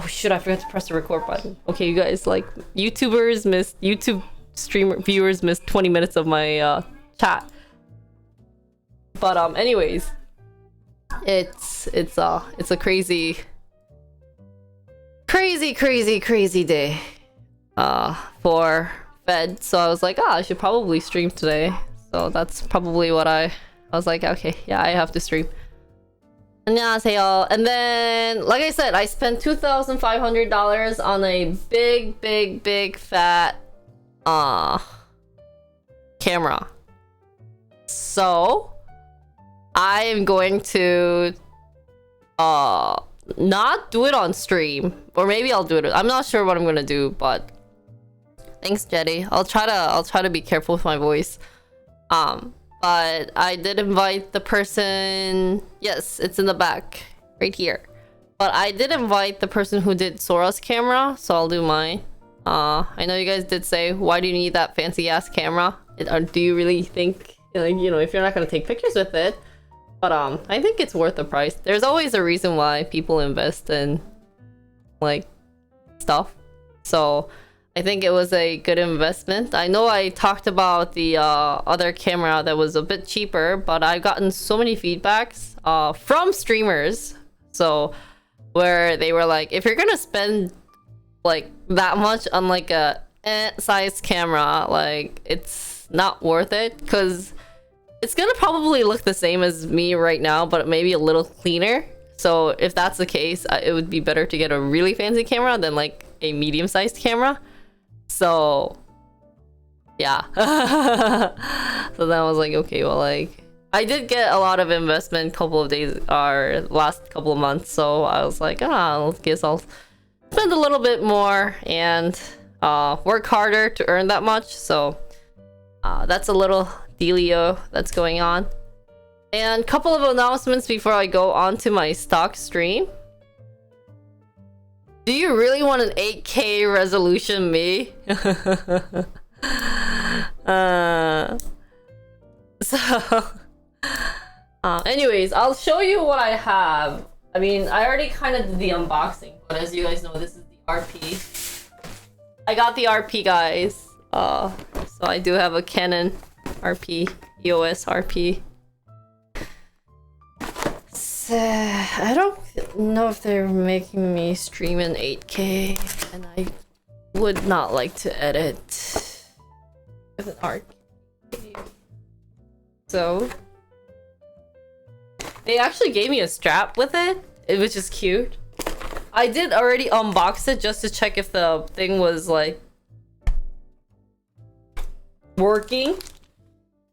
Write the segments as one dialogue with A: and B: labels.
A: Oh shit, I forgot to press the record button. Okay, you guys, like, YouTube streamer viewers missed 20 minutes of my chat. But anyways, it's a crazy day for Fed. So I was like, I should probably stream today. So that's probably what I was like, okay, yeah, I have to stream. 안녕하세요. And then, like I said, I spent $2,500 on a big fat camera. So I am going to not do it on stream, or maybe I'll do it. I'm not sure what I'm gonna do, but thanks, Jetty. I'll try to be careful with my voice. But I did invite the person. Yes, it's in the back right here. But I did invite the person who did Sora's camera, so I'll do mine. I know you guys did say, why do you need that fancy ass camera? Do you really think, like, you know, if you're not gonna take pictures with it? But I think it's worth the price. There's always a reason why people invest in like stuff. So I think it was a good investment. I know I talked about the other camera that was a bit cheaper, but I've gotten so many feedbacks from streamers. So where they were like, if you're gonna spend like that much on like a size camera, like it's not worth it, because it's gonna probably look the same as me right now, but maybe a little cleaner. So if that's the case, it would be better to get a really fancy camera than like a medium-sized camera. So yeah. So then I was like, okay, well, like, I did get a lot of investment couple of days or last couple of months, so I was like, I guess I'll spend a little bit more and work harder to earn that much. So that's a little dealio that's going on. And a couple of announcements before I go on to my stock stream. Do you really want an 8K resolution me? Anyways, I'll show you what I have. I mean, I already kind of did the unboxing, but as you guys know, this is the RP. I got the RP, guys. So I do have a Canon RP, EOS RP. So, I don't know if they're making me stream in 8K, and I would not like to edit with an RP. So they actually gave me a strap with it, which is cute. I did already unbox it just to check if the thing was like working.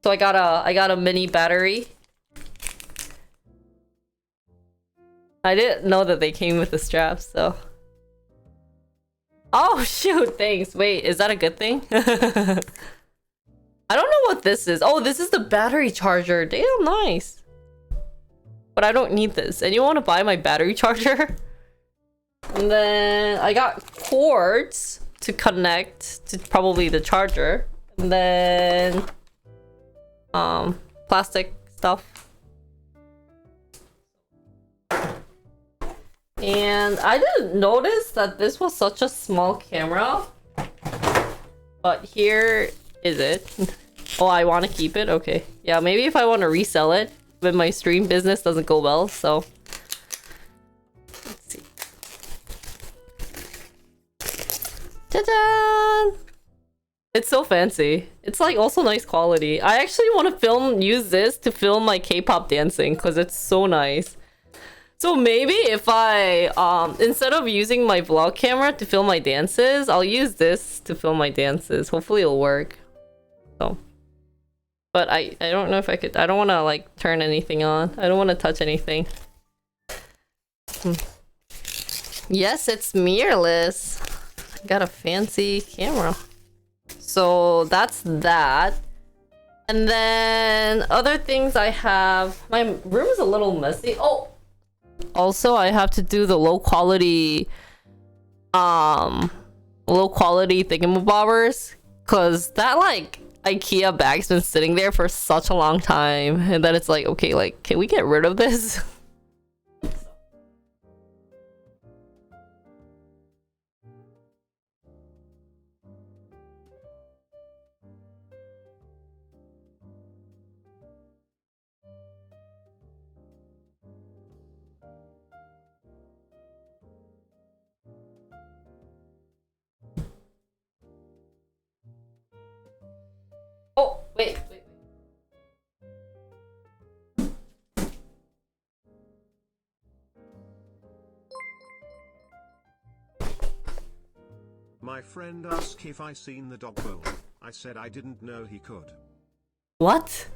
A: So I got a mini battery. I didn't know that they came with the straps, so. Oh shoot, thanks. Wait, is that a good thing? I don't know what this is. Oh, this is the battery charger. Damn, nice. But I don't need this. And you want to buy my battery charger? And then I got cords to connect to probably the charger. And then plastic stuff. And I didn't notice that this was such a small camera. But here is it. Oh, I want to keep it? Okay. Yeah, maybe if I want to resell it when my stream business doesn't go well, so. Let's see. Ta-da! It's so fancy. It's like also nice quality. I actually want to use this to film my K-pop dancing because it's so nice. So maybe if I, instead of using my vlog camera to film my dances, I'll use this to film my dances. Hopefully it'll work. So. But I don't know if I could, I don't want to like turn anything on. I don't want to touch anything. Yes, it's mirrorless. I got a fancy camera. So that's that. And then other things I have, my room is a little messy. Oh! Also, I have to do the low quality thingamabobbers, cause that like IKEA bag's been sitting there for such a long time, and then it's like, okay, like, can we get rid of this?
B: My friend asked if I seen the dog bowl. I said I didn't know he could.
A: What?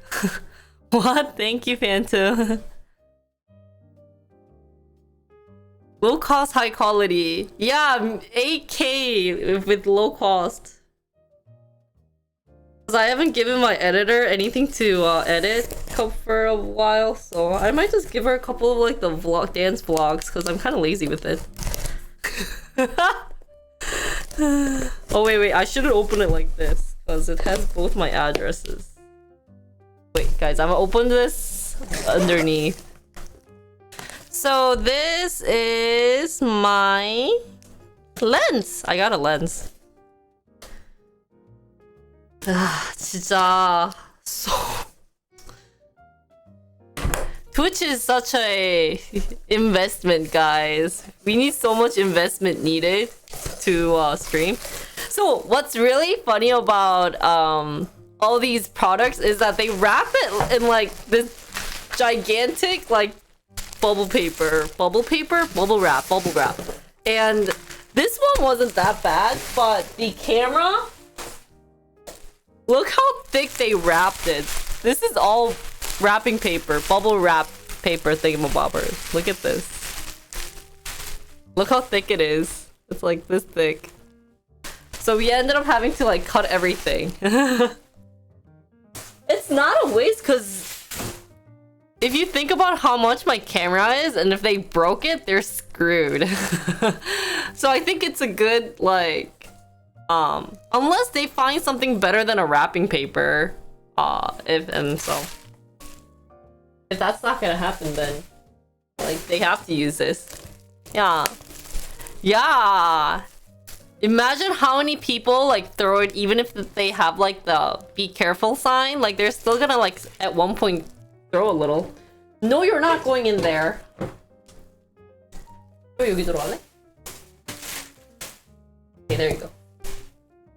A: What? Thank you, Phantom. Low cost, high quality. Yeah, 8K with low cost. Cause I haven't given my editor anything to edit for a while, so I might just give her a couple of like the dance vlogs, cause I'm kind of lazy with it. Oh wait, I shouldn't open it like this, cause it has both my addresses. Wait, guys, I'm gonna open this underneath. So this is my lens. I got a lens. 진짜 so Twitch is such a investment, guys. We need so much investment needed to stream. So what's really funny about all these products is that they wrap it in like this gigantic like bubble wrap. And this one wasn't that bad, but the camera, look how thick they wrapped it. This is all wrapping paper, bubble wrap paper thingamabobbers. Look at this. Look how thick it is. It's like this thick. So we ended up having to like cut everything. It's not a waste, because if you think about how much my camera is, and if they broke it, they're screwed. So I think it's a good, like, unless they find something better than a wrapping paper, if that's not gonna happen, then like they have to use this. Yeah. Imagine how many people like throw it, even if they have like the be careful sign, like they're still gonna like at one point throw a little. No, you're not going in there. 여기 들어갈래? Okay, there you go.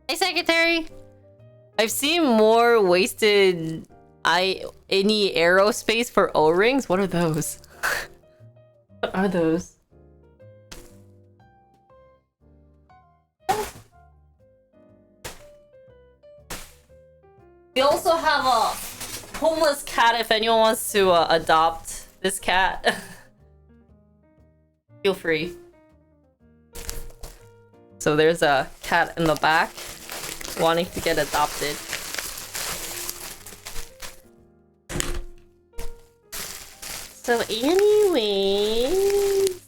A: Hey, secretary. I've seen more wasted any aerospace for O-rings. What are those? What are those? We also have a homeless cat if anyone wants to adopt this cat. Feel free. So there's a cat in the back wanting to get adopted. So anyway,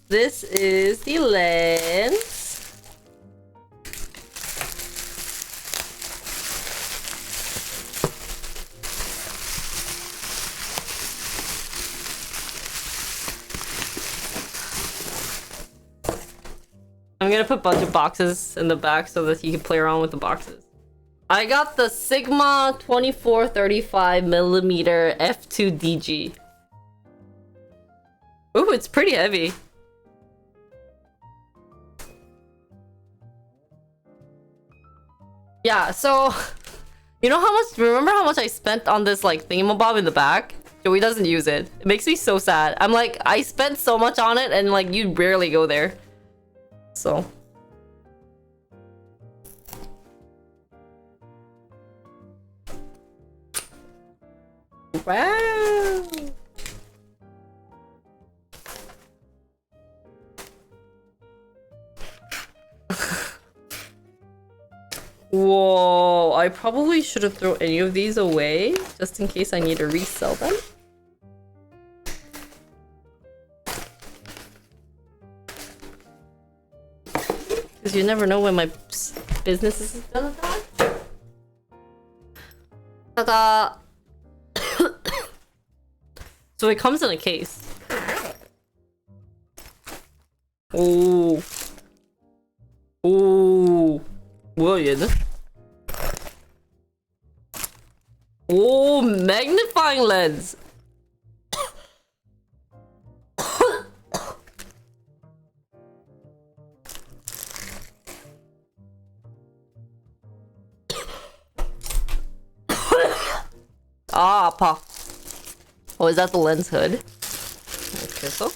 A: this is the lens. I'm gonna put a bunch of boxes in the back so that you can play around with the boxes. I got the Sigma 24-35mm f2DG. Ooh, it's pretty heavy. Yeah, so you know how much, remember how much I spent on this like thingamabob in the back? Joey doesn't use it. It makes me so sad. I'm like, I spent so much on it and like you rarely go there. So wow. Whoa, I probably shouldn't throw any of these away just in case I need to resell them. Because you never know when my business is gonna die. Ta-da! So it comes in a case. Oh. Oh. 뭐야 얘는? 오, magnifying lens. 아, 아파. Oh, is that the lens hood? Okay, so.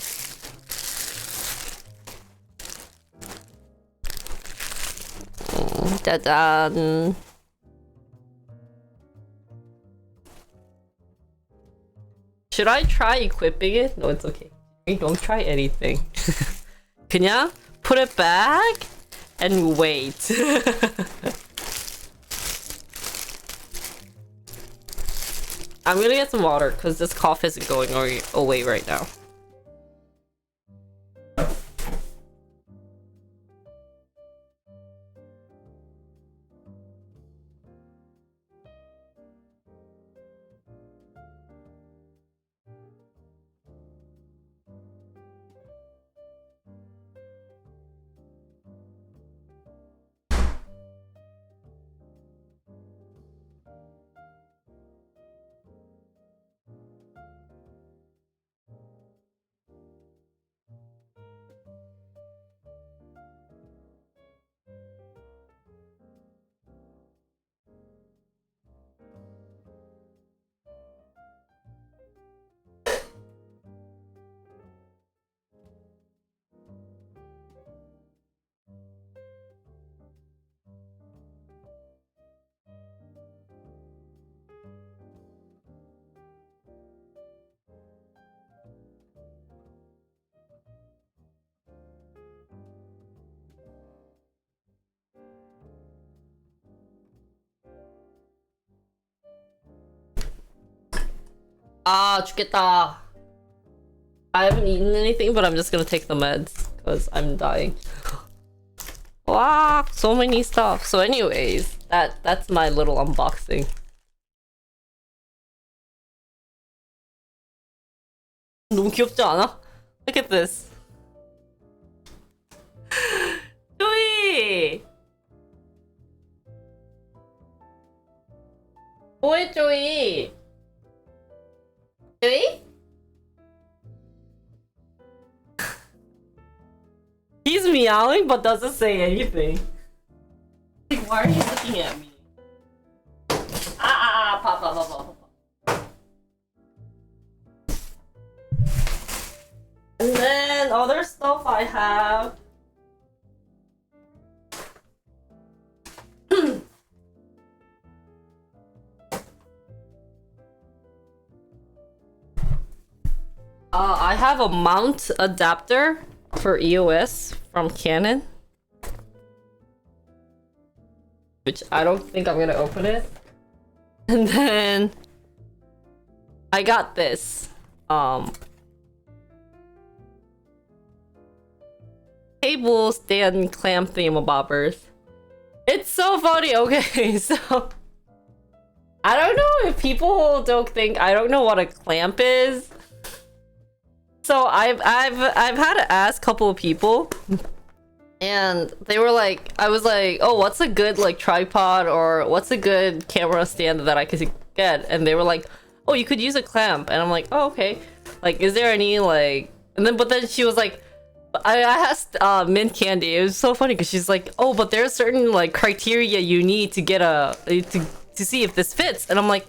A: 짜잔. Should I try equipping it? No, it's okay. Don't try anything. 그냥 put it back and wait. I'm gonna get some water because this cough isn't going away right now. 아, 죽겠다. I haven't eaten anything, but I'm just gonna take the meds because I'm dying. Wow, so many stuff. So anyways, that's my little unboxing. 너무 귀엽지 않아? Look at this. 조이! 뭐해, 조이? 조이? He's meowing but doesn't say anything. Like, why are you looking at me? Papa. And then other stuff I have. I have a mount adapter for EOS from Canon, which I don't think I'm gonna open it. And then I got this cable stand clamp thingamabobbers. It's so funny. Okay, so I don't know if people don't think I don't know what a clamp is. So I've had to ask a couple of people, and they were like, I was like, oh, what's a good like tripod or what's a good camera stand that I could get? And they were like, oh, you could use a clamp. And I'm like, oh, okay. Like, is there any like? And then but then she was like, I asked Mint Candy. It was so funny because she's like, oh, but there's certain like criteria you need to get a to see if this fits. And I'm like,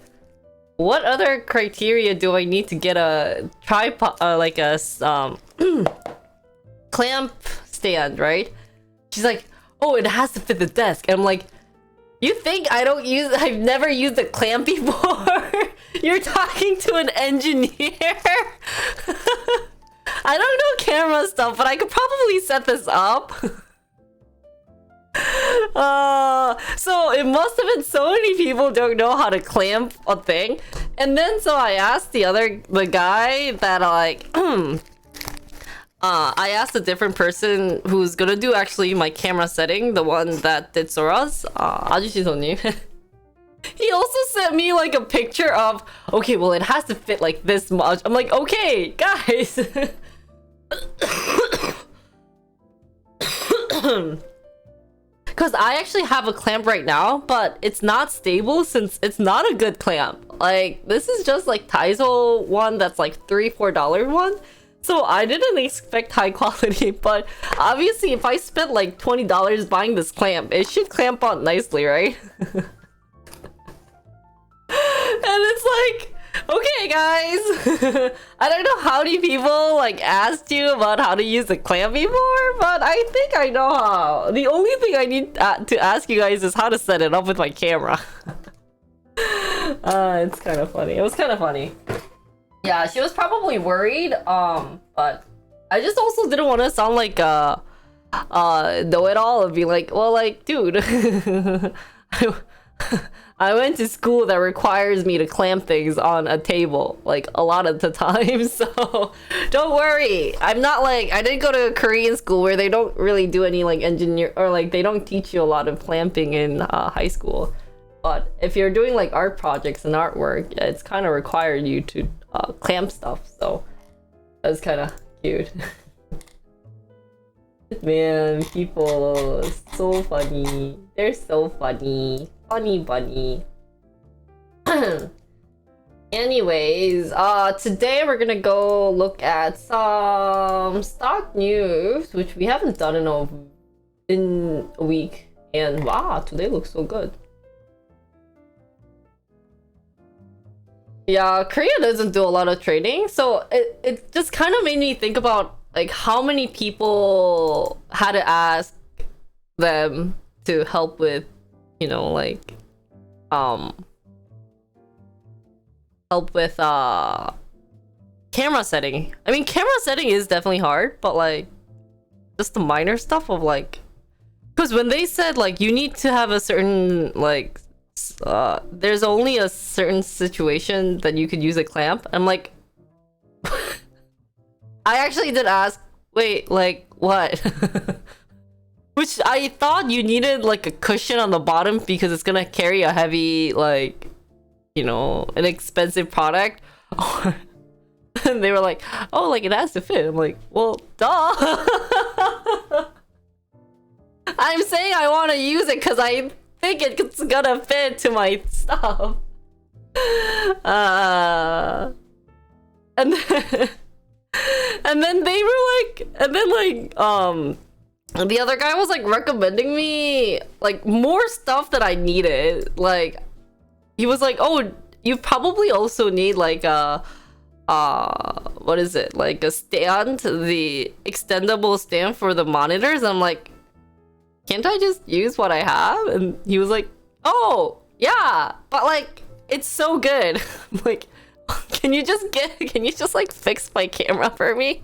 A: what other criteria do I need to get a tripod, like a clamp stand, right? She's like, oh, it has to fit the desk. And I'm like, you think I've never used a clamp before? You're talking to an engineer? I don't know camera stuff, but I could probably set this up. So it must have been so many people don't know how to clamp a thing. And then so I asked the guy that like I asked a different person who's gonna do actually my camera setting, the one that did Sora's, 아주시소님. He also sent me like a picture of, okay, well it has to fit like this much. I'm like, okay, guys. Because I actually have a clamp right now, but it's not stable since it's not a good clamp. Like, this is just like Taizo one that's like $3-4 one. So I didn't expect high quality, but obviously if I spent like $20 buying this clamp, it should clamp on nicely, right? And it's like, Okay, guys. I don't know how many people like asked you about how to use the clamp before, but I think I know how. The only thing I need to ask you guys is how to set it up with my camera. It's kind of funny. It was kind of funny. Yeah, she was probably worried. But I just also didn't want to sound like know-it-all and be like, well, like, dude, I went to school that requires me to clamp things on a table like a lot of the time, so don't worry. I'm not like, I didn't go to a Korean school where they don't really do any like engineer, or like they don't teach you a lot of clamping in high school. But if you're doing like art projects and artwork, yeah, it's kind of required you to clamp stuff, so that's kind of cute. Man, people, so funny. They're so funny. Funny bunny. Anyways, today we're gonna go look at some stock news, which we haven't done in a week. And wow, today looks so good. Yeah, Korea doesn't do a lot of trading, so it just kind of made me think about like how many people had to ask them to help with, you know, like help with camera setting. I mean, camera setting is definitely hard, but like just the minor stuff of like, because when they said like you need to have a certain like there's only a certain situation that you could use a clamp, I'm like I actually did ask, wait, like what? Which I thought you needed like a cushion on the bottom because it's gonna carry a heavy, like, you know, an expensive product. And they were like, oh, like it has to fit. I'm like, well, duh. I'm saying I want to use it because I think it's gonna fit to my stuff. And then and then they were like, and then like the other guy was like recommending me like more stuff that I needed. Like he was like, oh, you probably also need like a what is it, like a stand, the extendable stand for the monitors. I'm like, can't I just use what I have? And he was like, oh yeah, but like it's so good. I'm like, can you just like fix my camera for me?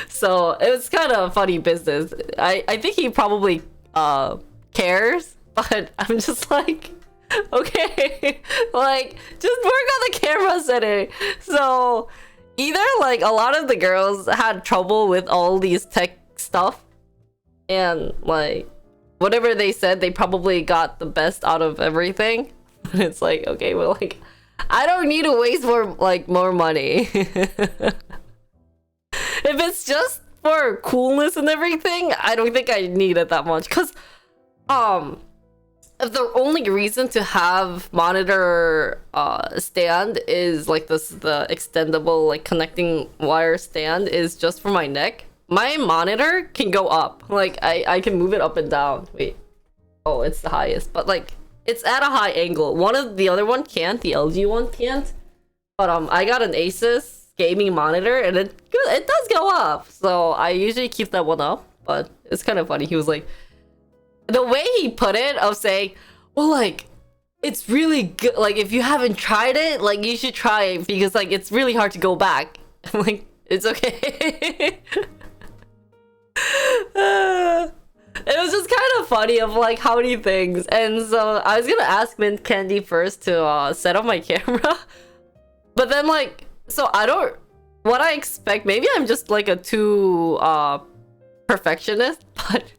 A: So it was kind of funny business. I think he probably cares, but I'm just like, okay, like just work on the camera setting. So either like a lot of the girls had trouble with all these tech stuff, and like whatever they said, they probably got the best out of everything. And it's like, okay, well, like I don't need to waste more money. If it's just for coolness and everything, I don't think I need it that much. Cause if the only reason to have monitor stand is like the extendable like connecting wire stand is just for my neck, my monitor can go up. Like I can move it up and down. Wait, oh, it's the highest, but like it's at a high angle. One of the other one can't. The LG one can't. But I got an Asus gaming monitor and it does go up. So I usually keep that one up. But it's kind of funny. He was like, the way he put it of saying, well, like it's really good. Like if you haven't tried it, like you should try it because like it's really hard to go back. I'm like, it's okay. It was just kind of funny of like how many things. And so I was gonna ask Mint Candy first to set up my camera, but then like, so I don't, what I expect, maybe I'm just like a too perfectionist, but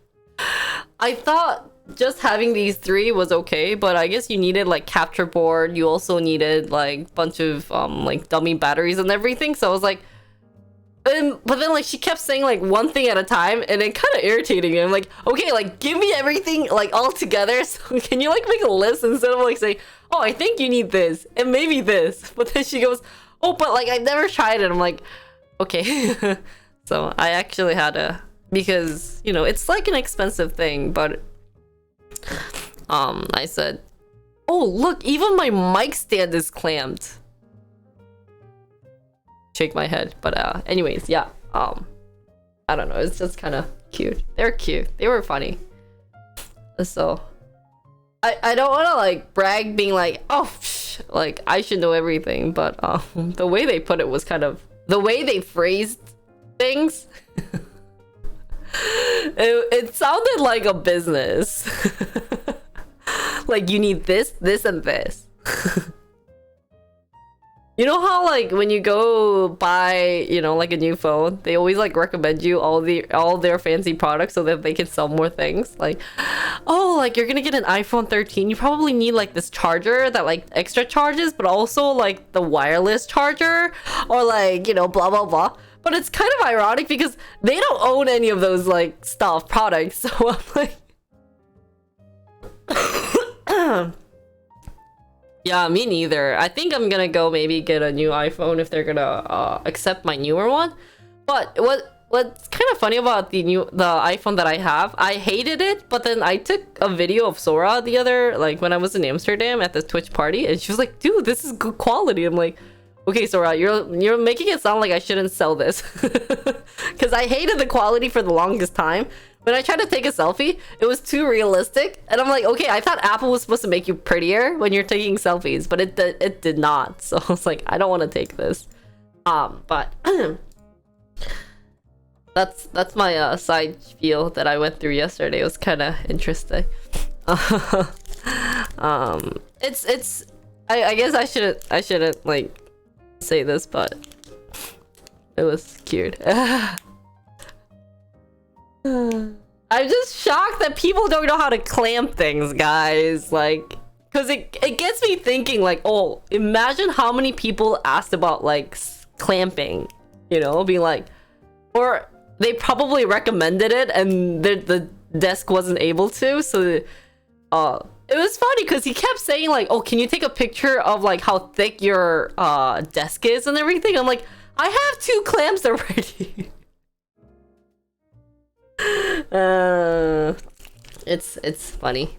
A: I thought just having these three was okay, but I guess you needed like capture board, you also needed like bunch of like dummy batteries and everything. So I was like, but then like she kept saying like one thing at a time and it kind of irritating me. I'm like, okay, like give me everything like all together. So can you like make a list instead of like saying, oh, I think you need this and maybe this. But then she goes, oh, but like I've never tried it. I'm like, okay. So I actually had to, because you know it's like an expensive thing, but I said Oh, look, even my mic stand is clamped. Shake my head, but anyways, yeah. I don't know, it's just kind of cute. They're cute. They were funny. So I don't want to like brag being like, oh, like I should know everything, but the way they put it was kind of the way they phrased things. It sounded like a business. Like you need this, this, and this. You know how like when you go buy, you know, like a new phone, they always like recommend you all their fancy products so that they can sell more things. Like, oh, like you're gonna get an iPhone 13, you probably need like this charger that like extra charges, but also like the wireless charger, or like, you know, blah blah blah. But it's kind of ironic because they don't own any of those like stuff products. So I'm like, yeah, me neither. I think I'm gonna go maybe get a new iPhone if they're gonna accept my newer one. But what's kind of funny about the iPhone that I have, I hated it, but then I took a video of Sora the other, like when I was in Amsterdam at the Twitch party, and she was like, dude, this is good quality. I'm like, okay, Sora, you're making it sound like I shouldn't sell this. Because I hated the quality for the longest time. When I tried to take a selfie, it was too realistic. And I'm like, okay, I thought Apple was supposed to make you prettier when you're taking selfies, but it did not. So I was like, I don't want to take this. But that's my side spiel that I went through yesterday. It was kind of interesting. It's I guess I shouldn't like say this, but it was cute. I'm just shocked that people don't know how to clamp things, guys. Like, because it gets me thinking, like, oh, imagine how many people asked about like clamping, you know, being like, or they probably recommended it and the desk wasn't able to. So it was funny because he kept saying like, oh, can you take a picture of like how thick your desk is and everything. I'm like, I have 2 clamps already. It's funny.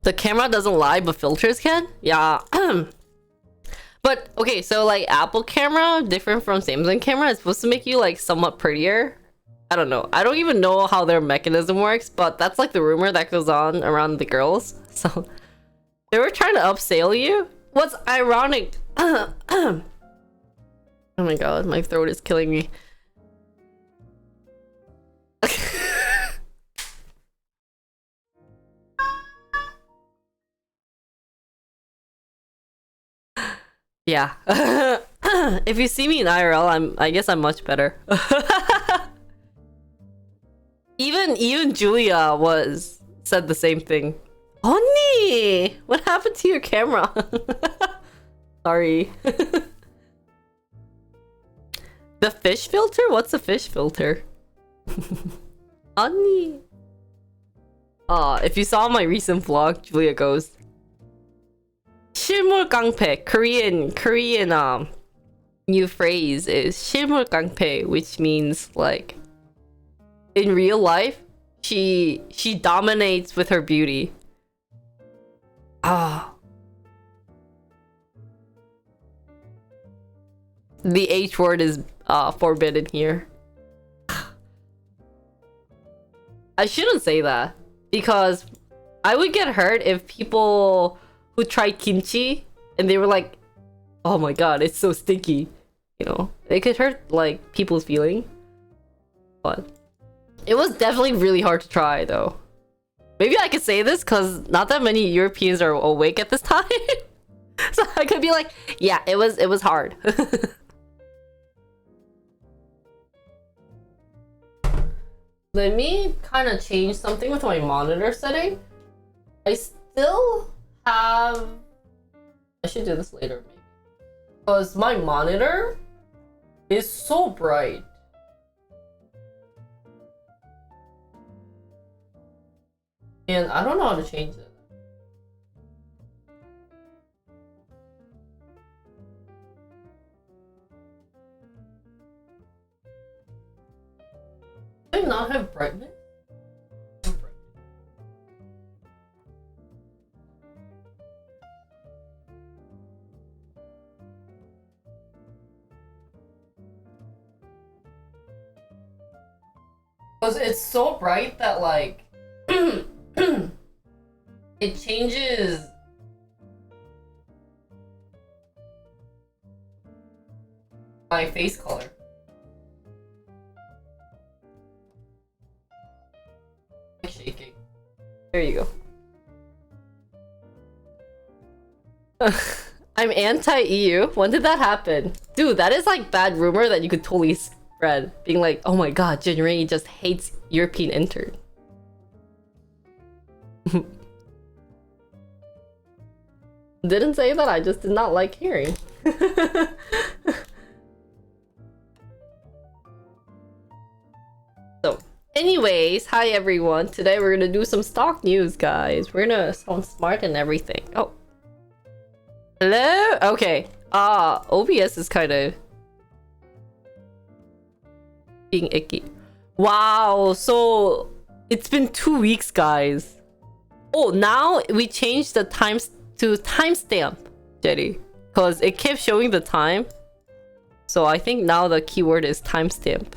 A: The camera doesn't lie, but filters can? Yeah. But okay, so like Apple camera, different from Samsung camera, it's supposed to make you like somewhat prettier. I don't know. I don't even know how their mechanism works, but that's like the rumor that goes on around the girls. So they were trying to upsell you. What's ironic? Oh my god, my throat is killing me. Yeah. If you see me in IRL, I guess I'm much better. Even Julia said the same thing. Oni, what happened to your camera? Sorry. The fish filter? What's a fish filter? Oni. If you saw my recent vlog, Julia goes, 실물 깡패. Korean new phrase is 실물 깡패, which means like in real life she dominates with her beauty. The H word is forbidden here. I shouldn't say that because I would get hurt if people who tried kimchi and they were like, oh my god, it's so sticky, you know, it could hurt like people's feeling. But it was definitely really hard to try though. Maybe I could say this because not that many Europeans are awake at this time. So I could be like, yeah, it was hard. Let me kind of change something with my monitor setting. I still have... I should do this later maybe. Because my monitor is so bright. And I don't know how to change it. Do I not have brightness? Because it's so bright that like it changes my face color. Shaking. There you go. I'm anti-EU. When did that happen? Dude, that is like bad rumor that you could totally spread. Being like, oh my god, Jinri just hates European intern. Didn't say that, I just did not like hearing. So, anyways, hi everyone. Today we're gonna do some stock news, guys. We're gonna sound smart and everything. Oh. Hello? Okay. OBS is kind of being icky. Wow, so it's been 2 weeks, guys. Oh, now we changed the times to timestamp, Jetty, because it kept showing the time. So I think now the keyword is timestamp.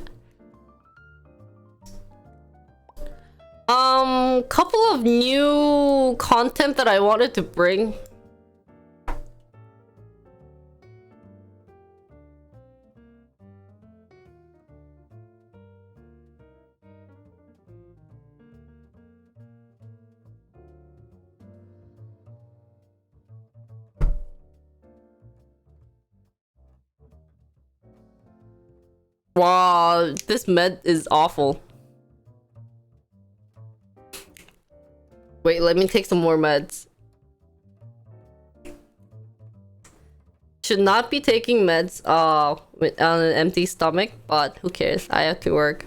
A: Couple of new content that I wanted to bring. Wow, this med is awful. Wait, let me take some more meds. Should not be taking meds on an empty stomach, but who cares? I have to work.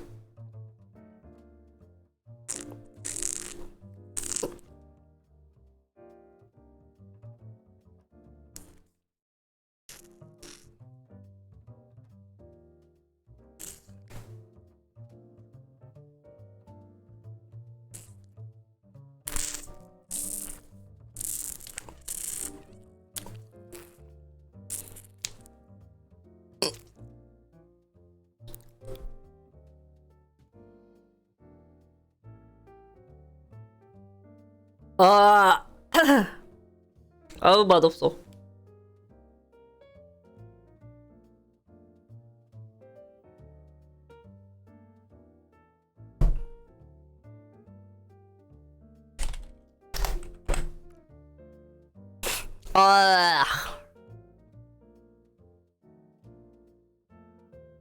A: 아우 맛없어.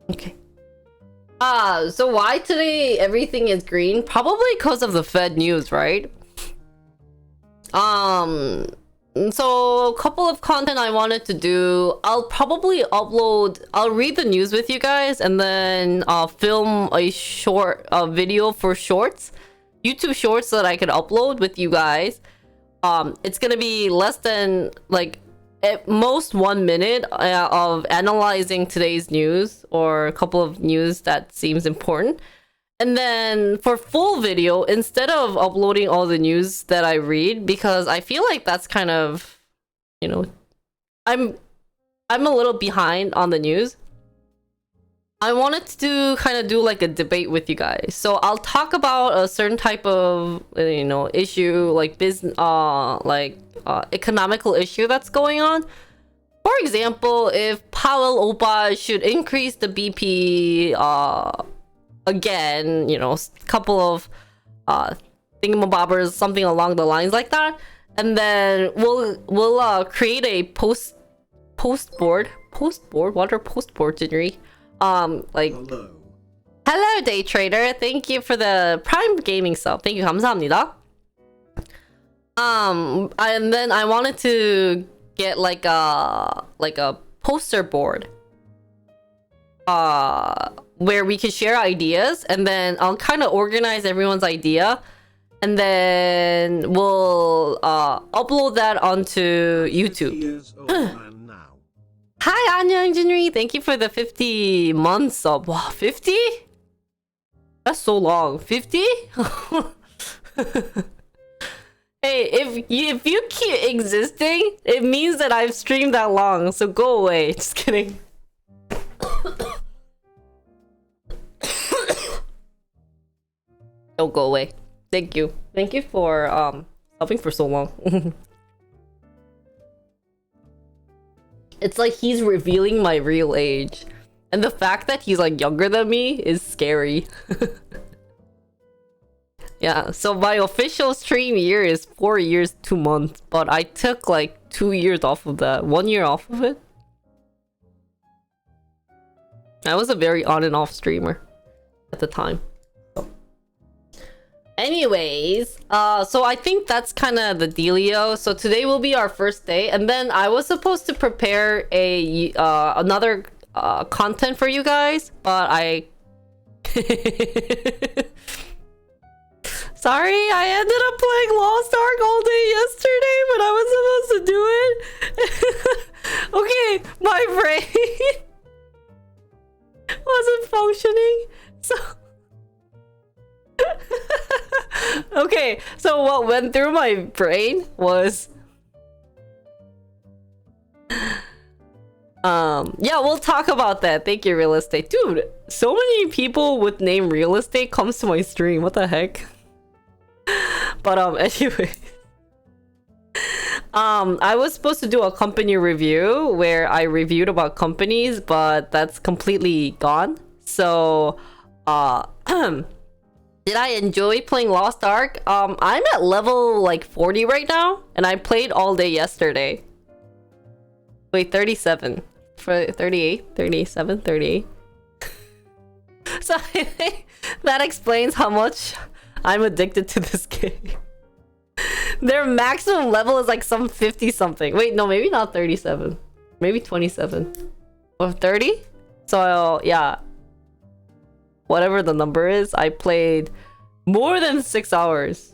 A: Okay. So why today everything is green? Probably because of the Fed news, right? So a couple of content I wanted to do. I'll probably upload, I'll read the news with you guys and then film a short video for shorts, YouTube shorts that I could upload with you guys. It's gonna be less than like at most 1 minute of analyzing today's news or a couple of news that seems important. And then for full video, instead of uploading all the news that I read, because I feel like that's kind of, you know, I'm a little behind on the news. I wanted to kind of do like a debate with you guys. So I'll talk about a certain type of, you know, issue, like business, economical issue that's going on. For example, if Powell Opa should increase the BP, again, you know, a couple of thingamabobbers, something along the lines like that, and then we'll create a post board, what are post board, Jinri? Like hello day trader, thank you for the Prime Gaming sub. Thank you, 감사합니다. And then I wanted to get like a poster board where we can share ideas, and then I'll kind of organize everyone's idea and then we'll upload that onto YouTube.
B: Years old man now.
A: Hi, Anya Engineering. Thank you for the 50 months sub. Wow, 50? That's so long. 50? Hey, if you keep existing, it means that I've streamed that long. So go away. Just kidding. Don't go away. Thank you. Thank you for helping for so long. It's like he's revealing my real age. And the fact that he's like younger than me is scary. Yeah, so my official stream year is 4 years, 2 months. But I took like 2 years off of that. 1 year off of it. I was a very on and off streamer at the time. Anyways, so I think that's kind of the dealio. So today will be our first day, and then I was supposed to prepare a another content for you guys, but I sorry, I ended up playing Lost Ark all day yesterday when I was supposed to do it. Okay, my brain wasn't functioning, so okay, so what went through my brain was yeah, we'll talk about that. Thank you, Real Estate. Dude, so many people with name Real Estate comes to my stream. What the heck? But anyway, I was supposed to do a company review where I reviewed about companies, but that's completely gone. So did I enjoy playing Lost Ark? I'm at level like 40 right now, and I played all day yesterday. Wait, 37. For 38? 37? 38? So I think that explains how much I'm addicted to this game. Their maximum level is like some 50 something. Wait, no, maybe not 37. Maybe 27. Or 30? So yeah. Whatever the number is, I played more than 6 hours.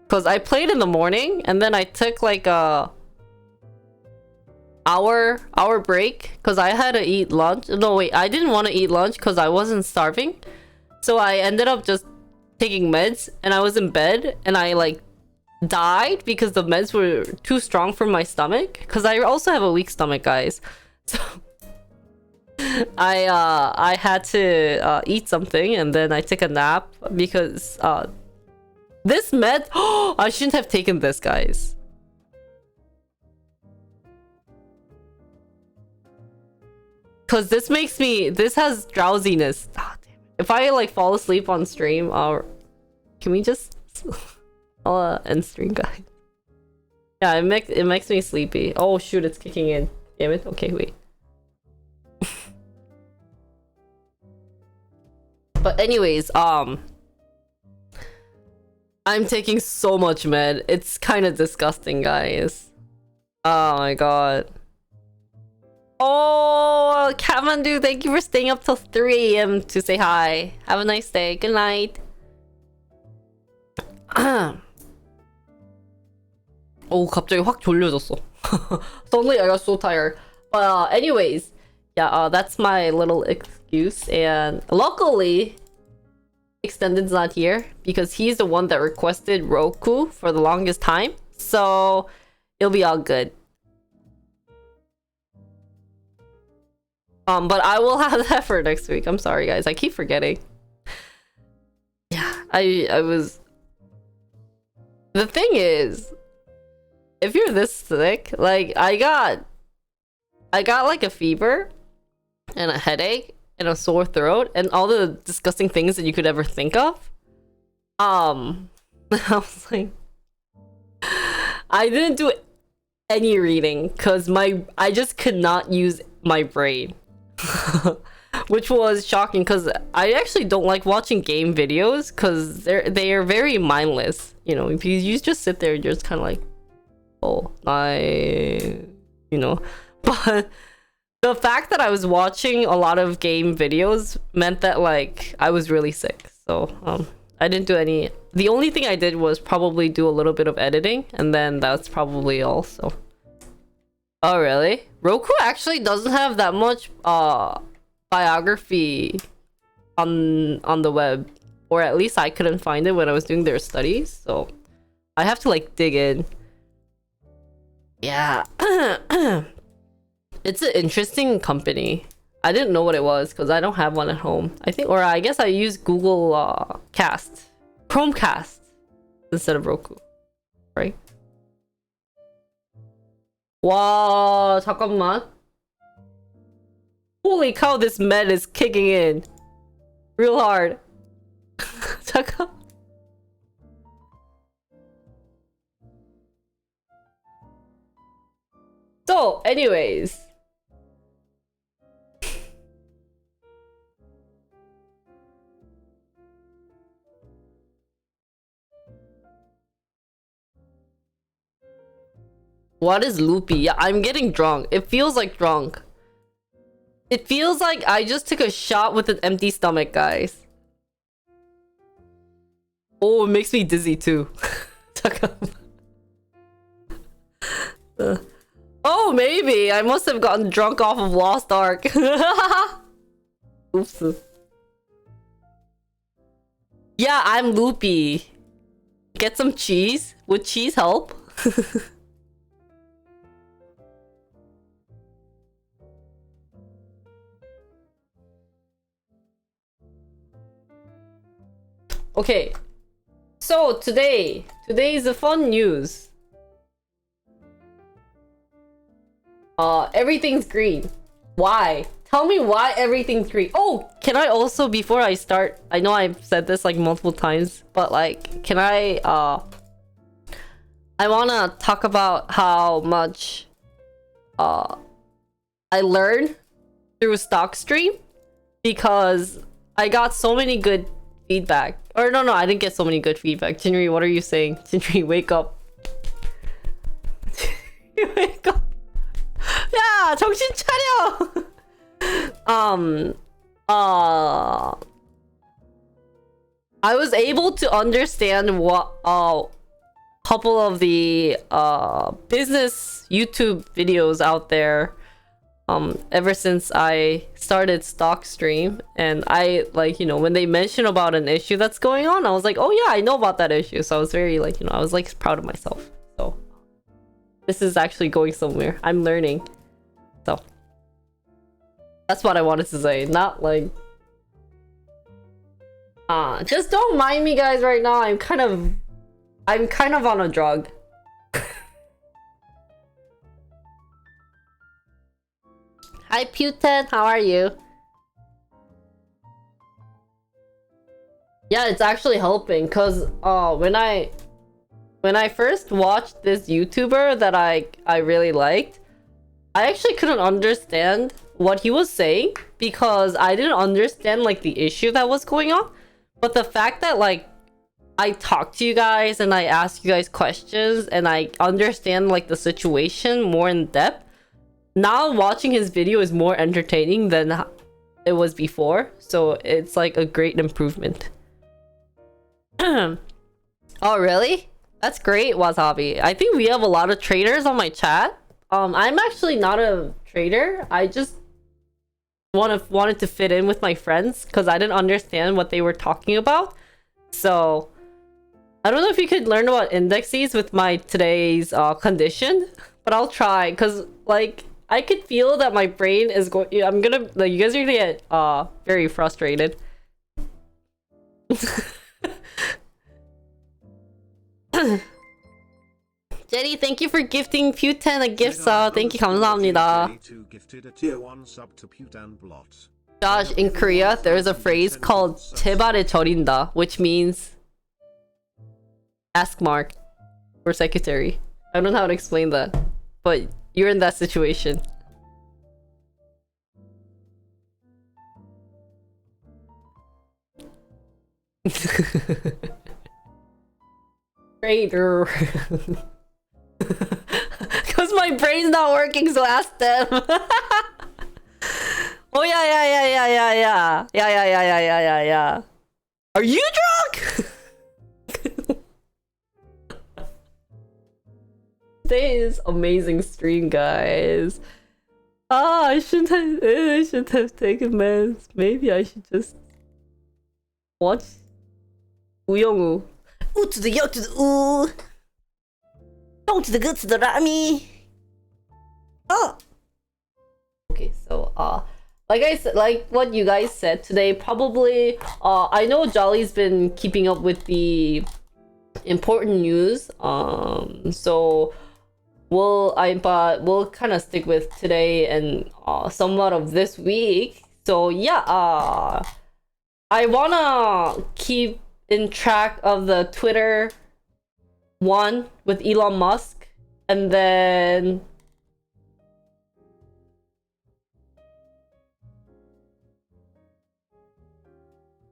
A: Because I played in the morning, and then I took like a hour break because I had to eat lunch. No, wait, I didn't want to eat lunch because I wasn't starving. So I ended up just taking meds, and I was in bed, and I like died because the meds were too strong for my stomach. Because I also have a weak stomach, guys. So I had to eat something, and then I took a nap because this med I shouldn't have taken this, guys. Cause this has drowsiness. Oh, damn it. If I like fall asleep on stream, can we just end stream, guys? Yeah, it makes me sleepy. Oh shoot, it's kicking in. Damn it. Okay, wait. But anyways, I'm taking so much med. It's kind of disgusting, guys. Oh my god. Oh, Kathmandu, thank you for staying up till 3 AM to say hi. Have a nice day. Good night. Oh, 갑자기 확 졸려졌어. Suddenly I got so tired. But anyways, yeah, that's my little excuse. And luckily, Extended's not here because he's the one that requested Roku for the longest time. So it'll be all good. But I will have that for next week. I'm sorry, guys. I keep forgetting. Yeah, I was... The thing is, if you're this sick, like, I got like a fever and a headache and a sore throat and all the disgusting things that you could ever think of. I was like... I didn't do any reading because I just could not use my brain. Which was shocking because I actually don't like watching game videos because they are very mindless. You know, if you just sit there, you're just kind of like, oh, you know. But the fact that I was watching a lot of game videos meant that like I was really sick. So I didn't do any. The only thing I did was probably do a little bit of editing, and then that's probably all. So. Oh really? Roku actually doesn't have that much biography on the web, or at least I couldn't find it when I was doing their studies. So I have to like dig in. Yeah. It's an interesting company. I didn't know what it was because I don't have one at home. I think, or I guess I use Google Cast, Chromecast instead of Roku, right? Wow, 잠깐만. Holy cow, this med is kicking in real hard. 잠깐. So, anyways. What is loopy? Yeah, I'm getting drunk. It feels like drunk. It feels like I just took a shot with an empty stomach, guys. Oh, it makes me dizzy too. Oh, maybe. I must have gotten drunk off of Lost Ark. Oops. Yeah, I'm loopy. Get some cheese? Would cheese help? Okay, so today's the fun news. Everything's green. Why? Tell me why everything's green. Oh, can I also, before I start, I know I've said this like multiple times, but like, can I wanna talk about how much I learned through StockStream, because I got so many good feedback. Or no, I didn't get so many good feedback. Jinri, what are you saying? Jinri, wake up. Wake up. 야, 정신 차려. I was able to understand what couple of the business YouTube videos out there ever since I started StockStream, and I, like, you know, when they mention about an issue that's going on, I was like, oh yeah, I know about that issue. So I was very, like, you know, I was like proud of myself. So this is actually going somewhere. I'm learning. So that's what I wanted to say. Not like just don't mind me, guys, right now. I'm kind of on a drug. Hi Putin, how are you? Yeah, it's actually helping, cause when I first watched this YouTuber that I really liked, I actually couldn't understand what he was saying because I didn't understand like the issue that was going on. But the fact that like I talk to you guys and I ask you guys questions and I understand like the situation more in depth, now watching his video is more entertaining than it was before. So it's like a great improvement. Oh really? That's great, Wasabi. I think we have a lot of traders on my chat. I'm actually not a trader. I just wanted to fit in with my friends because I didn't understand what they were talking about. So I don't know if you could learn about indexes with my today's condition, but I'll try, because like I could feel that my brain is going. I'm gonna, like, you guys are gonna get very frustrated. Jenny, thank you for gifting Putin a gift sub. Thank you, 감사합니다. Josh, in Korea, there's a phrase called 제발에 절인다, which means ask Mark or secretary. I don't know how to explain that, but you're in that situation. Trader. Because my brain's not working, so ask them. Oh yeah. Are you drunk? Today is amazing stream, guys. I shouldn't have taken meds. Maybe I should just watch 우영우. 우 to the 여 to the 우. 똥 to the good to the 라미. Oh. Okay, so like I said, like what you guys said today, probably I know Jolly's been keeping up with the important news. So we'll kind of stick with today and somewhat of this week. So yeah, I wanna keep in track of the Twitter one with Elon Musk, and then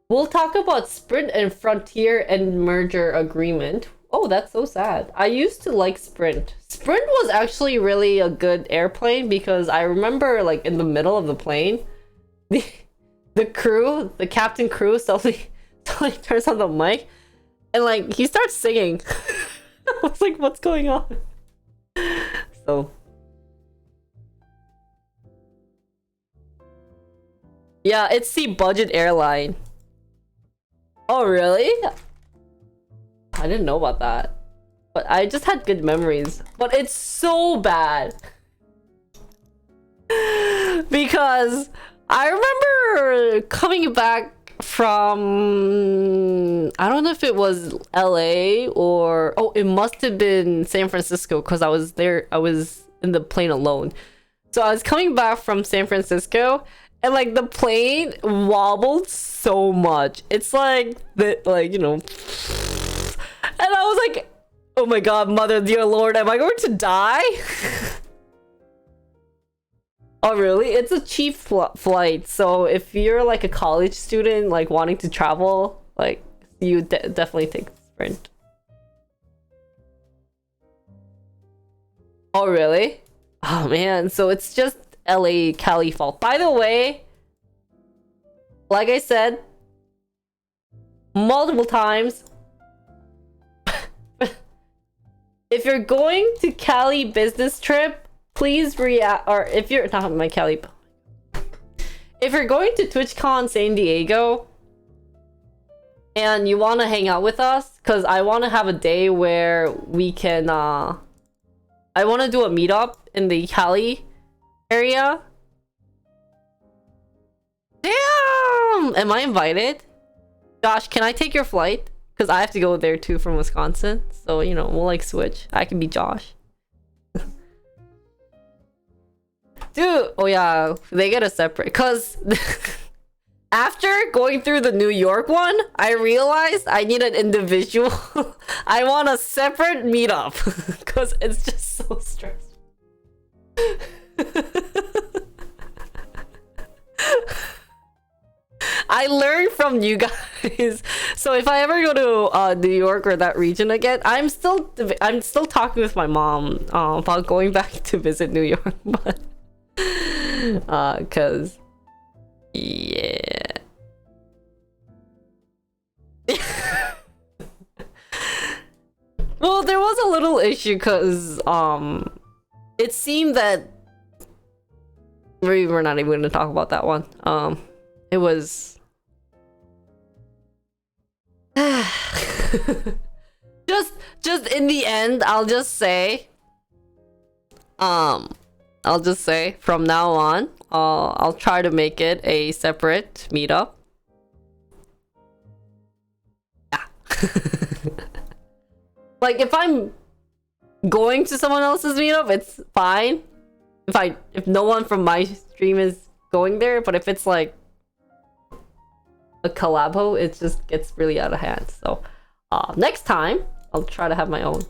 A: we'll talk about Sprint and Frontier and merger agreement. Oh, that's so sad. I used to like Sprint. Sprint was actually really a good airplane because I remember like in the middle of the plane, the crew, the captain crew suddenly turns on the mic and like he starts singing. I was like, what's going on? So yeah, it's the budget airline. Oh really? I didn't know about that. But I just had good memories. But it's so bad. Because I remember coming back from, I don't know if it was LA or, oh, it must have been San Francisco because I was there, I was in the plane alone. So I was coming back from San Francisco and like the plane wobbled so much. It's like the, like, you know, and I was like, oh my god, mother dear lord, am I going to die? Oh really? It's a cheap flight, so if you're like a college student like wanting to travel, like you definitely take Sprint. Oh really? Oh man, so it's just LA Cali fault. By the way, like I said multiple times, if you're going to Cali business trip, please react, or if you're not my Cali, if you're going to TwitchCon San Diego and you want to hang out with us, because I want to have a day where we can I want to do a meetup in the Cali area. Damn, am I invited? Josh, can I take your flight? Because I have to go there too from Wisconsin. So, you know, we'll like switch. I can be Josh. Dude, oh yeah, they get a separate. Because after going through the New York one, I realized I need an individual. I want a separate meetup. Because it's just so stressful. I learned from you guys. So if I ever go to New York or that region again, I'm still talking with my mom about going back to visit New York, but cause yeah. Well, there was a little issue because it seemed that we're not even going to talk about that one. It was just in the end, I'll just say from now on, I'll try to make it a separate meetup. Yeah. Like if I'm going to someone else's meetup, it's fine. If no one from my stream is going there, but if it's like a collabo, it just gets really out of hand. So next time I'll try to have my own.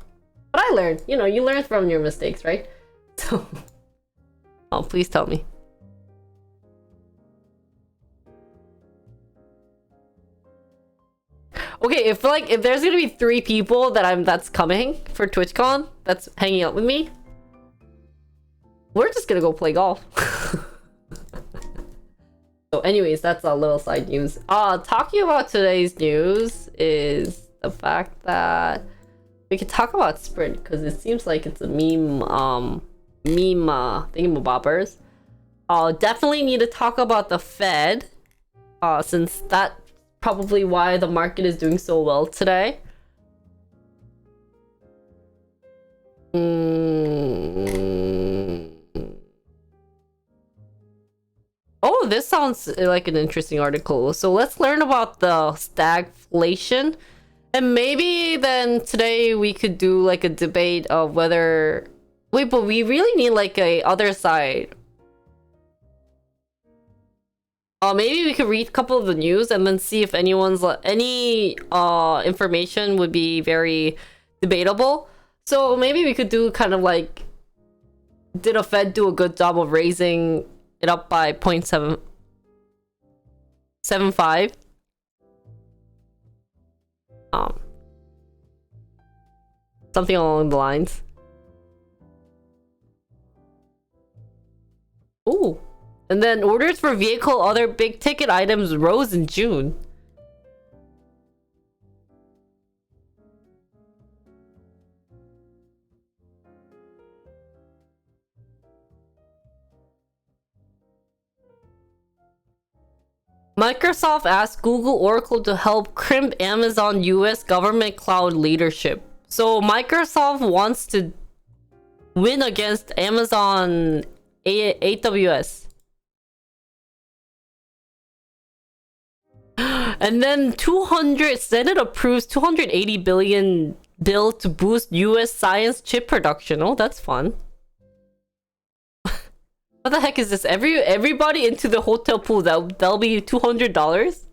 A: But I learned, you know, you learn from your mistakes, right? So oh, please tell me. Okay, if there's gonna be 3 people that's coming for TwitchCon, that's hanging out with me, we're just gonna go play golf. So anyways, that's a little side news. Talking about today's news is the fact that we could talk about Sprint because it seems like it's a meme thingamabobbers. Definitely need to talk about the Fed, since that's probably why the market is doing so well today. Oh, this sounds like an interesting article. So let's learn about the stagflation. And maybe then today we could do like a debate of whether... Wait, but we really need like a other side. Maybe we could read a couple of the news and then see if anyone's any information would be very debatable. So maybe we could do kind of like, did a Fed do a good job of raising it up by 0.775? Something along the lines. Ooh. And then orders for vehicle other big ticket items rose in June. Microsoft asked Google Oracle to help crimp Amazon US government cloud leadership. So Microsoft wants to win against Amazon AWS. And then Senate approves 280 billion bill to boost US science chip production. Oh, that's fun. What the heck is this? Everybody into the hotel pool, that'll be $200?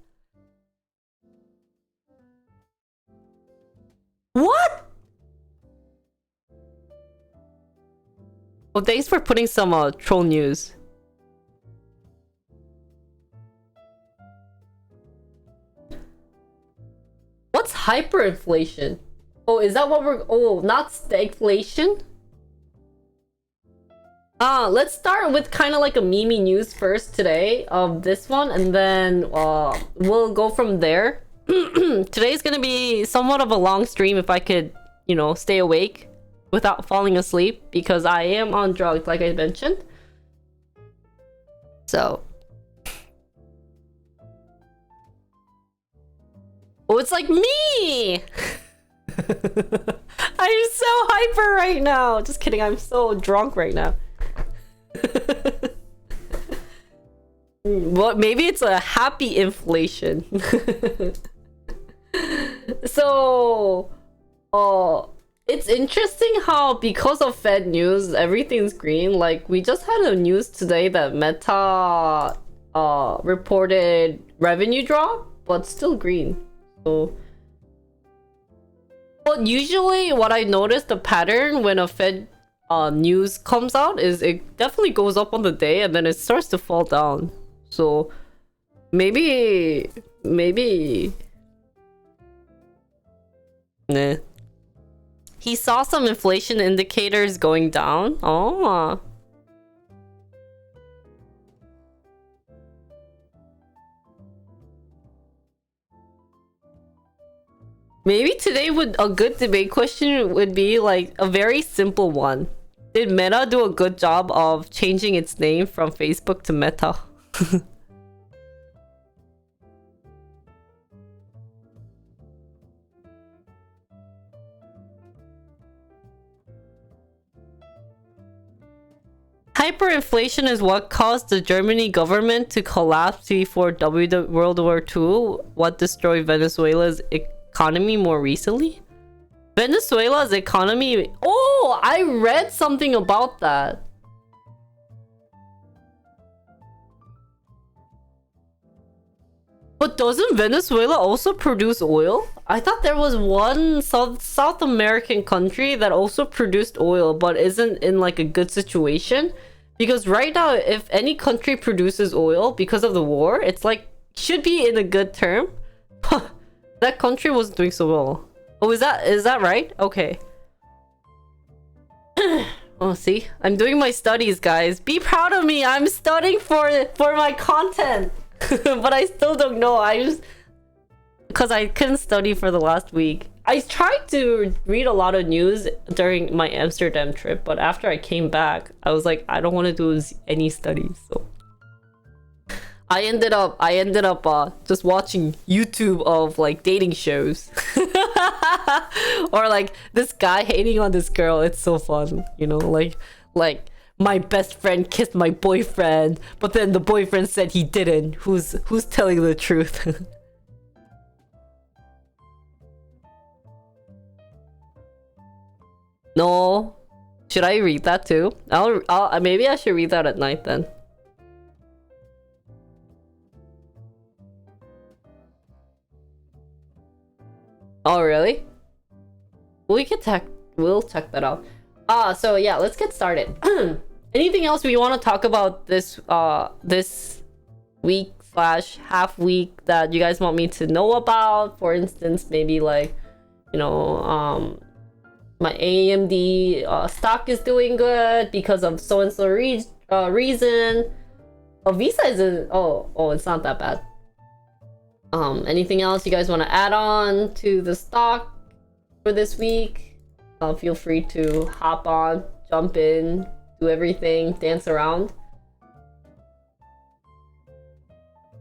A: What? Well, thanks for putting some troll news. What's hyperinflation? Oh, is that what we're... Oh, not stagflation? Let's start with kind of like a meme news first today of this one, and then we'll go from there. Today's gonna be somewhat of a long stream if I could, you know, stay awake without falling asleep, because I am on drugs, like I mentioned. So... Oh, it's like me! I'm so hyper right now! Just kidding, I'm so drunk right now. Well, maybe it's a happy inflation. So, it's interesting how because of Fed news, everything's green. Like, we just had a news today that Meta reported revenue drop, but still green. So, but usually what I noticed the pattern when a Fed news comes out is it definitely goes up on the day and then it starts to fall down. So maybe nah. He saw some inflation indicators going down. Oh, maybe today a good debate question would be like a very simple one. Did Meta do a good job of changing its name from Facebook to Meta? Hyperinflation is what caused the Germany government to collapse before World War II. What destroyed Venezuela's economy more recently? Venezuela's economy... Oh, I read something about that. But doesn't Venezuela also produce oil? I thought there was one South American country that also produced oil but isn't in like a good situation. Because right now, if any country produces oil because of the war, it's like, should be in a good term. That country wasn't doing so well. Oh, is that right? Okay. Oh, see? I'm doing my studies, guys. Be proud of me. I'm studying for my content. But I still don't know. I just because I couldn't study for the last week. I tried to read a lot of news during my Amsterdam trip, but after I came back, I was like, I don't want to do any studies. So I ended up just watching YouTube of like dating shows. Or like this guy hating on this girl. It's so fun, you know, like my best friend kissed my boyfriend, but then the boyfriend said he didn't. Who's telling the truth? No. Should I read that too? I'll maybe I should read that at night then. Oh really? We'll check that out. So yeah, let's get started. Anything else we want to talk about this this week slash half week that you guys want me to know about? For instance, maybe like, you know, my AMD stock is doing good because of so and so reason. Oh, Visa isn't. Oh, it's not that bad. Anything else you guys want to add on to the stock for this week? Feel free to hop on, jump in, do everything, dance around.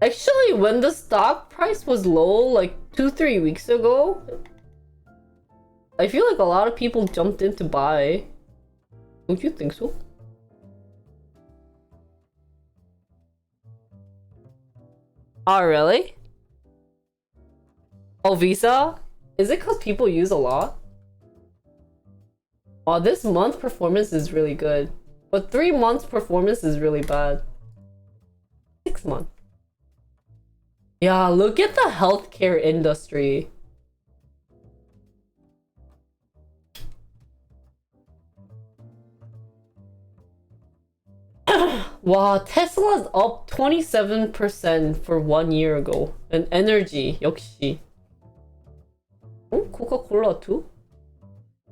A: Actually, when the stock price was low, like 2-3 weeks ago, I feel like a lot of people jumped in to buy. Don't you think so? Oh, really? Oh, Visa? Is it because people use a lot? Oh, this month performance is really good. But 3 months performance is really bad. 6 months. Yeah, look at the healthcare industry. Wow, Tesla's up 27% for 1 year ago. And energy, 역시. Oh, Coca-Cola too?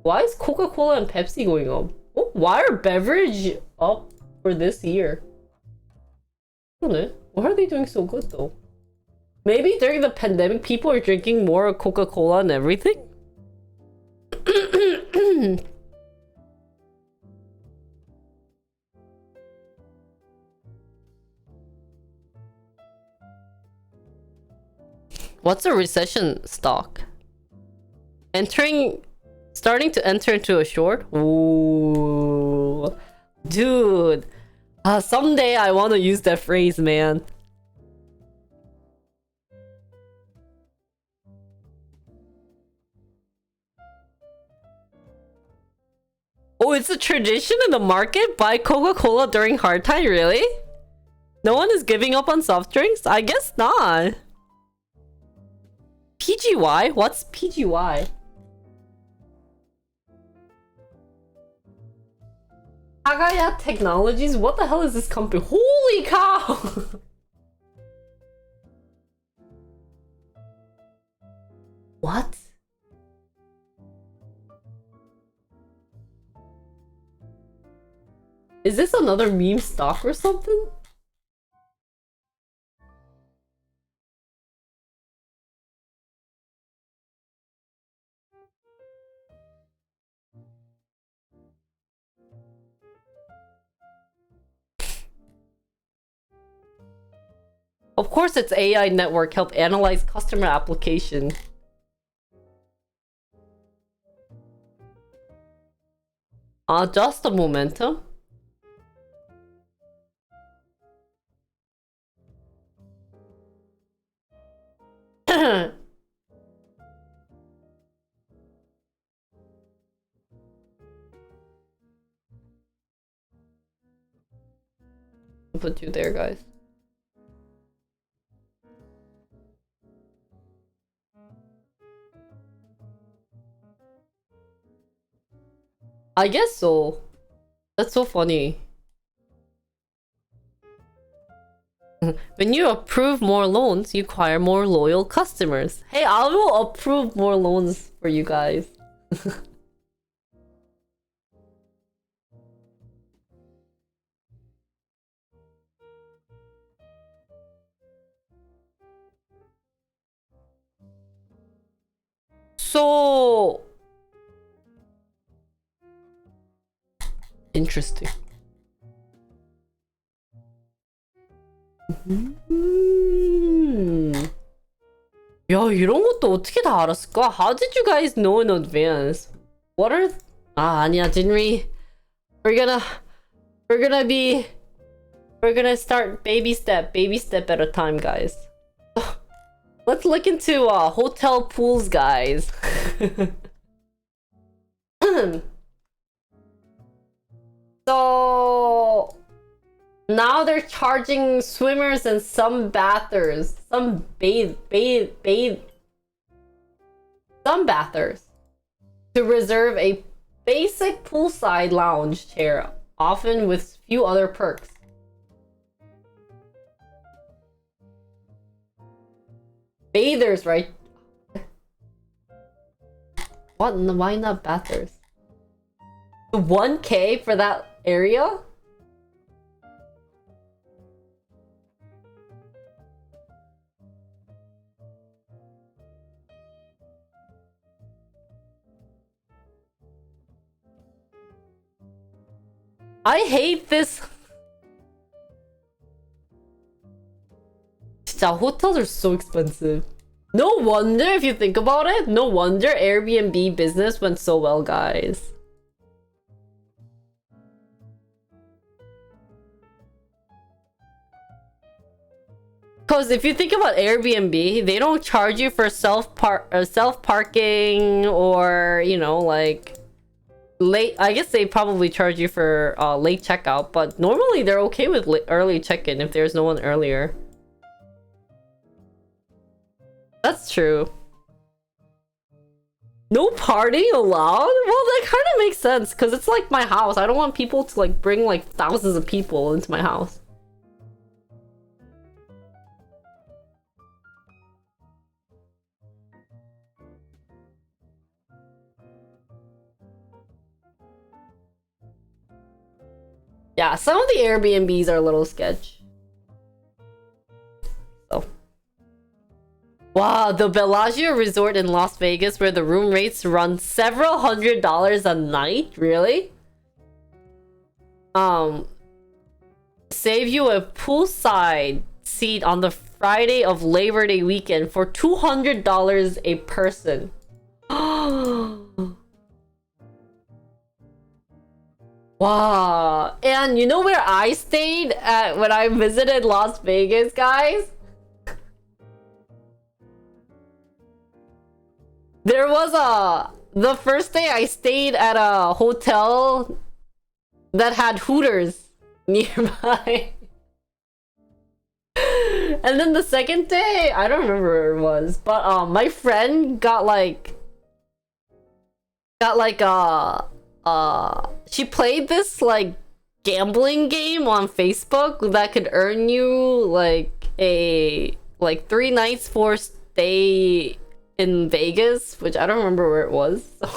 A: Why is Coca-Cola and Pepsi going up? Oh, why are beverage up for this year? Why are they doing so good though? Maybe during the pandemic, people are drinking more Coca-Cola and everything? What's a recession stock? Starting to enter into a short? Ooh. Dude. Someday I want to use that phrase, man. Oh, it's a tradition in the market? Buy Coca-Cola during hard time, really? No one is giving up on soft drinks? I guess not. PGY? What's PGY? Agaya Technologies? What the hell is this company? Holy cow! What? Is this another meme stock or something? Of course its AI network help analyze customer application. Just a momentum. Put you there, guys. I guess so. That's so funny. When you approve more loans, you acquire more loyal customers. Hey, I will approve more loans for you guys. so interesting. 야, 이런 것도 어떻게 다 알았을까? How did you guys know in advance? What are... 아니야, 진리. We're gonna start baby step at a time, guys. Let's look into hotel pools, guys. So now they're charging swimmers and some bathers, some bathers to reserve a basic poolside lounge chair, often with few other perks. Bathers, right? What? Why not bathers? 1K for that area? I hate this. 진짜 hotels are so expensive. No wonder, if you think about it, no wonder Airbnb business went so well, guys. Because if you think about Airbnb, they don't charge you for self-parking or, you know, like late. I guess they probably charge you for late checkout, but normally they're okay with early check-in if there's no one earlier. That's true. No partying allowed? Well, that kind of makes sense because it's like my house. I don't want people to like bring like thousands of people into my house. Yeah, some of the Airbnbs are a little sketch. So. Wow, the Bellagio Resort in Las Vegas where the room rates run several $100s a night? Really? Save you a poolside seat on the Friday of Labor Day weekend for $200 a person. Wow. And you know where I stayed at when I visited Las Vegas, guys? There was the first day I stayed at a hotel that had Hooters nearby. And then the second day, I don't remember where it was, but my friend got like she played this like gambling game on Facebook that could earn you like a 3 nights for stay in Vegas, which I don't remember where it was. So.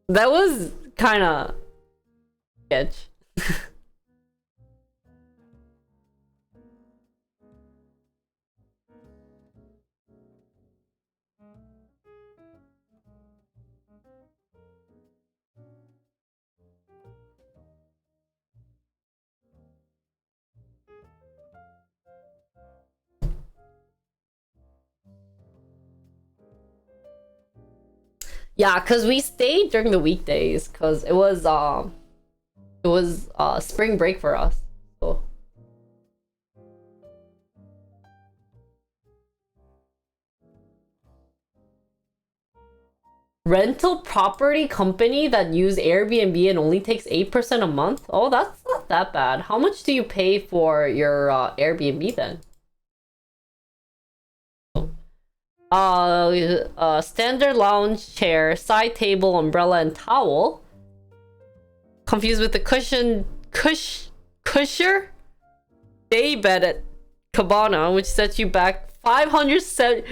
A: That was kind of sketch. Yeah, cause we stayed during the weekdays, cause it was spring break for us. So. Rental property company that use Airbnb and only takes 8% a month? Oh, that's not that bad. How much do you pay for your Airbnb then? Standard lounge chair, side table, umbrella, and towel. Confused with the cushier day bed at Cabana, which sets you back 570.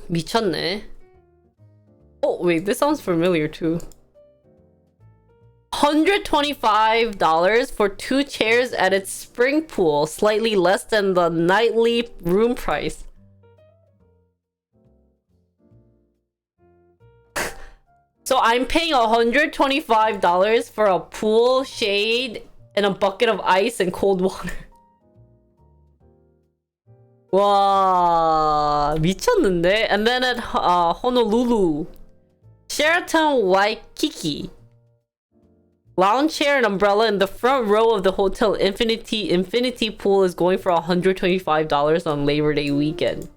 A: 미쳤네. Oh wait, this sounds familiar too. $125 for 2 chairs at its spring pool, slightly less than the nightly room price. So I'm paying $125 for a pool, shade, and a bucket of ice and cold water. 와, 미쳤는데? And then at Honolulu, Sheraton Waikiki, lounge chair and umbrella in the front row of the hotel infinity pool is going for $125 on Labor Day weekend.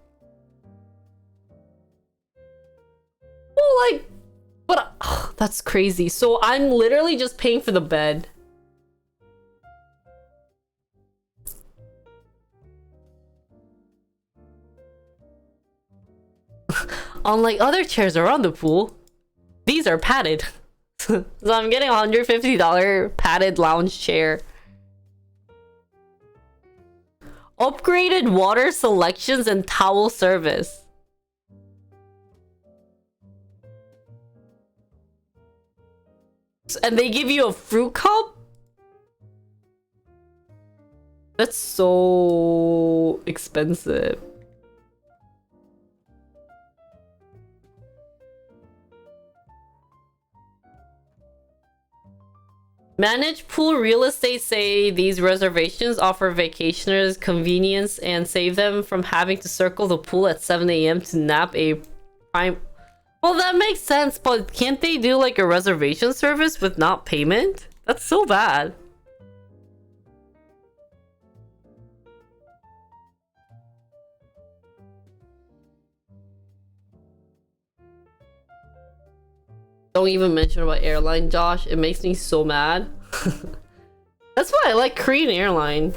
A: Well, like, but that's crazy. So I'm literally just paying for the bed. Unlike other chairs around the pool, these are padded. So I'm getting a $150 padded lounge chair. Upgraded water selections and towel service. And they give you a fruit cup? That's so expensive. Managed pool real estate say these reservations offer vacationers convenience and save them from having to circle the pool at 7 a.m. to nap a prime. Well, that makes sense, but can't they do like a reservation service with not payment? That's so bad. Don't even mention about airline, Josh. It makes me so mad. That's why I like Korean airline.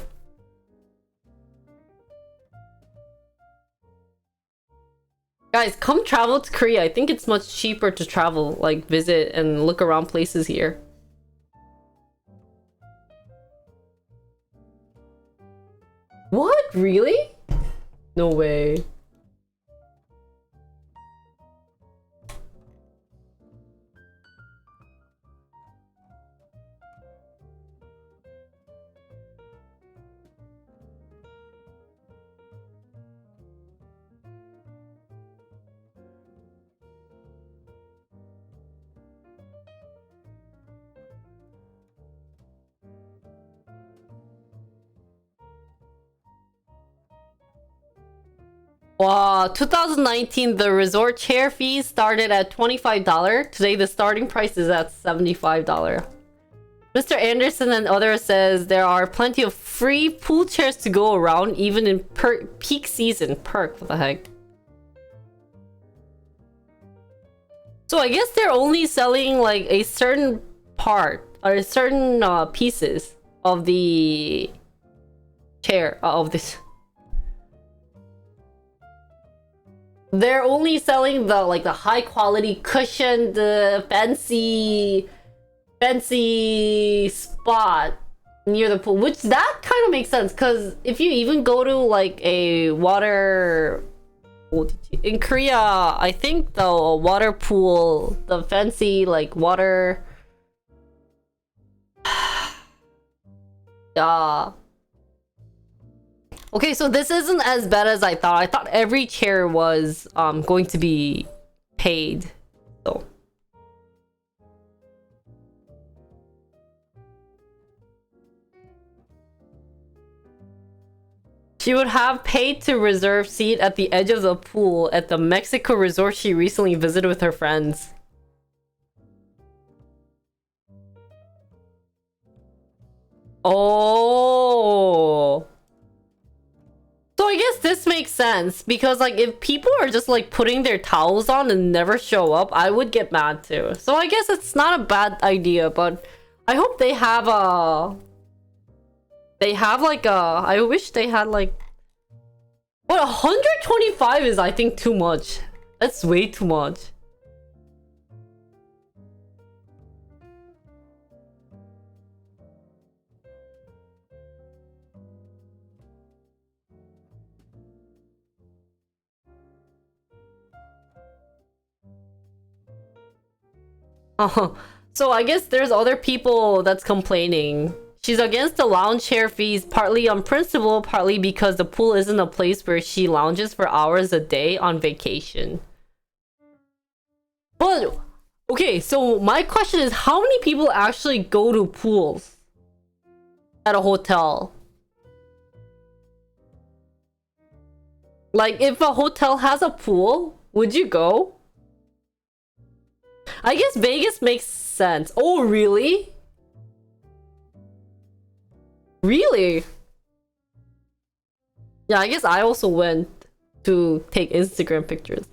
A: Guys, come travel to Korea. I think it's much cheaper to travel, like visit and look around places here. What? Really? No way. Wow, 2019, the resort chair fee started at $25. Today, the starting price is at $75. Mr. Anderson and others says there are plenty of free pool chairs to go around, even in peak season. Perk, what the heck? So I guess they're only selling like a certain part or certain pieces of the chair of this. They're only selling the like the high quality cushioned fancy spot near the pool, which that kind of makes sense because if you even go to like a water in Korea, I think the water pool, the fancy like water yeah. Okay, so this isn't as bad as I thought. I thought every chair was going to be paid. So she would have paid to reserve seat at the edge of the pool at the Mexico resort she recently visited with her friends. Oh. So I guess this makes sense because like if people are just like putting their towels on and never show up, I would get mad too. So I guess it's not a bad idea, but I hope they have like a I wish they had like what 125 is I think too much. That's way too much. Oh, So I guess there's other people that's complaining. She's against the lounge chair fees, partly on principle, partly because the pool isn't a place where she lounges for hours a day on vacation. But, okay, so my question is, how many people actually go to pools at a hotel? Like, if a hotel has a pool, would you go? I guess Vegas makes sense. Oh, really? Really? Yeah, I guess I also went to take Instagram pictures.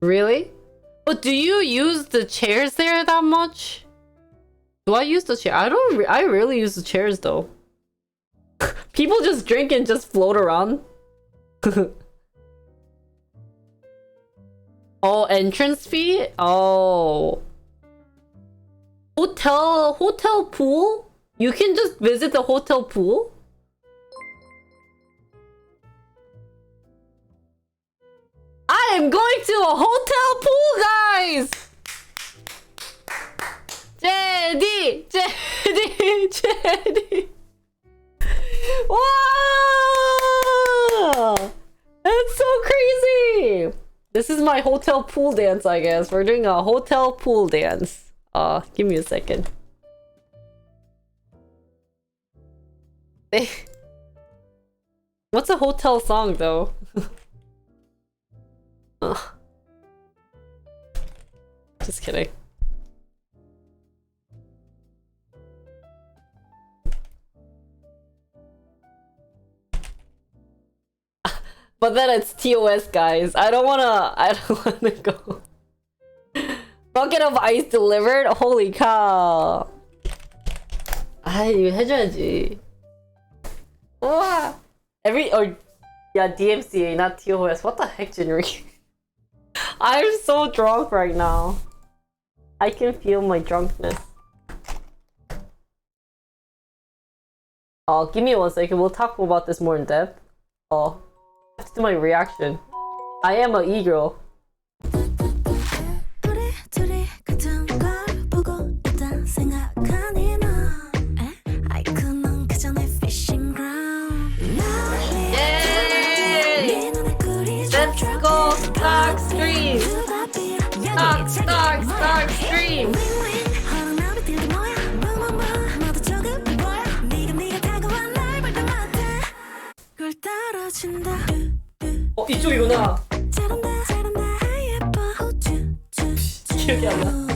A: Really? But do you use the chairs there that much? Do I use the chair? I rarely use the chairs though. People just drink and just float around. Oh, entrance fee? Oh. Hotel pool? You can just visit the hotel pool? I am going to a hotel pool, guys! JD! Wow! That's so crazy! This is my hotel pool dance, I guess. We're doing a hotel pool dance. Give me a second. What's a hotel song, though? Just kidding. But then it's TOS, guys. I don't wanna go. Bucket of ice delivered? Holy cow. 이거 해줘야지. 우와. Yeah, DMCA, not TOS. What the heck, Jinri? I'm so drunk right now. I can feel my drunkenness. Oh, give me 1 second. We'll talk about this more in depth. Oh, I have to do my reaction. I am a e-girl. Let's go Stark Stream! Stark Stream! 이쪽이구나. 기억이 안 나.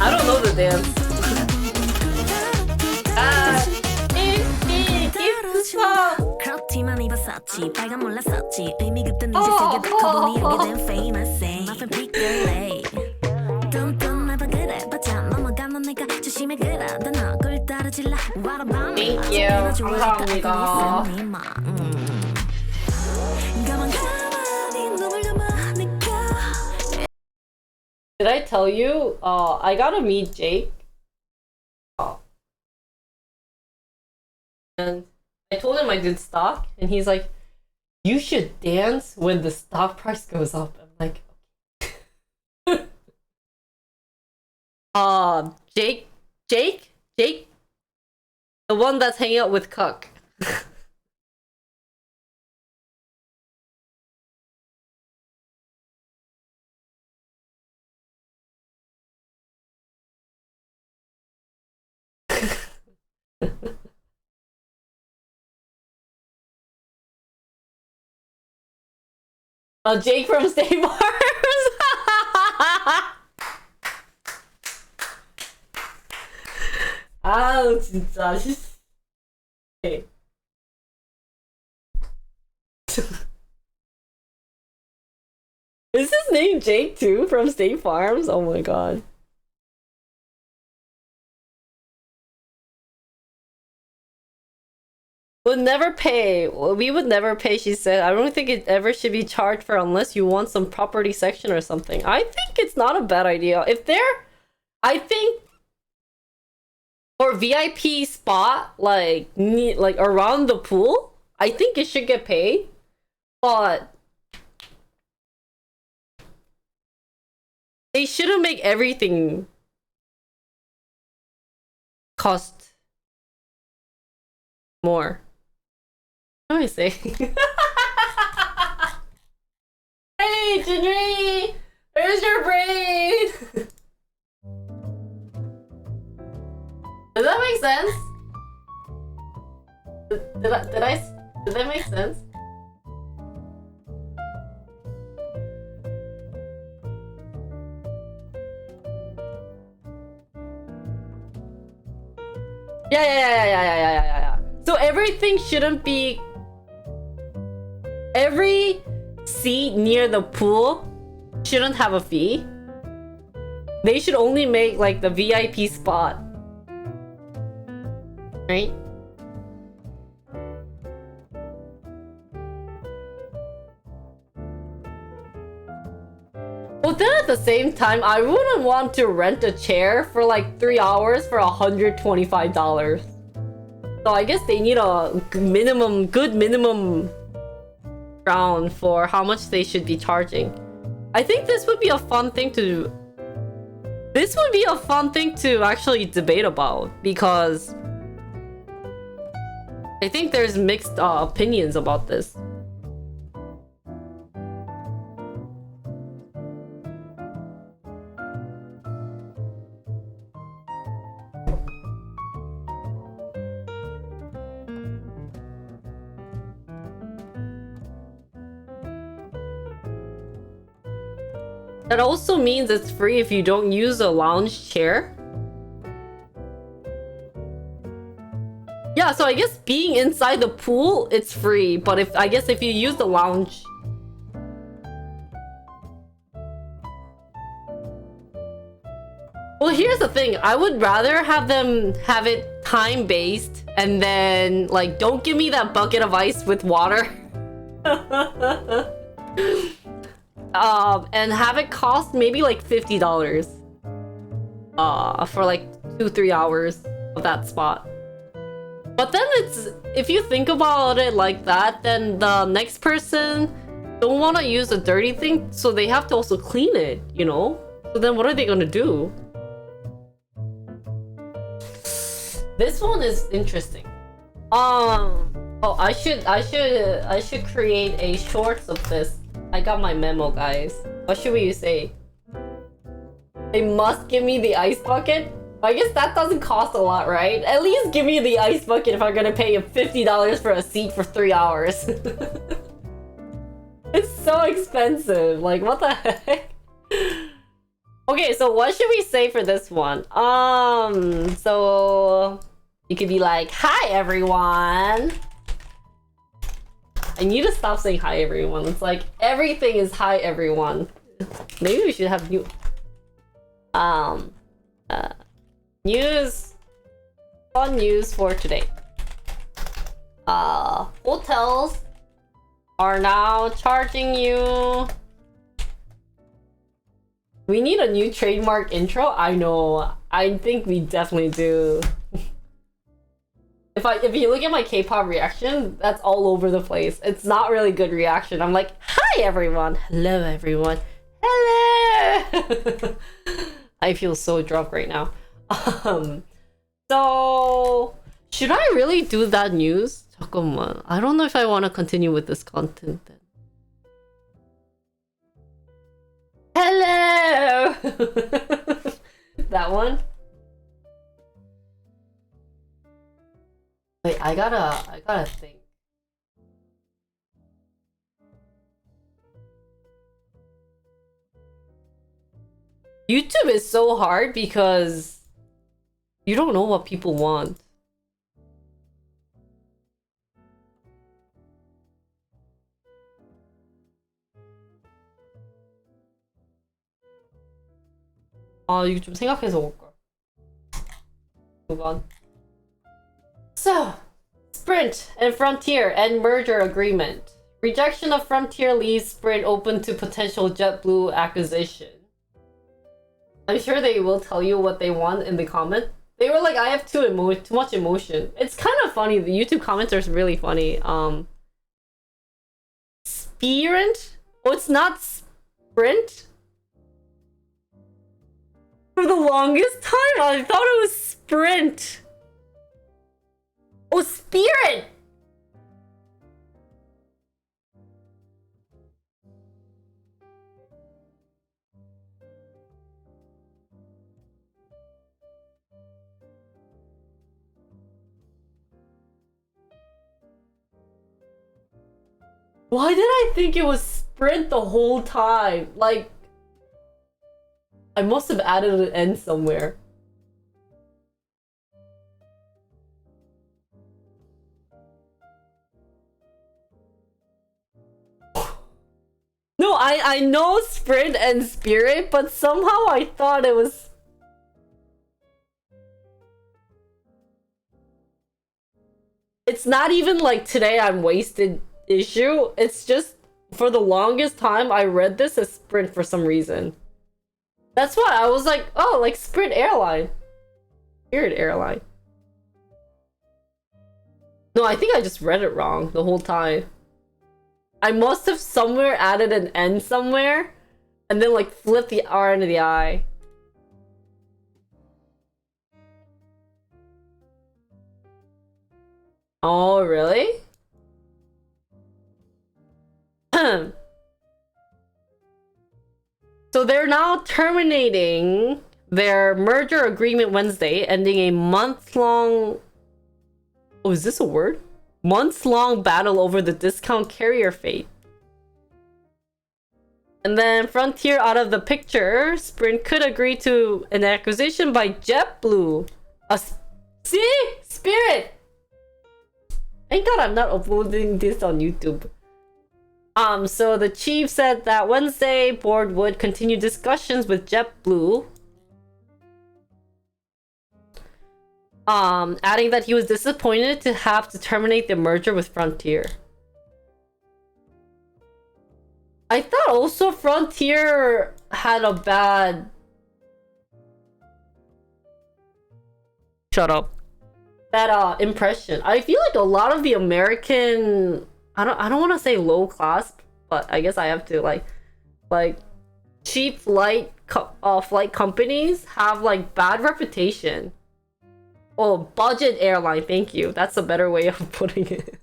A: I don't know the dance.
C: 크롭티만 입었었지 빨간 몰랐었지 의미 그때 이제 세계 덕커보니 알게 된 famous 마fen 피글레이 뚠뚠 나봐 그래 봤자 넘어가는 내가 조심해 그래 난 얼굴 따라질라
A: Thank you. 감사합니다. Did I tell you? I got to meet Jake. And I told him I did stock, and he's like, "You should dance when the stock price goes up." I'm like, okay. Jake, the one that's hanging out with Cuck. Jake from State Farms. 아우 진짜. Hey. Is his name Jake too from State Farms? Oh my god. Would never pay. We would never pay, she said. I don't think it ever should be charged for unless you want some property section or something. I think it's not a bad idea. If they're... I think... For VIP spot, like around the pool, I think it should get paid. But... They shouldn't make everything... cost... more. What do I say? Hey, Jinri! Where's your brain? Does that make sense? Did that make sense? Yeah. So everything shouldn't be... Every seat near the pool shouldn't have a fee. They should only make like the VIP spot. Right? But then at the same time, I wouldn't want to rent a chair for like 3 hours for $125. So I guess they need a good minimum ground for how much they should be charging. I think this would be a fun thing to... This would be a fun thing to actually debate about, because I think there's mixed opinions about this. That also means it's free if you don't use a lounge chair. Yeah, so I guess being inside the pool, it's free. But if you use the lounge... Well, here's the thing. I would rather have them have it time-based and then, like, don't give me that bucket of ice with water. And have it cost maybe like $50 for like 2-3 hours of that spot. But then it's, if you think about it like that, then the next person don't want to use a dirty thing, so they have to also clean it, you know? So then what are they gonna do? This one is interesting. Oh, I should create a shorts of this. I got my memo, guys. What should we say? They must give me the ice bucket? I guess that doesn't cost a lot, right? At least give me the ice bucket if I'm gonna pay you $50 for a seat for 3 hours. It's so expensive. Like, what the heck? Okay, so what should we say for this one? So you could be like, hi everyone. I need to stop saying hi everyone. It's like everything is hi everyone. Maybe we should have new news. Fun news for today. Hotels are now charging you. We need a new trademark intro. I know. I think we definitely do. If you look at my K-pop reaction, that's all over the place. It's not really good reaction. I'm like, hi everyone. Hello everyone. Hello. I feel so drunk right now. So should I really do that news? 잠깐만. I don't know if I want to continue with this content then. Hello. That one. Wait, I gotta think. YouTube is so hard because you don't know what people want. 이거 좀 생각해서 올 걸. Move on. So, Sprint and Frontier and merger agreement. Rejection of Frontier leaves Sprint open to potential JetBlue acquisition. I'm sure they will tell you what they want in the comment. They were like, I have too much emotion. It's kind of funny. The YouTube comments are really funny. Sprint? Oh, it's not Sprint? For the longest time, I thought it was Sprint. Oh, Spirit! Why did I think it was Sprint the whole time? Like, I must have added an N somewhere. No, I know Sprint and Spirit, but somehow I thought it was... It's not even like today I'm wasted issue. It's just for the longest time I read this as Sprint for some reason. That's why I was like, oh, like Sprint Airline. Spirit Airline. No, I think I just read it wrong the whole time. I must have somewhere added an N somewhere and then like flipped the R into the I. Oh, really? So they're now terminating their merger agreement Wednesday, ending a month-long... Oh, is this a word? Months-long battle over the discount carrier fate. And then Frontier out of the picture, Sprint could agree to an acquisition by JetBlue. See? Spirit! Thank God I'm not uploading this on YouTube. So the chief said that Wednesday board would continue discussions with JetBlue. Adding that he was disappointed to have to terminate the merger with Frontier. I thought also Frontier had a bad... Shut up. Bad impression. I feel like a lot of the American... I don't want to say low class, but I guess I have to like cheap flight companies have like bad reputation. Oh, budget airline, thank you. That's a better way of putting it.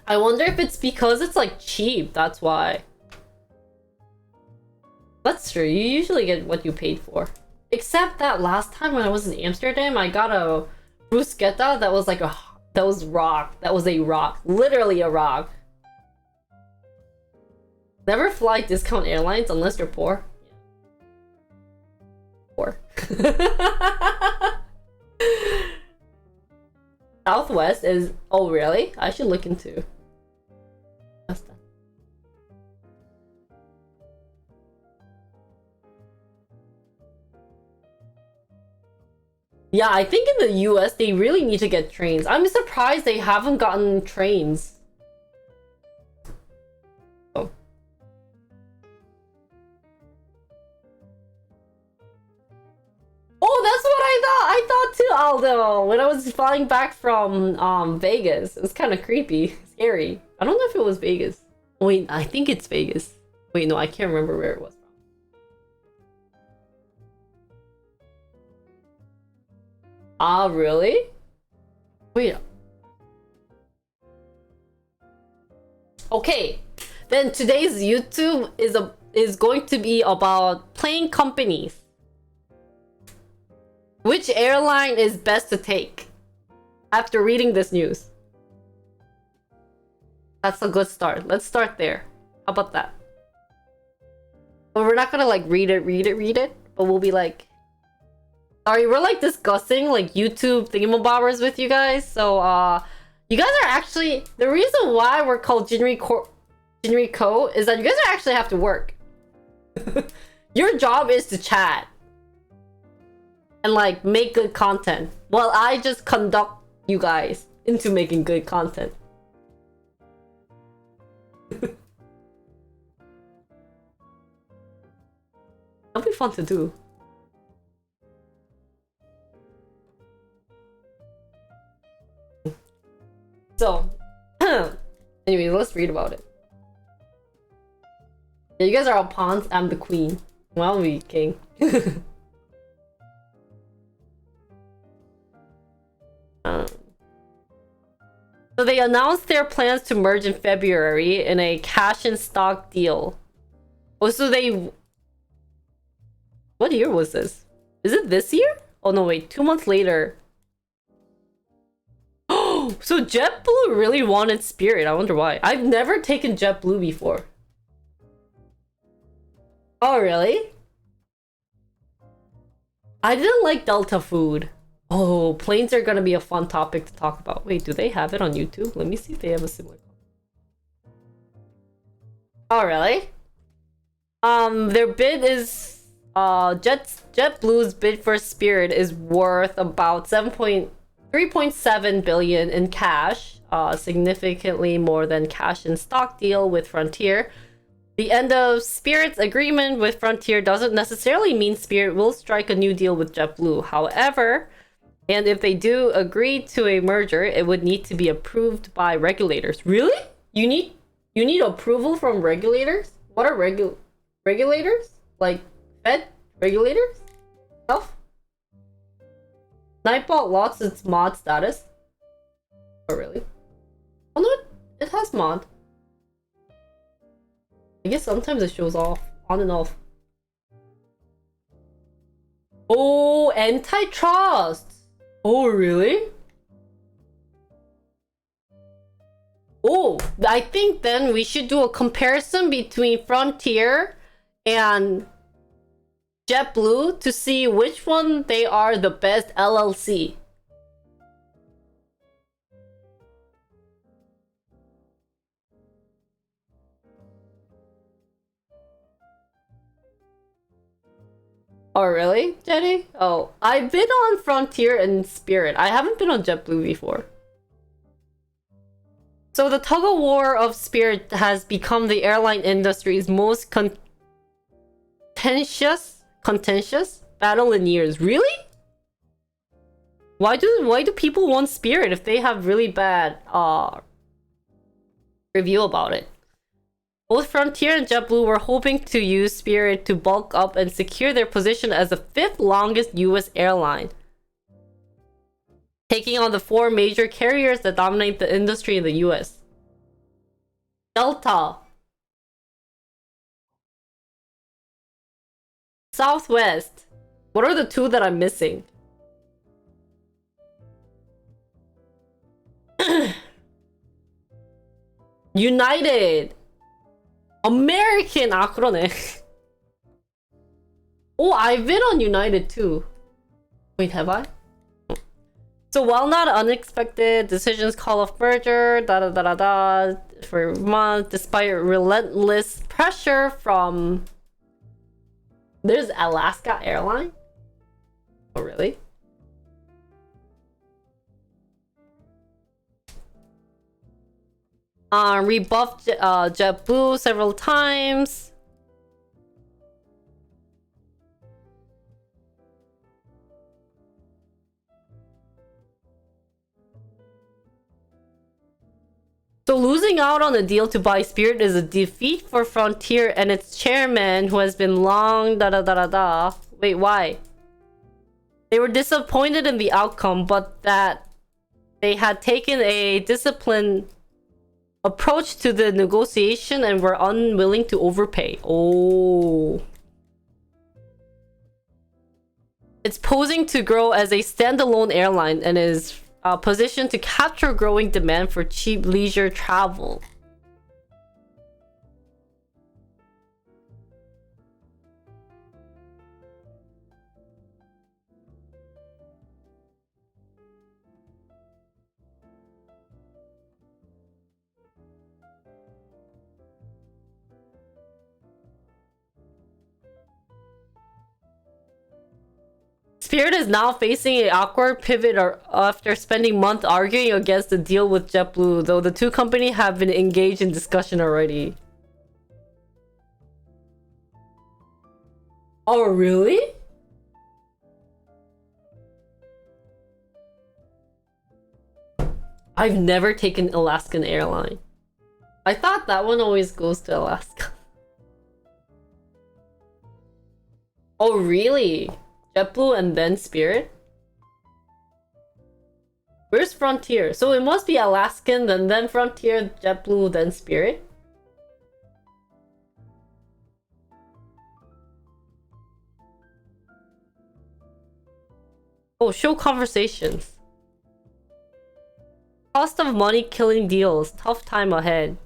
A: I wonder if it's because it's like cheap, that's why. That's true, you usually get what you paid for. Except that last time when I was in Amsterdam, I got a bruschetta that was like a... That was rock. That was a rock. Literally a rock. Never fly discount airlines unless you're poor. Poor. Southwest is... Oh, really? I should look into... Yeah, I think in the US, they really need to get trains. I'm surprised they haven't gotten trains. Oh. Oh, that's what I thought! I thought too, Aldo! When I was flying back from Vegas. It was kind of creepy. Scary. I don't know if it was Vegas. Wait, I think it's Vegas. Wait, no, I can't remember where it was. Ah, really? Wait. Okay, then today's YouTube is going to be about plane companies. Which airline is best to take? After reading this news. That's a good start. Let's start there. How about that? But we're not gonna like read it, but we'll be like... Sorry, we're like discussing like YouTube thingamabobbers with you guys. So you guys are actually... The reason why we're called Jinri Co is that you guys are actually have to work. Your job is to chat. and like make good content while I just conduct you guys into making good content. That'll be fun to do. So, anyway, let's read about it. Yeah, you guys are all pawns. I'm the queen. Well, I'll be king. So they announced their plans to merge in February in a cash and stock deal. Oh, so they... What year was this? Is it this year? Oh no, wait, 2 months later. Oh, so JetBlue really wanted Spirit. I wonder why. I've never taken JetBlue before. Oh, really? I didn't like Delta food. Oh, planes are gonna be a fun topic to talk about. Wait, do they have it on YouTube? Let me see if they have a similar. Oh, really? Their bid is JetBlue's bid for Spirit is worth about 3.7 billion in cash, significantly more than cash in stock deal with Frontier. The end of Spirit's agreement with Frontier doesn't necessarily mean Spirit will strike a new deal with JetBlue. However, and if they do agree to a merger, it would need to be approved by regulators. Really? You need approval from regulators? What are regulators? Like Fed regulators? Stuff? Nightbot lost its mod status. Oh really? Oh no, it has mod. I guess sometimes it shows off, on and off. Oh, antitrust! Oh, really? Oh, I think then we should do a comparison between Frontier and JetBlue to see which one they are the best LLC. Oh, really, Jenny? Oh, I've been on Frontier and Spirit. I haven't been on JetBlue before. So the tug-of-war of Spirit has become the airline industry's most contentious battle in years. Really? Why do people want Spirit if they have really bad review about it? Both Frontier and JetBlue were hoping to use Spirit to bulk up and secure their position as the 5th longest US airline, taking on the 4 major carriers that dominate the industry in the US. Delta, Southwest. What are the 2 that I'm missing? United, American. 아 그러네. Oh, I've been on United too. Wait, have I? So while not unexpected decisions call off merger, for months, despite relentless pressure from... There's Alaska Airlines? Oh, really? Rebuffed JetBlue several times. So losing out on a deal to buy Spirit is a defeat for Frontier and its chairman, who has been long Wait, why? They were disappointed in the outcome, but that they had taken a disciplined approach to the negotiation and were unwilling to overpay. Oh. It's posing to grow as a standalone airline and is positioned to capture growing demand for cheap leisure travel. Spirit is now facing an awkward pivot after spending months arguing against the deal with JetBlue, though the two companies have been engaged in discussion already. Oh, really? I've never taken Alaskan Airline. I thought that one always goes to Alaska. Oh, really? JetBlue and then Spirit? Where's Frontier? So it must be Alaskan, then Frontier, JetBlue, then Spirit? Oh, show conversations. Cost of money killing deals. Tough time ahead.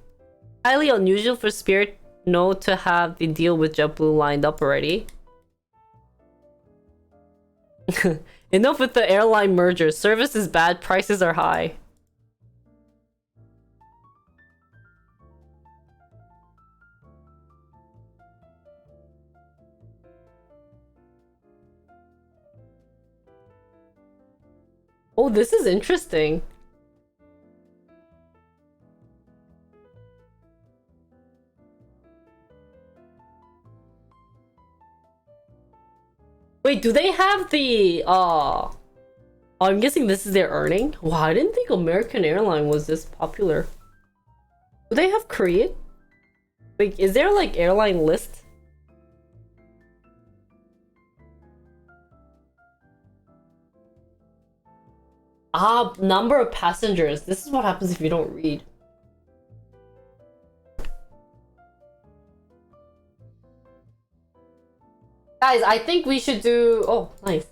A: Highly unusual for Spirit No to have the deal with JetBlue lined up already. Enough with the airline merger. Service is bad, prices are high. Oh, this is interesting. Wait, do they have the I'm guessing this is their earning? Wow, I didn't think American Airlines was this popular. Do they have Korean? Wait, is there like airline list? Ah, number of passengers. This is what happens if you don't read. Guys, I think we should do... Oh, nice.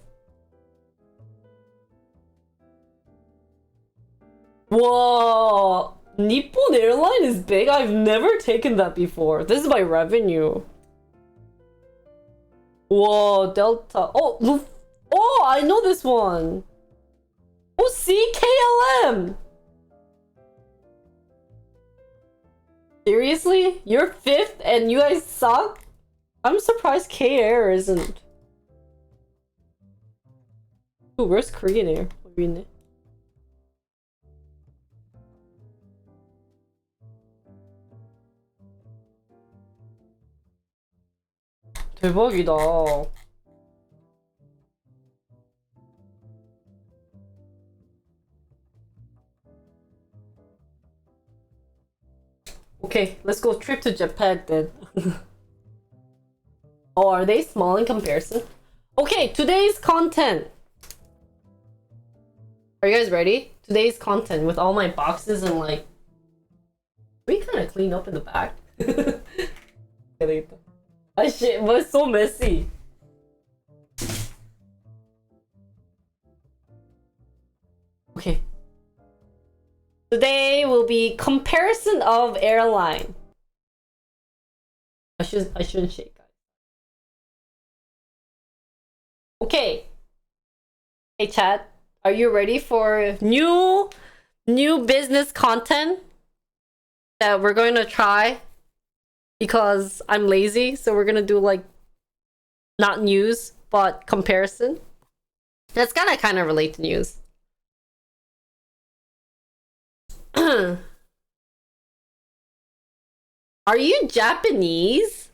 A: Whoa! Nippon Airline is big? I've never taken that before. This is by revenue. Whoa, Delta. Oh, oh, I know this one. Oh, CKLM! Seriously? You're 5th and you guys suck? I'm surprised K-Air isn't. Ooh, where's Korean Air? 대박이다. Okay, let's go trip to Japan then. Oh, are they small in comparison? Okay, today's content. Are you guys ready? Today's content with all my boxes and like... We kind of clean up in the back. Ah shit, it was so messy. Okay. Today will be comparison of airline. I shouldn't shake, guys. Okay. Hey chat, are you ready for new business content that we're going to try? Because I'm lazy, so we're gonna do like not news but comparison. That's gonna kind of relate to news. Are you Japanese?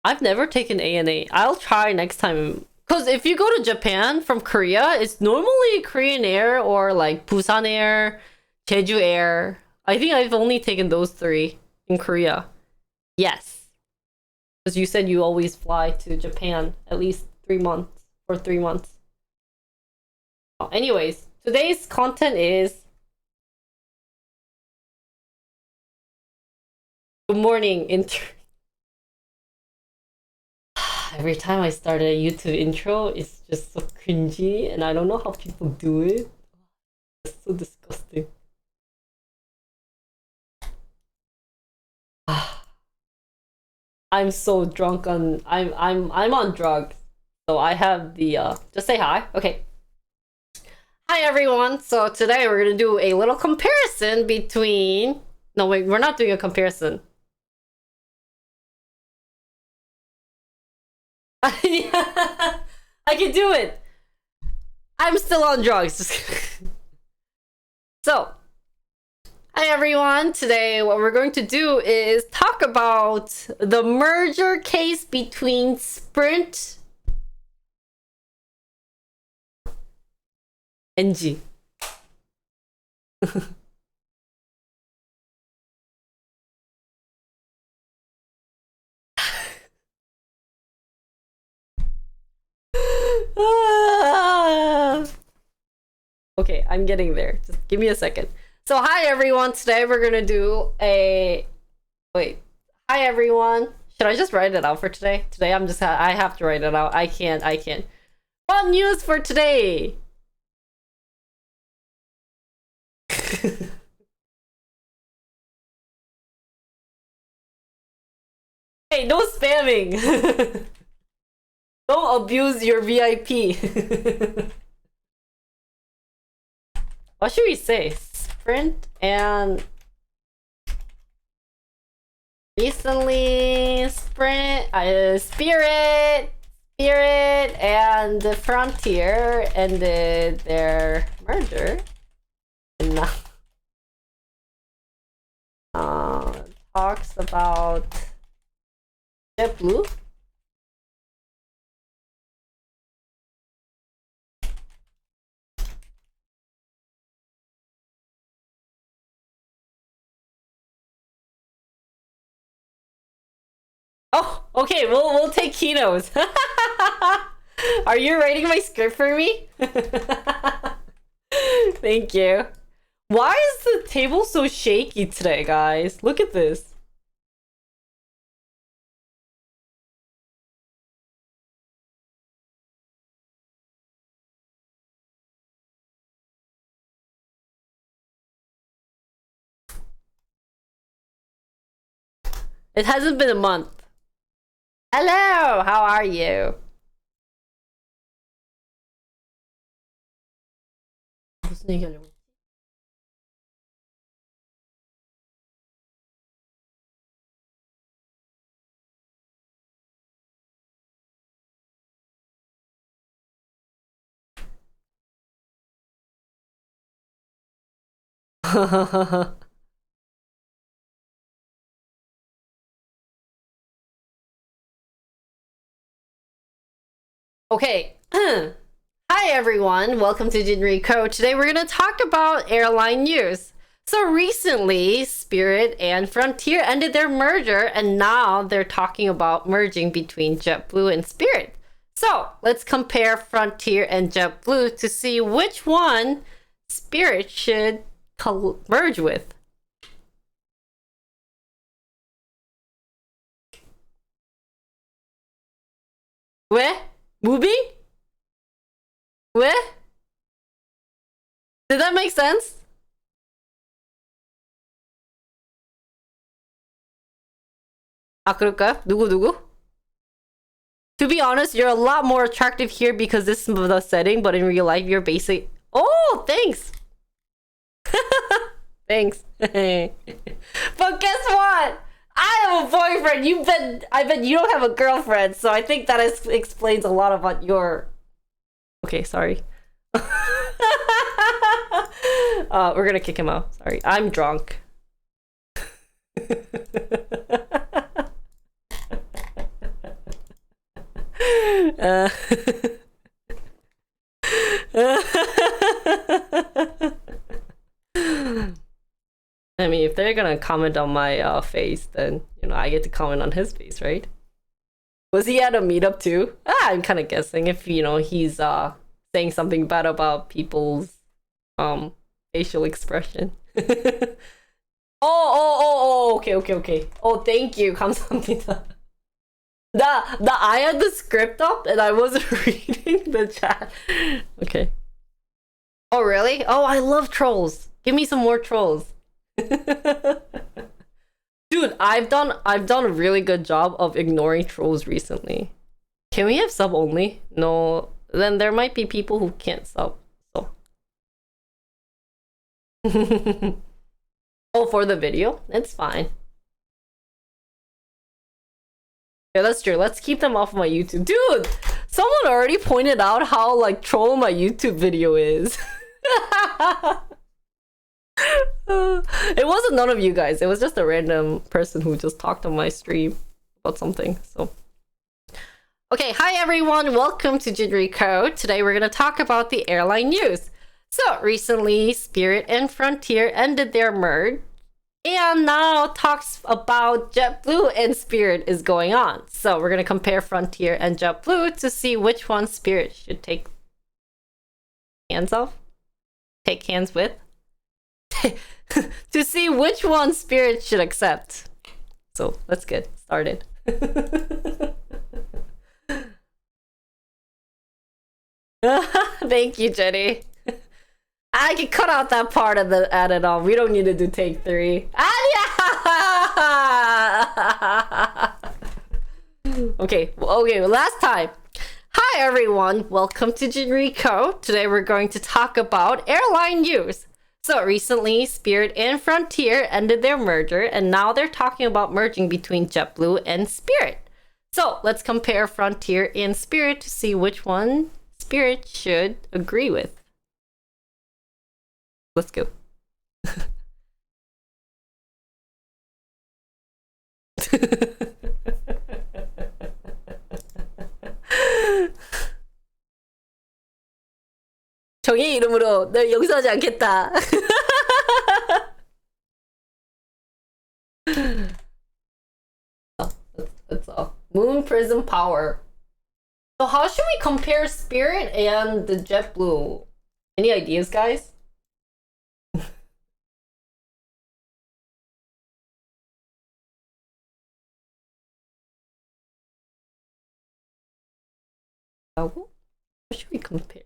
A: I've never taken ANA. I'll try next time. Because if you go to Japan from Korea, it's normally Korean Air or like Busan Air, Jeju Air. I think I've only taken those 3 in Korea. Yes. Because you said you always fly to Japan at least 3 months or 3 months. Anyways, today's content is... Good morning, intern. Every time I start a YouTube intro, it's just so cringy and I don't know how people do it. It's so disgusting. I'm so drunk on... I'm on drugs. So I have the... Just say hi. Okay. Hi everyone. So today we're gonna do a little comparison between... No wait, we're not doing a comparison. I can do it. I'm still on drugs. So, hi everyone. Today, what we're going to do is talk about the merger case between Sprint and G. Okay, I'm getting there. Just give me a second. So, hi everyone. Today we're gonna do a. Wait. Hi everyone. Should I just write it out for today? Today I have to write it out. I can't. Fun news for today. Hey, no spamming. Don't abuse your VIP. What should we say? Sprint and recently Spirit and the Frontier ended their merger. And talks about JetBlue. Oh, okay, we'll take keynotes. Are you writing my script for me? Thank you. Why is the table so shaky today, guys? Look at this. It hasn't been a month. Hello, how are you? 무슨 얘기하려고? Okay. Hi everyone, welcome to Jinrico. Today we're going to talk about airline news. So recently, Spirit and Frontier ended their merger and now they're talking about merging between JetBlue and Spirit. So let's compare Frontier and JetBlue to see which one Spirit should merge with. 왜? Moving? 왜? Did that make sense? 아, 그럴까요? 누구? To be honest, you're a lot more attractive here because this is the setting, but in real life, you're basic. Oh, thanks! Thanks. But guess what? I have a boyfriend. I bet you don't have a girlfriend, so I think that explains a lot about your. Okay, sorry. We're gonna kick him out. Sorry, I'm drunk. I mean, if they're gonna comment on my face, then I get to comment on his face, right? Was he at a meetup too? I'm kind of guessing if he's saying something bad about people's facial expression. Oh, okay. Oh, thank you. 감사합니다. I had the script up and I wasn't reading the chat. Okay. Oh, really? Oh, I love trolls. Give me some more trolls. Dude, I've done a really good job of ignoring trolls recently. Can we have sub only? No, then there might be people who can't sub. So. Oh, for the video? It's fine. Yeah, that's true. Let's keep them off my YouTube. Dude, someone already pointed out how like troll my YouTube video is. It wasn't none of you guys. It was just a random person who just talked on my stream about something. So, okay, hi everyone. Welcome to Jinrico. Today we're gonna talk about the airline news. So recently, Spirit and Frontier ended their merge, and now talks about JetBlue and Spirit is going on. So we're gonna compare Frontier and JetBlue to see which one Spirit should take hands with. To see which one Spirit should accept. So let's get started. Thank you, Jenny. I can cut out that part of the added on. We don't need to do take 3. Okay, last time. Hi everyone, welcome to Jinrico. Today we're going to talk about airline news. So recently, Spirit and Frontier ended their merger, and now they're talking about merging between JetBlue and Spirit. So let's compare Frontier and Spirit to see which one Spirit should agree with. Let's go. 정의 이름으로 널 용서하지 않겠다. That's all. Moon Prism Power. So how should we compare Spirit and the JetBlue? Any ideas, guys? What should we compare?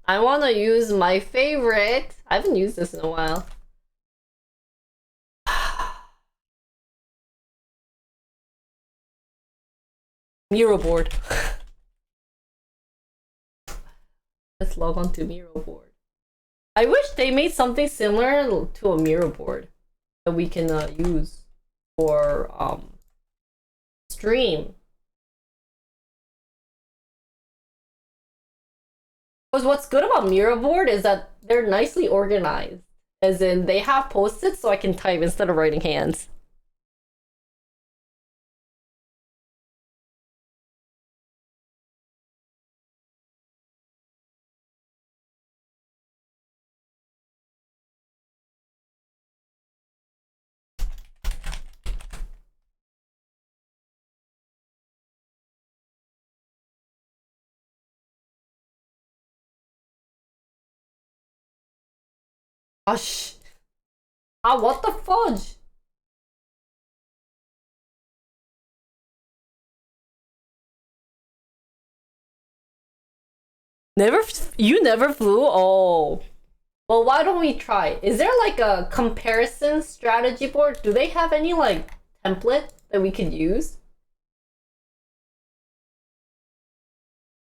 A: I want to use my favorite. I haven't used this in a while. Miro board. Let's log on to Miro board. I wish they made something similar to a Miro board that we can use for stream. Because what's good about Miro board is that they're nicely organized. As in, they have post-its so I can type instead of writing hands. Gosh. What the fudge? You never flew? Oh. Well, why don't we try? Is there like a comparison strategy board? Do they have any like template that we could use?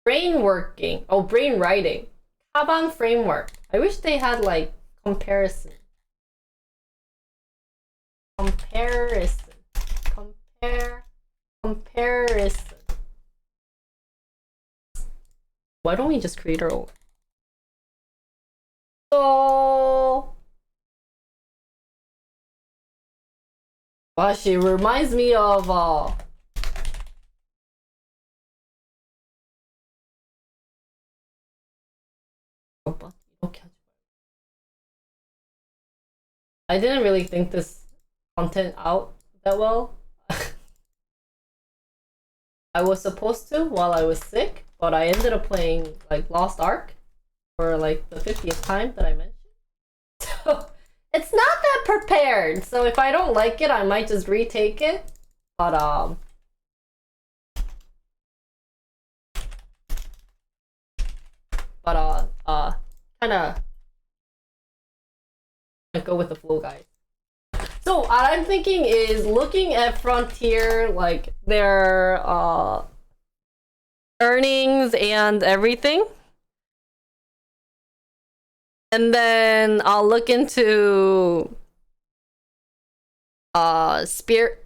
A: Brain working. Oh, brain writing. Kanban framework. I wish they had like comparison. Comparison. Why don't we just create our own? So, gosh, it reminds me of I didn't really think this content out that well. I was supposed to while I was sick, but I ended up playing like Lost Ark for like the 50th time that I mentioned. So it's not that prepared. So if I don't like it, I might just retake it. But kind of go with the flow, guys. So what I'm thinking is looking at Frontier, like their earnings and everything, and then I'll look into Spirit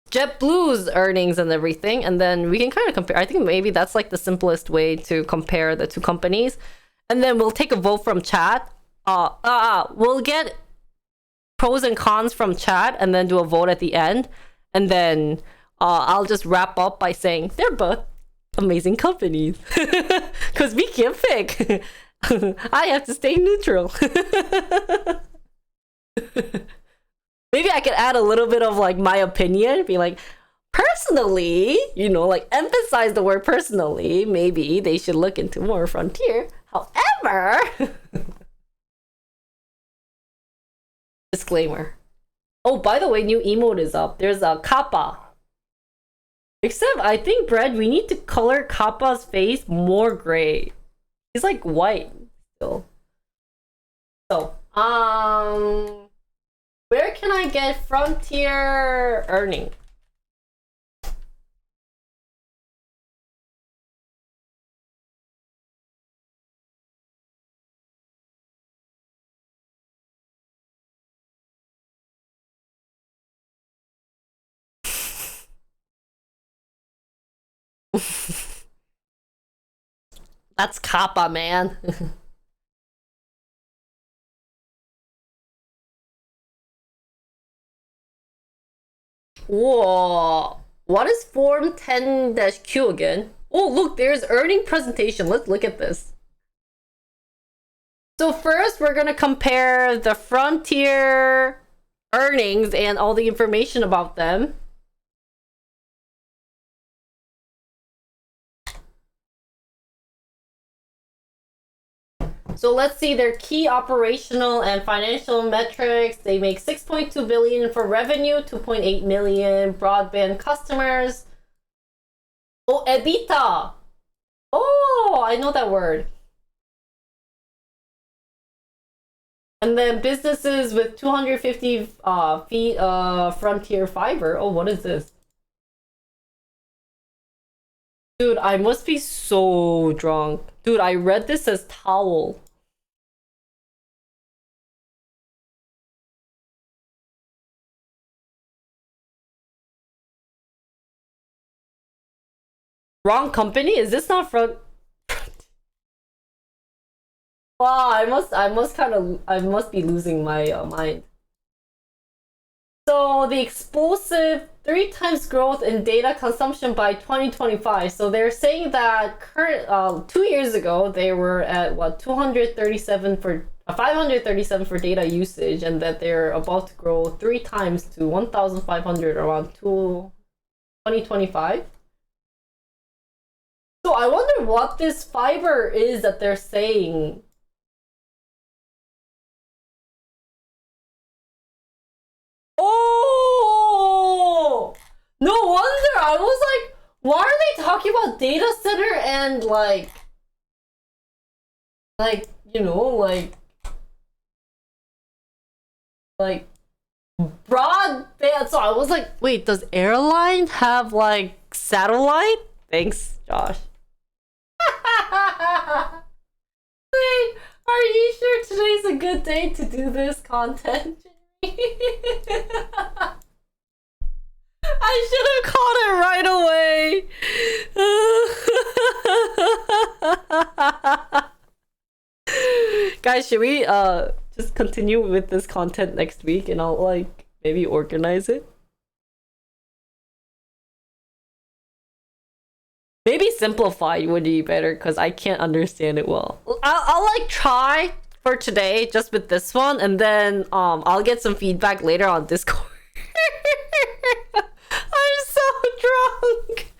A: JetBlue's earnings and everything, and then we can kind of compare. I think maybe that's like the simplest way to compare the two companies. And then we'll take a vote from chat. We'll get pros and cons from chat and then do a vote at the end. And then I'll just wrap up by saying they're both amazing companies. Because we can't pick. I have to stay neutral. Maybe I could add a little bit of like my opinion, be like, personally, you know, like emphasize the word personally. Maybe they should look into more Frontier. However, disclaimer. Oh, by the way, new emote is up. There's a Kappa. Except I think, Brad, we need to color Kappa's face more gray. He's like white still. So, where can I get Frontier earning? That's Kappa, man. Whoa. What is Form 10-Q again? Oh, look, there's earning presentation. Let's look at this. So first, we're gonna compare the Frontier earnings and all the information about them. So let's see their key operational and financial metrics. They make 6.2 billion for revenue, 2.8 million broadband customers. Oh, EBITDA. Oh, I know that word. And then businesses with 250 feet Frontier fiber. Oh, what is this? Dude, I must be so drunk. Dude, I read this as towel. Wrong company? Is this not Front? Wow, I must be losing my mind. So the explosive 3 times growth in data consumption by 2025. So they're saying that 2 years ago they were at what 237 for 537 for data usage, and that they're about to grow 3 times to 1,500 around 2025. So I wonder what this fiber is that they're saying. Oh, no wonder. I was like, why are they talking about data center and like you know, like broadband? So I was like, wait, does airline have like satellite? Thanks, Josh. Wait, are you sure today's a good day to do this content? I should have caught it right away. Guys, should we just continue with this content next week and I'll like maybe organize it? Maybe simplified would be better because I can't understand it well. I'll like try for today just with this one, and then I'll get some feedback later on Discord. I'm so drunk.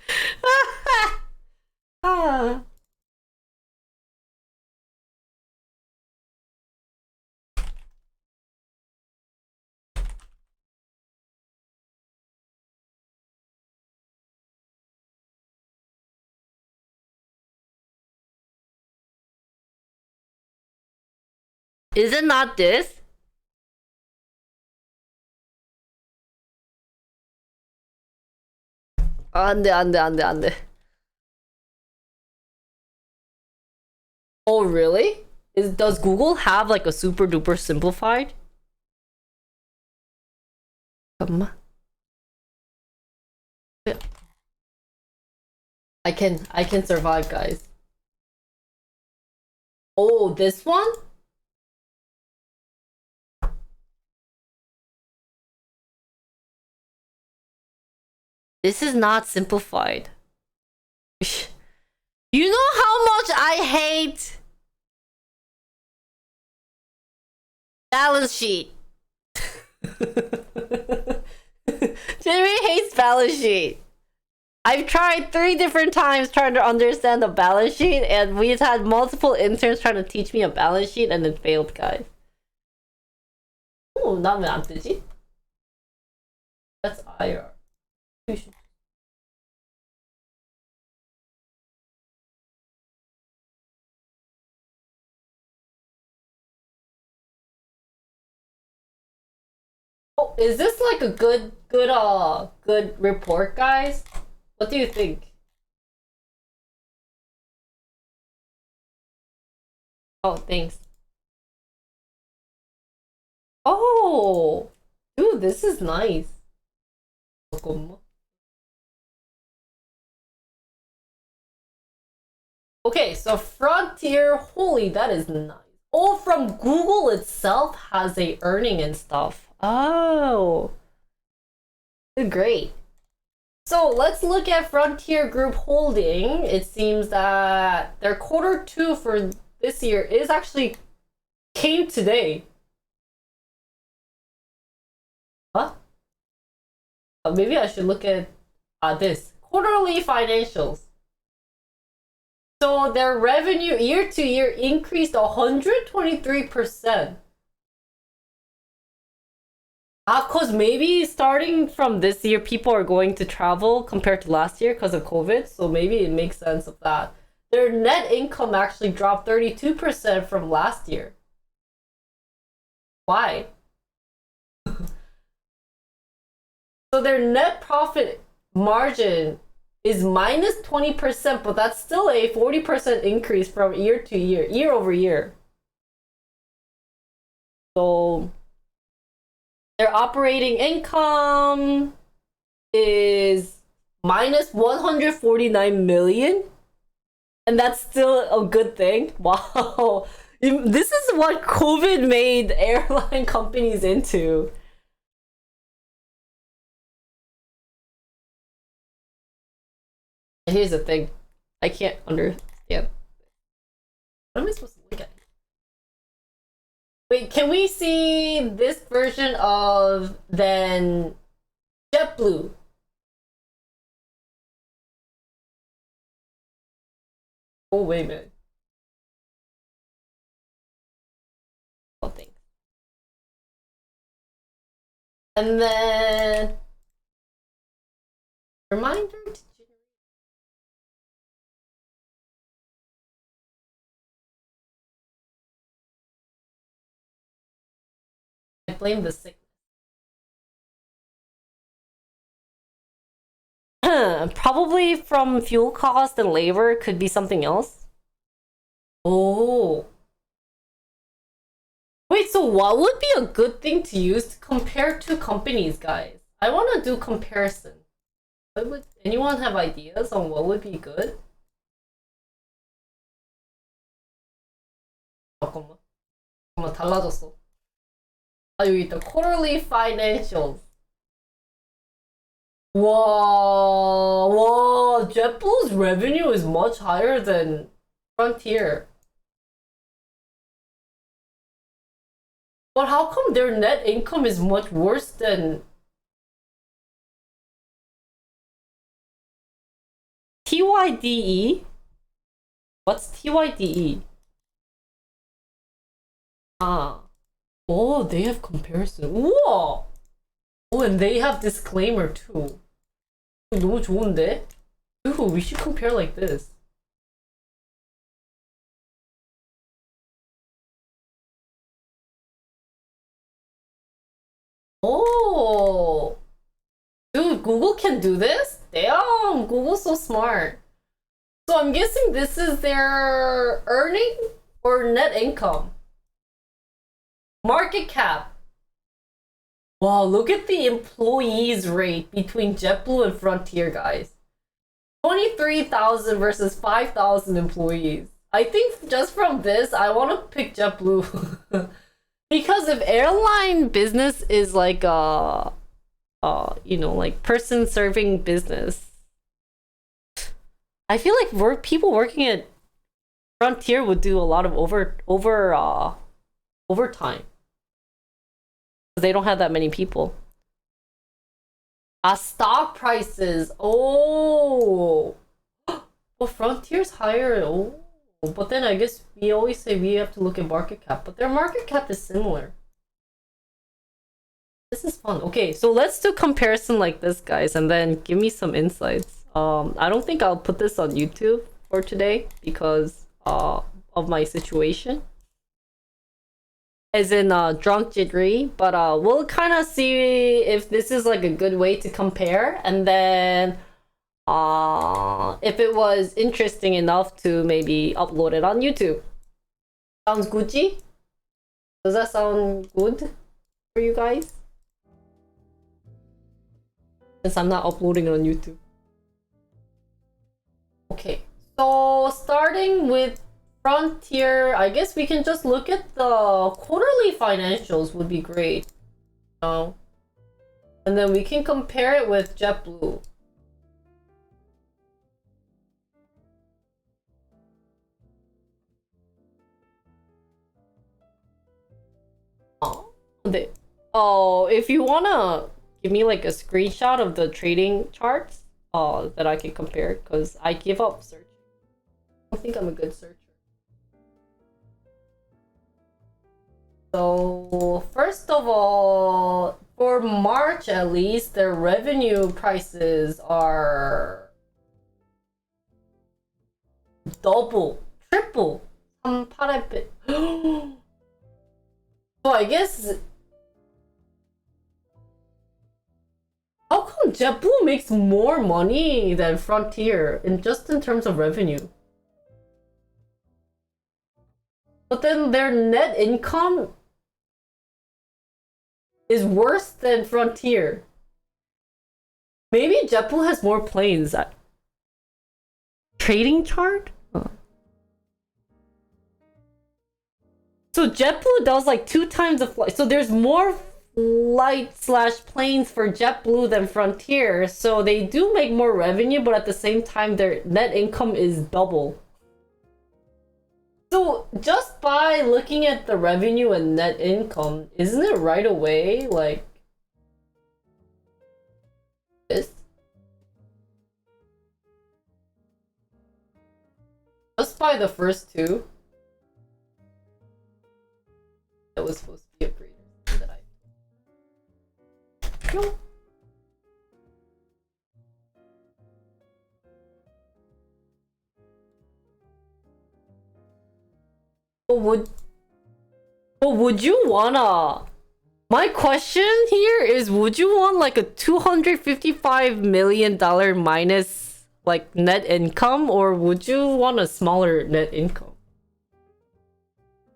A: Is it not this? 안 돼. Oh, really? Does Google have like a super duper simplified? 잠깐만. I can survive, guys. Oh, this one? This is not simplified. You know how much I hate balance sheet. Jeremy hates balance sheet. I've tried 3 different times trying to understand the balance sheet, and we've had multiple interns trying to teach me a balance sheet and it failed, guys. Oh, 나 왜 안 뜨지? That's IR. Oh, is this like a good report, guys? What do you think? Oh, thanks. Oh, dude, this is nice. 잠깐만. Okay, so Frontier, holy, that is nice. Oh, from Google itself has a earning and stuff. Oh, great. So let's look at Frontier Group Holding. It seems that their Q2 for this year is actually came today. Huh? Maybe I should look at this quarterly financials. So their revenue year to year increased 123%. Cause maybe starting from this year, people are going to travel compared to last year because of COVID. So maybe it makes sense of that. Their net income actually dropped 32% from last year. Why? So their net profit margin is minus 20%, but that's still a 40% increase from year to year, year over year. So their operating income is minus 149 million. And that's still a good thing. Wow. This is what COVID made airline companies into. Here's the thing. I can't understand. What am I supposed to look at? Wait, can we see this version of then JetBlue? Oh, wait a minute. Oh, thanks. And then reminder to I blame the sickness. Probably from fuel cost and labor, could be something else. Oh. Wait, so what would be a good thing to use to compare two companies, guys? I want to do comparison. What would anyone have ideas on what would be good? 잠깐만. 잠깐만, 달라졌어. 여기 있다. Quarterly financials. Wow, JetBlue's revenue is much higher than Frontier. But how come their net income is much worse than TYDE? What's TYDE? Oh, they have comparison. 우와! Oh, and they have disclaimer too. 너무 좋은데? Ooh, we should compare like this. Oh! Dude, Google can do this? Damn, Google's so smart. So I'm guessing this is their earning or net income. Market cap. Wow, look at the employees rate between JetBlue and Frontier, guys. 23,000 versus 5,000 employees. I think just from this, I want to pick JetBlue. Because if airline business is like like person serving business, I feel like people working at Frontier would do a lot of overtime. They don't have that many people. Stock prices. Oh, well, Frontier's higher. Oh, but then I guess we always say we have to look at market cap, but their market cap is similar. This is fun. Okay, so let's do comparison like this, guys, and then give me some insights. I don't think I'll put this on YouTube for today because of my situation. As in drunk jittery, but we'll kind of see if this is like a good way to compare, and then if it was interesting enough to maybe upload it on YouTube. Sounds Gucci? Does that sound good for you guys? Since I'm not uploading it on YouTube. Okay, so starting with Frontier, I guess we can just look at the quarterly financials would be great. And then we can compare it with JetBlue. If you wanna give me like a screenshot of the trading charts, that I can compare, because I give up searching. I don't think I'm a good searcher. So first of all, for March at least, their revenue prices are double, triple. So I guess, how come JetBlue makes more money than Frontier in terms of revenue? But then their net income is worse than Frontier. Maybe JetBlue has more planes. Trading chart? So JetBlue does like 2 times the flight. So there's more flight/planes for JetBlue than Frontier. So they do make more revenue, but at the same time, their net income is double. So just by looking at the revenue and net income, isn't it right away like this? Just by the first two. That was supposed to be a greater that I. No. Would you wanna? My question here is, would you want like a $255 million minus like net income, or would you want a smaller net income?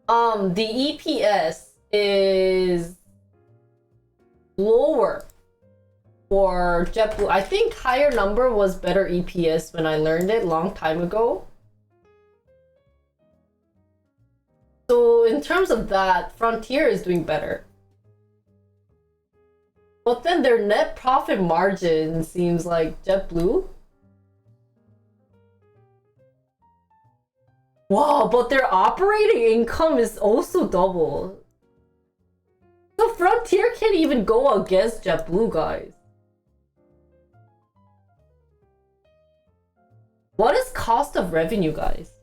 A: The EPS is lower for JetBlue. I think higher number was better EPS when I learned it long time ago. So in terms of that, Frontier is doing better. But then their net profit margin seems like JetBlue. Wow, but their operating income is also double. So Frontier can't even go against JetBlue, guys. What is cost of revenue, guys?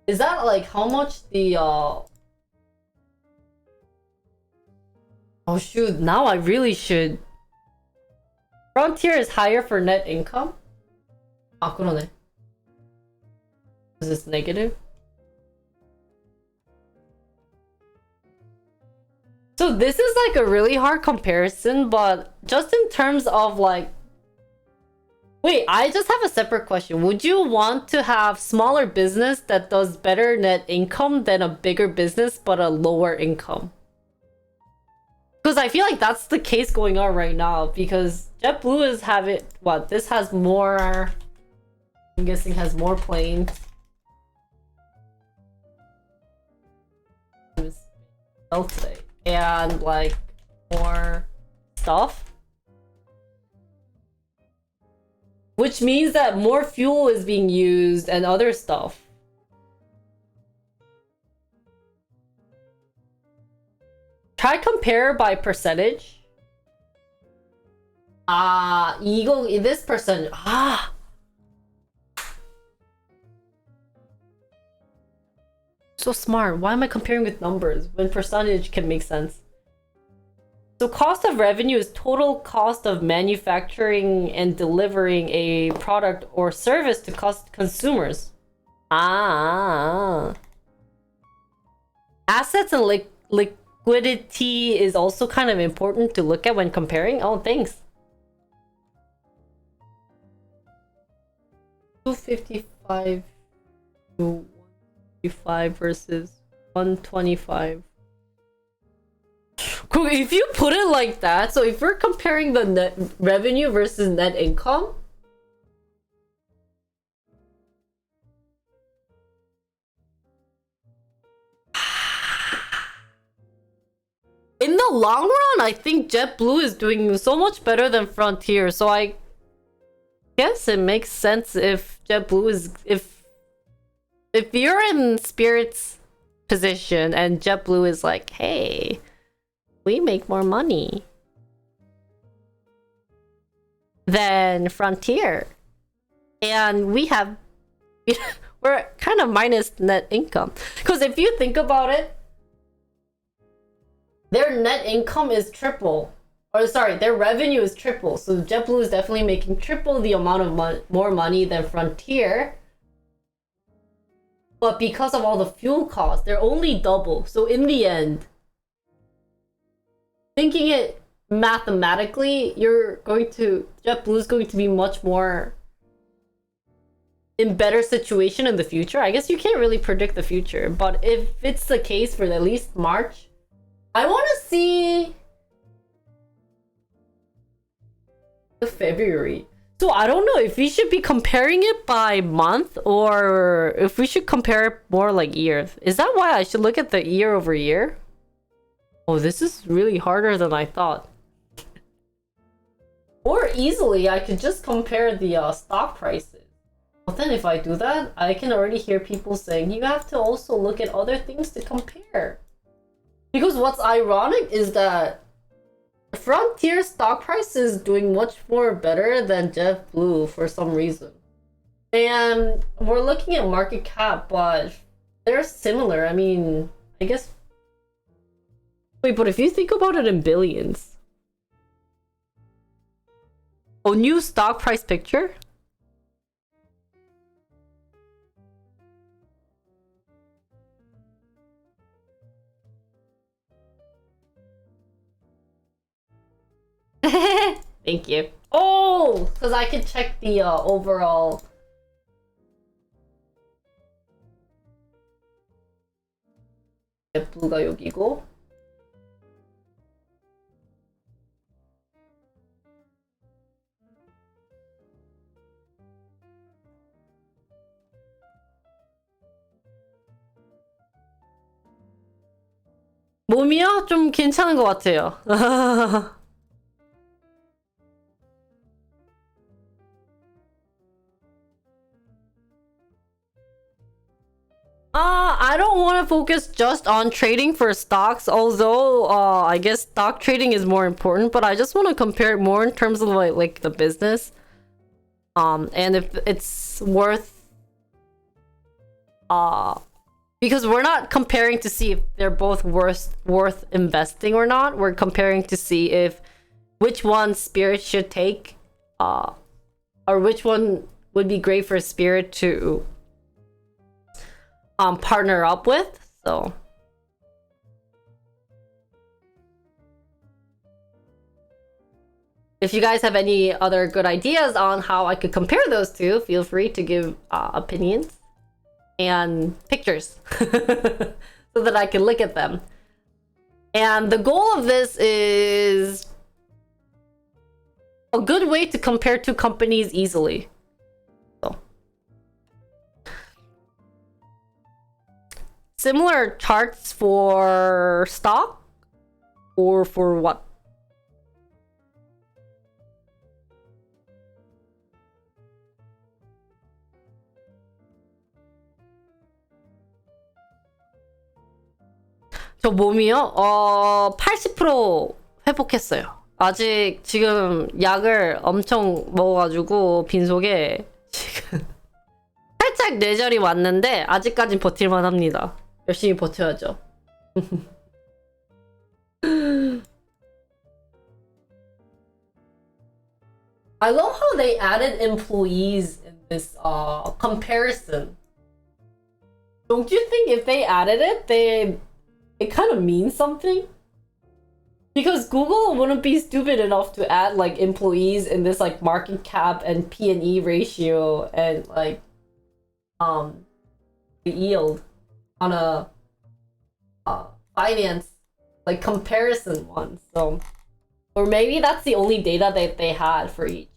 A: Is that like how much the Oh shoot, now I really should. Frontier is higher for net income? 아, 그러네. Is this negative? So this is like a really hard comparison, but just in terms of like... Wait, I just have a separate question. Would you want to have smaller business that does better net income than a bigger business but a lower income? Because I feel like that's the case going on right now. Because JetBlue is having what? This has more. I'm guessing has more planes. Today and like more stuff. Which means that more fuel is being used and other stuff. Try compare by percentage. 이거 this percentage. So smart. Why am I comparing with numbers when percentage can make sense? So cost of revenue is total cost of manufacturing and delivering a product or service to consumers. Assets and liquidity is also kind of important to look at when comparing. Oh, thanks. 255 to 155 versus 125. If you put it like that, so if we're comparing the net revenue versus net income, in the long run, I think JetBlue is doing so much better than Frontier. So I guess it makes sense if JetBlue is if you're in Spirit's position and JetBlue is like, hey, we make more money than Frontier, and we're kind of minus net income. Because if you think about it, their net income is triple, or sorry, their revenue is triple. So JetBlue is definitely making triple the amount of more money than Frontier. But because of all the fuel costs, they're only double. So in the end, thinking it mathematically, JetBlue is going to be much more in better situation in the future. I guess you can't really predict the future, but if it's the case for at least March, I want to see the February. So I don't know if we should be comparing it by month or if we should compare it more like year. Is that why I should look at the year over year? Oh, this is really harder than I thought. Or easily, I could just compare the stock prices. But then if I do that, I can already hear people saying, you have to also look at other things to compare. Because what's ironic is that Frontier stock price is doing much more better than JetBlue for some reason. And we're looking at market cap, but they're similar. I mean, I guess... Wait, but if you think about it in billions... Oh, new stock price picture? Thank you. Oh! Because I can check the overall... JetBlue가 여기고 몸이요? 좀 괜찮은 것 같아요. I don't want to focus just on trading for stocks, although I guess stock trading is more important, but I just want to compare it more in terms of like the business. And if it's worth because we're not comparing to see if they're both worth investing or not. We're comparing to see if which one Spirit should take or which one would be great for Spirit to partner up with. So if you guys have any other good ideas on how I could compare those two, feel free to give opinions and pictures so that I can look at them. And the goal of this is a good way to compare two companies easily. So. Similar charts for stock or for what? 저 몸이요? 80% 회복했어요. 아직 지금 약을 엄청 먹어가지고 빈속에 지금 살짝 뇌절이 왔는데 아직까진 버틸만 합니다. 열심히 버텨야죠. I love how they added employees in this comparison. Don't you think if they added it, it kind of means something? Because Google wouldn't be stupid enough to add like employees in this like market cap and P&E ratio and like the yield on a finance like comparison one. So, or maybe that's the only data that they had for each.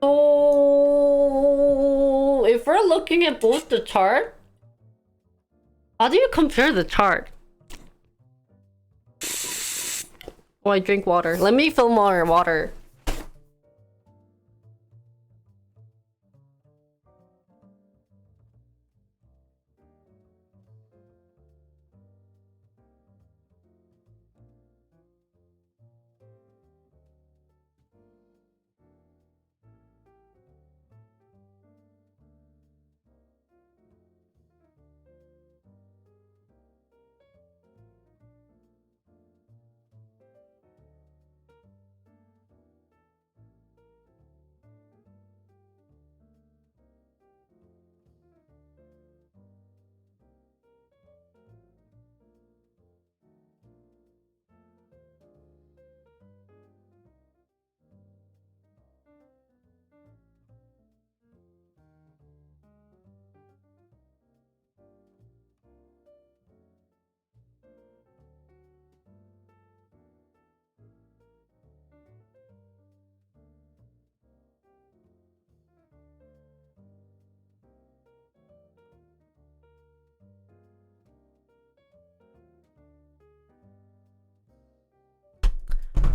A: So, if we're looking at both the chart, how do you compare the chart? Oh, I drink water. Let me fill more water.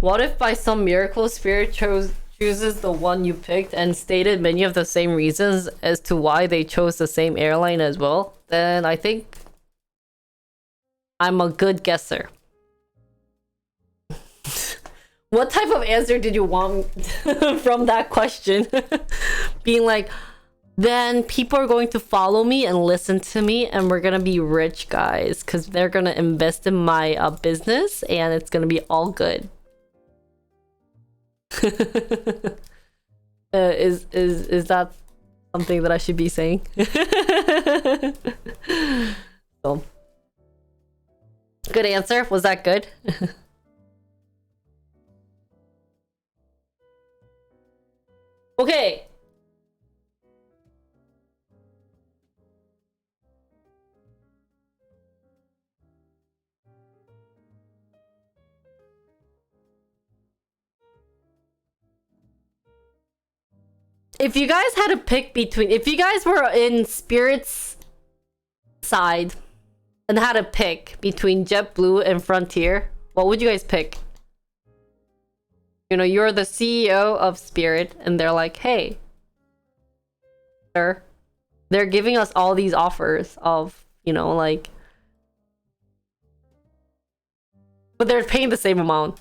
A: What if by some miracle Spirit chooses the one you picked and stated many of the same reasons as to why they chose the same airline as well? Then I think I'm a good guesser. What type of answer did you want from that question? Being like, then people are going to follow me and listen to me and we're gonna be rich, guys, because they're gonna invest in my business and it's gonna be all good. Is that something that I should be saying? So, good answer. Was that good? Okay. If you guys had to pick between, if you guys were in Spirit's side and had to pick between JetBlue and Frontier, what would you guys pick? You know, you're the CEO of Spirit and they're like, hey, sir, they're giving us all these offers of, you know, like, but they're paying the same amount.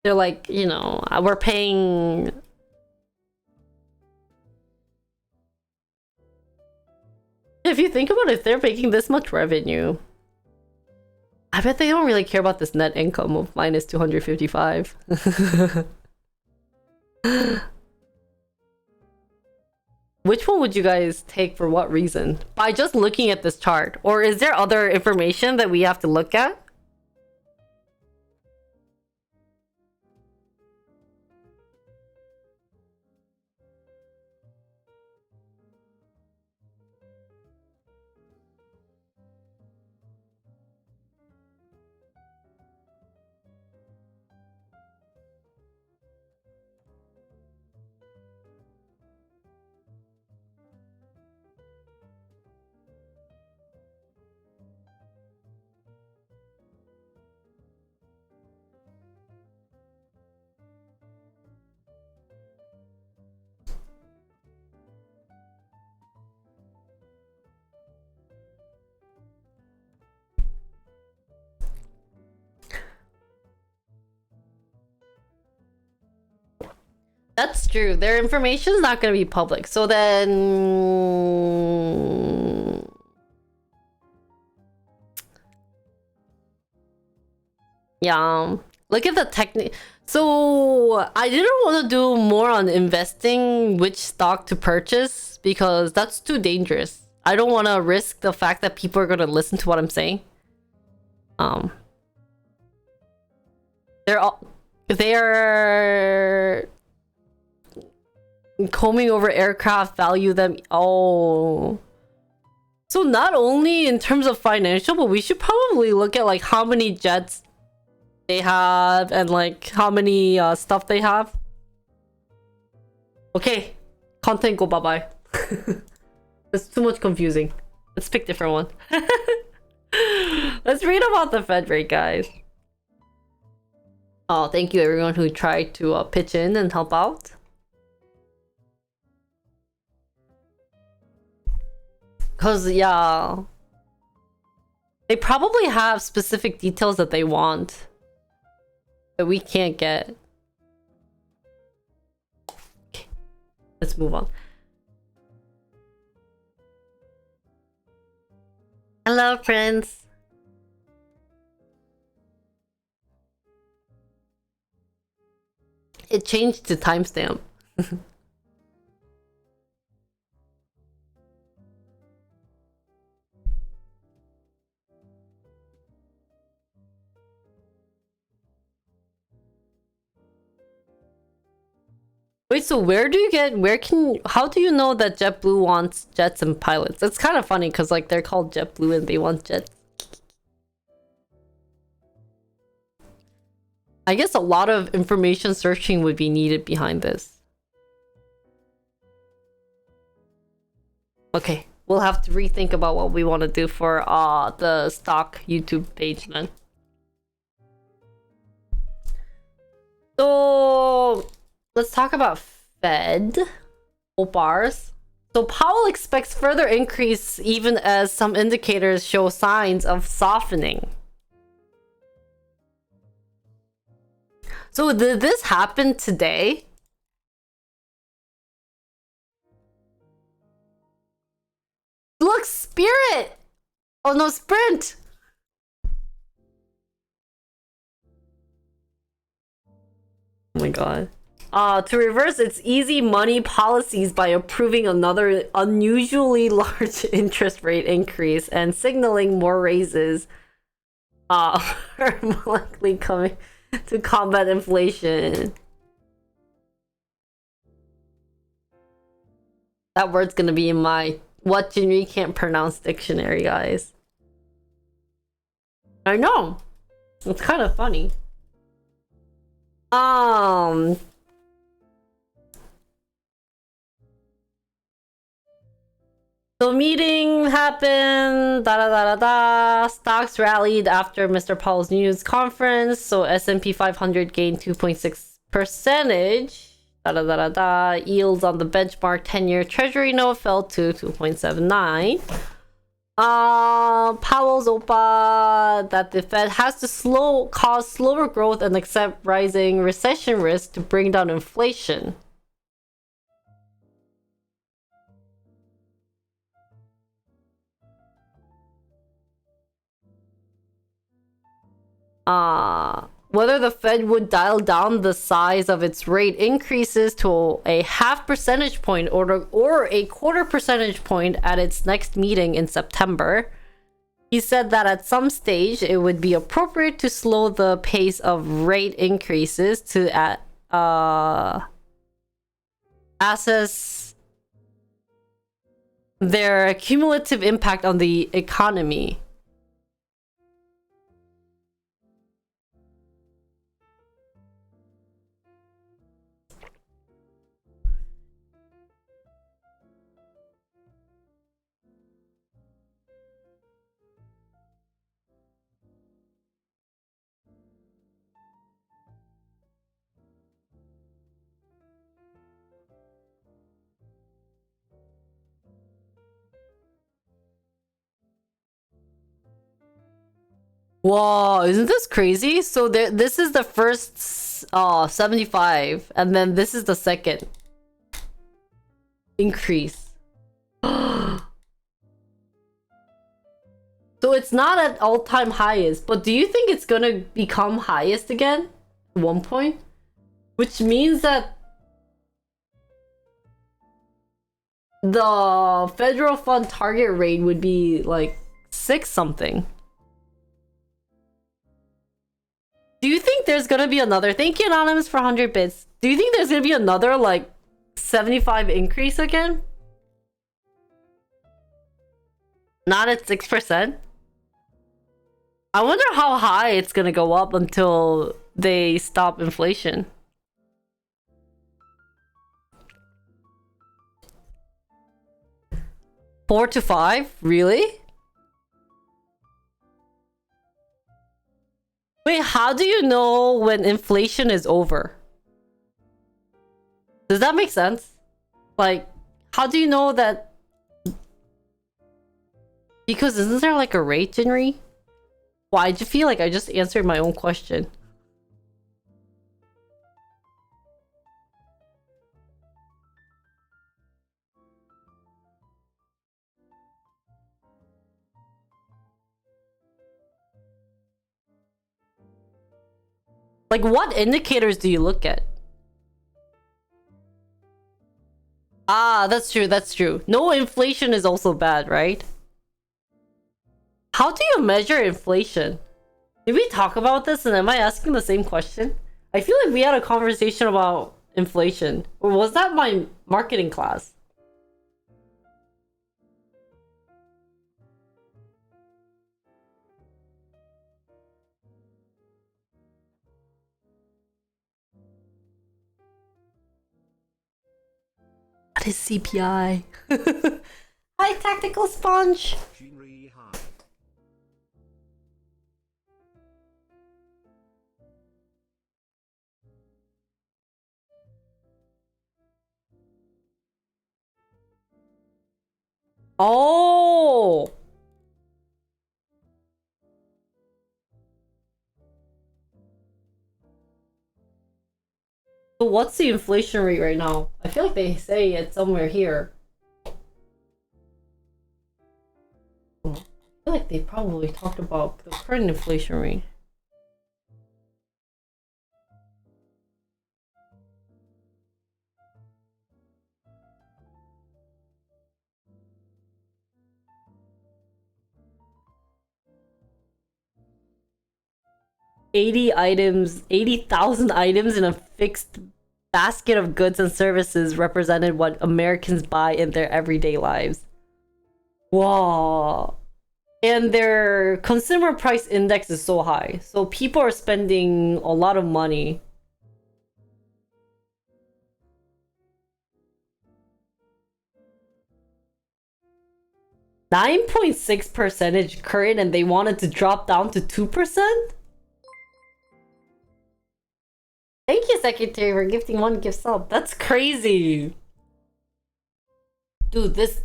A: They're like, you know, we're paying... If you think about it, if they're making this much revenue, I bet they don't really care about this net income of minus 255. Which one would you guys take for what reason? By just looking at this chart? Or is there other information that we have to look at? That's true. Their information is not going to be public. So then... Yeah. Look at the technique. So I didn't want to do more on investing which stock to purchase because that's too dangerous. I don't want to risk the fact that people are going to listen to what I'm saying. They're combing over aircraft, value them. Oh. So not only in terms of financial, but we should probably look at like how many jets they have and like how many stuff they have. Okay, content go bye-bye. That's too much confusing. Let's pick different one. Let's read about the Fed rate, guys. Oh, thank you everyone who tried to pitch in and help out. Cause yeah, they probably have specific details that they want that we can't get. Okay, let's move on. Hello, friends. It changed to timestamp. Wait, so how do you know that JetBlue wants jets and pilots? It's kind of funny because like they're called JetBlue and they want jets. I guess a lot of information searching would be needed behind this. Okay, we'll have to rethink about what we want to do for the stock YouTube page then. So let's talk about Fed bars. So Powell expects further increase even as some indicators show signs of softening. So did this happen today? Look, Spirit! Oh no, Sprint! Oh my god. To reverse its easy money policies by approving another unusually large interest rate increase and signaling more raises are likely coming to combat inflation. That word's gonna be in my what Jinri can't pronounce dictionary, guys. I know. It's kind of funny. So meeting happened, Stocks rallied after Mr. Powell's news conference. So S&P 500 gained 2.6%. Yields on the benchmark 10-year Treasury note fell to 2.79. Powell's OPA that the Fed has to cause slower growth and accept rising recession risk to bring down inflation. Whether the Fed would dial down the size of its rate increases to a 0.5 percentage point or a 0.25 percentage point at its next meeting in September. He said that at some stage it would be appropriate to slow the pace of rate increases to assess their cumulative impact on the economy. Whoa, isn't this crazy? So this is the first 75, and then this is the second increase. So it's not at all-time highest, but do you think it's gonna become highest again at one point? Which means that the federal fund target rate would be like 6 something. Do you think there's gonna be another? Thank you, Anonymous, for 100 bits. Do you think there's gonna be another like 75 increase again? Not at 6%? I wonder how high it's gonna go up until they stop inflation. Four to 5? Really? Wait, how do you know when inflation is over? Does that make sense? Like, how do you know that? Because isn't there like a rate, Jinri? Why do you feel like I just answered my own question? Like, what indicators do you look at? Ah, that's true, that's true. No inflation is also bad, right? How do you measure inflation? Did we talk about this and am I asking the same question? I feel like we had a conversation about inflation. Or was that my marketing class? What is CPI? Hi, Tactical Sponge!
B: Jinri, hi.
A: Oh! So what's the inflation rate right now? I feel like they say it's somewhere here. I feel like they probably talked about the current inflation rate. items, 80,000 items in a fixed basket of goods and services represented what Americans buy in their everyday lives. Whoa. And their consumer price index is so high. So people are spending a lot of money. %9.6% current and they wanted to drop down to 2%? Thank you, Secretary, for gifting 1 gift sub. That's crazy. Dude, this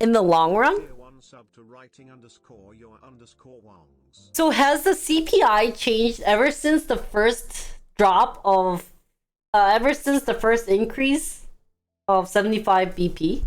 A: in the long run? So has the CPI changed ever since the first drop of ever since the first increase of 75 BP?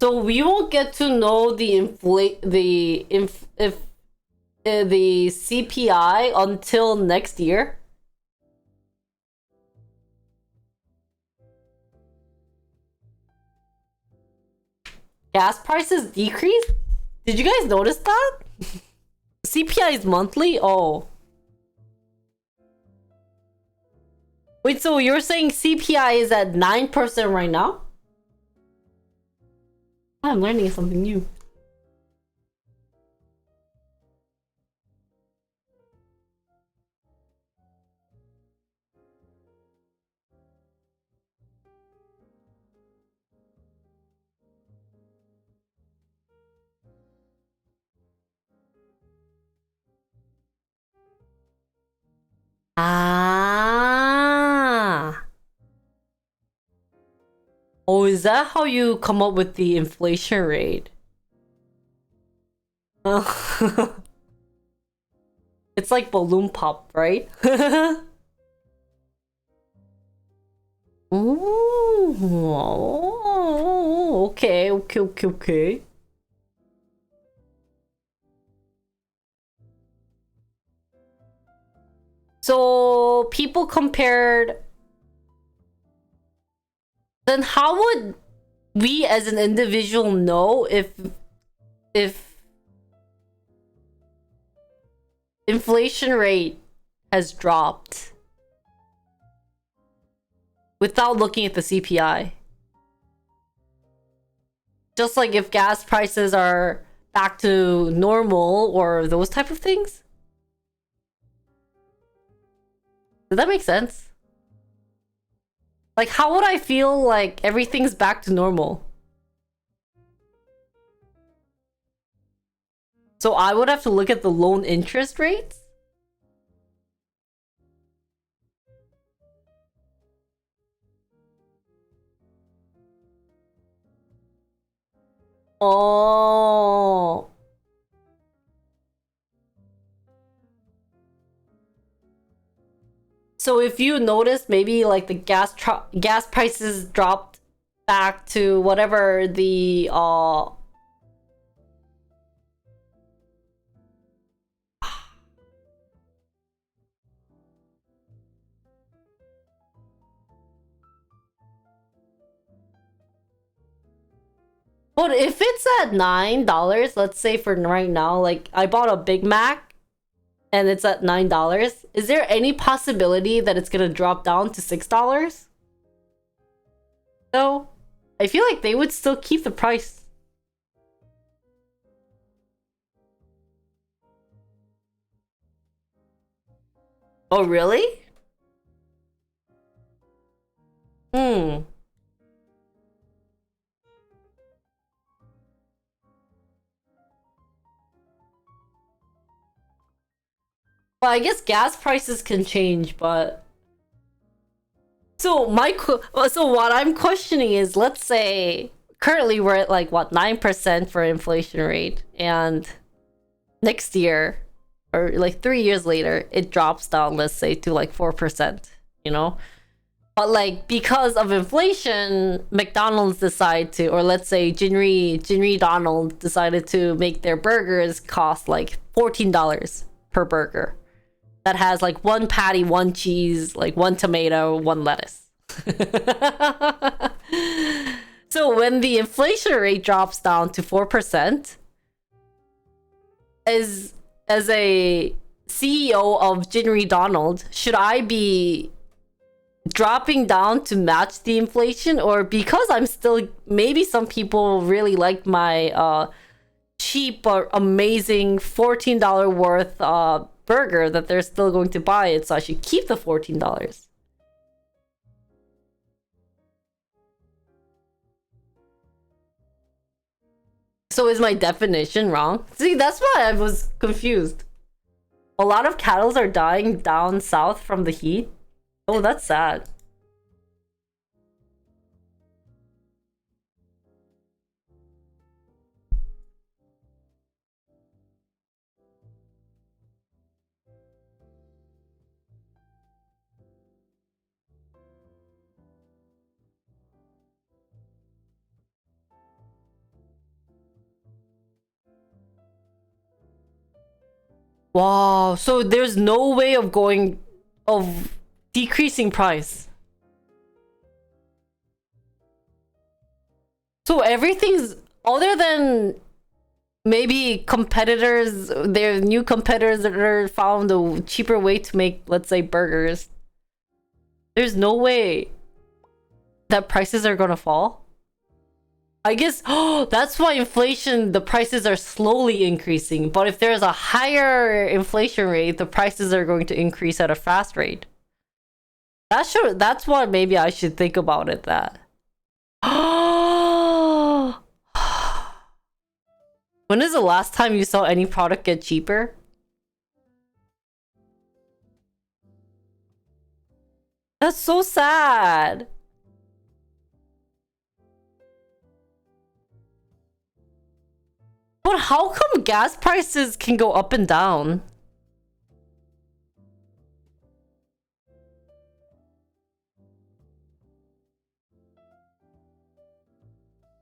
A: So we won't get to know the the CPI until next year. Gas prices decrease? Did you guys notice that? CPI is monthly? Oh. Wait, so you're saying CPI is at 9% right now? I'm learning something new. Oh, is that how you come up with the inflation rate? It's like balloon pop, right? Ooh, okay. So people compared. Then how would we as an individual know if inflation rate has dropped without looking at the CPI? Just like if gas prices are back to normal or those type of things? Does that make sense? Like, how would I feel like everything's back to normal? So I would have to look at the loan interest rates? Oh. So if you notice, maybe like the gas prices dropped back to whatever the but if it's at $9, let's say for right now, like I bought a Big Mac and it's at $9, is there any possibility that it's gonna drop down to $6? No, I feel like they would still keep the price. Oh, really? Hmm. Well, I guess gas prices can change, but so so what I'm questioning is, let's say currently we're at like what 9% for inflation rate, and next year or like 3 years later it drops down, let's say to like 4%, you know. But like because of inflation, McDonald's decide to, or let's say Jinri Donald decided to make their burgers cost like $14 per burger. That has like one patty, one cheese, like one tomato, one lettuce. So when the inflation rate drops down to 4%, as a CEO of Jinri Donald, should I be dropping down to match the inflation, or because I'm still, maybe some people really like my cheap or amazing $14 worth burger, that they're still going to buy it, so I should keep the $14? So is my definition wrong? See, that's why I was confused. A lot of cattle are dying down south from the heat. Oh, that's sad. Wow, so there's no way of decreasing price. So everything's, other than maybe competitors, their new competitors that are found a cheaper way to make, let's say, burgers. There's no way that prices are gonna fall. I guess, oh, that's why inflation, the prices are slowly increasing. But if there's a higher inflation rate, the prices are going to increase at a fast rate. That's what maybe I should think about it, that. When is the last time you saw any product get cheaper? That's so sad. But how come gas prices can go up and down?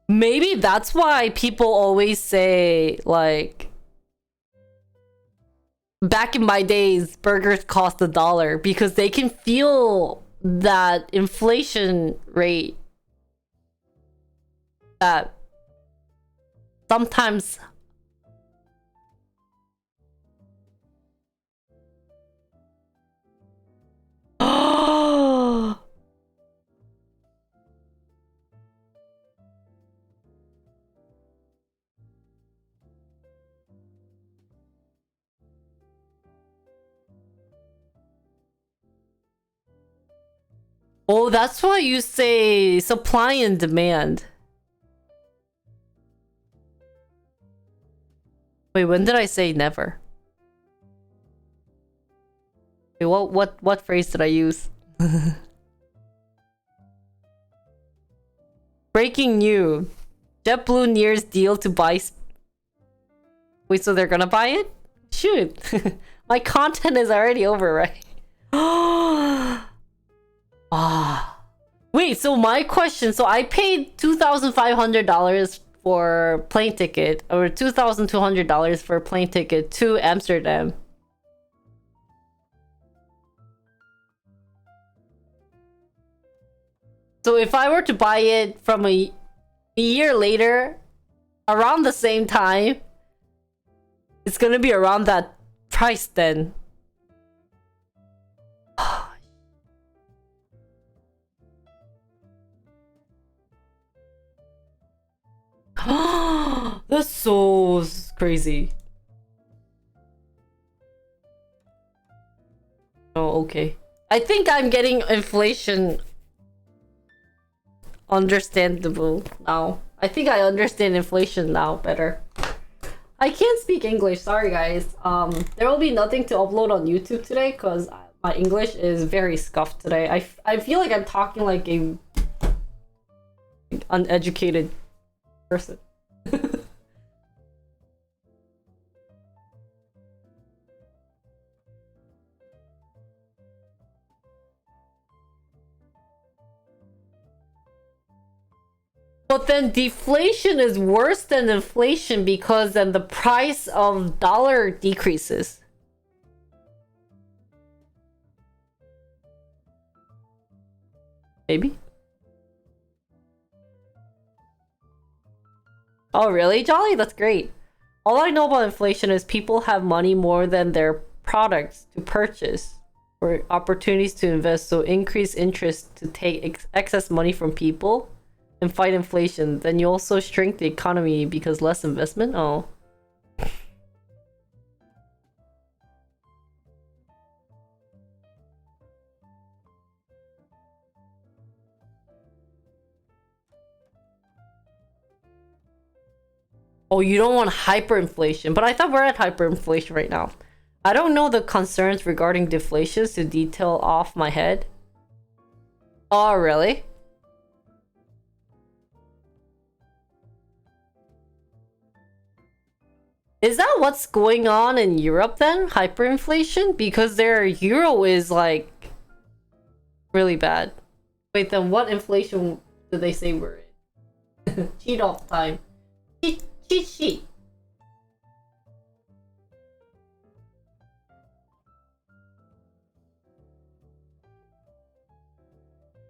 A: Maybe that's why people always say, like, back in my days, burgers cost $1 because they can feel that inflation rate that sometimes oh, that's why you say supply and demand. Wait, when did I say never? Wait, what phrase did I use? Breaking news. JetBlue nears deal to buy... Wait, so they're gonna buy it? Shoot. My content is already over, right? Ah. Wait, so my question, so I paid $2,500 for plane ticket, or $2,200 for a plane ticket to Amsterdam. So if I were to buy it from a year later, around the same time, it's gonna be around that price then. That's so crazy. Oh, okay. I think I'm getting inflation understandable now. I think I understand inflation now better. I can't speak English, sorry guys. There will be nothing to upload on YouTube today because my English is very scuffed today. I feel like I'm talking like a uneducated person. But then deflation is worse than inflation because then the price of dollar decreases. Maybe? Oh really, Jolly? That's great. All I know about inflation is people have money more than their products to purchase or opportunities to invest, so increase interest to take excess money from people and fight inflation. Then you also shrink the economy because less investment? Oh. Oh, you don't want hyperinflation, but I thought we're at hyperinflation right now. I don't know the concerns regarding deflations to detail off my head. Oh, really? Is that what's going on in Europe then? Hyperinflation? Because their euro is like really bad. Wait, then what inflation do they say we're in? Cheat all the time. Cheat.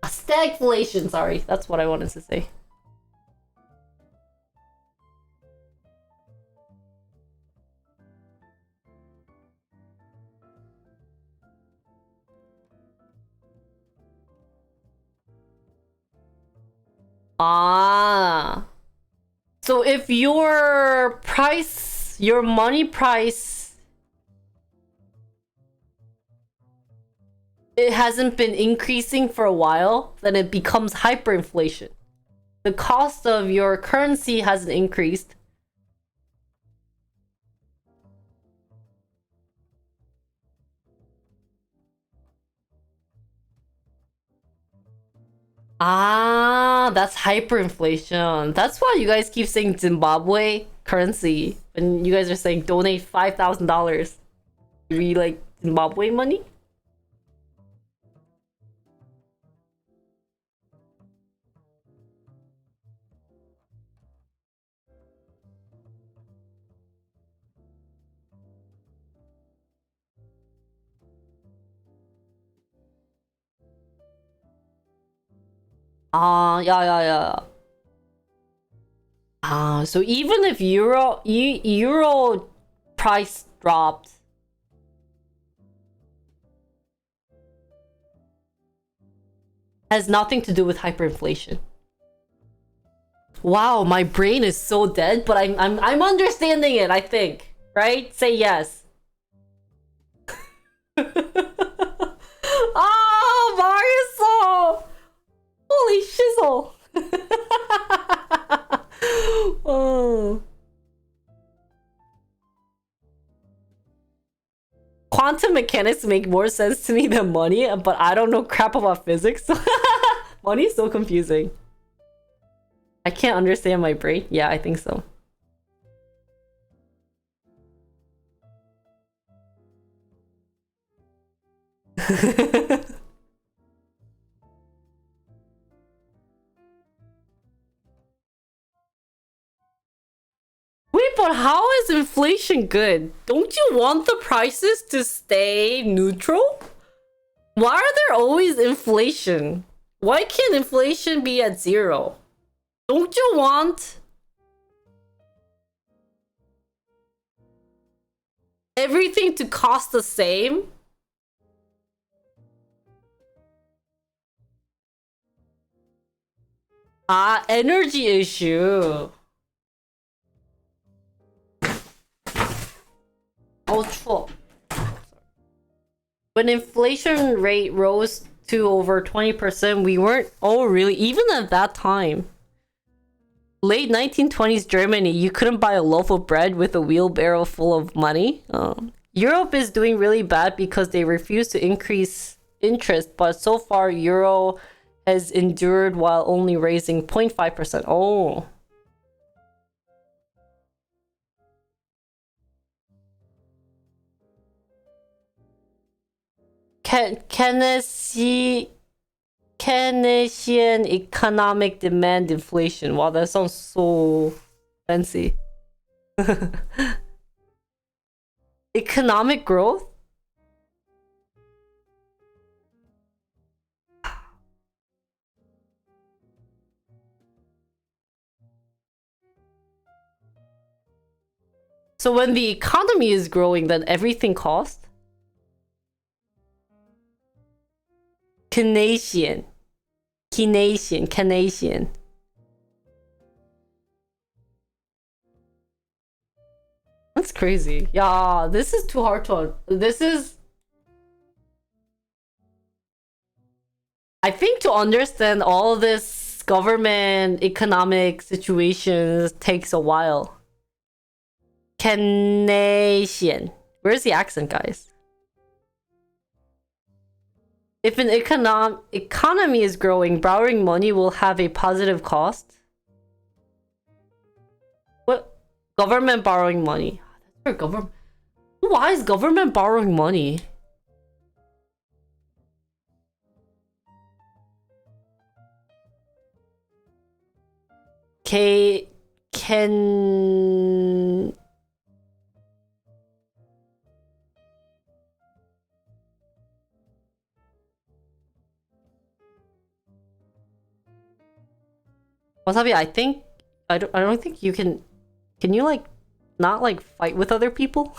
A: Stagflation, sorry. That's what I wanted to say. Ah. So if your price, your money price, it hasn't been increasing for a while, then it becomes hyperinflation. The cost of your currency hasn't increased. Ah, that's hyperinflation. That's why you guys keep saying Zimbabwe currency. when you guys are saying donate $5,000. We like Zimbabwe money? Yeah, yeah, yeah. So even if euro price dropped, has nothing to do with hyperinflation. Wow, my brain is so dead, but I'm understanding it, I think. Right? Say yes. Marisol! Holy shizzle! Oh. Quantum mechanics make more sense to me than money, but I don't know crap about physics. Money is so confusing. I can't understand my brain. Yeah, I think so. Wait, but how is inflation good? Don't you want the prices to stay neutral? Why are there always inflation? Why can't inflation be at 0? Don't you want everything to cost the same? Energy issue. Oh, when inflation rate rose to over 20%, we weren't really even at that time. Late 1920s Germany, you couldn't buy a loaf of bread with a wheelbarrow full of money. Europe is doing really bad because they refuse to increase interest, but so far euro has endured while only raising 0.5%. Oh. Keynesian economic demand inflation. Wow, that sounds so fancy. Economic growth? So when the economy is growing, then everything costs? Keynesian. That's crazy. Yeah, this is too hard to... I think to understand all this government economic situations takes a while. Keynesian. Where's the accent, guys? If an economy is growing, borrowing money will have a positive cost. What? Government borrowing money. Government. Why is government borrowing money? Wasabi, I don't think you can you like not like fight with other people?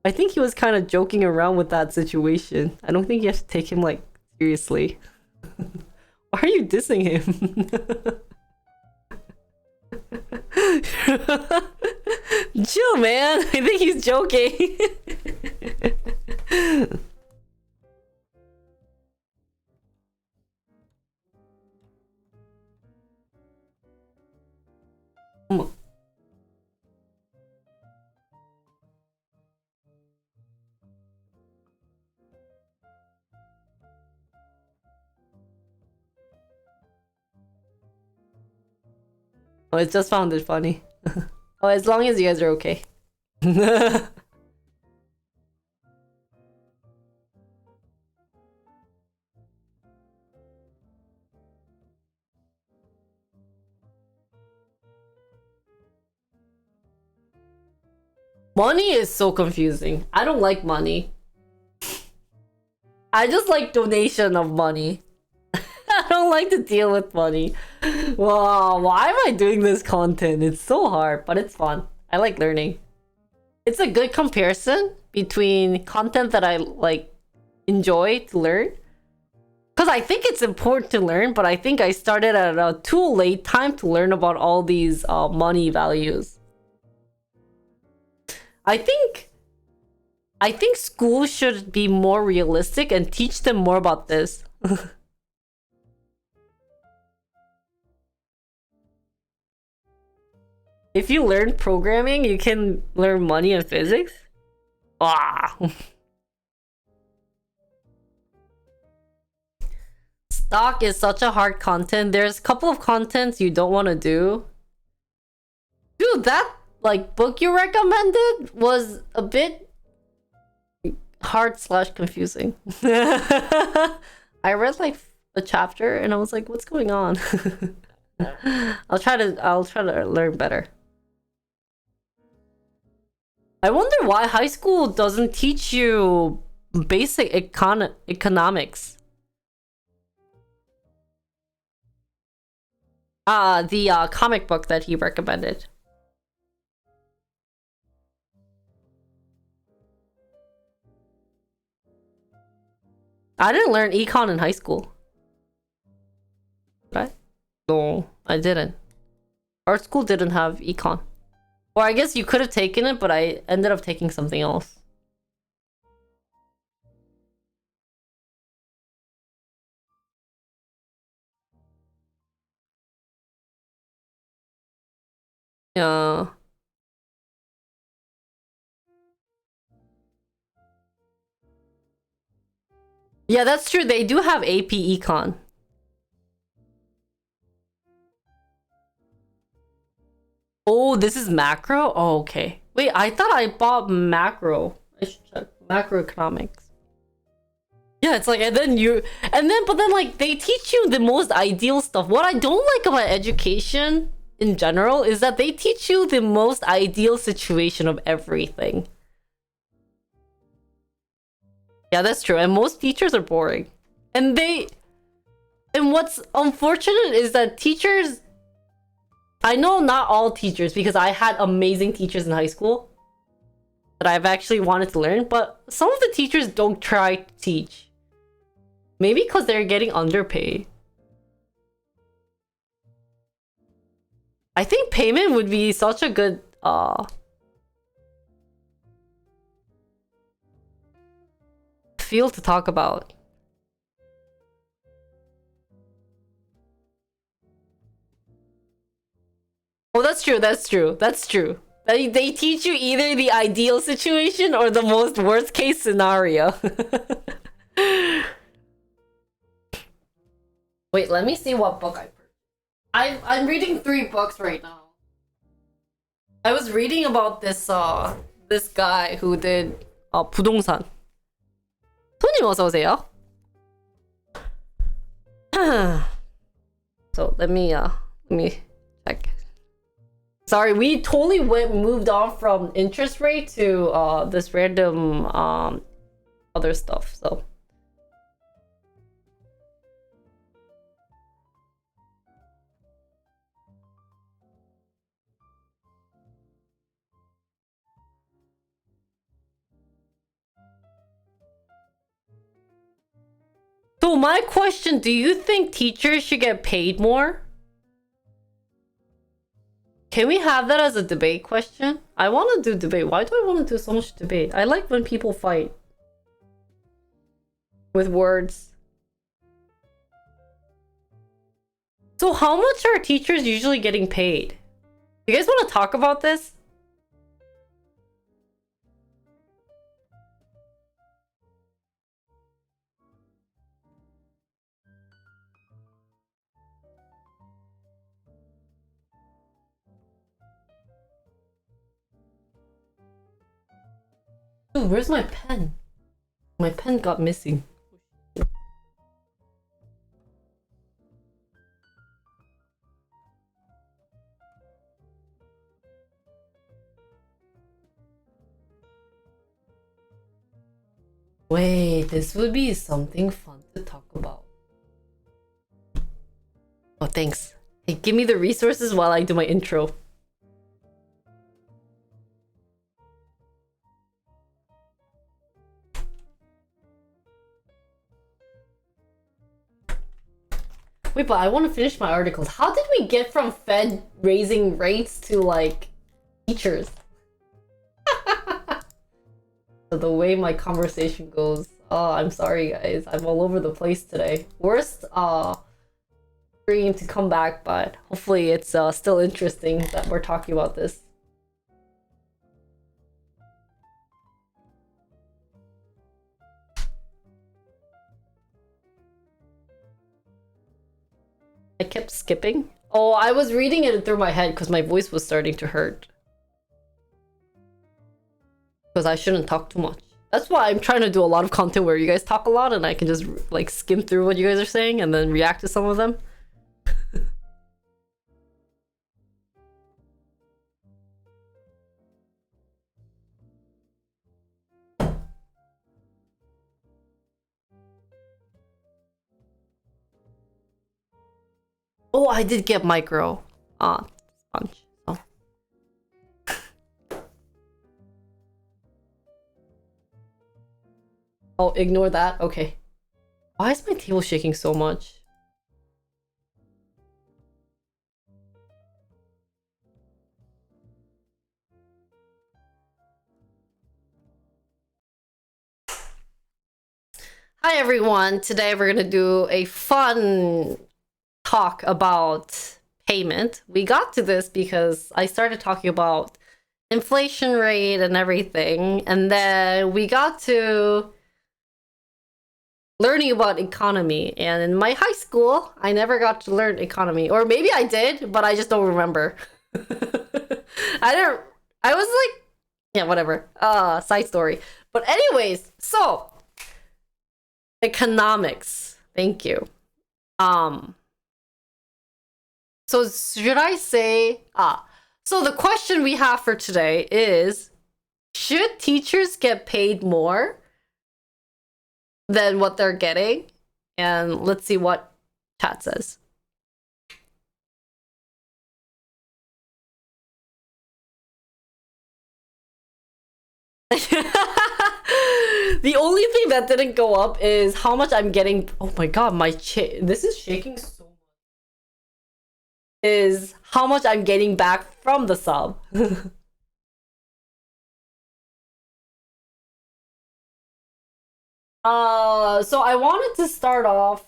A: I think he was kind of joking around with that situation. I don't think you have to take him like seriously. Why are you dissing him? Chill, man. I think he's joking. Oh, it just found it funny. Oh, as long as you guys are okay. Money is so confusing. I don't like money. I just like donation of money. I don't like to deal with money. Wow, why am I doing this content? It's so hard, but it's fun. I like learning. It's a good comparison between content that I like enjoy to learn. Because I think it's important to learn, but I think I started at a too late time to learn about all these money values. I think school should be more realistic and teach them more about this. If you learn programming, you can learn money and physics. Wow. Stock is such a hard content. There's a couple of contents you don't want to do. Dude, that like book you recommended was a bit hard / confusing. I read like a chapter and I was like, what's going on? I'll try to learn better. I wonder why high school doesn't teach you basic economics. The comic book that he recommended. I didn't learn econ in high school. Right? No, I didn't. Our school didn't have econ. Or I guess you could have taken it, but I ended up taking something else. Yeah. Yeah, that's true. They do have AP Econ. Oh, this is macro? Oh, okay. Wait, I thought I bought macro. I should check. Macroeconomics. Yeah, it's like, but then like they teach you the most ideal stuff. What I don't like about education in general is that they teach you the most ideal situation of everything. Yeah, that's true. And most teachers are boring. And what's unfortunate is that teachers, I know not all teachers, because I had amazing teachers in high school that I've actually wanted to learn, but some of the teachers don't try to teach. Maybe because they're getting underpaid. I think payment would be such a good field to talk about. Oh, that's true. That's true. That's true. They teach you either the ideal situation or the most worst case scenario. Wait, let me see what book I purchased. I'm reading 3 books right now. I was reading about this this guy who did 부동산. 손님 어서 오세요. So let me check. Sorry, we totally moved on from interest rate to this random other stuff. So my question, do you think teachers should get paid more? Can we have that as a debate question? I want to do debate. Why do I want to do so much debate? I like when people fight with words. So how much are teachers usually getting paid? You guys want to talk about this? Dude, where's my pen? My pen got missing. Wait, this would be something fun to talk about. Oh, thanks. Hey, give me the resources while I do my intro. Wait, but I want to finish my articles. How did we get from Fed raising rates to, like, teachers? The way my conversation goes. Oh, I'm sorry, guys. I'm all over the place today. Worst, stream to come back, but hopefully it's still interesting that we're talking about this. I kept skipping. Oh, I was reading it through my head because my voice was starting to hurt. Because I shouldn't talk too much. That's why I'm trying to do a lot of content where you guys talk a lot and I can just like skim through what you guys are saying and then react to some of them. Oh, I did get micro. Sponge. Oh. Oh, ignore that. Okay. Why is my table shaking so much? Hi everyone. Today we're gonna do a fun talk about payment. We got to this because I started talking about inflation rate and everything, and then we got to learning about economy. And in my high school, I never got to learn economy, or maybe I did, but I just don't remember. I was like, yeah, whatever. Side story. But anyways, so economics. Thank you. So should I say, so the question we have for today is, should teachers get paid more than what they're getting? And let's see what chat says. The only thing that didn't go up is how much I'm getting. Oh my god, this is shaking so much. Is how much I'm getting back from the sub. So I wanted to start off.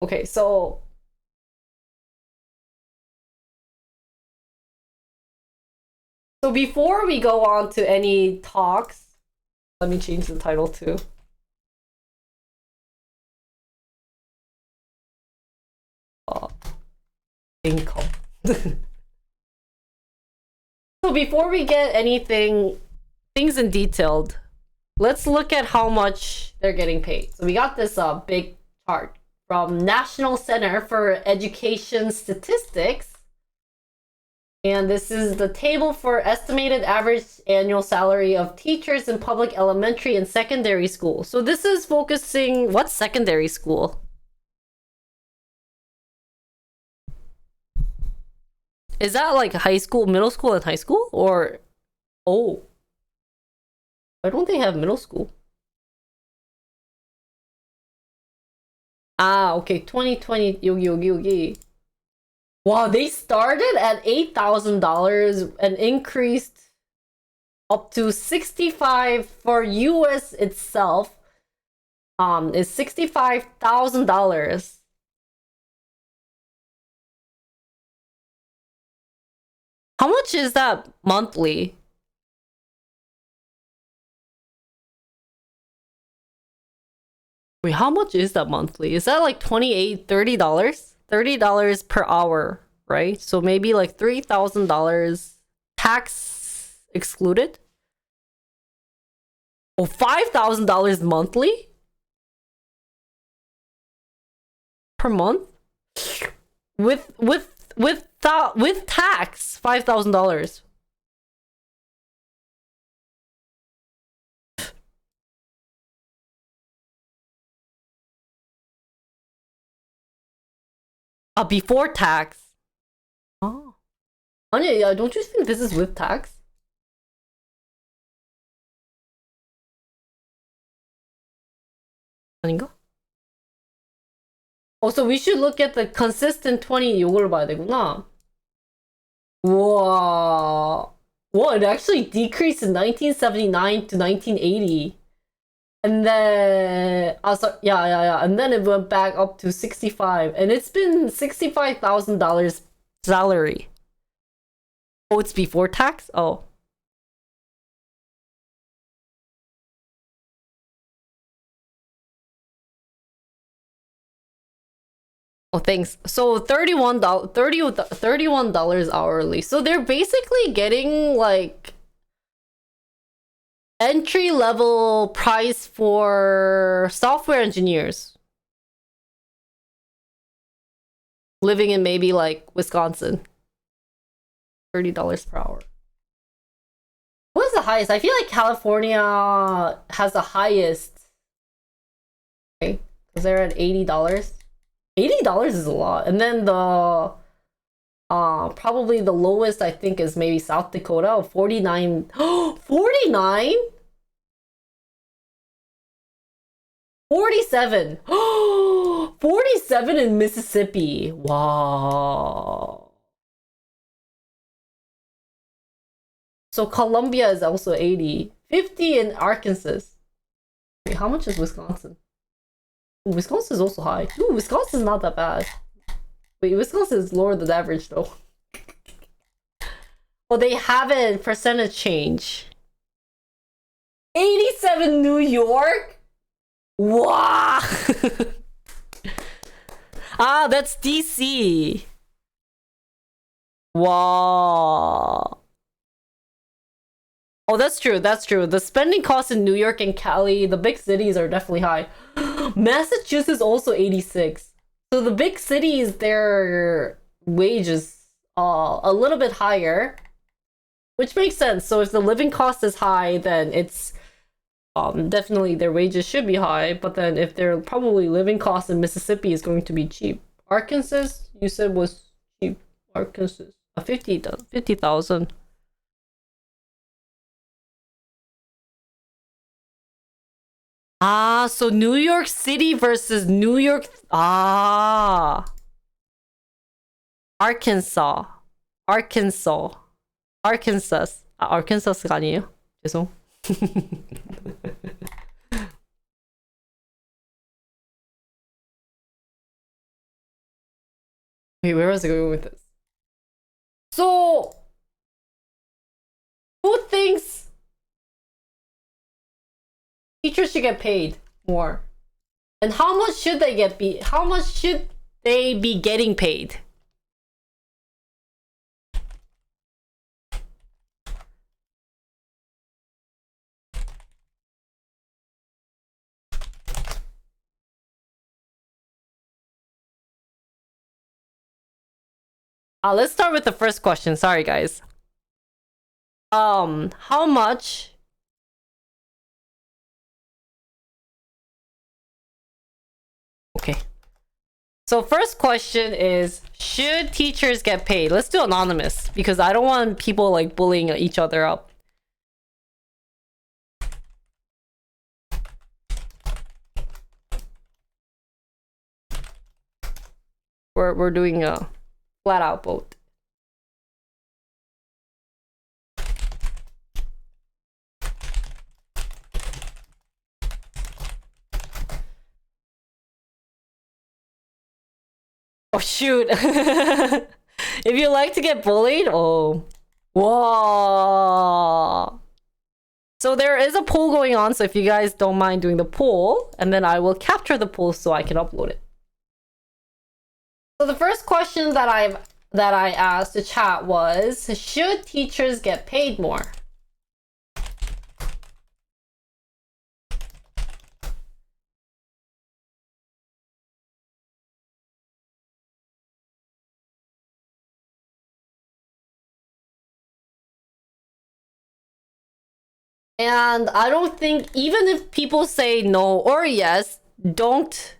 A: Okay, so before we go on to any talks, let me change the title to income. So before we get things in detailed, let's look at how much they're getting paid. So we got this big chart from National Center for Education Statistics. And this is the table for estimated average annual salary of teachers in public elementary and secondary school. So this is focusing, what's secondary school? Is that like high school, middle school, and high school? Or, oh, why don't they have middle school? Okay, 2020, yogi. Wow, they started at $8,000 and increased up to 65 for US itself. Is $65,000. How much is that monthly? Wait, how much is that monthly? Is that like $28, $30? $30 per hour, right? So maybe like $3,000 tax excluded? Oh, $5,000 monthly? Per month? With tax, $5,000. Before tax. Oh. Anya, don't you think this is with tax? 아닌가? So we should look at the consistent 20 이걸 봐야 되구나. 우와. Well, it actually decreased in 1979 to 1980. And then, yeah. And then it went back up to 65. And it's been $65,000 salary. Oh, it's before tax? Oh. Oh, thanks. So $31 hourly. So they're basically getting like entry level price for software engineers living in maybe like Wisconsin. $30 per hour. What is the highest? I feel like California has the highest. Okay, because they're at $80. $80 is a lot. And then the probably the lowest I think is maybe South Dakota, 49. 49? 47. 47 in Mississippi. Wow. So Columbia is also 80. 50 in Arkansas. Wait, how much is Wisconsin? Ooh, Wisconsin is also high. Ooh, Wisconsin is not that bad. Wait, Wisconsin is lower than average though. Well, they haven't percentage change. 87 New York? Wow. That's DC. Wow. Oh, that's true. That's true. The spending costs in New York and Cali, the big cities, are definitely high. Massachusetts also 86. So the big cities, their wages are a little bit higher, which makes sense. So if the living cost is high, then it's definitely their wages should be high. But then if their probably living cost in Mississippi is going to be cheap. Arkansas, you said was cheap. Arkansas, 50,000. So New York City versus New York. Arkansas. Arkansas가 아니에요? 죄송. Wait, where was I going with this? So, who thinks teachers should get paid more? And how much should they be getting paid? Let's start with the first question. Sorry, guys. How much? Okay. So first question is, should teachers get paid? Let's do anonymous because I don't want people like bullying each other up. We're doing a flat out vote. Oh shoot. If you like to get bullied, oh. Whoa. So there is a poll going on, so if you guys don't mind doing the poll, and then I will capture the poll so I can upload it. So the first question that I asked the chat was, should teachers get paid more? And I don't think, even if people say no or yes, don't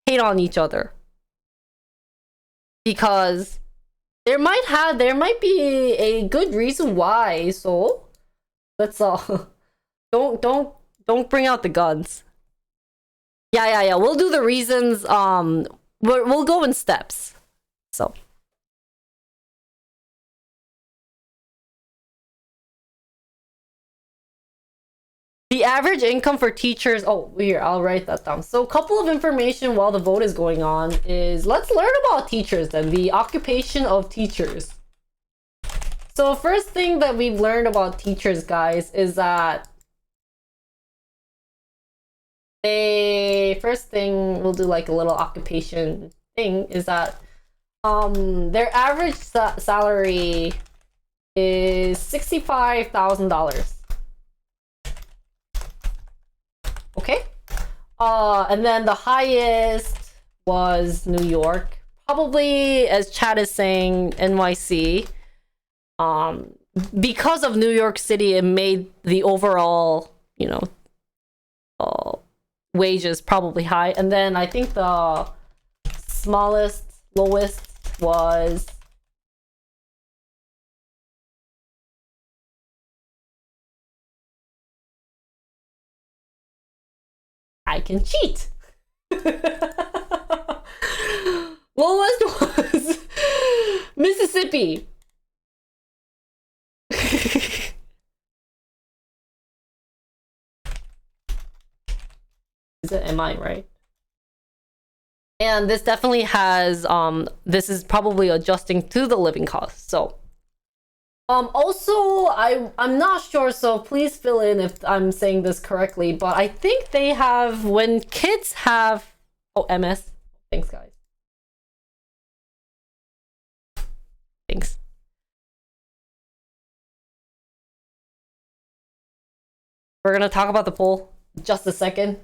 A: hate on each other. Because there might be a good reason why, so let's don't bring out the guns. Yeah. We'll do the reasons. We'll go in steps. So. The average income for teachers. Oh, here, I'll write that down. So, a couple of information while the vote is going on is let's learn about teachers then, the occupation of teachers. So, first thing that we've learned about teachers, guys, is that first thing we'll do like a little occupation thing is that their average salary is $65,000. Okay. And then the highest was New York. Probably, as Chad is saying, NYC. Because of New York City, it made the overall, wages probably high. And then I think the lowest was I can cheat. Lowest was Mississippi. Am I right? And this definitely has this is probably adjusting to the living cost. So also I'm not sure, so please fill in if I'm saying this correctly, but I think they have when kids have MS. Thanks guys. Thanks. We're gonna talk about the poll in just a second.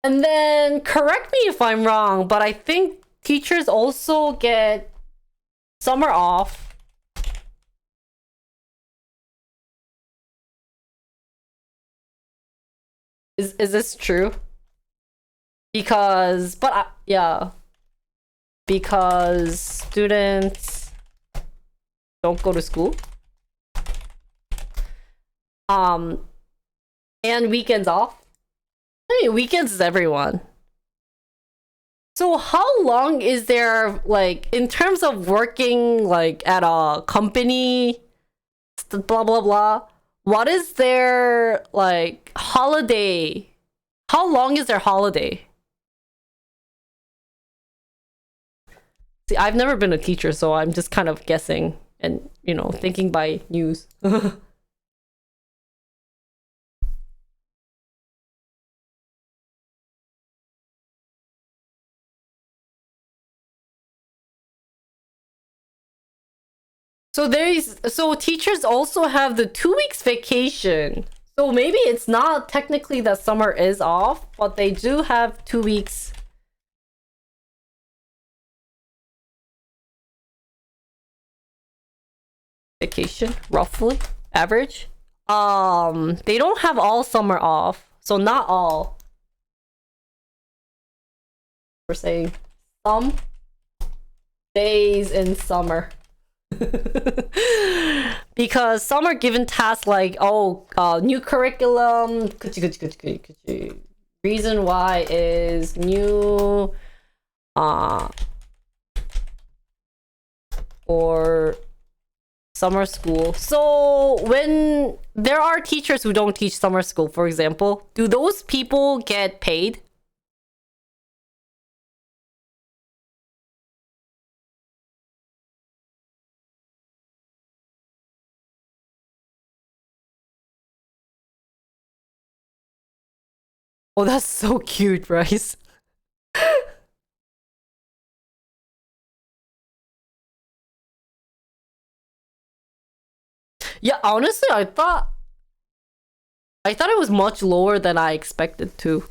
A: And then correct me if I'm wrong, but I think teachers also get summer off. Is this true? Because because students don't go to school. And weekends off. I mean, weekends is everyone. So how long is there, like, in terms of working, like, at a company, blah, blah, blah, what is their, like, holiday? How long is their holiday? See, I've never been a teacher, so I'm just kind of guessing and, thinking by news. So teachers also have the 2 weeks vacation. So maybe it's not technically that summer is off, but they do have 2 weeks vacation, roughly, average. They don't have all summer off, so not all. We're saying some days in summer. Because some are given tasks like new curriculum. Reason why is new or summer school. So when there are teachers who don't teach summer school, for example, do those people get paid? Oh, that's so cute, Bryce. Yeah, honestly, I thought it was much lower than I expected to.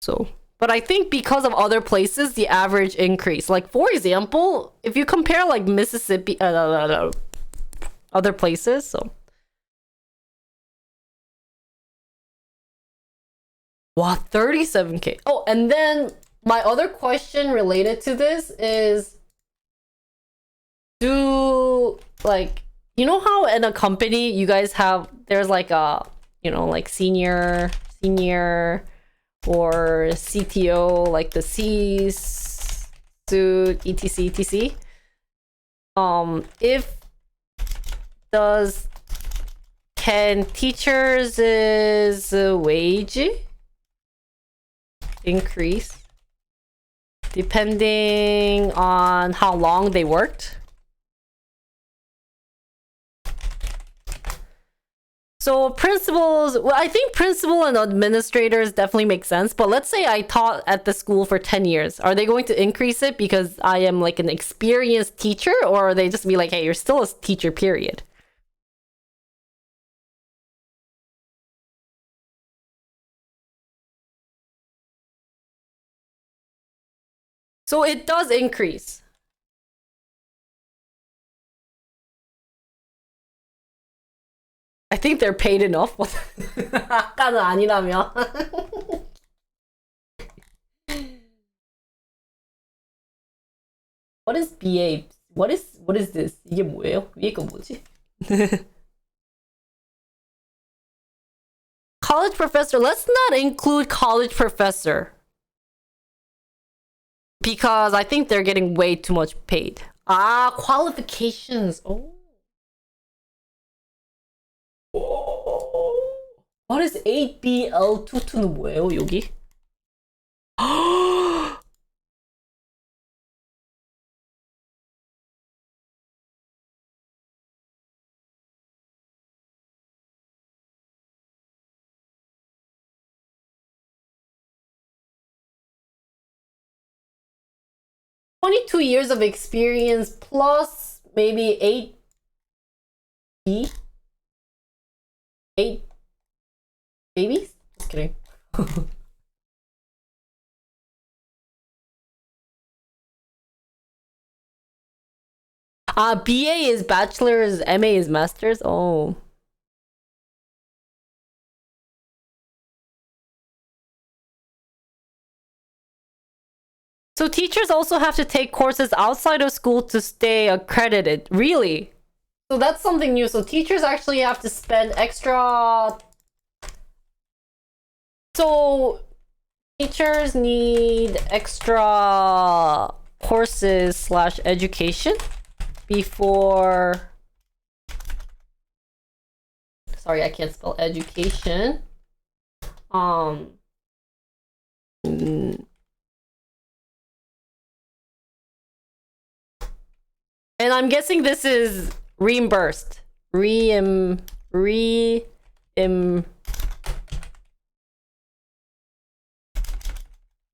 A: So, but I think because of other places, the average increase. Like, for example, if you compare like Mississippi, other places, so Wow, 37K. Oh, and then my other question related to this is, do, like, you know how in a company you guys have, there's like a, you know, like senior, or CTO, like the C suit, etc. If can teachers' wage increase depending on how long they worked? So principals, well, I think principal and administrators definitely make sense, but let's say I taught at the school for 10 years. Are they going to increase it because I am like an experienced teacher, or are they just be like, hey, you're still a teacher, period? So it does increase. I think they're paid enough. 아까는 아니라며. What is BA? What is this? 이게 뭐예요? 위에 거 뭐지? College professor. Let's not include college professor, because I think they're getting way too much paid. Ah, qualifications. Oh. What is 8BL22는 뭐예요, 여기? 22 years of experience plus maybe 8B? 8 babies? Just kidding. BA is bachelor's, MA is master's. Oh. So teachers also have to take courses outside of school to stay accredited. Really? So that's something new. So teachers actually have to spend extra. So teachers need extra courses / education before. Sorry, I can't spell education. And I'm guessing this is reimbursed.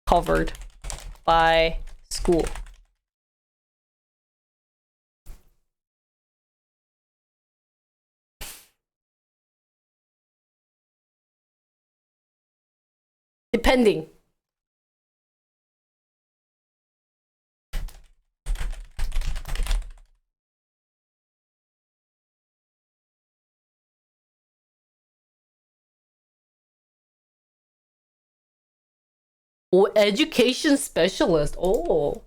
A: Covered by school. Depending. Oh, education specialist. Oh.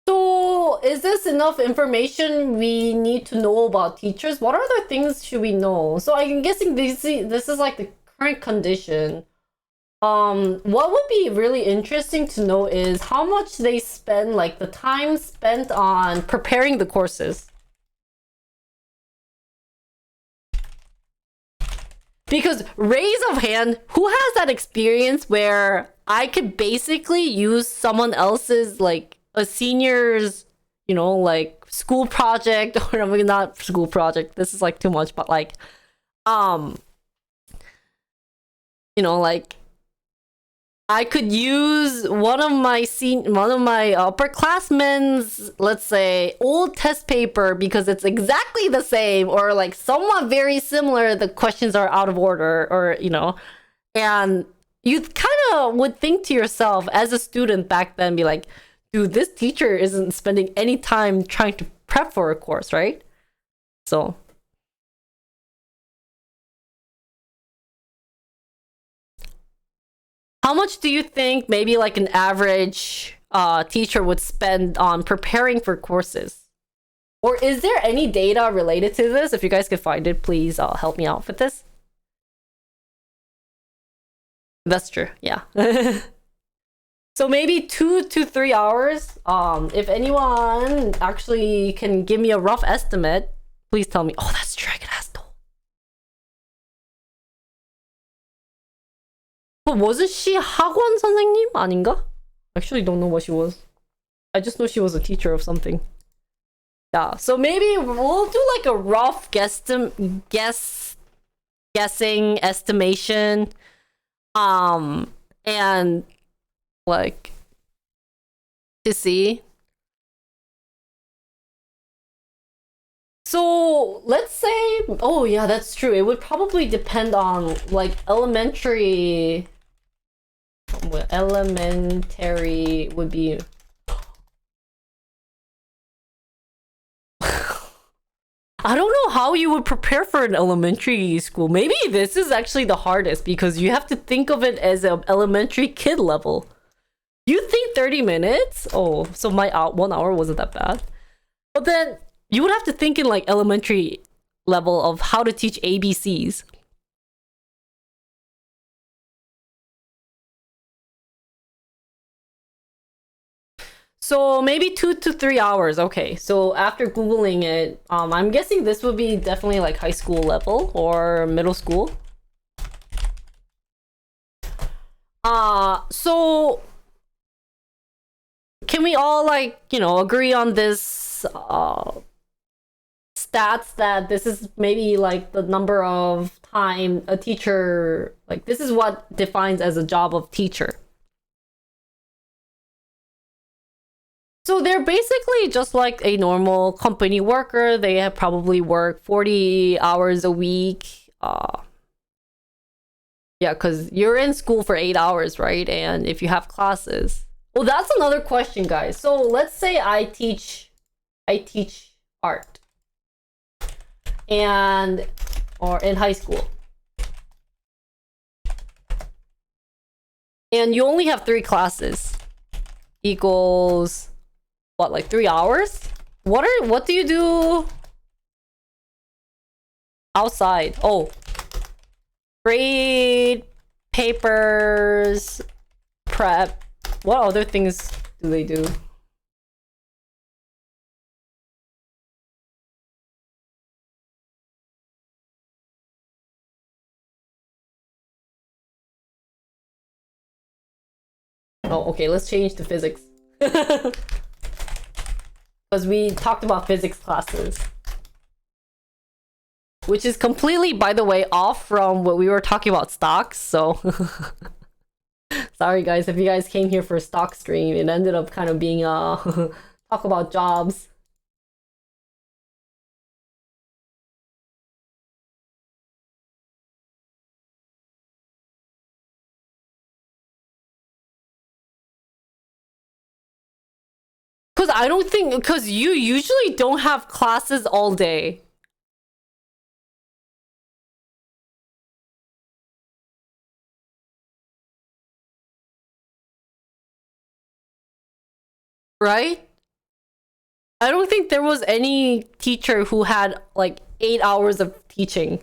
A: So is this enough information we need to know about teachers? What other things should we know? So I'm guessing this is like the current condition. What would be really interesting to know is how much they spend, like the time spent on preparing the courses. Because raise of hand, who has that experience where I could basically use someone else's, like a senior's, you know, like school project, or maybe not school project. This is like too much, but like, you know, like I could use one of my upperclassmen's, let's say, old test paper because it's exactly the same, or like somewhat very similar. The questions are out of order, or you know, and you kind of would think to yourself as a student back then, be like, dude, this teacher isn't spending any time trying to prep for a course, right? So. How much do you think maybe like an average teacher would spend on preparing for courses? Or is there any data related to this? If you guys could find it, please help me out with this. That's true, yeah. So maybe 2 to 3 hours. If anyone actually can give me a rough estimate, please tell me. Oh, that's true. I can ask Dole. But wasn't she 학원 선생님 아닌가? Actually, don't know what she was. I just know she was a teacher of something. Yeah. So maybe we'll do like a rough guessing estimation. And like to see. So let's say, oh yeah, that's true. It would probably depend on like elementary would be I don't know how you would prepare for an elementary school. Maybe this is actually the hardest because you have to think of it as an elementary kid level. You think 30 minutes? Oh, so my 1 hour wasn't that bad. But then you would have to think in like elementary level of how to teach ABCs. So maybe 2 to 3 hours. Okay, so after Googling it, I'm guessing this would be definitely like high school level or middle school. So can we all like, agree on this stats that this is maybe like the number of time a teacher, like this is what defines as a job of teacher. So they're basically just like a normal company worker. They have probably work 40 hours a week. Yeah, because you're in school for 8 hours, right? And if you have classes. Well, that's another question, guys. So let's say I teach art. Or in high school. And you only have 3 classes. Equals what, like 3 hours? What do you do outside? Oh, grade, papers, prep. What other things do they do? Oh, okay, let's change to physics. Because we talked about physics classes. Which is completely, by the way, off from what we were talking about stocks, so... Sorry guys, if you guys came here for a stock stream, it ended up kind of being talk about jobs. Because I don't think, because you usually don't have classes all day. Right? I don't think there was any teacher who had like 8 hours of teaching.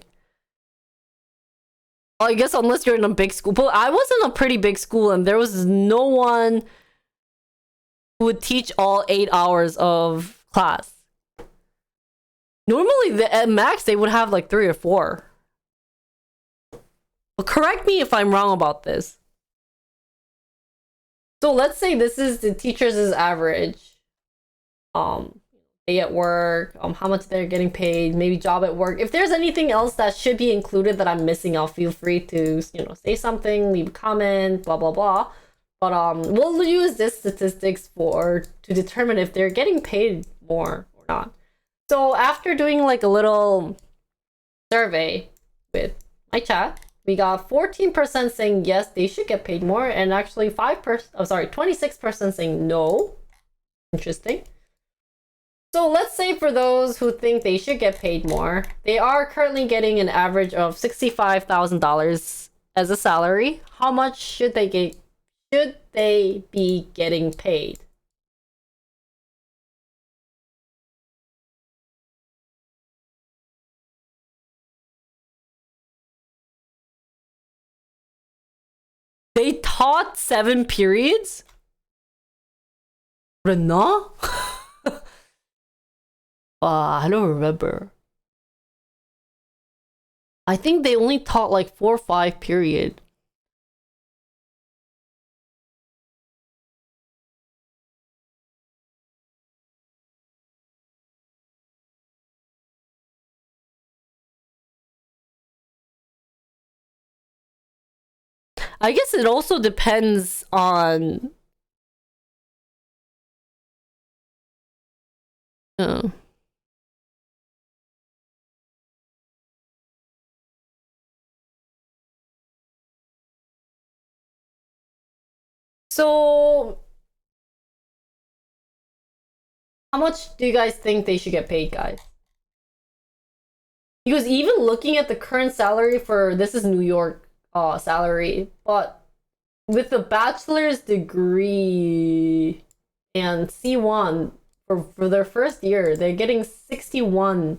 A: I guess unless you're in a big school. But I was in a pretty big school and there was no one who would teach all 8 hours of class. Normally, at max, they would have like 3 or 4. But correct me if I'm wrong about this. So let's say this is the teacher's average. Day at work, how much they're getting paid, maybe job at work. If there's anything else that should be included that I'm missing out, feel free to, say something, leave a comment, blah, blah, blah. But we'll use this statistics to determine if they're getting paid more or not. So after doing like a little survey with my chat, we got 14% saying yes, they should get paid more, and actually 26% saying no. Interesting. So let's say for those who think they should get paid more, they are currently getting an average of $65,000 as a salary, how much should they be getting paid? They taught 7 periods? 그랬나? I don't remember. I think they only taught like 4 or 5 period. I guess it also depends on uh, so how much do you guys think they should get paid, guys? Because even looking at the current salary for this is New York salary, but with a bachelor's degree and C1 for their first year, they're getting 61K.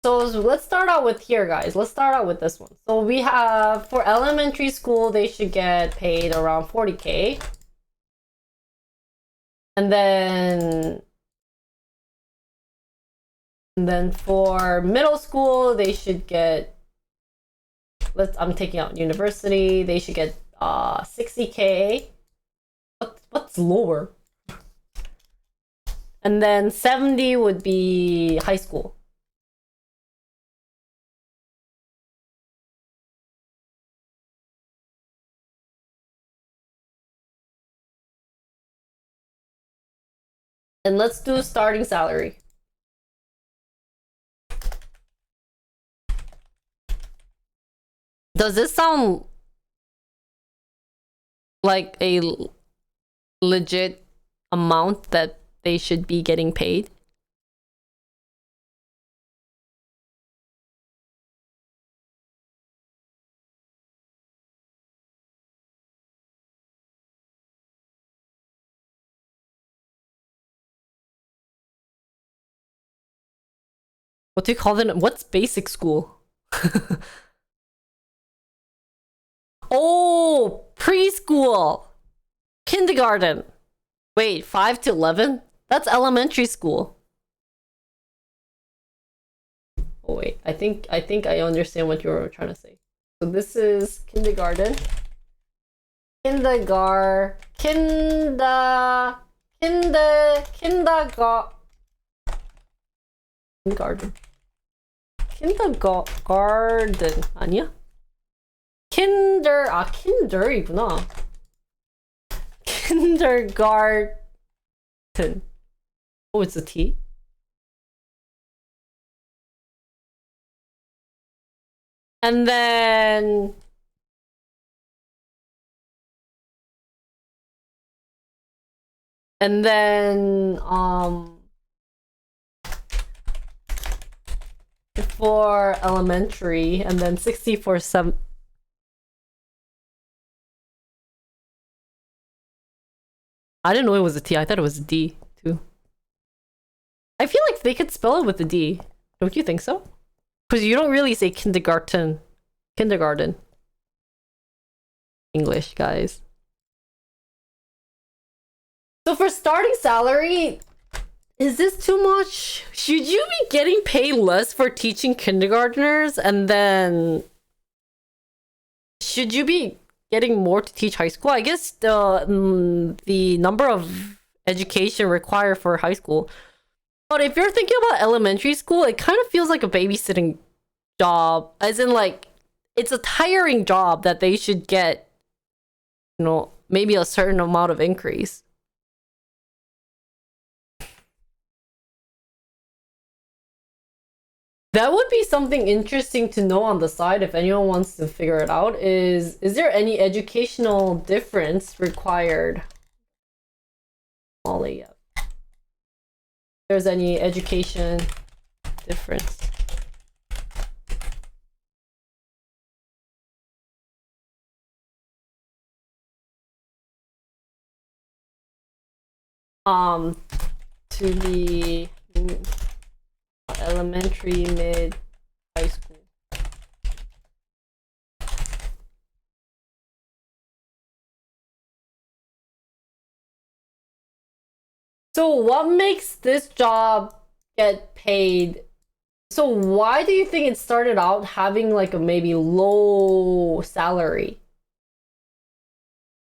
A: So let's start out with here, guys. Let's start out with this one. So we have, for elementary school, they should get paid around 40K. And then for middle school, they should get, I'm taking out university, they should get 60K. What's lower? And then 70 would be high school. And let's do starting salary. Does this sound like a legit amount that they should be getting paid? What do you call it? What's basic school? Oh, preschool. Kindergarten. Wait, 5 to 11? That's elementary school. Oh wait, I think I understand what you were trying to say. So this is kindergarten. Kindergarten. Kindergarten 아니야? kinder이구나. Kindergarten. Oh, it's a T. And then for elementary, and then 60 for some. I didn't know it was a T. I thought it was a D too. I feel like they could spell it with a D. Don't you think so? Because you don't really say kindergarten. Kindergarten. English, guys. So for starting salary, is this too much? Should you be getting paid less for teaching kindergartners, and then should you be getting more to teach high school? I guess the number of education required for high school. But if you're thinking about elementary school, it kind of feels like a babysitting job, as in like it's a tiring job that they should get, you know, maybe a certain amount of increase. That would be something interesting to know on the side if anyone wants to figure it out. Is there any educational difference required? Molly, yeah. If there's any education difference. To the elementary, mid, high school. So what makes this job get paid? So why do you think it started out having like a maybe low salary?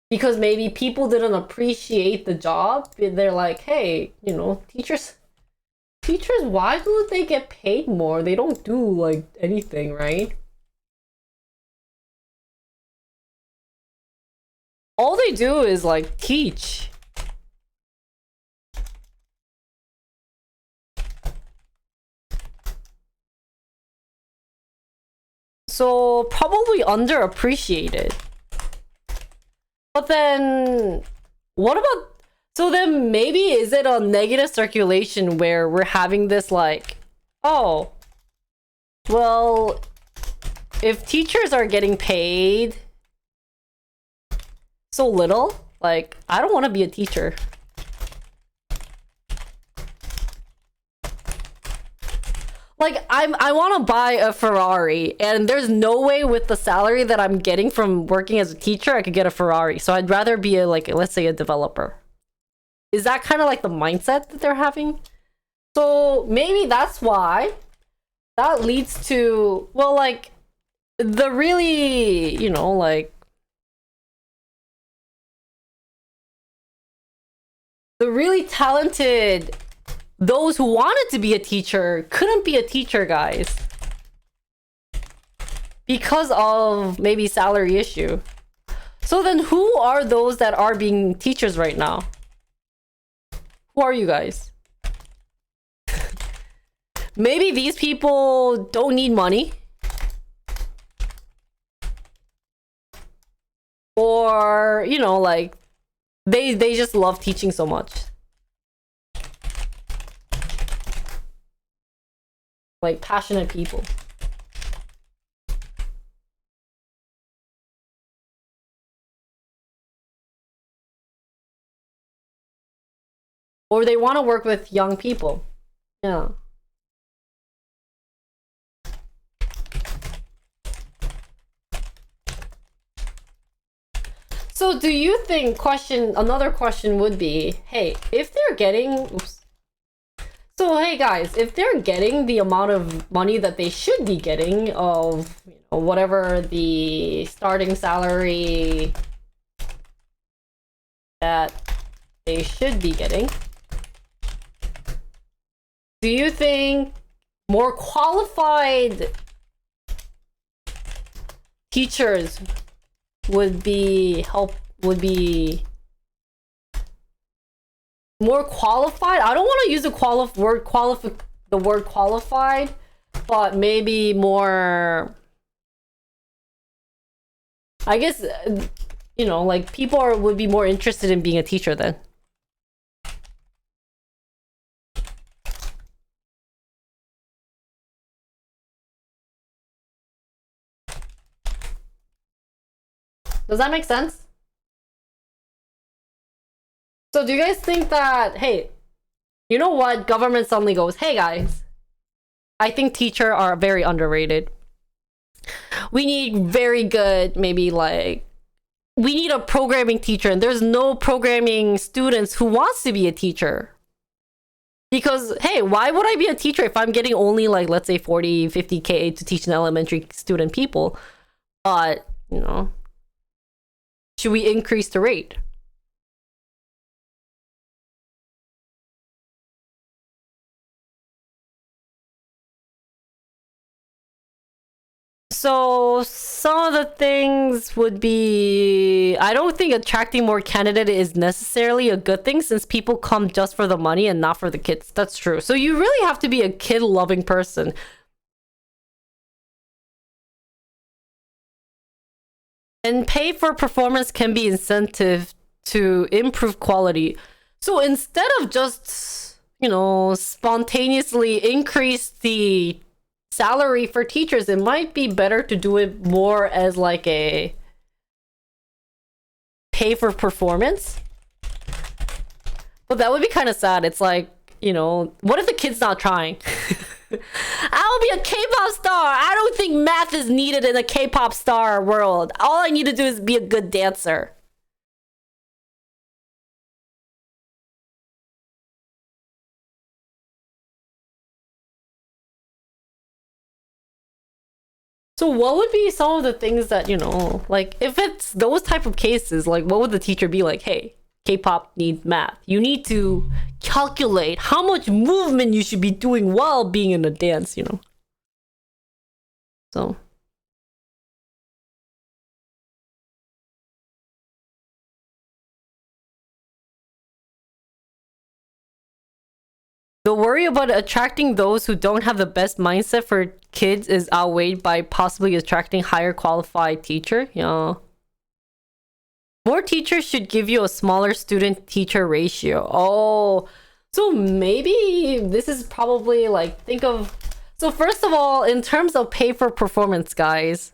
A: Because maybe people didn't appreciate the job. They're like, hey, you know, teachers, why do they get paid more? They don't do like anything, right? All they do is like teach. So probably underappreciated. But then what about, so then maybe is it a negative circulation where we're having this like, oh, well, if teachers are getting paid so little, like, I don't want to be a teacher. Like, I want to buy a Ferrari, and there's no way with the salary that I'm getting from working as a teacher I could get a Ferrari. So I'd rather be a, like, let's say a developer. Is that kind of like the mindset that they're having? So maybe that's why that leads to, well, like, the really, you know, like, the really talented, those who wanted to be a teacher couldn't be a teacher, guys, because of maybe salary issue. So then who are those that are being teachers right now? Who are you guys? Maybe these people don't need money, or, you know, like, they just love teaching so much. Like, passionate people. Or they want to work with young people. Yeah. So do you think, another question would be, hey, if they're getting, oops. So hey guys, if they're getting the amount of money that they should be getting of, you know, whatever the starting salary that they should be getting, do you think more qualified teachers would be more qualified? I don't want to use the word qualified, but maybe more, I guess, you know, like, people would be more interested in being a teacher then. Does that make sense? So do you guys think that, hey, you know what, government suddenly goes, hey guys, I think teachers are very underrated. We need very good, maybe like, we need a programming teacher, and there's no programming students who wants to be a teacher. Because, hey, why would I be a teacher if I'm getting only, like, let's say 40, 50K to teach an elementary student people? But, you know, should we increase the rate? So some of the things would be, I don't think attracting more candidate is necessarily a good thing, since people come just for the money and not for the kids. That's true. So you really have to be a kid-loving person. And pay for performance can be incentive to improve quality. So instead of just, spontaneously increase the salary for teachers, it might be better to do it more as like a pay for performance. But that would be kind of sad. It's like, what if the kid's not trying? I'll be a K-pop star. I don't think math is needed in a K-pop star world. All I need to do is be a good dancer. So what would be some of the things that, like if it's those type of cases, like what would the teacher be like, hey, K-pop needs math. You need to calculate how much movement you should be doing while being in a dance, So. The worry about attracting those who don't have the best mindset for kids is outweighed by possibly attracting higher qualified teacher. Yeah. More teachers should give you a smaller student-teacher ratio. Oh, so maybe this is probably like, so first of all, in terms of pay for performance, guys,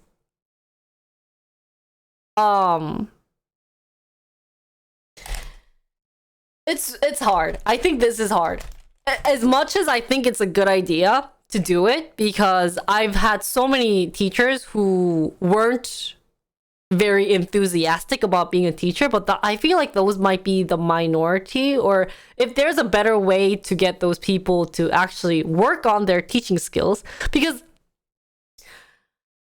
A: it's hard. I think this is hard. As much as I think it's a good idea to do it, because I've had so many teachers who weren't very enthusiastic about being a teacher, but I feel like those might be the minority, or if there's a better way to get those people to actually work on their teaching skills. Because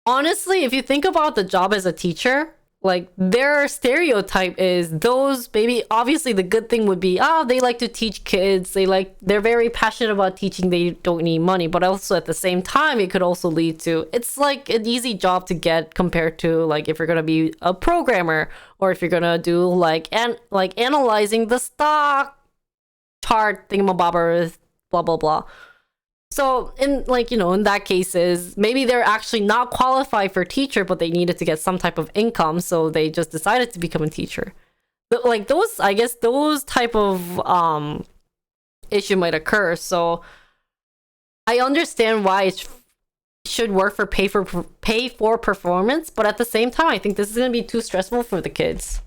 A: honestly, if you think about the job as a teacher, like their stereotype is those, maybe obviously the good thing would be, they like to teach kids, they're very passionate about teaching, they don't need money. But also at the same time, it could also lead to, it's like an easy job to get compared to like if you're gonna be a programmer, or if you're gonna do like analyzing the stock chart thingamabobbers, blah blah blah. So in in that cases, maybe they're actually not qualified for teacher, but they needed to get some type of income, so they just decided to become a teacher. But like those, I guess those type of issue might occur. So I understand why it should work for pay for performance, but at the same time, I think this is gonna be too stressful for the kids.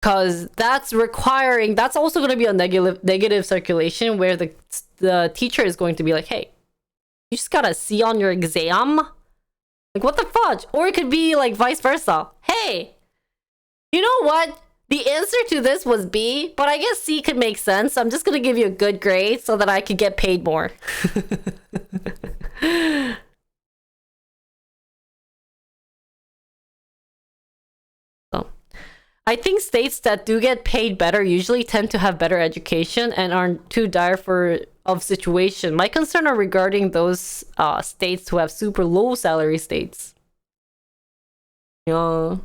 A: Because that's also going to be a negative circulation where the teacher is going to be like, hey, you just got a C on your exam? Like, what the fudge? Or it could be like vice versa. Hey, you know what? The answer to this was B, but I guess C could make sense. I'm just going to give you a good grade so that I could get paid more. I think states that do get paid better usually tend to have better education and aren't too dire of situation. My concern are regarding those states who have super low salary states. Yeah.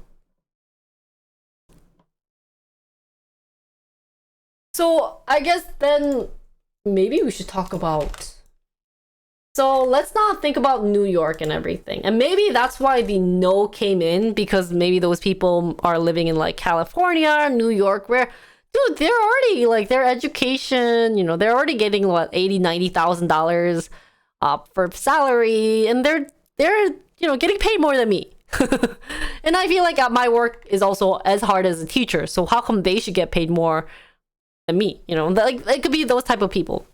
A: So I guess then maybe we should talk about. So let's not think about New York and everything. And maybe that's why the no came in, because maybe those people are living in like California, New York, where, dude, they're already like their education, they're already getting what, $80,000-$90,000 for salary, and they're getting paid more than me. And I feel like my work is also as hard as a teacher. So how come they should get paid more than me? Like it could be those type of people.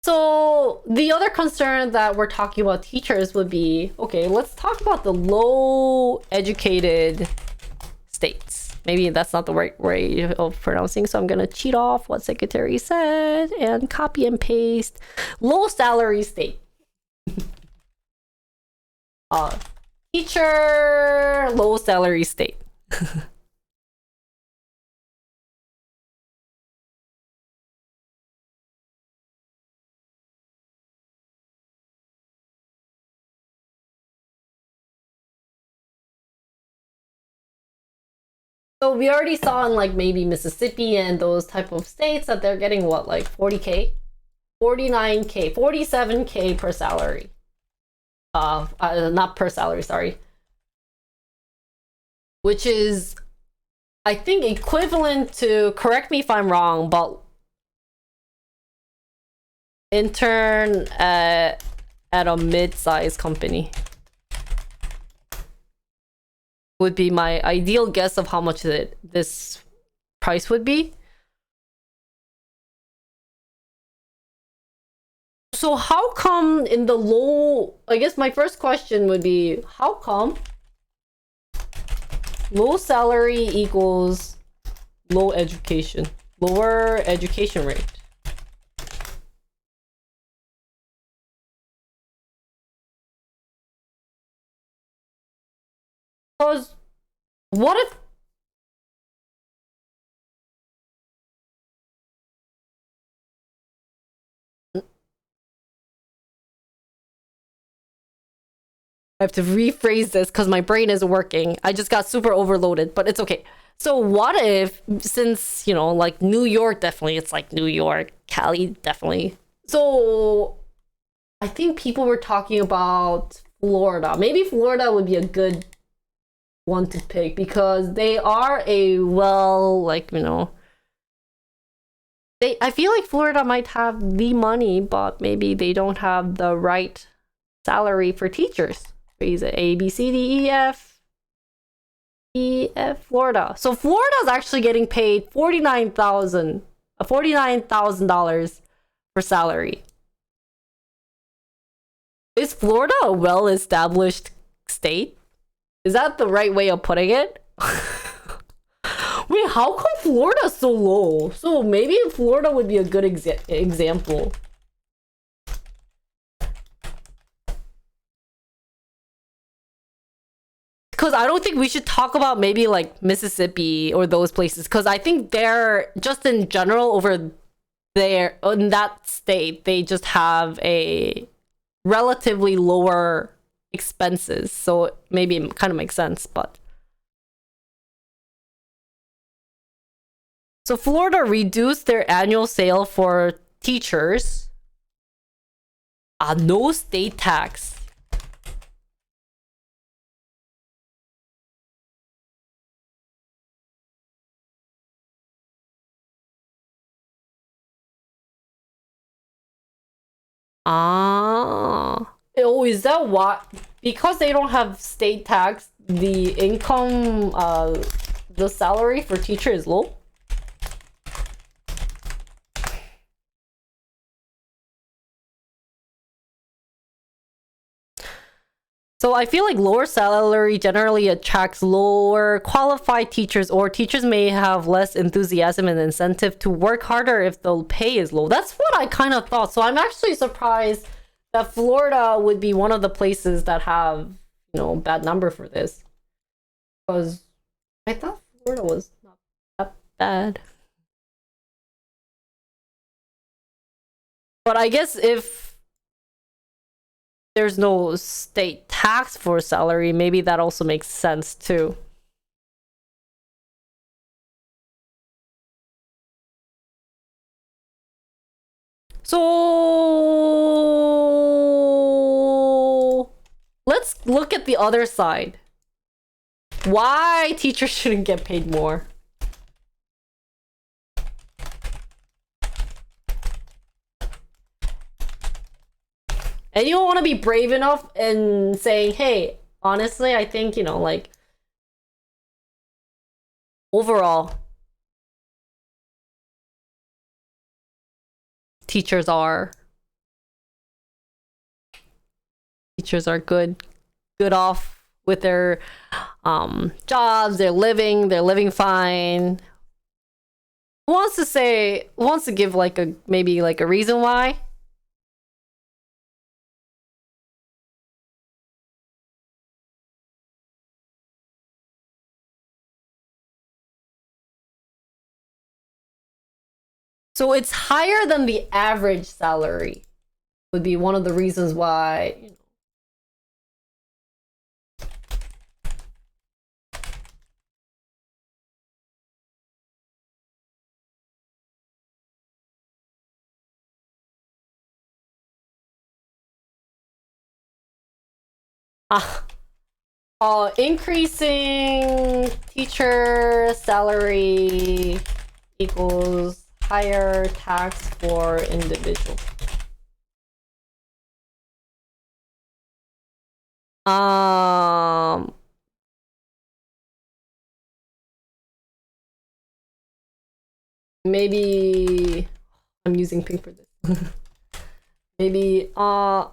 A: So the other concern that we're talking about teachers would be, okay, let's talk about the low educated states. Maybe that's not the right way of pronouncing, so I'm gonna cheat off what secretary said and copy and paste. Low salary state. Teacher, low salary state. So we already saw in like maybe Mississippi and those type of states that they're getting what, like 40K 49K, 47K per salary. Not per salary, sorry. Which is, I think, equivalent to, correct me if I'm wrong, but intern at a mid-sized company would be my ideal guess of how much this price would be. So how come in the low, I guess my first question would be, how come low salary equals low education, lower education rate? Because what if I have to rephrase this because my brain isn't working. I just got super overloaded, but it's okay. So what if, since, you know, like New York, definitely, it's like New York, Cali, definitely. So I think people were talking about Florida. Maybe Florida would be a good one to pick because they are a well, like, you know, I feel like Florida might have the money, but maybe they don't have the right salary for teachers. Is it A, B, C, D, E, F, Florida. So Florida is actually getting paid $49,000 for salary. Is Florida a well-established state? Is that the right way of putting it? Wait, how come Florida is so low? So maybe Florida would be a good example. Because I don't think we should talk about maybe like Mississippi or those places. Because I think they're just in general over there in that state, they just have a relatively lower expenses. So maybe it kind of makes sense, but. So Florida reduced their annual sale for teachers. No state tax. Oh, is that what? Because they don't have state tax, the income, the salary for teacher is low? So I feel like lower salary generally attracts lower qualified teachers, or teachers may have less enthusiasm and incentive to work harder if the pay is low. That's what I kind of thought. So I'm actually surprised that Florida would be one of the places that have, you know, bad number for this. Because I thought Florida was not that bad. But I guess if there's no state tax for salary, maybe that also makes sense too. So let's look at the other side. Why teachers shouldn't get paid more? And you don't want to be brave enough in saying, hey, honestly, I think, you know, like, overall, teachers are good off with their jobs, they're living fine. Who wants to give like maybe like a reason why? So it's higher than the average salary would be one of the reasons why, you know, Ah, increasing teacher salary equals higher tax for individual. Maybe I'm using pink for this. Maybe I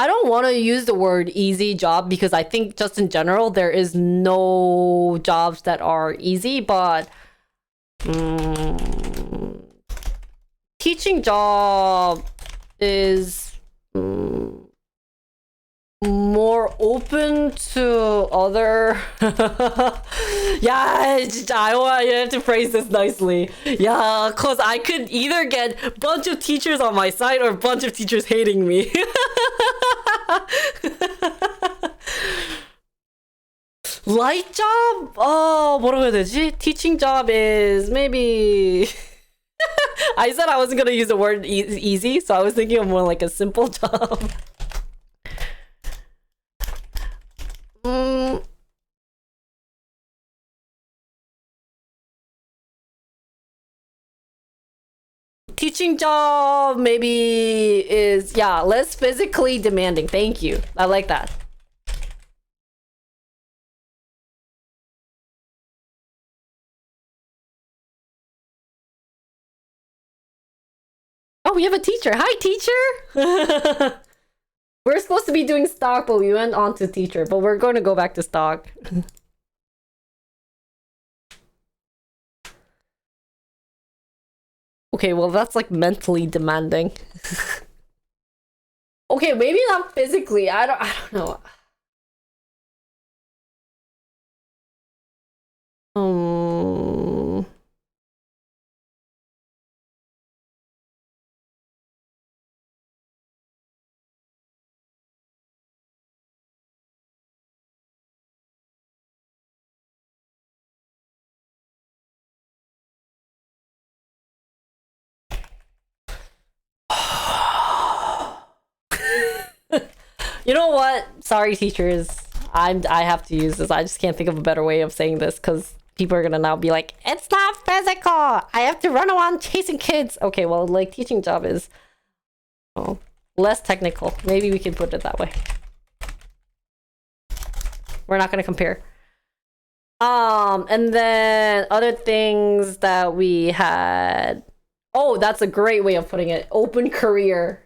A: don't want to use the word easy job because I think just in general there is no jobs that are easy, but teaching job is more open to other yeah, I want you have to phrase this nicely. Yeah, because I could either get a bunch of teachers on my side or a bunch of teachers hating me. Light job? 뭐라고 해야 되지? Teaching job is maybe I said I wasn't gonna use the word easy, so I was thinking of more like a simple job. Teaching job maybe is, yeah, less physically demanding. Thank you. I like that. Oh, we have a teacher. Hi, teacher. We're supposed to be doing stock, but we went on to teacher. But we're going to go back to stock. Okay, well, that's like mentally demanding. Okay, maybe not physically. I don't know. You know what? Sorry, teachers. I have to use this. I just can't think of a better way of saying this because people are gonna now be like, it's not physical. I have to run around chasing kids. Okay, well, like teaching job is less technical. Maybe we can put it that way. We're not gonna compare. And then other things that we had. Oh, that's a great way of putting it. Open career.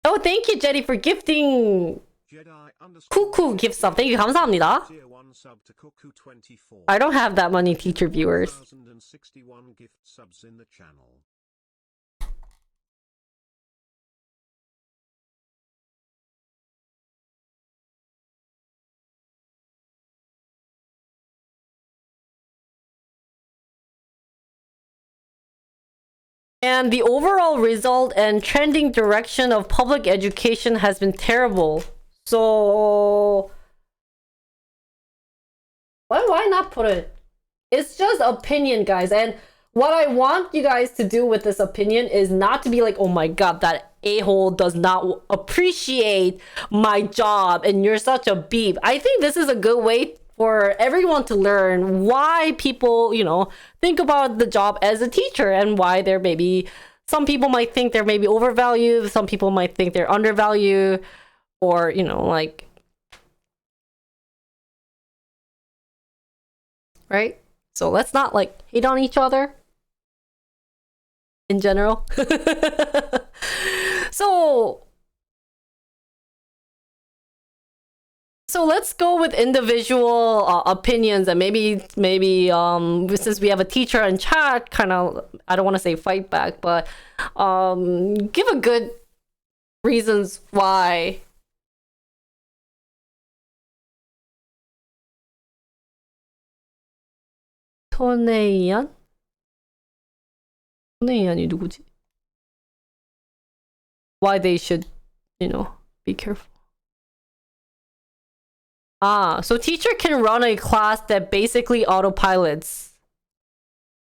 A: Oh, thank you, Jetty, for gifting. Cuckoo gift sub. Thank you. 감사합니다. I don't have that many teacher viewers. And the overall result and trending direction of public education has been terrible. So why not put it? It's just opinion, guys. And what I want you guys to do with this opinion is not to be like, oh my god, that a-hole does not appreciate my job and you're such a beep. I think this is a good way for everyone to learn why people, think about the job as a teacher and why they're maybe, some people might think they're maybe overvalued, some people might think they're undervalued, or, right? So let's not hate on each other in general. So let's go with individual opinions, and maybe since we have a teacher in chat, kind of, I don't want to say fight back, but give a good reasons why. 토네이안? 토네이안이 누구지? Why they should, be careful. So teacher can run a class that basically autopilots.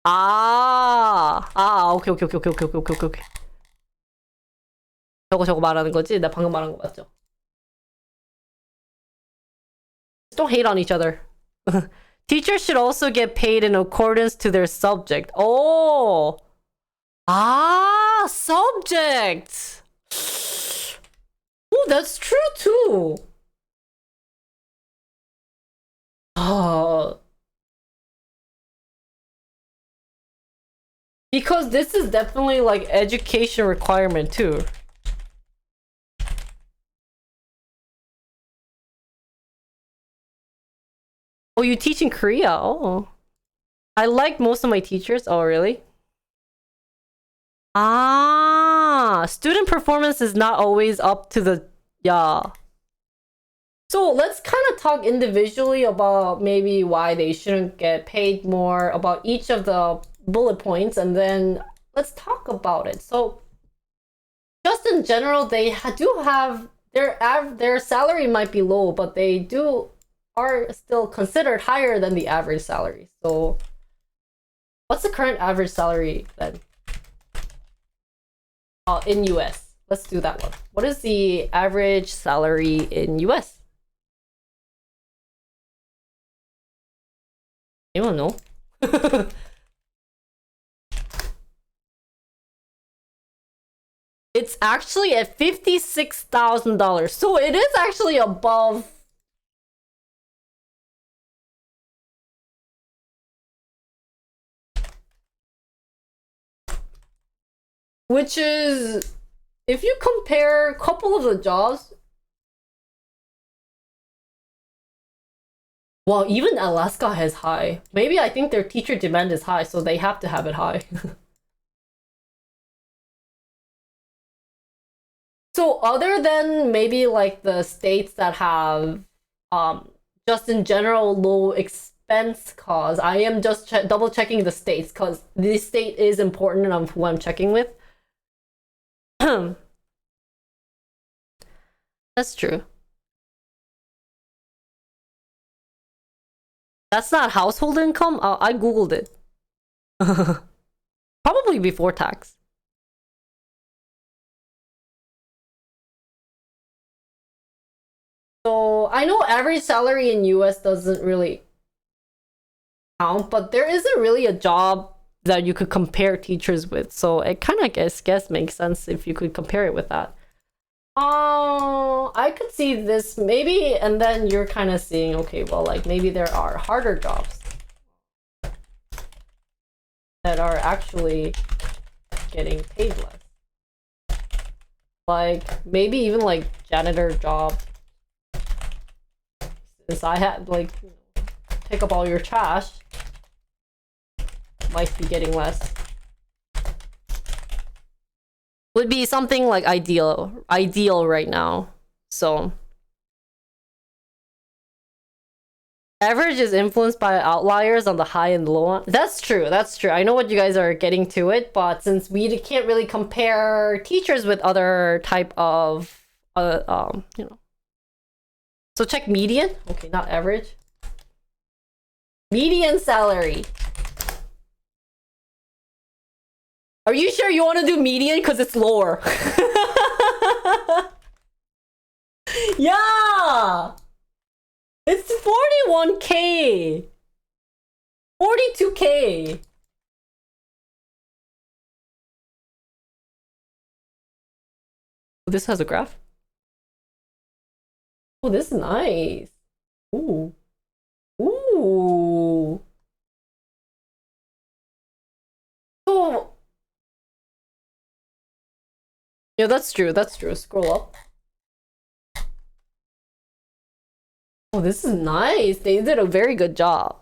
A: 오케이, 오케이, 오케이, 오케이, 오케이, 오케이, 오케이, 오케이. 저거 말하는 거지? 나 방금 말한 거 맞죠? Don't hate on each other. Teachers should also get paid in accordance to their subject. Oh! Subject! Oh, that's true too. Because this is definitely like education requirement too. Oh, you teach in Korea? Oh. I like most of my teachers. Oh, really? Student performance is not always up to the... Yeah. So let's kind of talk individually about maybe why they shouldn't get paid more, about each of the bullet points, and then let's talk about it. So just in general, they do have their salary might be low, but they are still considered higher than the average salary. So what's the current average salary then? In US. Let's do that one. What is the average salary in US? Anyone know? It's actually at $56,000. So it is actually above. Which is, if you compare a couple of the jobs, well, even Alaska has high. Maybe I think their teacher demand is high, so they have to have it high. So other than maybe like the states that have just in general low expense costs, I am just double checking the states because this state is important on who I'm checking with. That's true. That's not household income? I googled it. Probably before tax. So I know average salary in US doesn't really count, but there isn't really a job that you could compare teachers with. So it kind of guess makes sense if you could compare it with that. I could see this maybe, and then you're kind of seeing, okay, well, like maybe there are harder jobs that are actually getting paid less. Like maybe even like janitor job. Since I had like pick up all your trash, might be getting less. Would be something like ideal right now. So average is influenced by outliers on the high and low. That's true. I know what you guys are getting to it, but since we can't really compare teachers with other type of you know. So check median. Okay, not average. Median salary. Are you sure you want to do median? Because it's lower. Yeah! It's 41K! 42K! This has a graph? Oh, this is nice. Ooh. Ooh. So... Yeah, that's true. Scroll up. Oh, this is nice. They did a very good job.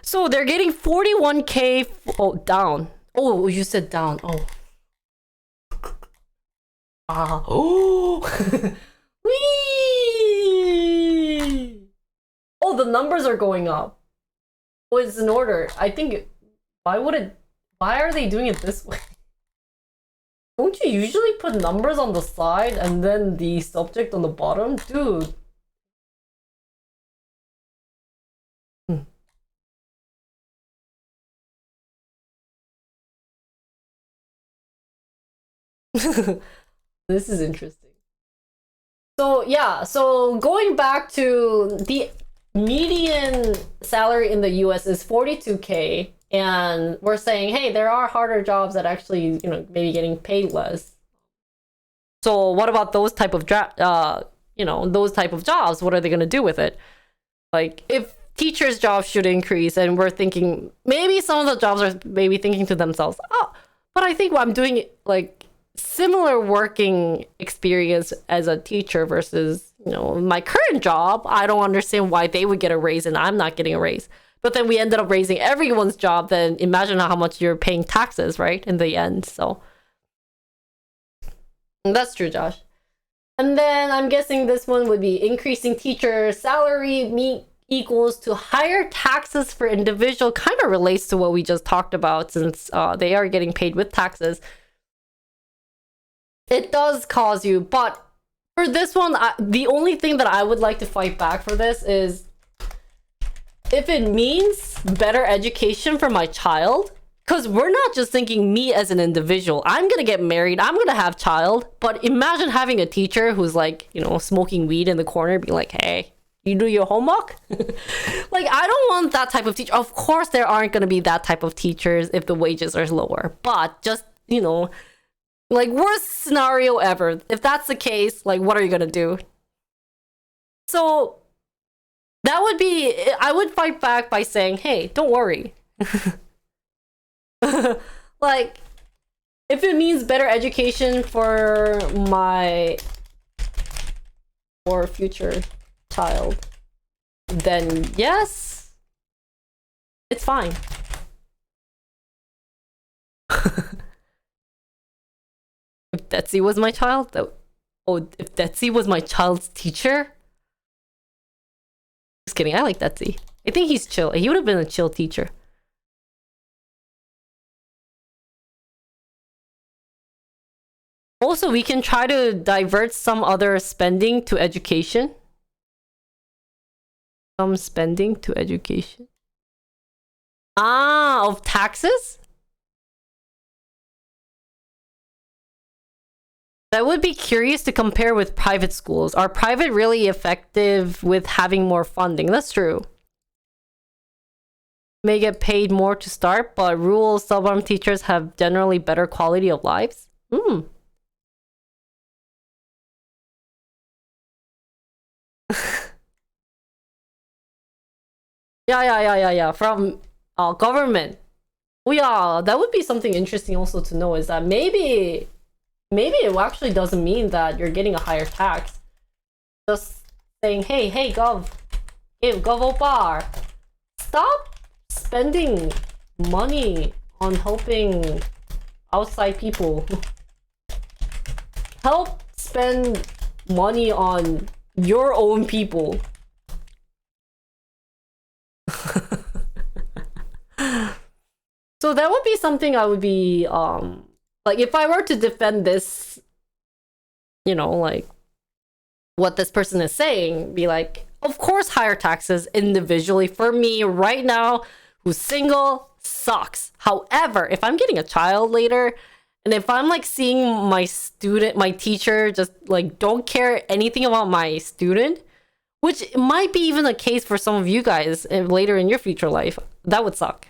A: So they're getting 41K. Oh, down. Oh, you said down. Oh. Oh. Whee! Oh, the numbers are going up. Oh, it's in order. I think. Why are they doing it this way? Don't you usually put numbers on the side and then the subject on the bottom? Dude. This is interesting. So yeah, so going back to the median salary in the US is 42K, and we're saying, hey, there are harder jobs that actually, maybe getting paid less. So what about those type of those type of jobs? What are they going to do with it? Like, if teachers' jobs should increase, and we're thinking maybe some of the jobs are maybe thinking to themselves, oh, but I think I'm doing like similar working experience as a teacher versus my current job. I don't understand why they would get a raise and I'm not getting a raise. But then we ended up raising everyone's job. Then imagine how much you're paying taxes, right, in the end. So that's true, Josh. And then I'm guessing this one would be increasing teacher salary equals to higher taxes for individual. Kind of relates to what we just talked about, since they are getting paid with taxes. It does cause you, but for this one, the only thing that I would like to fight back for this is if it means better education for my child, because we're not just thinking me as an individual. I'm gonna get married, I'm gonna have child, but imagine having a teacher who's like, smoking weed in the corner, be like, hey, you do your homework? Like, I don't want that type of teacher. Of course, there aren't gonna be that type of teachers if the wages are lower, but just, like, worst scenario ever. If that's the case, like, what are you gonna do? So that would be, I would fight back by saying, hey, don't worry. Like, if it means better education for my or future child, then yes, it's fine. If Detsy was my child, if Detsy was my child's teacher? Just kidding, I like Detsy. I think he's chill. He would have been a chill teacher. Also, we can try to divert some other spending to education. Some spending to education. Of taxes? I would be curious to compare with private schools. Are private really effective with having more funding? That's true. May get paid more to start, but rural suburban teachers have generally better quality of lives. Yeah. From government. Oh yeah, that would be something interesting also to know, is that maybe it actually doesn't mean that you're getting a higher tax. Just saying, hey, Gov Opar, stop spending money on helping outside people. Help spend money on your own people. So that would be something I would be like, if I were to defend this, like what this person is saying, be like, of course higher taxes individually for me right now who's single sucks. However, if I'm getting a child later, and if I'm like seeing my teacher just like don't care anything about my student, which might be even the case for some of you guys later in your future life, that would suck.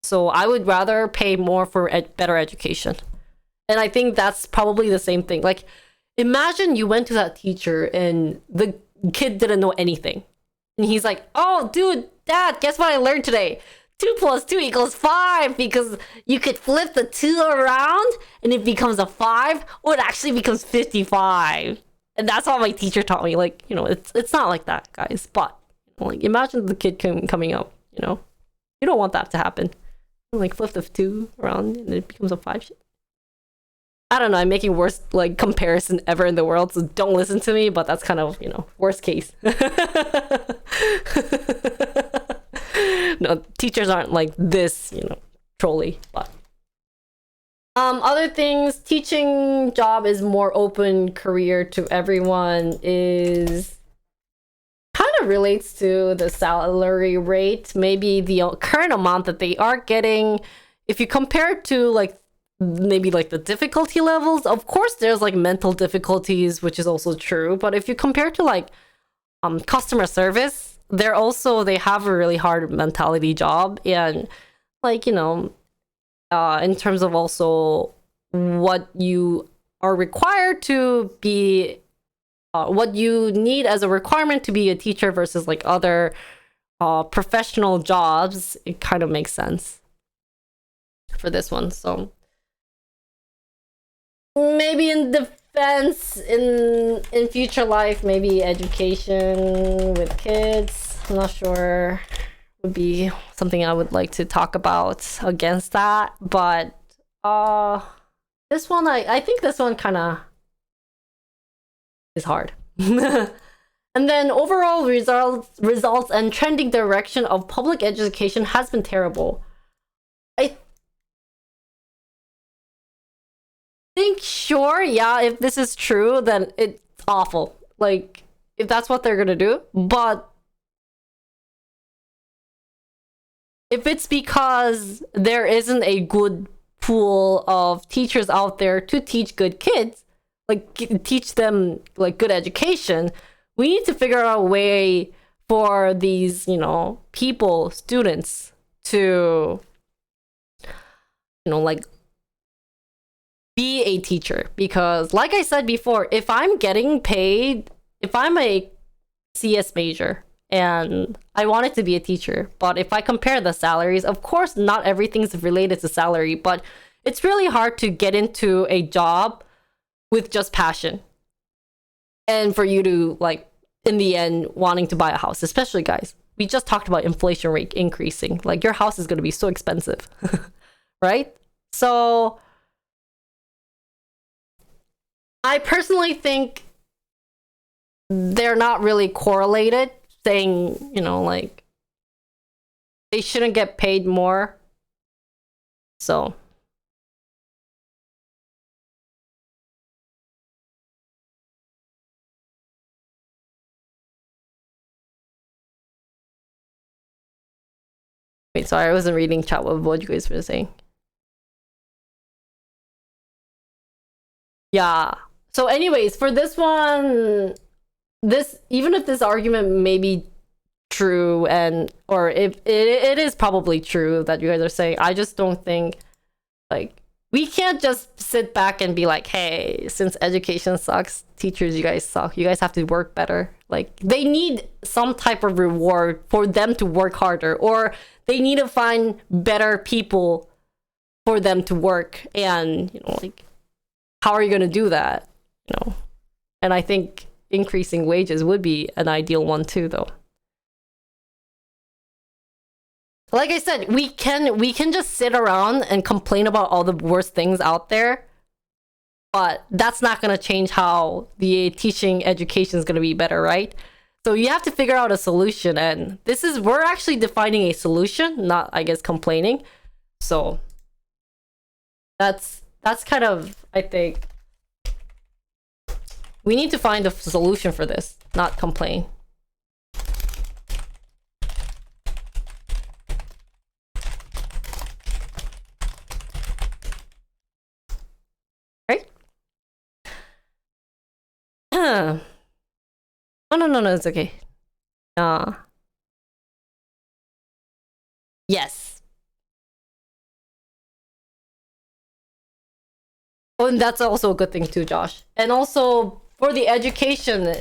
A: So I would rather pay more for better education. And I think that's probably the same thing. Like, imagine you went to that teacher and the kid didn't know anything. And he's like, oh, dude, Dad, guess what I learned today? 2 + 2 = 5, because you could flip the 2 around and it becomes a 5, or it actually becomes 55. And that's what my teacher taught me. Like, it's not like that, guys. But, like, imagine the kid coming up, you don't want that to happen. Like, flip the 2 around and it becomes a 5. I don't know, I'm making worst like comparison ever in the world, so don't listen to me, but that's kind of, worst case. No, teachers aren't like this, trolly, but Other things, teaching job is more open career to everyone is kind of relates to the salary rate, maybe the current amount that they are getting. If you compare it to like maybe like the difficulty levels, of course there's like mental difficulties, which is also true. But if you compare to like customer service, they have a really hard mentality job, and like in terms of also what you are required to be, what you need as a requirement to be a teacher versus like other professional jobs, it kind of makes sense for this one. So maybe in defense, in future life, maybe education with kids. I'm not sure. Would be something I would like to talk about against that, but this one I think this one kind of is hard. And then overall results and trending direction of public education has been terrible. I think sure, yeah, if this is true, then it's awful. Like if that's what they're gonna do, but if it's because there isn't a good pool of teachers out there to teach good kids, like teach them like good education, we need to figure out a way for these, people, students to, like be a teacher. Because like I said before, if I'm getting paid, if I'm a CS major and I wanted to be a teacher, but if I compare the salaries, of course, not everything's related to salary, but it's really hard to get into a job with just passion. And for you to, like, in the end, wanting to buy a house, especially guys. We just talked about inflation rate increasing. Like, your house is going to be so expensive, right? So, I personally think they're not really correlated, saying, like they shouldn't get paid more. So wait, sorry, I wasn't reading chat. What you guys were saying. Yeah. So anyways, for this one, this, even if this argument may be true, and or if it is probably true that you guys are saying, I just don't think, like, we can't just sit back and be like, hey, since education sucks, teachers, you guys suck, you guys have to work better. Like, they need some type of reward for them to work harder, or they need to find better people for them to work. And like, how are you going to do that? And I think increasing wages would be an ideal one too, though. Like I said, we can just sit around and complain about all the worst things out there, but that's not going to change how the teaching education is going to be better, right? So you have to figure out a solution, and we're actually defining a solution, not, I guess, complaining. So that's kind of, I think, we need to find a solution for this, not complain. Right? Oh, no, it's okay. Yes. Oh, and that's also a good thing too, Josh. And also for the education,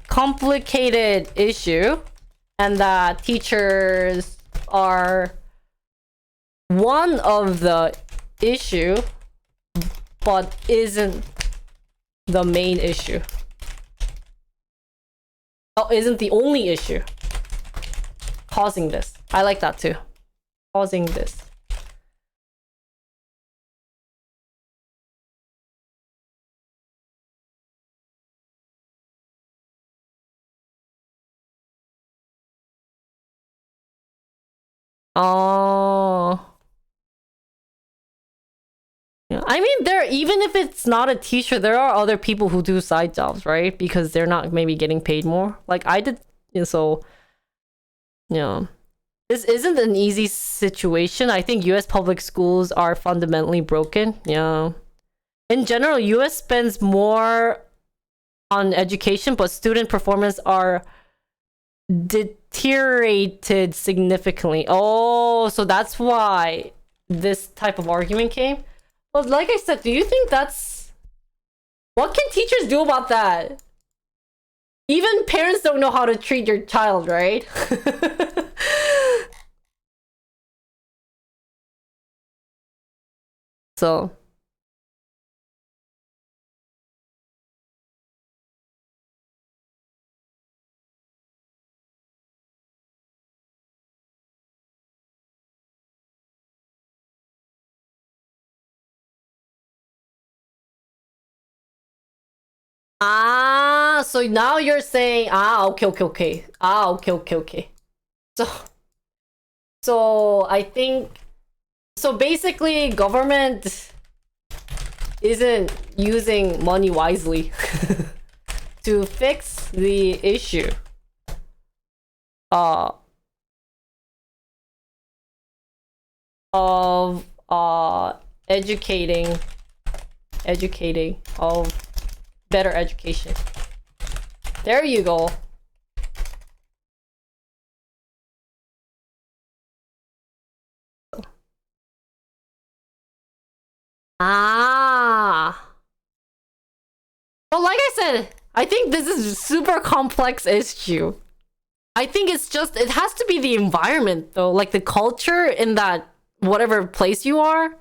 A: complicated issue, and that teachers are one of the issue, but isn't the main issue. Oh, isn't the only issue causing this. I like that too. Causing this. Oh. Yeah, I mean, even if it's not a teacher, there are other people who do side jobs, right? Because they're not maybe getting paid more. Like I did, so yeah. This isn't an easy situation. I think US public schools are fundamentally broken. Yeah. In general, US spends more on education, but student performance are deteriorated significantly. Oh, so that's why this type of argument came. Well, like I said, do you think that's... What can teachers do about that? Even parents don't know how to treat your child, right? So... Ah, so now you're saying, okay. Okay. So, I think, so basically government isn't using money wisely to fix the issue. Of educating of better education. There you go. But like I said, I think this is a super complex issue. I think it's just, it has to be the environment though, like the culture in that whatever place you are.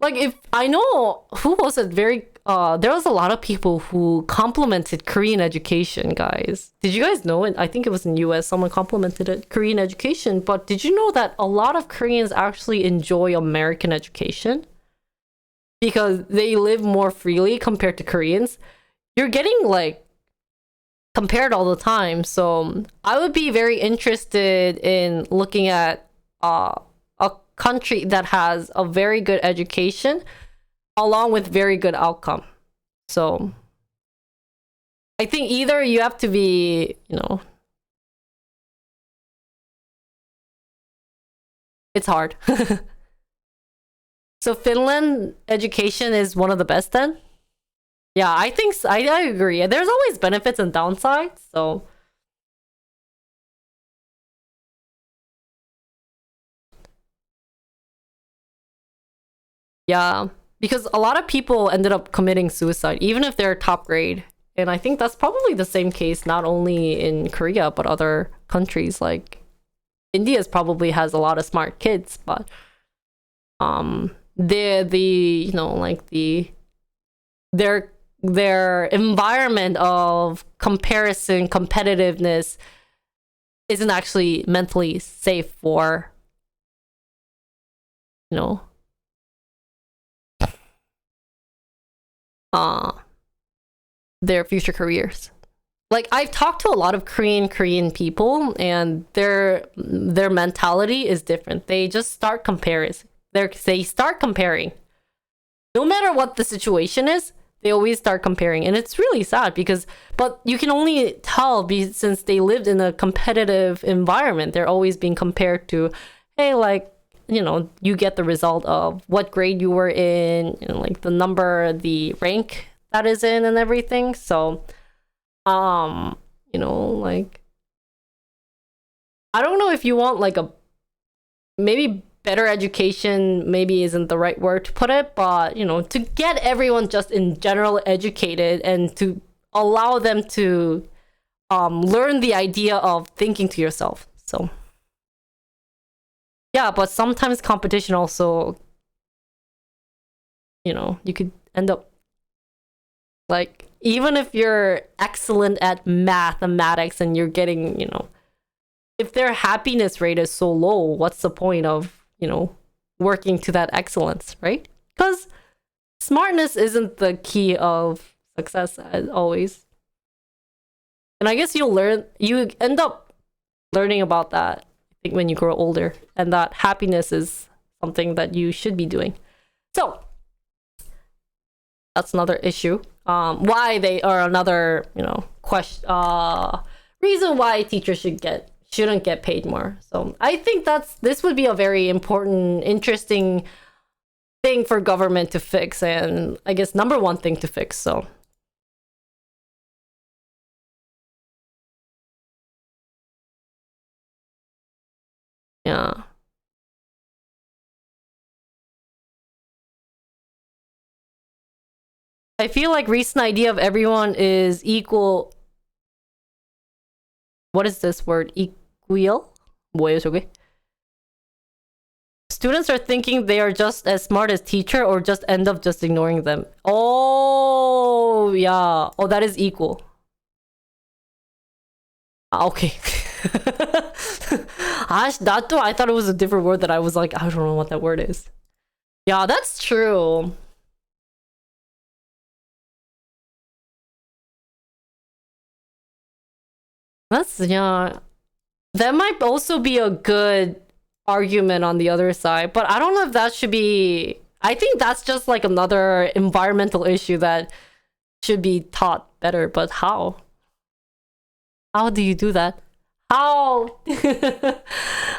A: Like if I know who was it very there was a lot of people who complimented Korean education, guys. Did you guys know it? I think it was in US someone complimented it, Korean education, but did you know that a lot of Koreans actually enjoy American education? Because they live more freely compared to Koreans. You're getting like compared all the time. So I would be very interested in looking at a country that has a very good education along with very good outcome. So I think either you have to be, it's hard. So Finland education is one of the best then? Yeah, I think so. I agree. There's always benefits and downsides, so yeah, because a lot of people ended up committing suicide, even if they're top grade. And I think that's probably the same case not only in Korea but other countries. Like India's probably has a lot of smart kids, but their environment of comparison, competitiveness isn't actually mentally safe for their future careers. Like I've talked to a lot of Korean people, and their mentality is different. They just start comparing. They start comparing. No matter what the situation is, they always start comparing, and it's really sad but you can only tell since they lived in a competitive environment. They're always being compared to, hey, like, you get the result of what grade you were in, like the number, the rank that is in and everything. So like I don't know if you want like a maybe better education, maybe isn't the right word to put it, but to get everyone just in general educated and to allow them to learn the idea of thinking to yourself. So yeah, but sometimes competition also, you could end up like, even if you're excellent at mathematics and you're getting, if their happiness rate is so low, what's the point of, working to that excellence, right? Because smartness isn't the key of success as always. And I guess you end up learning about that, I when you grow older, and that happiness is something that you should be doing. So that's another issue. Why they are another, question. Reason why teachers shouldn't get paid more. So I think this would be a very important, interesting thing for government to fix, and I guess number one thing to fix. So yeah. I feel like recent idea of everyone is equal. What is this word? Equal? 뭐예요, 저게? Students are thinking they are just as smart as teacher, or just end up just ignoring them. Oh, yeah. Oh, that is equal. Okay. I thought it was a different word that I was like, I don't know what that word is. Yeah, that's true. Yeah. That might also be a good argument on the other side, but I don't know if that should be. I think that's just like another environmental issue that should be taught better. But how? How do you do that? How?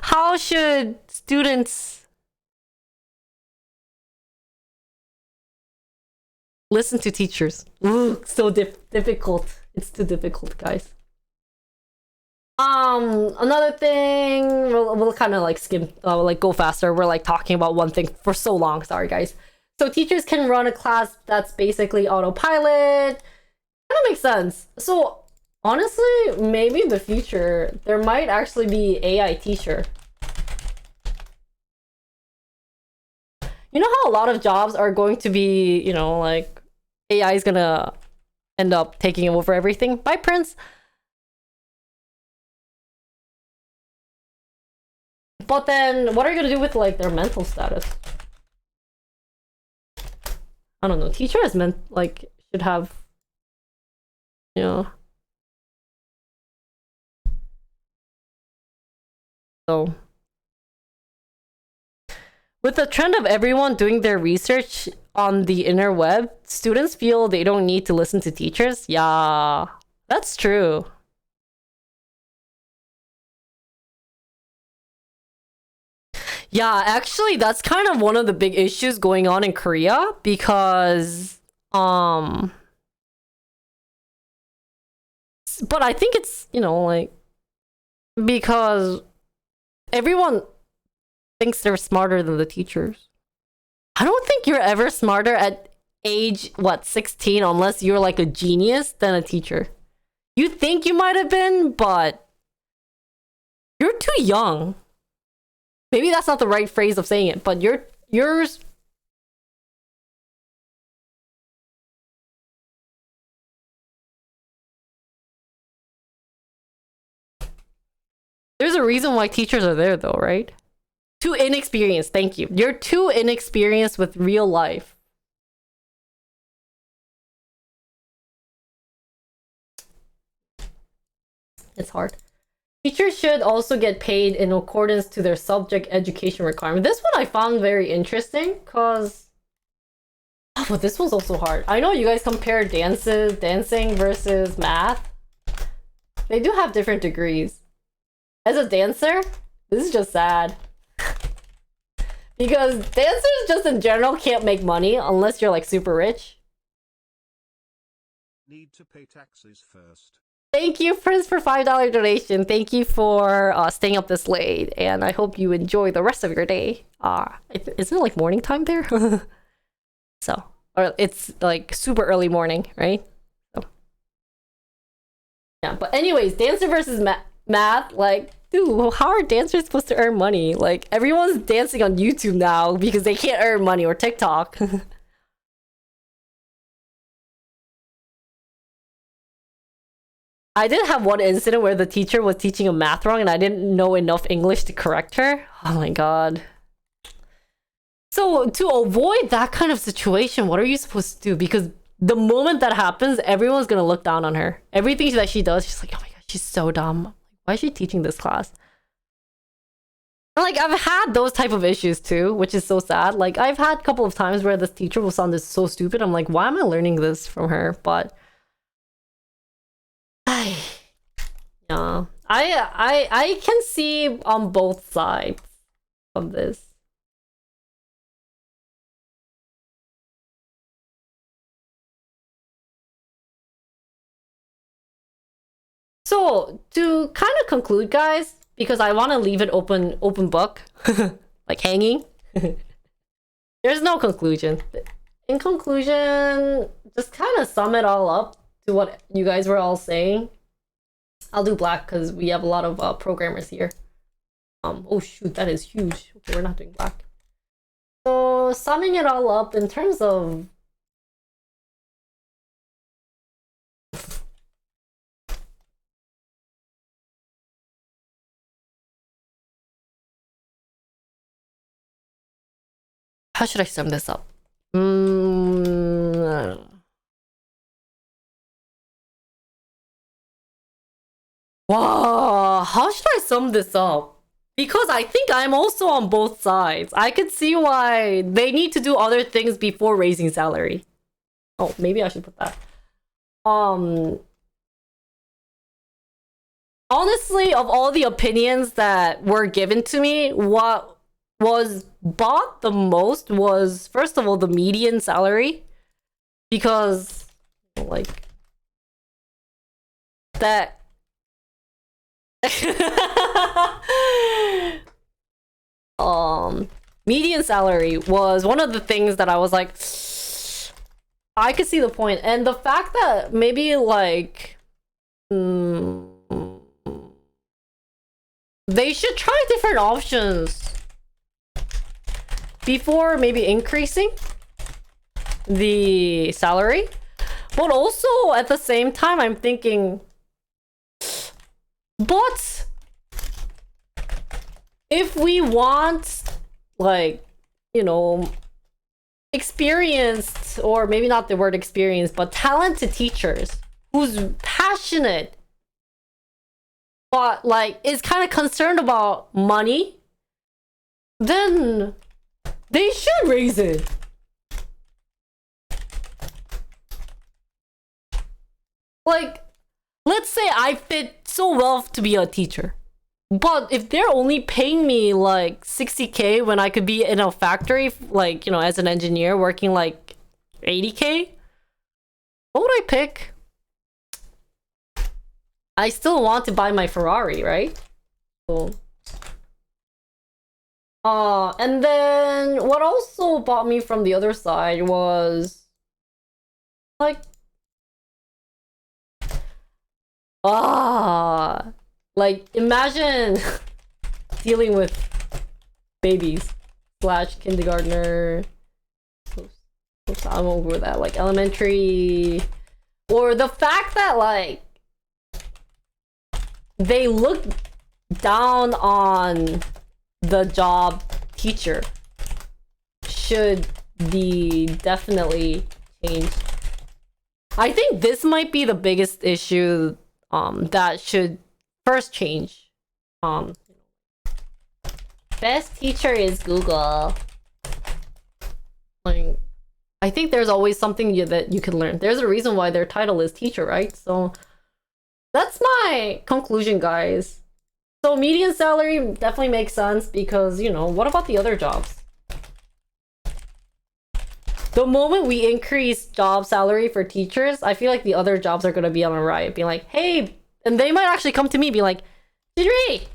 A: How should students listen to teachers? Ooh, so difficult. It's too difficult, guys. Another thing, we'll kind of like skim, like go faster. We're like talking about one thing for so long. Sorry, guys. So teachers can run a class that's basically autopilot. Kind of makes sense. So honestly, maybe in the future there might actually be AI teacher. You know how a lot of jobs are going to be, like AI is gonna end up taking over everything. Bye, Prince. But then, what are you gonna do with like their mental status? I don't know. Teachers should have, So, with the trend of everyone doing their research on the interweb, students feel they don't need to listen to teachers. Yeah, that's true. Yeah, actually, that's kind of one of the big issues going on in Korea because, but I think it's, because everyone thinks they're smarter than the teachers. I don't think you're ever smarter at age, 16, unless you're like a genius than a teacher. You think you might have been, but you're too young. Maybe that's not the right phrase of saying it, but yours. There's a reason why teachers are there, though, right? Too inexperienced. Thank you. You're too inexperienced with real life. It's hard. Teachers should also get paid in accordance to their subject education requirement. This one I found very interesting because, but this one's also hard. I know you guys compare dancing versus math. They do have different degrees. As a dancer, this is just sad. Because dancers just in general can't make money unless you're like super rich.
B: Need to pay taxes first.
A: Thank you, Prince, for $5 donation. Thank you for staying up this late, and I hope you enjoy the rest of your day. Isn't it like morning time there? So, or it's like super early morning, right? So, yeah, but anyways, dancer versus math, like, dude, how are dancers supposed to earn money? Like, everyone's dancing on YouTube now because they can't earn money, or TikTok. I did have one incident where the teacher was teaching a math wrong and I didn't know enough English to correct her. Oh my god. So to avoid that kind of situation, what are you supposed to do? Because the moment that happens, everyone's gonna look down on her. Everything that she does, she's like, oh my god, she's so dumb. Why is she teaching this class? Like, I've had those type of issues too, which is so sad. Like, I've had a couple of times where this teacher will sound this so stupid. I'm like, why am I learning this from her? But I, yeah, I can see on both sides of this. So to kind of conclude, guys, because I want to leave it open book, like hanging. There's no conclusion. In conclusion, just kind of sum it all up to what you guys were all saying. I'll do black because we have a lot of programmers here. Oh shoot, that is huge. Okay, we're not doing black. So summing it all up in terms of how should I sum this up? I don't know. Wow, how should I sum this up? Because I think I'm also on both sides. I could see why they need to do other things before raising salary. Oh, maybe I should put that. Honestly, of all the opinions that were given to me, what was bought the most was, first of all, the median salary. Because, like, that median salary was one of the things that I was like, I could see the point. And the fact that maybe like they should try different options before maybe increasing the salary. But also at the same time I'm thinking, but if we want, like, you know, experienced, or maybe not the word experienced, but talented teachers who's passionate, but like is kind of concerned about money, then they should raise it. Like, let's say I fit so well to be a teacher, but if they're only paying me like 60K when I could be in a factory, like, you know, as an engineer working like 80K, what would I pick? I still want to buy my Ferrari, right? So, and then what also bought me from the other side was like, like, imagine dealing with babies / kindergartner. I'm over that, like elementary, or the fact that like they look down on the job teacher should be definitely changed. I think this might be the biggest issue that should first change. Best teacher is Google. Like, I think there's always something that you can learn. There's a reason why their title is teacher, right? So that's my conclusion, guys. So median salary definitely makes sense because, you know, what about the other jobs? The moment we increase job salary for teachers, I feel like the other jobs are going to be on a riot, being like, hey, and they might actually come to me, be like, Sidri,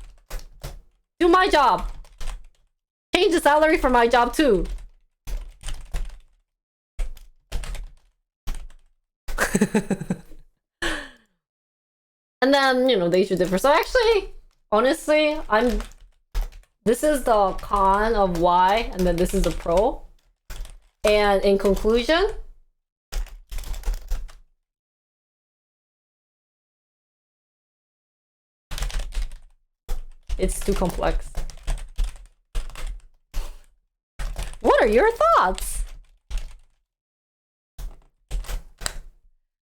A: do my job. Change the salary for my job too. And then, you know, they should differ. So actually, honestly, this is the con of why, and then this is the pro. And in conclusion, it's too complex. What are your thoughts?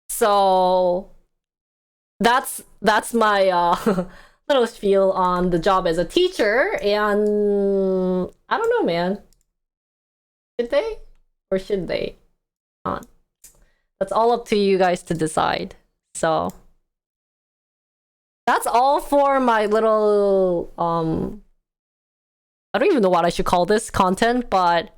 A: So that's my little spiel on the job as a teacher, and I don't know, man. Should they or should they not? That's all up to you guys to decide. So that's all for my little I don't even know what I should call this content, but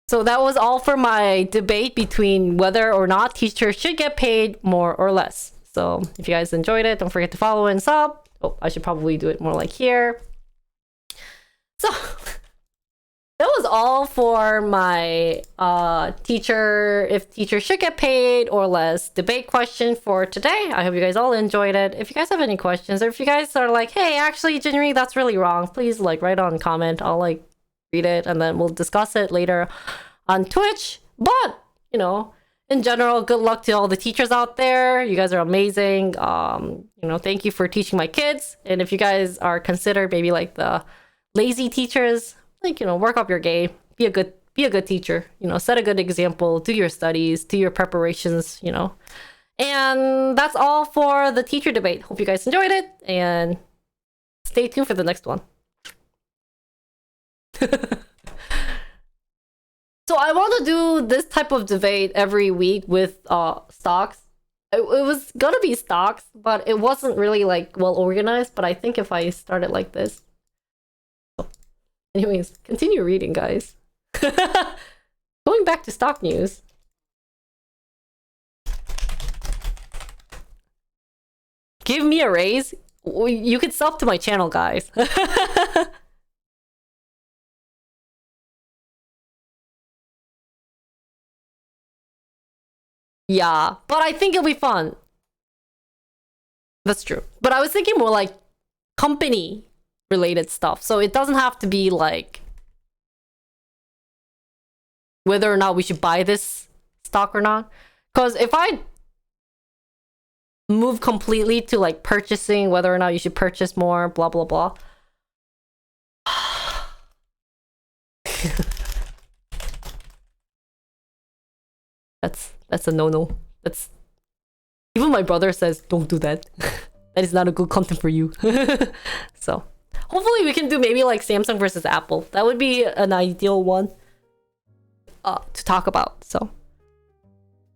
A: so that was all for my debate between whether or not teachers should get paid more or less. So if you guys enjoyed it, don't forget to follow and sub. Oh, I should probably do it more like here. So that was all for my if teachers should get paid or less debate question for today. I hope you guys all enjoyed it. If you guys have any questions, or if you guys are like, hey, actually, Jinri, that's really wrong, please like write on comment. I'll like read it and then we'll discuss it later on Twitch. But you know, in general, good luck to all the teachers out there. You guys are amazing. You know, thank you for teaching my kids. And if you guys are considered maybe like the lazy teachers, like, you know, work up your game, be a good teacher, you know, set a good example, do your studies, do your preparations, you know. And that's all for the teacher debate. Hope you guys enjoyed it, and stay tuned for the next one. So I want to do this type of debate every week with stocks. It was gonna be stocks, but it wasn't really like well organized. But I think if I start it like this. Anyways, continue reading, guys. Going back to stock news. Give me a raise. You could sub to my channel, guys. Yeah, but I think it'll be fun. That's true. But I was thinking more like company related stuff. So it doesn't have to be like whether or not we should buy this stock or not. Because if I move completely to like purchasing, whether or not you should purchase more, blah, blah, blah. That's a no-no. That's even my brother says don't do that. That is not a good content for you. So hopefully we can do maybe like Samsung versus Apple. That would be an ideal one to talk about. So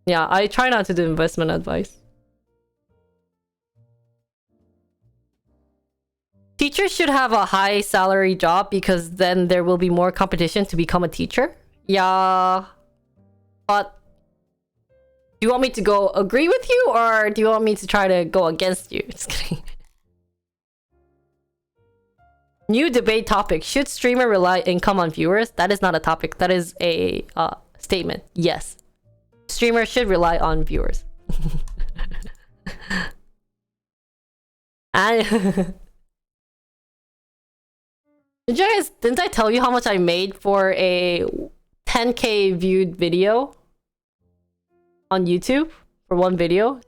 A: yeah, I try not to do investment advice. Teachers should have a high salary job because then there will be more competition to become a teacher. Yeah, but do you want me to go agree with you, or do you want me to try to go against you? Just kidding. New debate topic. Should streamer rely income on viewers? That is not a topic. That is a statement. Yes. Streamers should rely on viewers. And didn't I tell you how much I made for a 10K viewed video on YouTube for one video?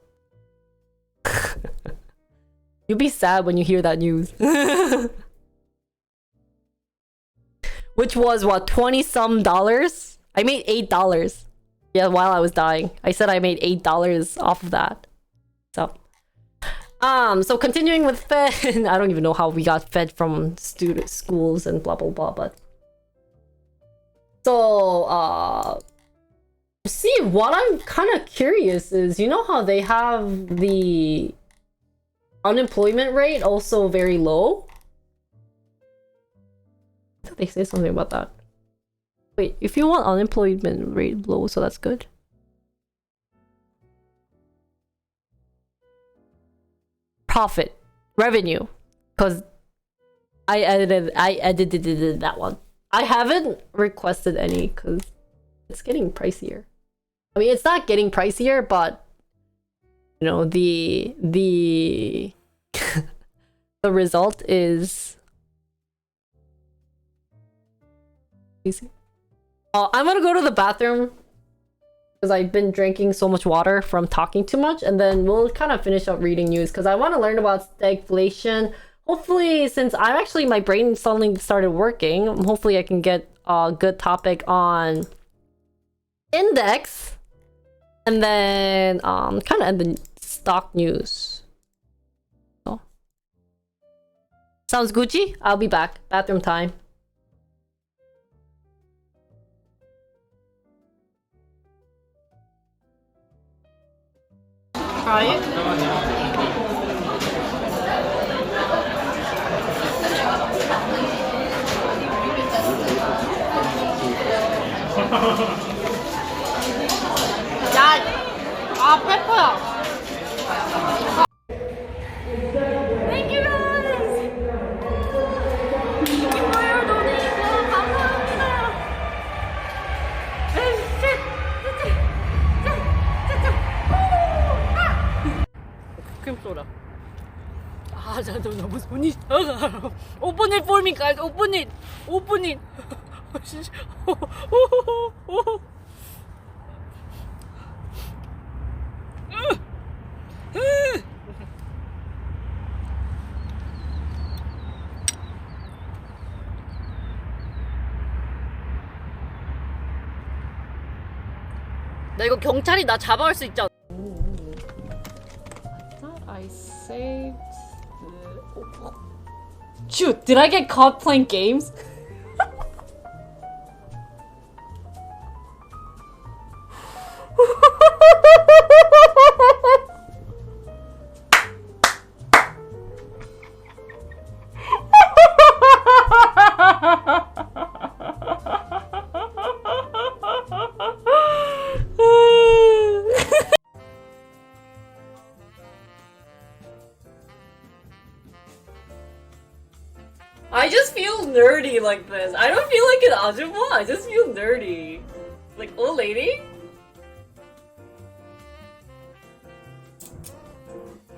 A: You'll be sad when you hear that news. Which was what, 20 some dollars? I made $8. Yeah, while I was dying. I said I made $8 off of that. So continuing with Fed, I don't even know how we got Fed from schools and blah blah blah, but so see, what I'm kind of curious is, you know how they have the unemployment rate also very low? I thought they say something about that. Wait, if you want unemployment rate low, so that's good. Profit, revenue, because I edited that one. I haven't requested any because it's getting pricier. I mean, it's not getting pricier, but you know, the the result is easy. I'm gonna go to the bathroom because I've been drinking so much water from talking too much, and then we'll kind of finish up reading news because I want to learn about stagflation. Hopefully, since I'm actually, my brain suddenly started working, hopefully I can get a good topic on index And then kind of end the stock news. Oh. Sounds Gucci? I'll be back. Bathroom time. Try it. 야, 아 페퍼야. Thank you guys. 이모여 도네이션 감사합니다. 크림 소라. 아, 나도 너무 손이 작아. Open it for me, guys. Open it. Open it. 진짜. 나 이거 경찰이 나 잡아갈 수 있잖아. I saved. Shoot, did I get caught playing games? I just feel nerdy like this. I don't feel like an ajumma. I just feel nerdy. Like old lady?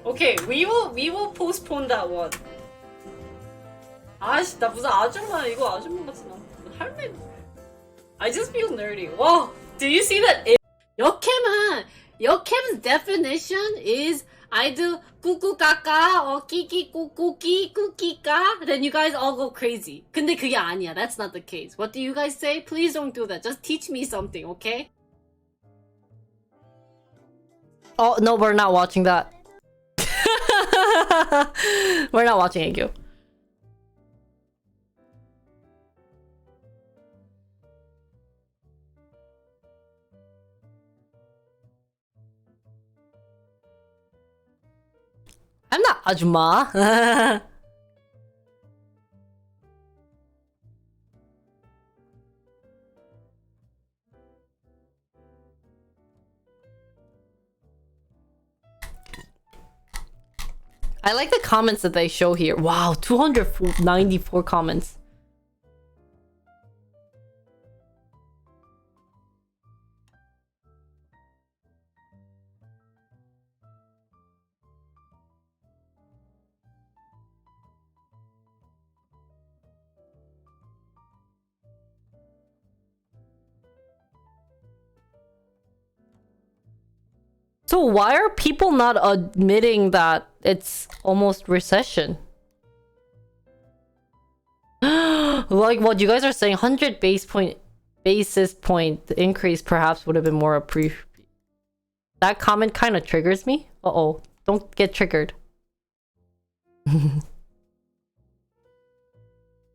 A: Okay, we will postpone that one. 아씨, 나 무슨 아줌마 이거 아줌마 같은 할매. I just feel nerdy. Wow, do you see that? Yokem's definition is either 꾸꾸까까 or 끼끼꾸꾸끼 꾸끼까. Then you guys all go crazy. 근데 그게 아니야. That's not the case. What do you guys say? Please don't do that. Just teach me something, okay? Oh no, we're not watching that. We're not watching 애교. I'm not 아줌마. I like the comments that they show here. Wow, 294 comments. So why are people not admitting that it's almost recession? Like what you guys are saying, 100 basis point increase perhaps would have been more appreciated. That comment kind of triggers me. Uh-oh. Don't get triggered.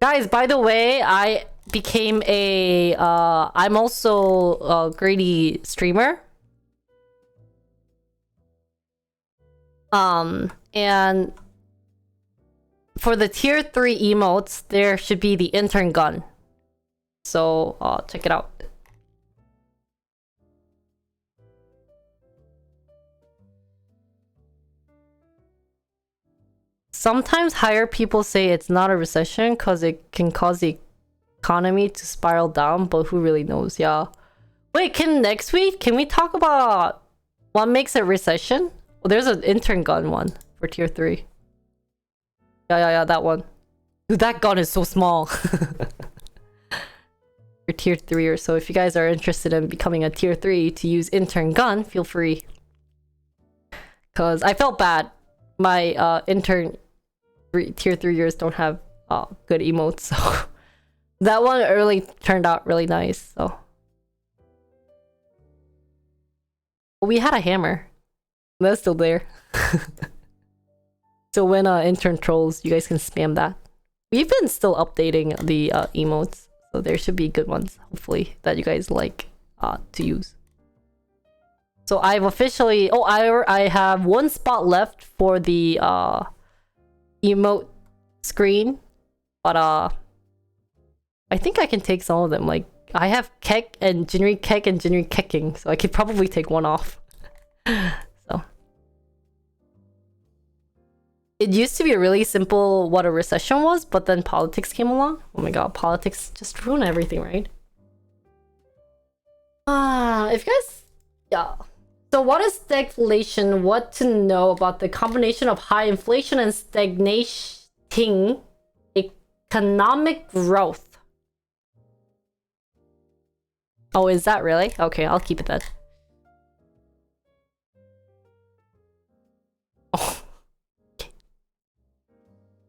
A: Guys, by the way, I became a I'm also a greedy streamer. And for the tier 3 emotes, there should be the intern gun. So, check it out. Sometimes higher people say it's not a recession because it can cause the economy to spiral down, but who really knows? Yeah. Wait, next week, can we talk about what makes a recession? Well, there's an intern gun one for tier 3. Yeah, that one. Dude, that gun is so small. For tier 3 or so. If you guys are interested in becoming a tier 3 to use intern gun, feel free. Because I felt bad. My tier 3 years don't have good emotes, so that one early turned out really nice, so We had a hammer. That's still there. So when intern trolls, you guys can spam that. We've been still updating the emotes, so there should be good ones, hopefully, that you guys like to use. So I've officially... Oh, I have one spot left for the emote screen, but I think I can take some of them. Like, I have Kek and Jinri Kek and Jinri Keking, so I could probably take one off. So it used to be really simple what a recession was, but then politics came along. Oh my god, politics just ruin everything, right? If you guys... Yeah. So what is stagflation? What to know about the combination of high inflation and stagnating economic growth? Oh, is that really? Okay, I'll keep it then. Oh. Okay.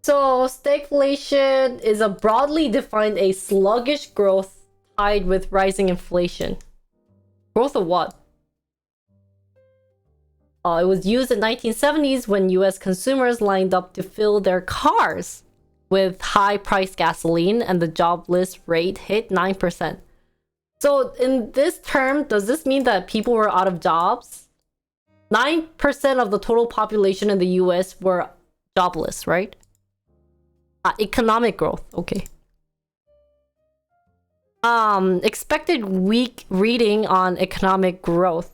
A: So, stagflation is a broadly defined a sluggish growth tied with rising inflation. Growth of what? It was used in 1970s when US consumers lined up to fill their cars with high-priced gasoline and the jobless rate hit 9%. So in this term, does this mean that people were out of jobs? 9% of the total population in the US were jobless, right? Economic growth, okay. Expected weak reading on economic growth.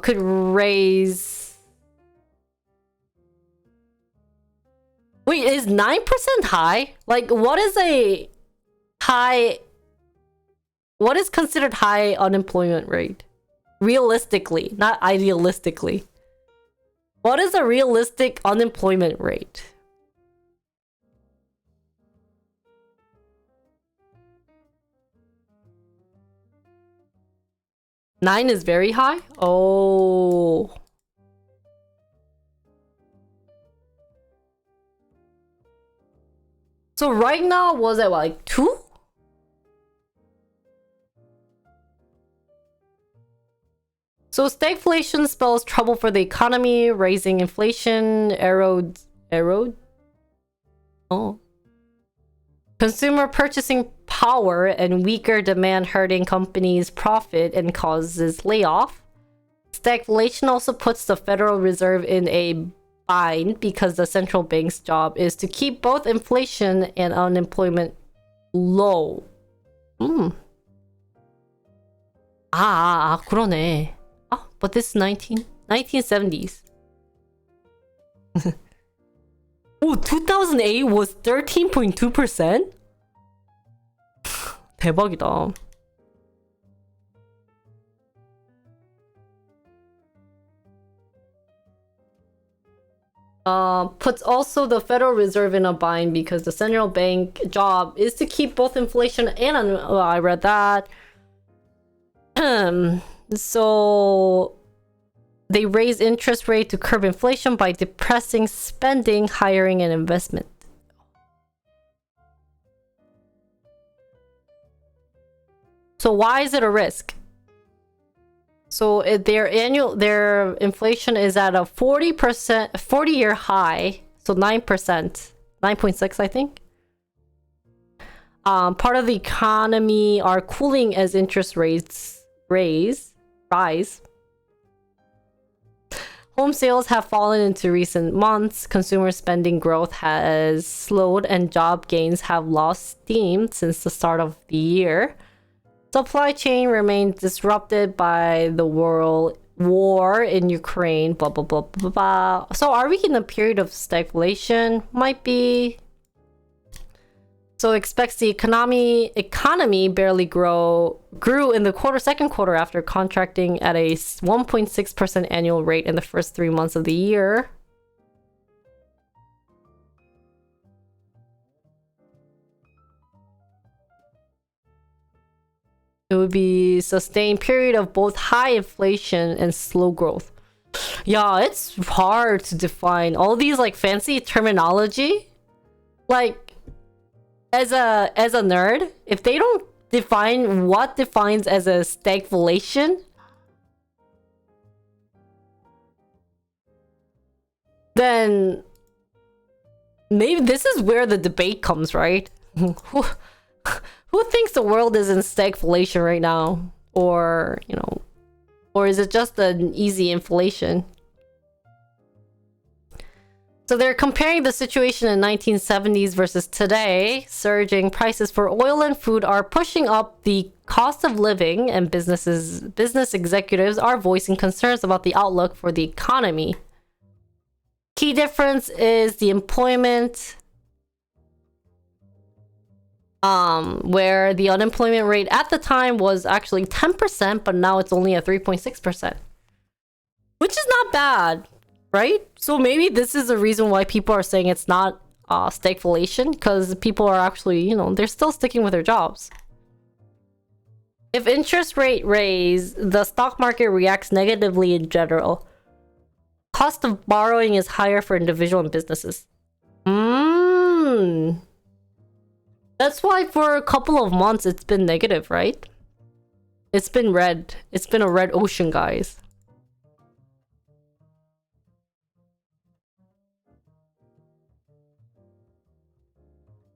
A: Could raise... Wait, is 9% high? Like, what is a... high... What is considered high unemployment rate? Realistically, not idealistically. What is a realistic unemployment rate? Nine is very high? Oh. So right now, was it like 2? So stagflation spells trouble for the economy, raising inflation, erode? Oh. Consumer purchasing power and weaker demand hurting companies' profit and causes layoff. Stagflation also puts the Federal Reserve in a bind because the central bank's job is to keep both inflation and unemployment low. 그러네. But this is 1970s. Oh, 2008 was 13.2%? 대박이다. Puts also the Federal Reserve in a bind because the central bank job is to keep both inflation and I read that. So they raise interest rate to curb inflation by depressing spending, hiring, and investment. So why is it a risk? So their inflation is at a 40-year high, so 9%, 9.6 I think. Part of the economy are cooling as interest rates rise. Home sales have fallen into recent months. Consumer spending growth has slowed and job gains have lost steam since the start of the year. Supply chain remains disrupted by the world war in Ukraine, blah, blah, blah, blah, blah. So are we in a period of stagflation? Might be. So expects the economy barely grew in the second quarter after contracting at a 1.6% annual rate in the first 3 months of the year. It would be sustained period of both high inflation and slow growth. Yeah, it's hard to define all these like fancy terminology. Like as a nerd, if they don't defines as a stagflation, then maybe this is where the debate comes, right? Who thinks the world is in stagflation right now? Or, you know, or is it just an easy inflation? So they're comparing the situation in 1970s versus today. Surging prices for oil and food are pushing up the cost of living, and business executives are voicing concerns about the outlook for the economy. Key difference is the employment, where the unemployment rate at the time was actually 10%, but now it's only at 3.6%, which is not bad, right? So maybe this is the reason why people are saying it's not stagflation, because people are actually, you know, they're still sticking with their jobs. If interest rate raise, the stock market reacts negatively in general. Cost of borrowing is higher for individual and businesses. That's why for a couple of months it's been negative, right? It's been red. It's been a red ocean, guys.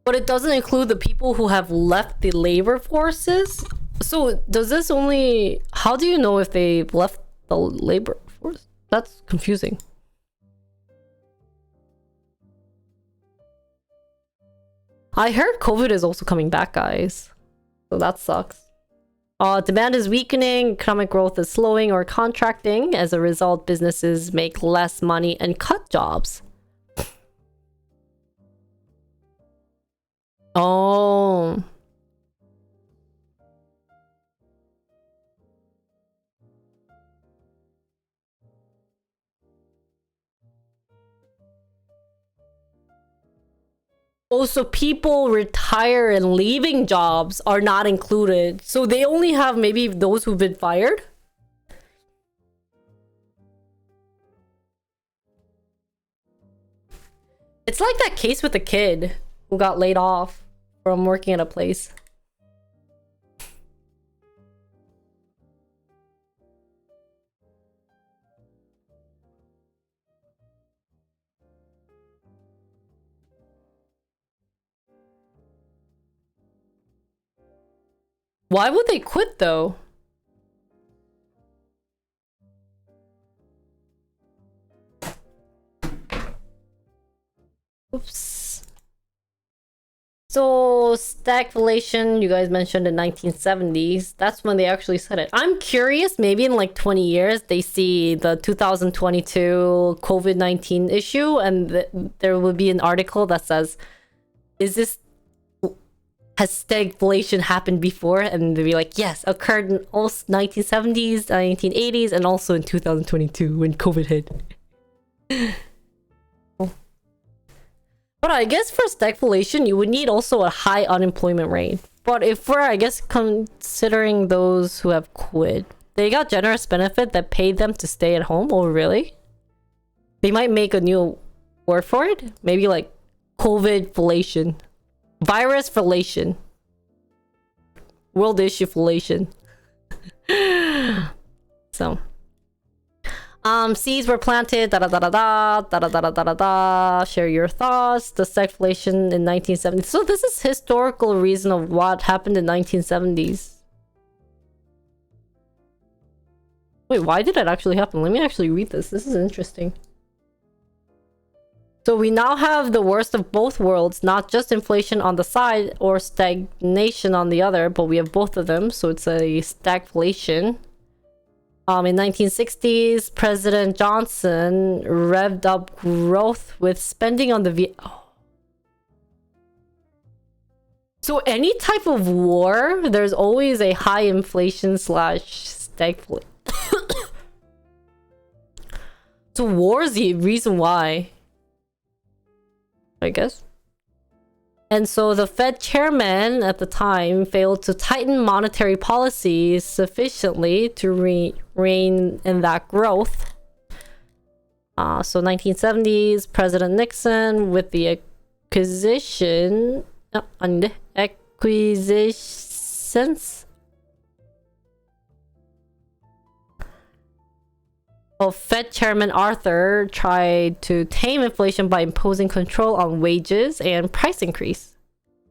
A: But it doesn't include the people who have left the labor forces. So does this only... How do you know if they've left the labor force? That's confusing. I heard COVID is also coming back, guys. So that sucks. Demand is weakening, economic growth is slowing or contracting. As a result, businesses make less money and cut jobs. Oh. Oh, so people retire and leaving jobs are not included. So they only have maybe those who've been fired? It's like that case with the kid who got laid off from working at a place. Why would they quit though? Oops. So stagflation, you guys mentioned in 1970s. That's when they actually said it. I'm curious, maybe in like 20 years, they see the 2022 COVID-19 issue and there will be an article that says, has stagflation happened before? And they'll be like, yes, occurred in also 1970s, 1980s, and also in 2022 when COVID hit. But I guess for stagflation, you would need also a high unemployment rate. But if we're, I guess, considering those who have quit, they got generous benefit that paid them to stay at home. Oh, really? They might make a new word for it. Maybe like COVID-flation. Virus-flation. World issue-flation. So... seeds were planted, share your thoughts. The stagflation in 1970s. So this is historical reason of what happened in 1970s. Wait, why did it actually happen? Let me actually read this. This is interesting. So we now have the worst of both worlds, not just inflation on the side or stagnation on the other, but we have both of them. So it's a stagflation. In 1960s, President Johnson revved up growth with spending on the So any type of war, there's always a high inflation / stagflation. So war is the reason why, I guess. And so the Fed chairman at the time failed to tighten monetary policies sufficiently to rein in that growth. So 1970s, President Nixon with the acquisition cents. Well, Fed Chairman Arthur tried to tame inflation by imposing control on wages and price increase.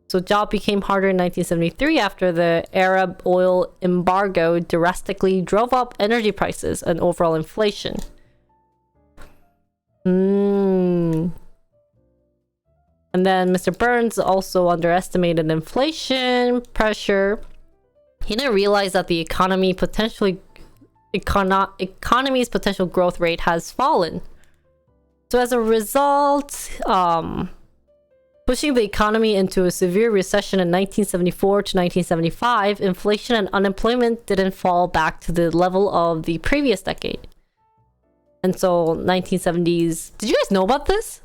A: So job became harder in 1973 after the Arab oil embargo drastically drove up energy prices and overall inflation. And then Mr. Burns also underestimated inflation pressure. He didn't realize that the economy's potential growth rate has fallen. So as a result, pushing the economy into a severe recession in 1974 to 1975, inflation and unemployment didn't fall back to the level of the previous decade. And so 1970s, did you guys know about this?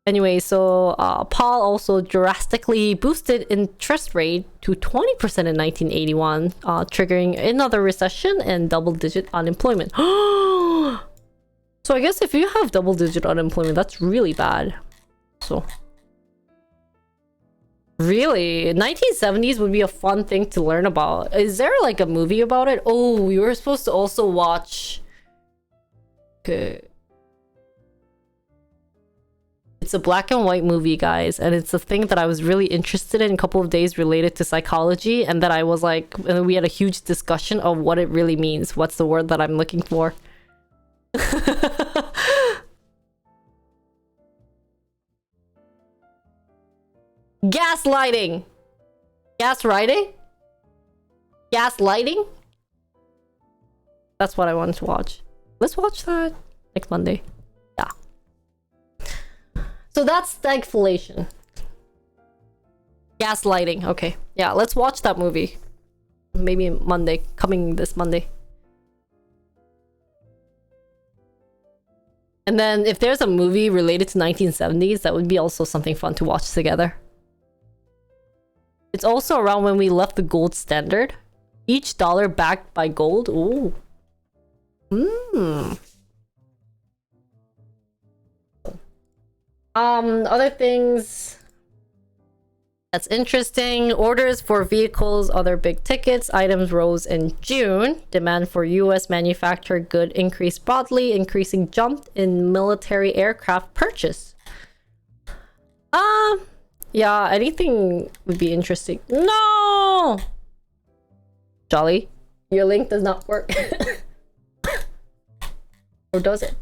A: Anyway, so Paul also drastically boosted interest rate to 20% in 1981, triggering another recession and double-digit unemployment. So I guess if you have double-digit unemployment, that's really bad. So really, 1970s would be a fun thing to learn about. Is there like a movie about it? Oh, we were supposed to also watch. Okay. It's a black and white movie, guys, and it's a thing that I was really interested in a couple of days related to psychology, and that I was like, and we had a huge discussion of what it really means. What's the word that I'm looking for? Gaslighting. Gaslighting? Gaslighting? That's what I wanted to watch. Let's watch that next Monday. Yeah. So that's stagflation. Gaslighting. Okay. Yeah, let's watch that movie. Maybe Monday. Coming this Monday. And then if there's a movie related to 1970s, that would be also something fun to watch together. It's also around when we left the gold standard. Each dollar backed by gold. Ooh. Other things that's interesting. Orders for vehicles, other big tickets, items rose in June. Demand for US manufactured good increased broadly, increasing jump in military aircraft purchase. Yeah, anything would be interesting. No! Jolly, your link does not work. Or does it?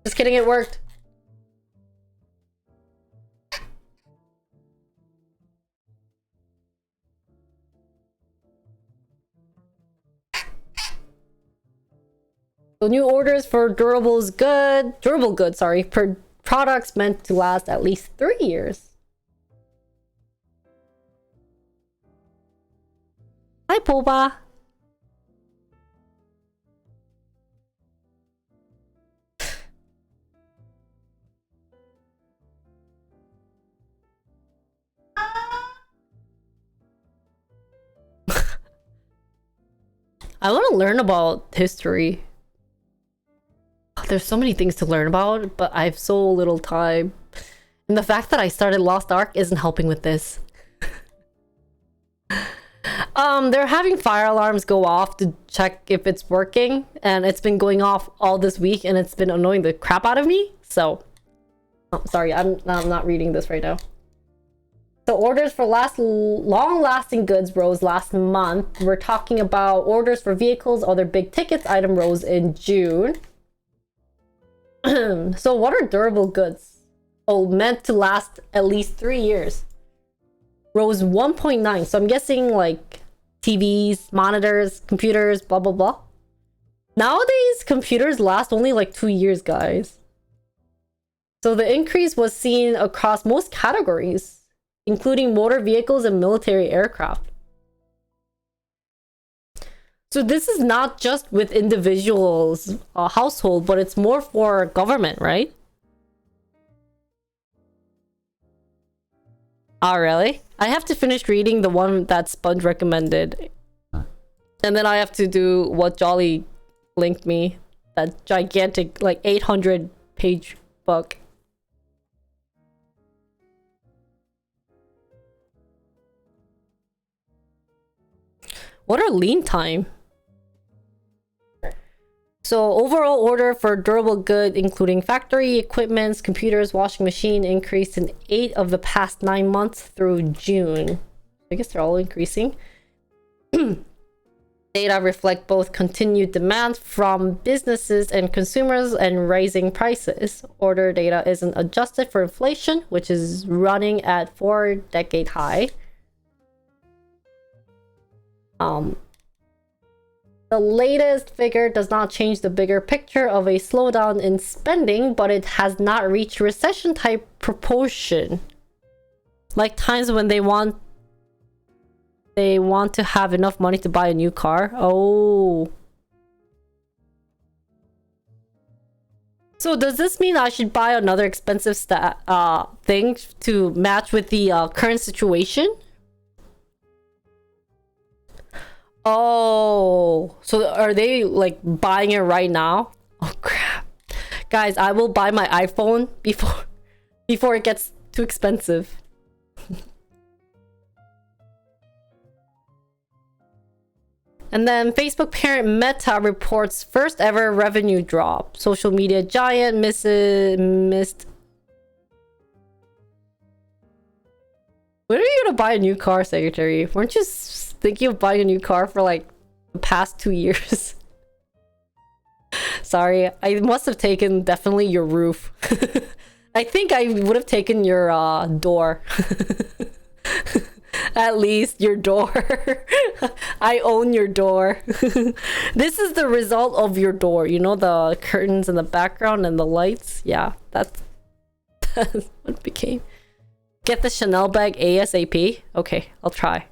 A: Just kidding, it worked. So new orders for durable goods, per products meant to last at least 3 years. Hi, Boba. I want to learn about history. There's so many things to learn about, but I have so little time. And the fact that I started Lost Ark isn't helping with this. They're having fire alarms go off to check if it's working, and it's been going off all this week, and it's been annoying the crap out of me. So, oh, sorry, I'm not reading this right now. So orders for long-lasting goods rose last month. We're talking about orders for vehicles, other big tickets item rose in June. So what are durable goods? Oh, meant to last at least 3 years. Rose 1.9. So I'm guessing like TVs, monitors, computers, blah, blah, blah. Nowadays, computers last only like 2 years, guys. So the increase was seen across most categories, including motor vehicles and military aircraft. So this is not just with individuals, household, but it's more for government, right? Oh, really? I have to finish reading the one that Sponge recommended. And then I have to do what Jolly linked me. That gigantic, like 800-page book. What are lean time? So overall order for durable goods, including factory equipments, computers, washing machine, increased in 8 of the past 9 months through June. I guess they're all increasing. Data reflect both continued demand from businesses and consumers and rising prices. Order data isn't adjusted for inflation, which is running at 4-decade high. The latest figure does not change the bigger picture of a slowdown in spending, but it has not reached recession type proportion. Like times when they want to have enough money to buy a new car. Oh. So does this mean I should buy another expensive thing to match with the current situation? Oh, so are they like buying it right now? Oh crap. Guys, I will buy my iPhone before it gets too expensive. And then Facebook parent Meta reports first ever revenue drop. Social media giant missed. When are you gonna buy a new car, Secretary? Weren't you thinking of buying a new car for like the past 2 years? Sorry, I must have taken definitely your roof. I think I would have taken your door. At least your door. I own your door. This is the result of your door. You know, the curtains in the background and the lights? Yeah, that's what it became. Get the Chanel bag ASAP? Okay, I'll try.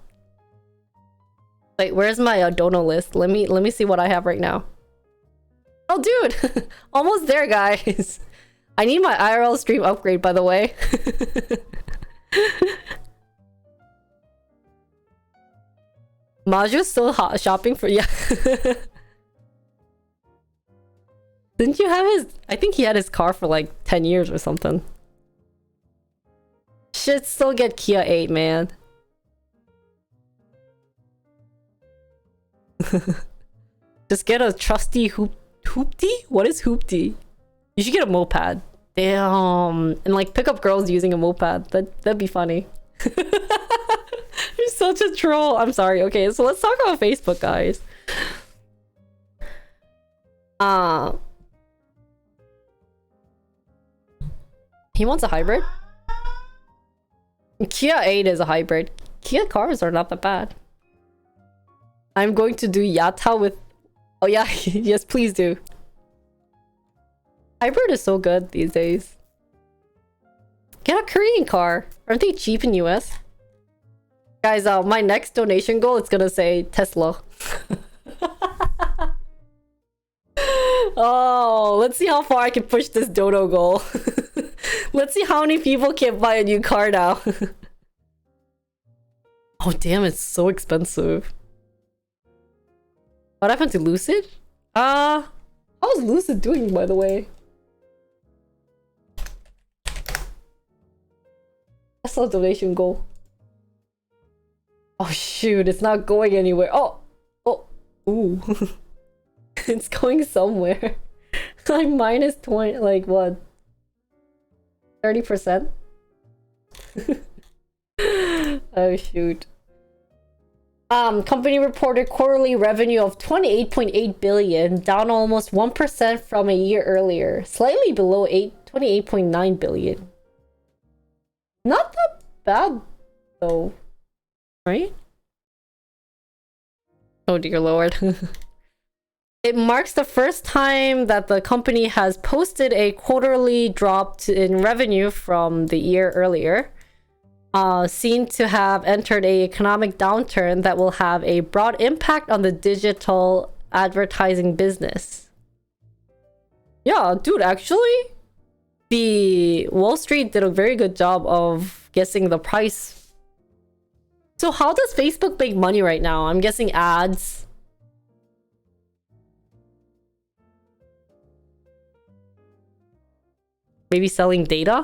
A: Wait, where's my dono list? Let me see what I have right now. Oh, dude! Almost there, guys. I need my IRL stream upgrade, by the way. Maju's still shopping for... Yeah. Didn't you have his... I think he had his car for like 10 years or something. Should still get Kia 8, man. Just get a trusty hoopty? What is hoopty? You should get a moped. Damn. And like pick up girls using a moped. That'd be funny. You're such a troll. I'm sorry. Okay, so let's talk about Facebook, guys. He wants a hybrid? Kia 8 is a hybrid. Kia cars are not that bad. I'm going to do Yata with... Oh yeah, yes, please do. Hybrid is so good these days. Get a Korean car. Aren't they cheap in US? Guys, my next donation goal is gonna say Tesla. Oh, let's see how far I can push this dono goal. Let's see how many people can buy a new car now. Oh damn, it's so expensive. What happened to Lucid? How's Lucid doing, by the way? Tesla donation goal. Oh shoot, it's not going anywhere. Oh, ooh. It's going somewhere. I'm minus 20, like what? 30%? Oh shoot. Company reported quarterly revenue of 28.8 billion, down almost 1% from a year earlier, slightly below 28.9 billion. Not that bad though, right? Oh dear lord. It marks the first time that the company has posted a quarterly drop in revenue from the year earlier. Seem to have entered an economic downturn that will have a broad impact on the digital advertising business. Yeah, dude, actually, the Wall Street did a very good job of guessing the price. So how does Facebook make money right now? I'm guessing ads. Maybe selling data?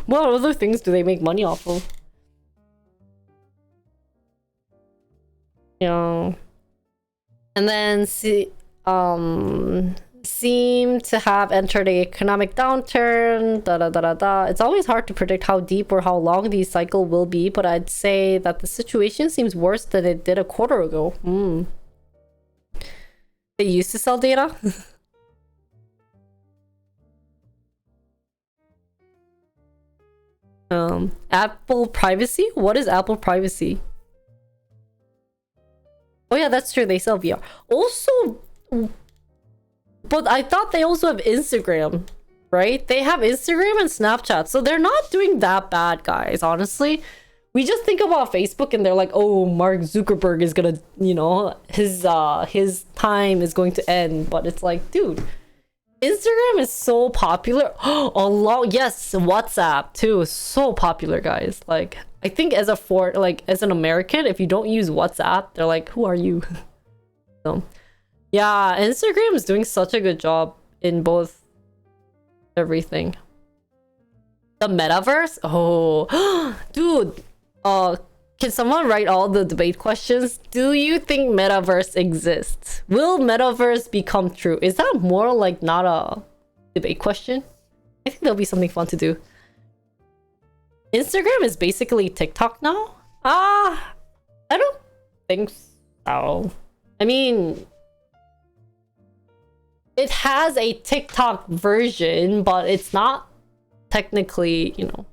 A: What other things do they make money off of? Yeah. And then seem to have entered a economic downturn. Da da da da da. It's always hard to predict how deep or how long the cycle will be, but I'd say that the situation seems worse than it did a quarter ago. They used to sell data. Apple privacy? What is Apple privacy? Oh yeah, that's true. They sell VR. Also, but I thought they also have Instagram, right? They have Instagram and Snapchat, so they're not doing that bad, guys. Honestly, we just think about Facebook and they're like, oh, Mark Zuckerberg is gonna, you know, his time is going to end. But it's like, dude, Instagram is so popular. Yes, WhatsApp too is so popular, guys. Like, I think as an American, if you don't use WhatsApp, they're like, who are you? So yeah, Instagram is doing such a good job in both everything. The metaverse? Oh, dude. Can someone write all the debate questions? Do you think metaverse exists? Will metaverse become true? Is that more like not a debate question? I think that'll be something fun to do. Instagram is basically TikTok now? I don't think so. I mean, it has a TikTok version, but it's not technically, you know.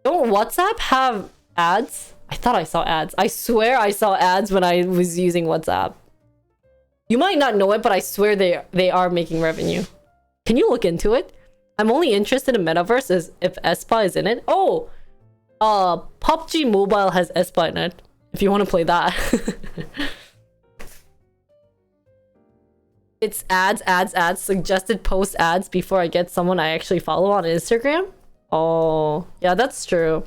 A: Don't WhatsApp have ads? I thought I saw ads. I swear I saw ads when I was using WhatsApp. You might not know it, but I swear they are making revenue. Can you look into it? I'm only interested in metaverse as if Espa is in it. Oh, PUBG Mobile has Espa in it. If you want to play that. It's ads, suggested post ads before I get someone I actually follow on Instagram. Oh, yeah, that's true.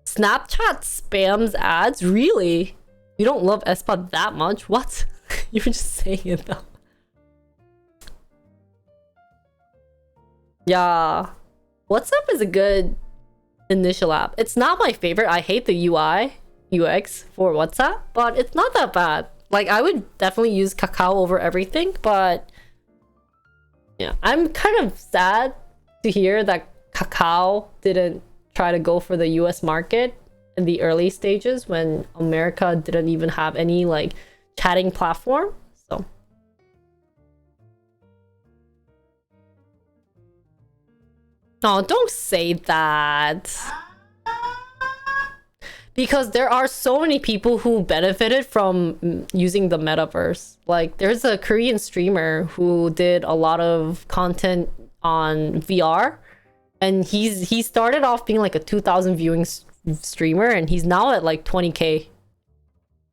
A: Snapchat spams ads? Really? You don't love Espa that much? What? You were just saying it though. Yeah. WhatsApp is a good initial app. It's not my favorite. I hate the UI, UX for WhatsApp, but it's not that bad. Like, I would definitely use Kakao over everything, but yeah, I'm kind of sad to hear that Kakao didn't try to go for the US market in the early stages when America didn't even have any like chatting platform. So no, don't say that. Because there are so many people who benefited from using the metaverse. Like, there's a Korean streamer who did a lot of content on VR, and he started off being like a 2,000 viewing streamer, and he's now at like 20k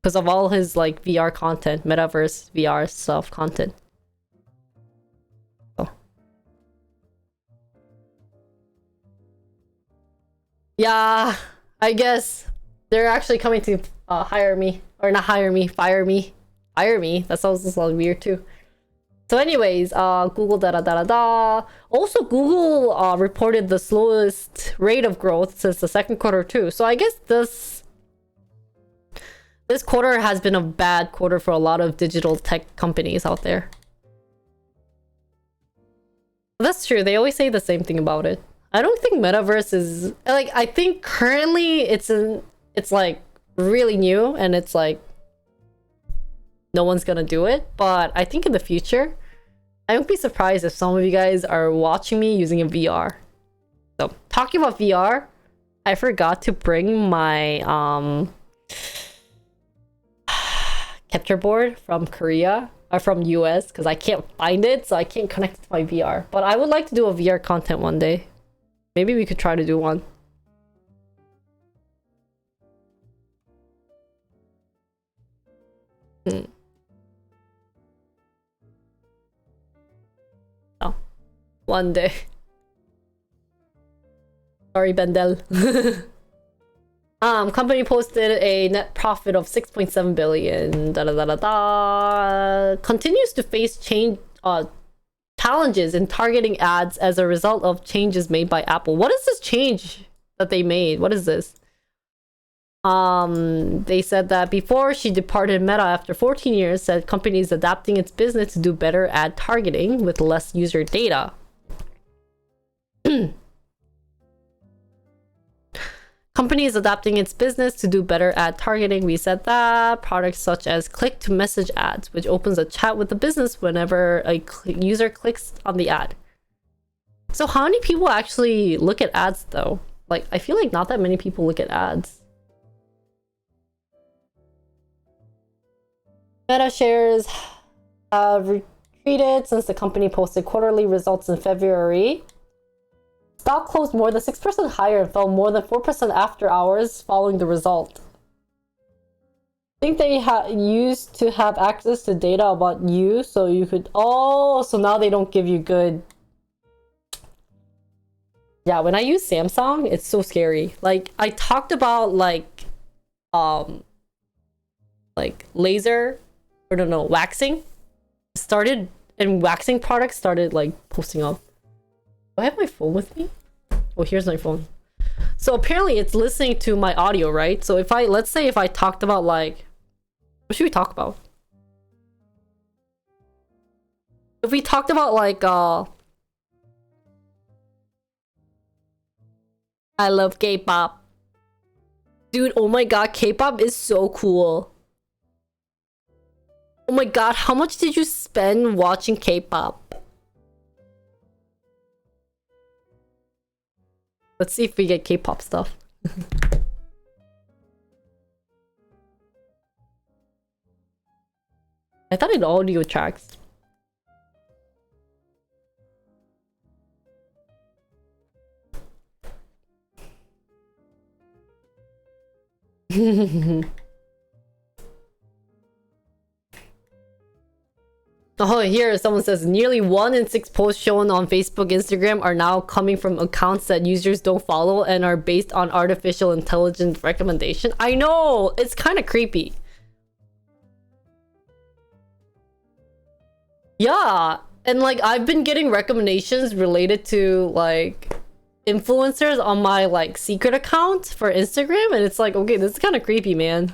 A: because of all his like VR content, metaverse VR stuff content. Oh. Yeah, I guess they're actually coming to hire me, or not hire me, fire me. That sounds just like weird too. So anyways, Google da. Also, Google reported the slowest rate of growth since the second quarter too. So I guess this quarter has been a bad quarter for a lot of digital tech companies out there. That's true. They always say the same thing about it. I don't think metaverse is like, I think currently it's like really new and it's like no one's gonna do it, but I think in the future I won't be surprised if some of you guys are watching me using a VR. So talking about VR, I forgot to bring my capture board from Korea or from US because I can't find it, so I can't connect it to my VR. But I would like to do a VR content one day. Maybe we could try to do one. Oh, one day. Sorry, Bendel. Company posted a net profit of 6.7 billion. Continues to face challenges in targeting ads as a result of changes made by Apple. What is this change that they made? What is this? They said that before she departed Meta after 14 years, said companies adapting its business to do better ad targeting with less user data. Companies adapting its business to do better ad targeting. We said that products such as click to message ads, which opens a chat with the business whenever a user clicks on the ad. So how many people actually look at ads though? Like, I feel like not that many people look at ads. Meta shares have retreated since the company posted quarterly results in February. Stock closed more than 6% higher and fell more than 4% after hours following the result. I think they used to have access to data about you, so you could... Oh, so now they don't give you good... Yeah, when I use Samsung, it's so scary. Like, I talked about, like laser... Or no, waxing. Started... And waxing products started, like, posting up. Do I have my phone with me? Oh, here's my phone. So apparently it's listening to my audio, right? So if I, let's say if I talked about like, what should we talk about? If we talked about like, I love K-pop. Dude, oh my god, K-pop is so cool. Oh my god, how much did you spend watching K-pop? Let's see if we get K-pop stuff. I thought it audio tracks. Oh, here someone says nearly 1 in 6 posts shown on Facebook, Instagram are now coming from accounts that users don't follow and are based on artificial intelligence recommendation. I know, it's kind of creepy. Yeah, and like I've been getting recommendations related to like influencers on my like secret account for Instagram, and it's like, okay, this is kind of creepy, man.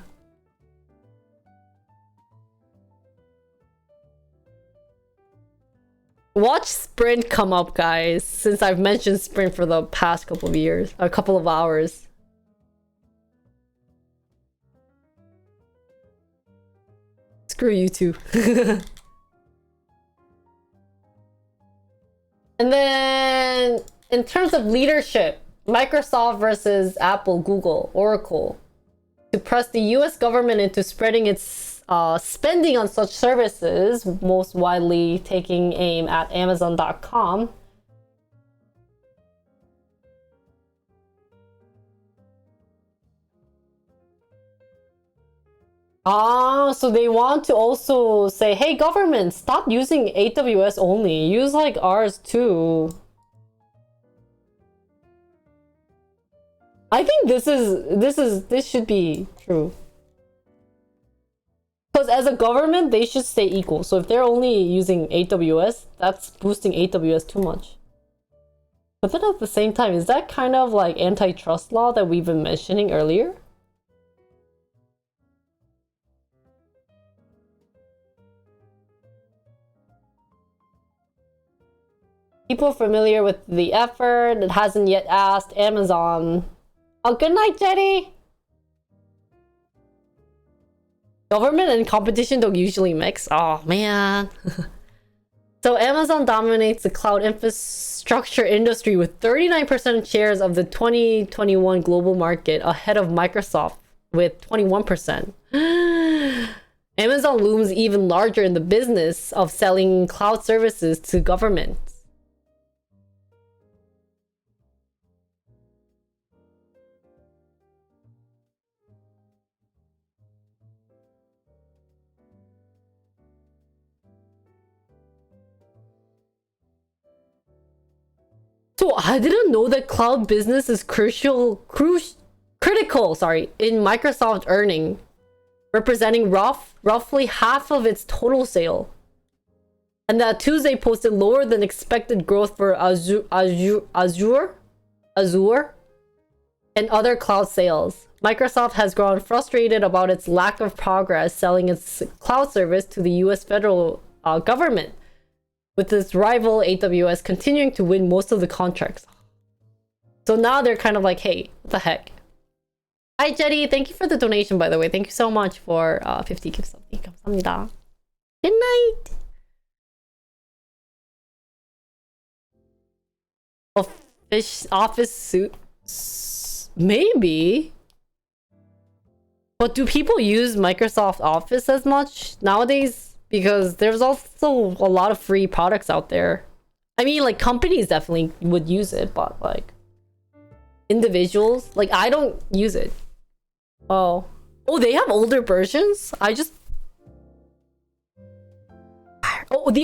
A: Watch Sprint come up, guys, since I've mentioned Sprint for the past couple of years, a couple of hours. Screw you too. And then, in terms of leadership, Microsoft versus Apple, Google, Oracle, to press the US government into spreading its spending on such services, most widely taking aim at Amazon.com. So they want to also say, hey government, stop using AWS only. Use like ours too. I think this should be true. Because as a government, they should stay equal. So if they're only using AWS, that's boosting AWS too much. But then at the same time, is that kind of like antitrust law that we've been mentioning earlier? People familiar with the effort that hasn't yet asked Amazon. Oh, good night, Jetty! Government and competition don't usually mix. Oh, man. So Amazon dominates the cloud infrastructure industry with 39% shares of the 2021 global market, ahead of Microsoft with 21%. Amazon looms even larger in the business of selling cloud services to governments. So I didn't know that cloud business is critical, in Microsoft earning, representing roughly half of its total sale. And that Tuesday posted lower than expected growth for Azure, and other cloud sales. Microsoft has grown frustrated about its lack of progress selling its cloud service to the US federal government, with its rival AWS continuing to win most of the contracts. So now they're kind of like, hey, what the heck? Hi, Jetty. Thank you for the donation, by the way. Thank you so much for 50 gifts. 감사합니다. Good night. Office suit? Maybe. But do people use Microsoft Office as much nowadays? Because there's also a lot of free products out there. I mean, like, companies definitely would use it, but like individuals, like, I don't use it. Oh, they have older versions? The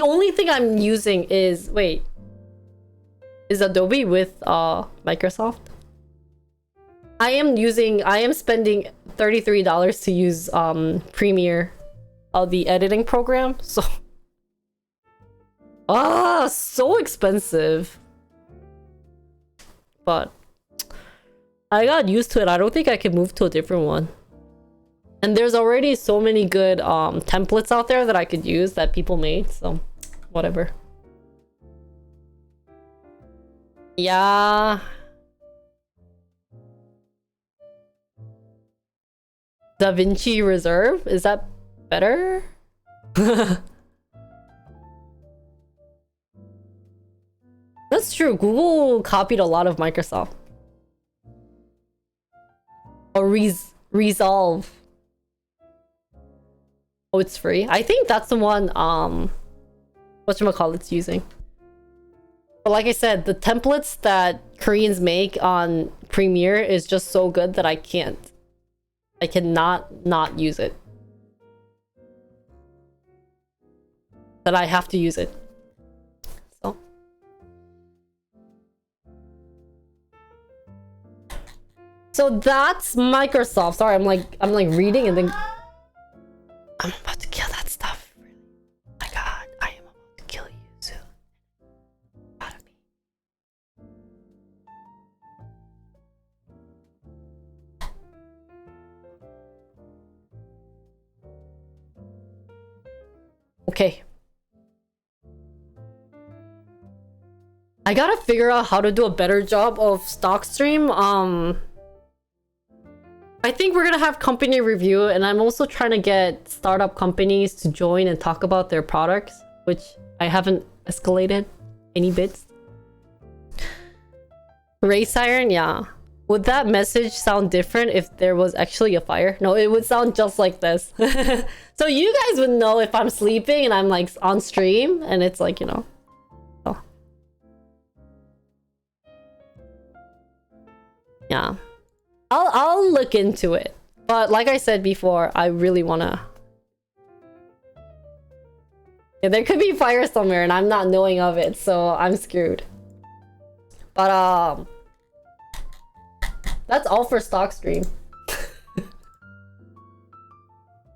A: only thing I'm using is Adobe with Microsoft. I am spending $33 to use Premiere, the editing program. So so expensive. But I got used to it. I don't think I can move to a different one. And there's already so many good templates out there that I could use that people made, so whatever. Yeah. DaVinci Reserve? Is that better? That's true. Google copied a lot of Microsoft. Or Resolve. Oh, it's free. I think that's the one whatchamacallit's using. But like I said, the templates that Koreans make on Premiere is just so good that I cannot not use it. That I have to use it. So that's Microsoft. Sorry, I'm like reading and then I'm about to kill that stuff. Oh my god, I am about to kill you soon. Out of me. Okay. I gotta figure out how to do a better job of stock stream. I think we're gonna have company review, and I'm also trying to get startup companies to join and talk about their products, which I haven't escalated any bits. Ray siren, yeah. Would that message sound different if there was actually a fire? No, it would sound just like this. So you guys would know if I'm sleeping and I'm like on stream, and it's like, you know. Oh. Yeah. I'll look into it. But like I said before, I really wanna... Yeah, there could be fire somewhere and I'm not knowing of it, so I'm screwed. But that's all for stock stream.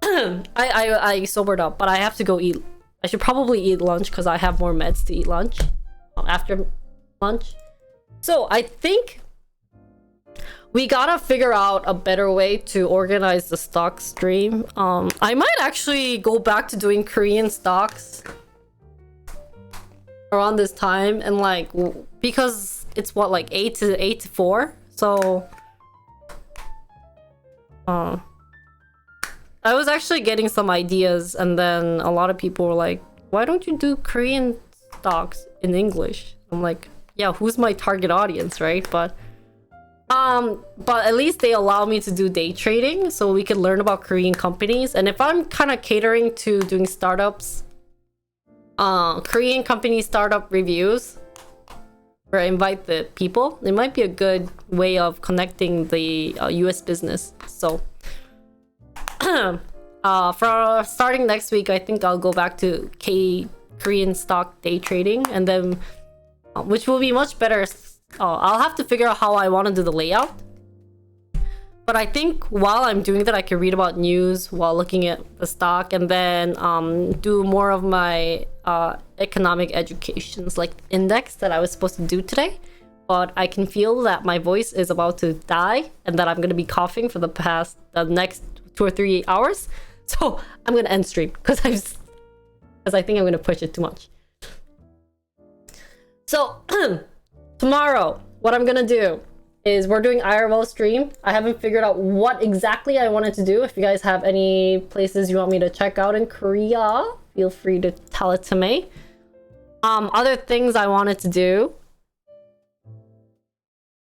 A: I sobered up, but I have to go eat. I should probably eat lunch because I have more meds to eat lunch after lunch. So I think we gotta figure out a better way to organize the stock stream. I might actually go back to doing Korean stocks around this time, and like, because it's what, like 8 to 4, so I was actually getting some ideas, and then a lot of people were like, why don't you do Korean stocks in English? I'm like, yeah, who's my target audience, right? But at least they allow me to do day trading, so we can learn about Korean companies. And if I'm kind of catering to doing startups, Korean company startup reviews, where I invite the people, it might be a good way of connecting the US business. So for starting next week, I think I'll go back to Korean stock day trading, and then which will be much better. I'll have to figure out how I want to do the layout. But I think while I'm doing that, I can read about news while looking at the stock, and then do more of my economic educations like index that I was supposed to do today, but I can feel that my voice is about to die and that I'm gonna be coughing for the next 2 or 3 hours. So I'm gonna end stream because I think I'm gonna push it too much. So tomorrow, what I'm gonna do is we're doing IRL stream. I haven't figured out what exactly I wanted to do. If you guys have any places you want me to check out in Korea, feel free to tell it to me. Other things I wanted to do.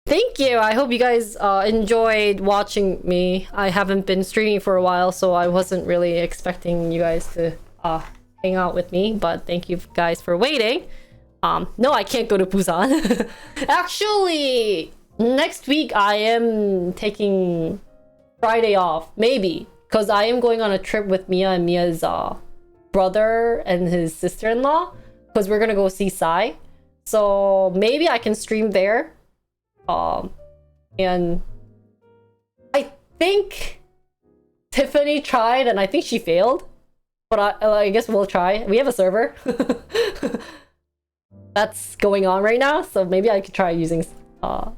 A: Thank you. I hope you guys enjoyed watching me. I haven't been streaming for a while, so I wasn't really expecting you guys to hang out with me, but thank you guys for waiting. No, I can't go to Busan. Actually, next week I am taking Friday off, maybe, because I am going on a trip with Mia and Mia's brother and his sister-in-law, because we're gonna go see Psy. So maybe I can stream there. And I think Tiffany tried and I think she failed, but I guess we'll try. We have a server that's going on right now, so maybe I could try using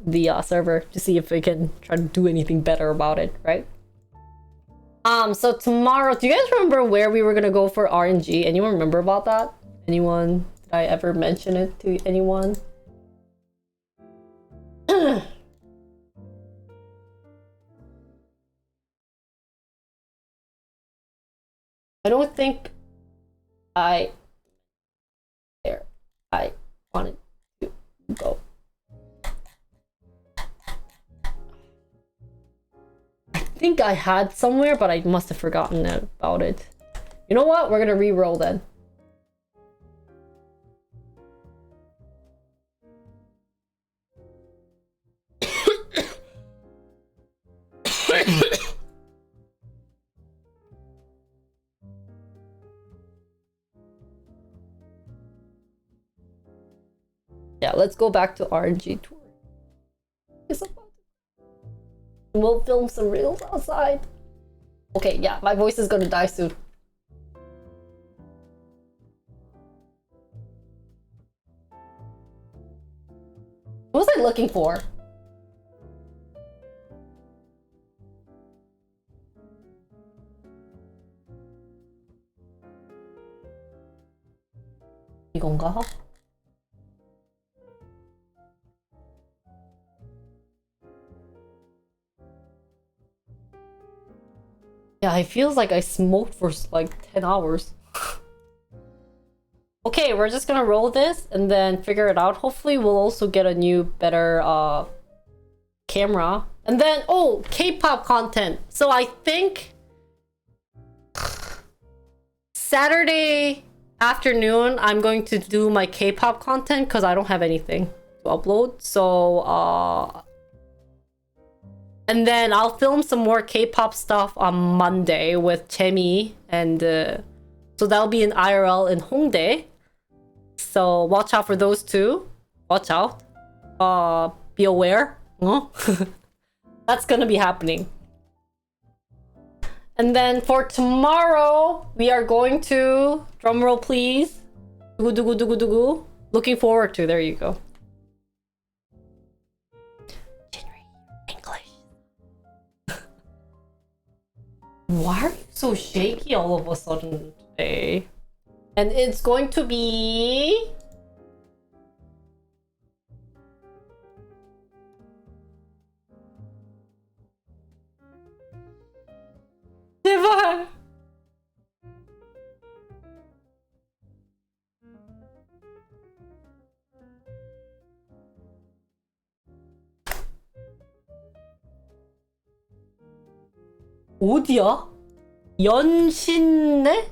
A: the server to see if we can try to do anything better about it, right? So tomorrow, do you guys remember where we were gonna go for RNG? Anyone remember about that? Anyone? Did I ever mention it to anyone? I don't think I wanted to go. I think I had somewhere, but I must have forgotten about it. You know what? We're gonna re-roll then. Yeah, let's go back to RNG tour. We'll film some reels outside. Okay, yeah, my voice is gonna die soon. What was I looking for? 이건가? Yeah, it feels like I smoked for like 10 hours. Okay, we're just gonna roll this and then figure it out. Hopefully we'll also get a new, better camera. And then, oh, K-pop content. So I think Saturday afternoon, I'm going to do my K-pop content because I don't have anything to upload. So, and then I'll film some more K-pop stuff on Monday with Chemi, and so that'll be in IRL in Hongdae. So watch out for those two. Watch out. Be aware. That's gonna be happening. And then for tomorrow, we are going to, drumroll please, dugu dugu dugu dugu. Looking forward to, there you go. Why are you so shaky all of a sudden today? And it's going to be... 제발! 어디야? 연신내?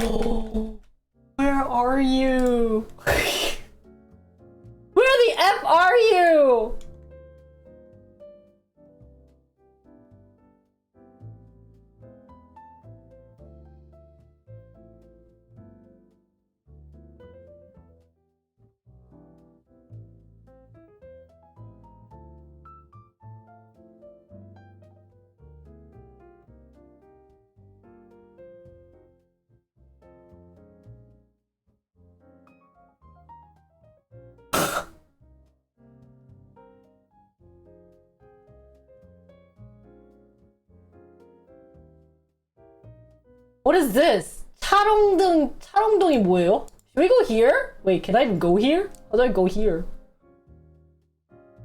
A: Oh, where are you? Where the F are you?
D: What is this? 찰ong동이 뭐예요? Should we go here? Wait, can I even go here? How do I go here?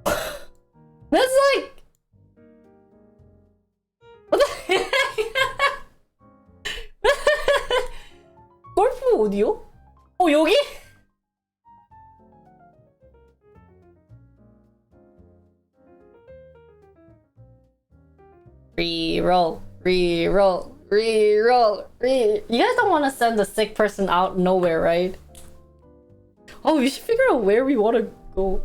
D: That's like... What the heck? 골프 어디요? 여기? Reroll. You guys don't want to send a sick person out nowhere, right? Oh, we should figure out where we want to go.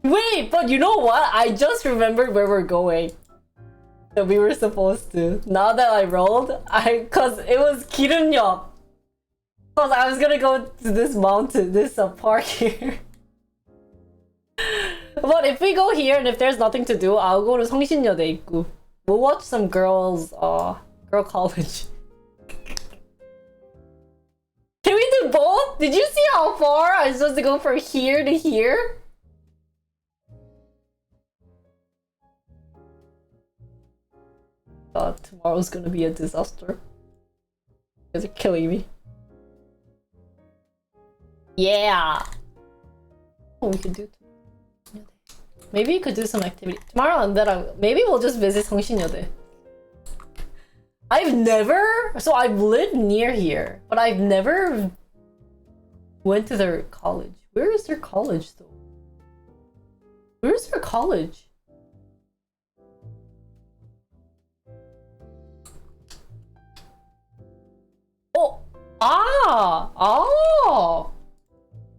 D: Wait, but you know what? I just remembered where we're going. That we were supposed to. Now that I rolled, cause it was 기름역. Cause I was gonna go to this mountain, this park here. But if we go here and if there's nothing to do, I'll go to 성신여대 입구. We'll watch some girl college. Can we do both? Did you see how far I'm supposed to go from here to here? God, tomorrow's gonna be a disaster. You guys are killing me. Yeah! Oh, we could do... Maybe we could do some activity. Tomorrow and then maybe we'll just visit 성신여대. I've lived near here, but I've never went to their college. Where is their college though? Where's their college?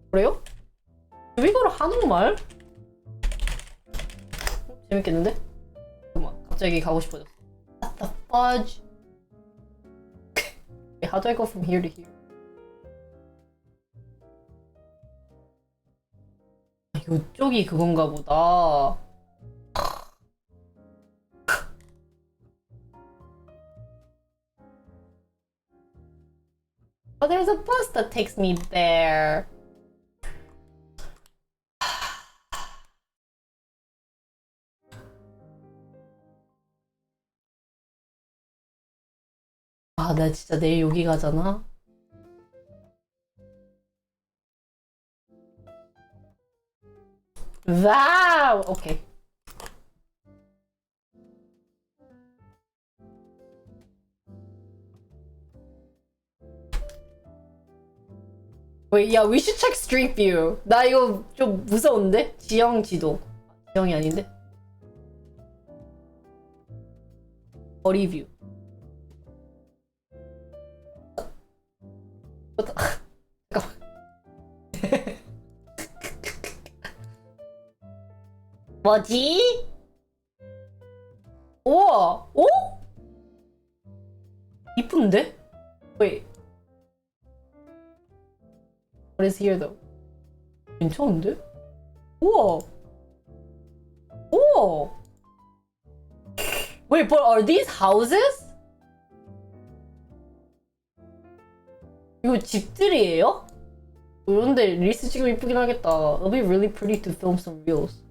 D: 그래요? Do we go to 한옥마을? 재밌겠는데? 잠깐만, 갑자기 가고 싶어졌어. What the fudge? How do I go from here to here? 이쪽이 그건가 보다. Oh, there's a bus that takes me there. 아, 나 진짜 내일 여기 가잖아. 와우! 오케이. Wait, yeah, we should check Street View. 나 이거 좀 무서운데? 지형 지도. 지형이 아닌데? 거리 뷰. 잠깐만. 뭐지? 우와! 오? 이쁜데? Wait. What is here though? 괜찮은데? 우와! 우와! Wait, but are these houses? 이거 집들이에요? 그런데 릴스 찍으면 이쁘긴 하겠다. It'll be really pretty to film some reels.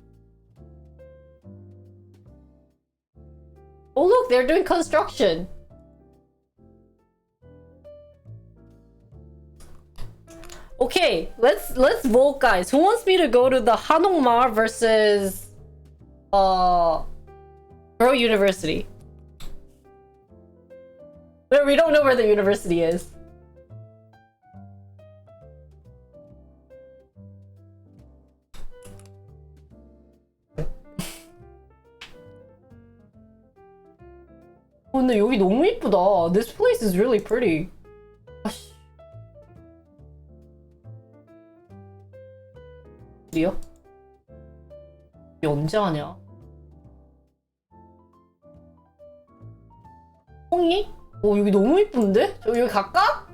D: Oh look, they're doing construction. Okay, let's vote, guys. Who wants me to go to the 한옥마을 versus Girl University? We don't know where the university is. 근데 여기 너무 이쁘다. This place is really pretty. 아씨. 어디요? 이게 언제 하냐? 홍이? 오, 여기 너무 이쁜데? 저 여기 갈까?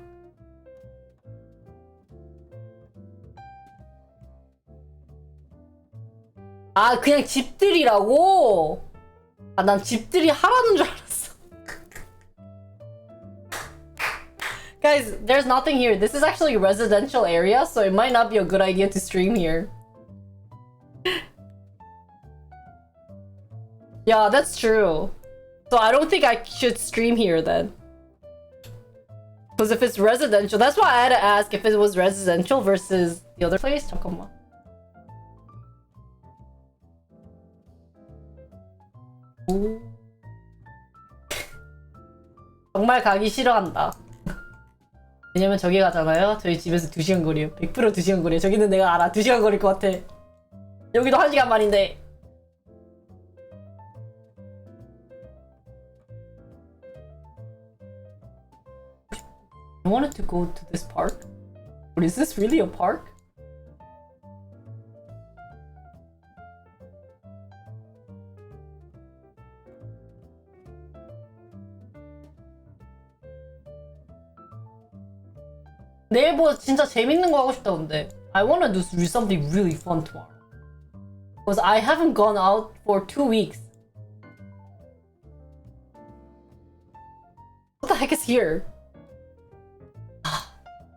D: 아, 그냥 집들이라고? 아, 난 집들이 하라는 줄 알았어. Guys, there's nothing here. This is actually a residential area, so it might not be a good idea to stream here. Yeah, that's true. So I don't think I should stream here then. Because if it's residential, that's why I had to ask if it was residential versus the other place. 잠깐만. 오. 정말 가기 싫어한다. 왜냐면 저기 가잖아요. 저희 집에서 2시간 거리에요. 100% 2시간 거리에요. 저기는 내가 알아. 2시간 거리일 것 같아. 여기도 1시간 반인데. I wanted to go to this park. But is this really a park? 내일 뭐 진짜 재밌는 거 하고 싶다 근데. I wanna do something really fun tomorrow. Because I haven't gone out for 2 weeks. What the heck is here?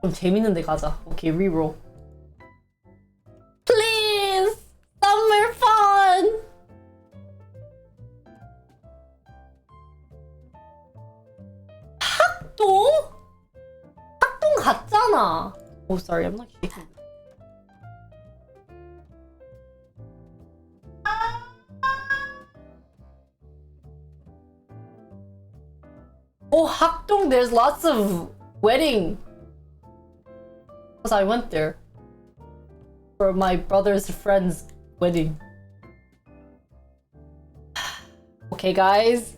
D: 좀 재밌는 데 가자. 오케이, reroll. Please! Somewhere fun! 학동? 학동 갔잖아. Oh, sorry, I'm not shaking. Oh, 학동, there's lots of wedding. Because I went there for my brother's friend's wedding. Okay, guys.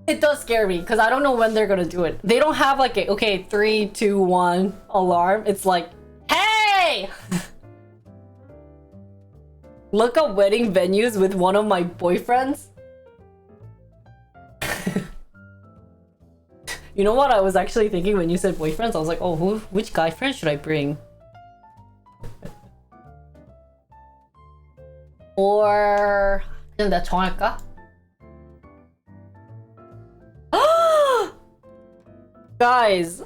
D: It does scare me because I don't know when they're gonna do it. They don't have like a, okay, 3, 2, 1 alarm. It's like, hey! Look up wedding venues with one of my boyfriends. You know what I was actually thinking when you said boyfriends? I was like, oh, which guy friend should I bring? Or 그냥 내가 정할까? Guys,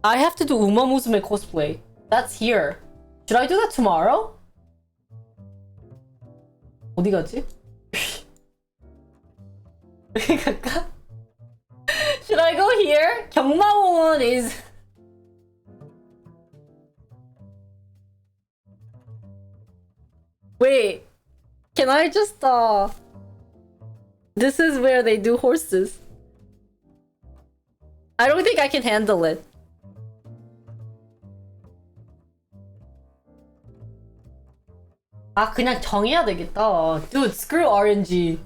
D: I have to do Uma Musume cosplay. That's here. Should I do that tomorrow? 어디 가지? 여기 갈까? Should I go here? 경마공원 is... Wait, can I just This is where they do horses. I don't think I can handle it. 아, 그냥 정해야 되겠다. Dude, screw RNG.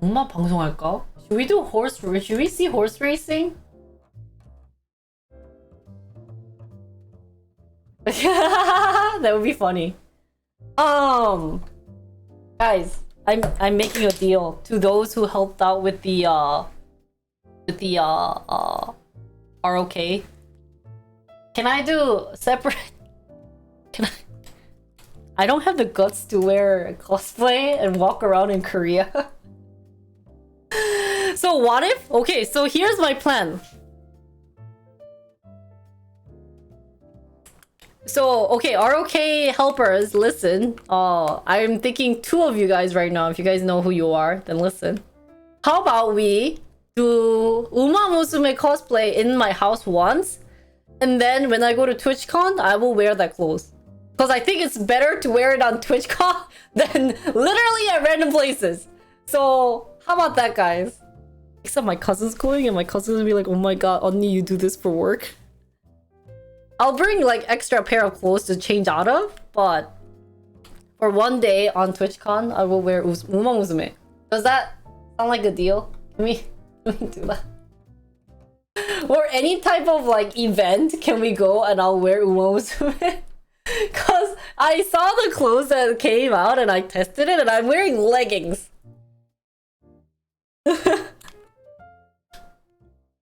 D: 경마 방송할까? Should we do horse? Should we see horse racing? That would be funny. Guys, I'm making a deal to those who helped out with the ROK. Can I do separate? Can I don't have the guts to wear cosplay and walk around in Korea. So what if? Okay, so here's my plan. So, okay, ROK helpers, listen. I'm thinking 2 of you guys right now. If you guys know who you are, then listen. How about we do Uma Musume cosplay in my house once, and then when I go to TwitchCon, I will wear that clothes. Because I think it's better to wear it on TwitchCon than literally at random places. So, how about that, guys? Except my cousin's going, and my cousin's gonna be like, oh my god, Onni, you do this for work? I'll bring like extra pair of clothes to change out of, but for one day on TwitchCon, I will wear Uma Musume. Does that sound like a deal? Can we do that? Or any type of like event, can we go and I'll wear Uma Musume? Cause I saw the clothes that came out and I tested it and I'm wearing leggings.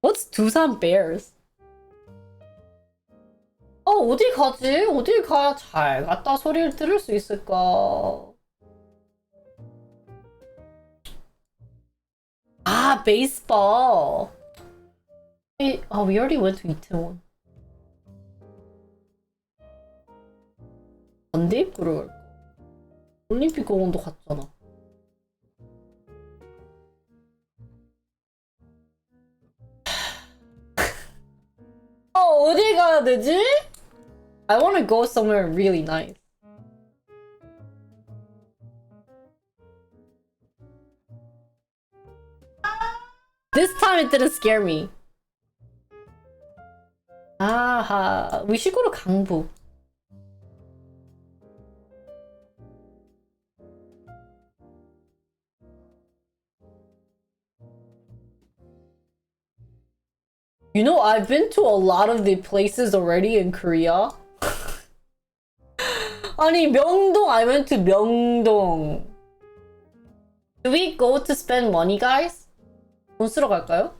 D: What's Tucson Bears? 어디 가지? 어디 가야 잘 갔다 소리를 들을 수 있을까? 아, baseball. We already went to Itaewon. 어디 입구로 갈까? 올림픽 공원도 갔잖아. 어디 가야 되지? I wanna go somewhere really nice. This time it didn't scare me. 아하, we should go to 강북. You know, I've been to a lot of the places already in Korea. 아니, 명동, I went to 명동. Do we go to spend money, guys? 돈 쓰러 갈까요?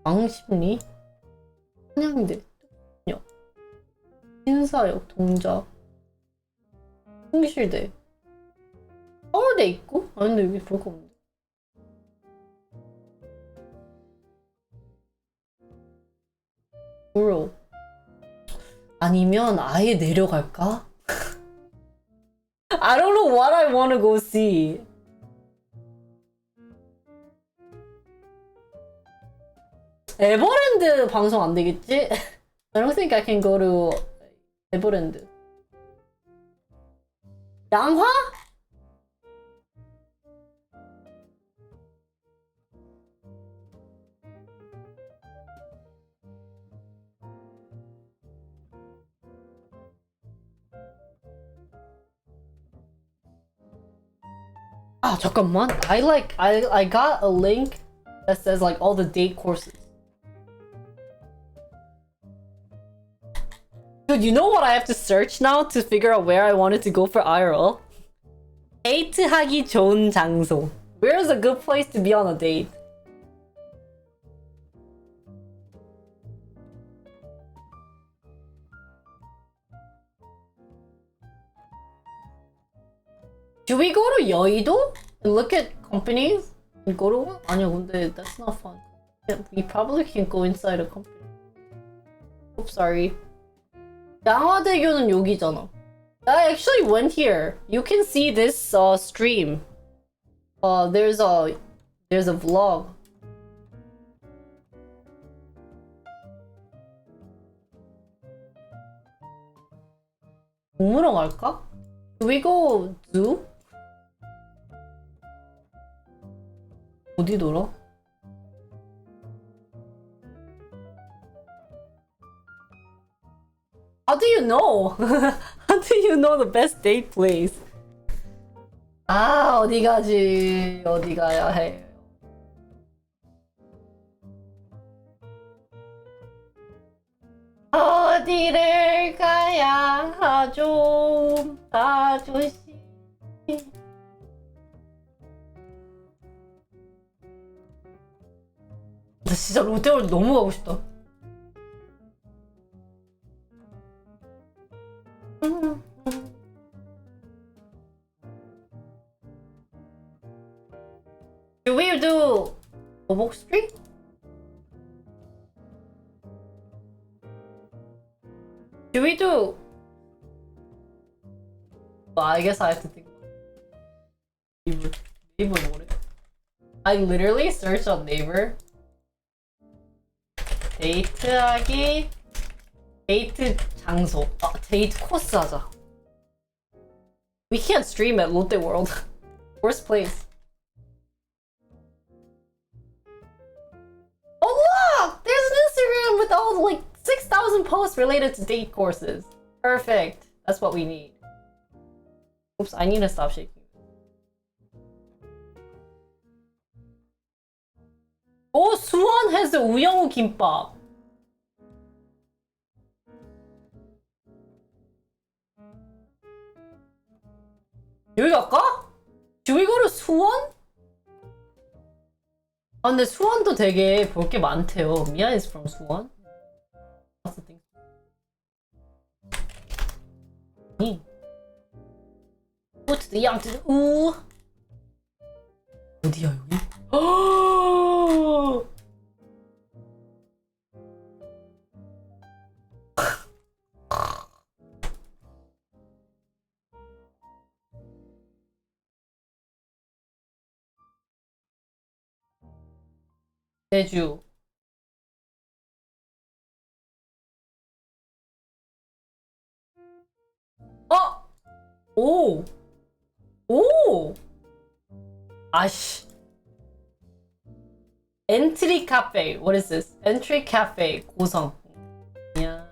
D: 왕십리? 한양대, 역, 신사역, 동작, 통실대. 서울대 있고? 아니, 근데 여기 볼 거 없는데. 브로. 아니면 아예 내려갈까? I don't know what I want to go see. 에버랜드 방송 안 되겠지? I don't think I can go to 에버랜드. 양화? 아 잠깐만. I got a link that says like all the date courses. Dude, you know what I have to search now to figure out where I wanted to go for IRL? 데이트하기 좋은 장소. Where is a good place to be on a date? Should we go to 여의도 and look at companies and go to one? 아니야, 근데 that's not fun. We probably can't go inside a company. Oops, sorry. 양화대교는 여기잖아. I actually went here. You can see this stream. There's a vlog. 동물원 갈까? Do we go zoo? 어디 놀아? How do you know? How do you know the best date place? 아, 어디 가지? 어디 가야 해? 어디를 가야 하죠, 아저씨? 나 진짜 롯데월드 너무 가고 싶다. Do we do 오복 스트리트? Do we do? Well, I guess I have to think about it. Naver 뭐래? I literally searched on Naver. 데이트하기, 데이트 장소. 아, 데이트 코스 하자. We can't stream at Lotte World. Worst place. Oh look! There's an Instagram with all like 6,000 posts related to date courses. Perfect. That's what we need. Oops, I need to stop shaking. Oh, Suwon has the 우영우 김밥. 여기 갈까? Do we go to 수원? 아 근데 수원도 되게 볼 게 많대요. Mia is from 수원. Lots of things. Go to the young to the 우. 어디야 여기? 제주. 어? 오! 오! 아씨. 엔트리 카페. What is this? 엔트리 카페 고성. 야.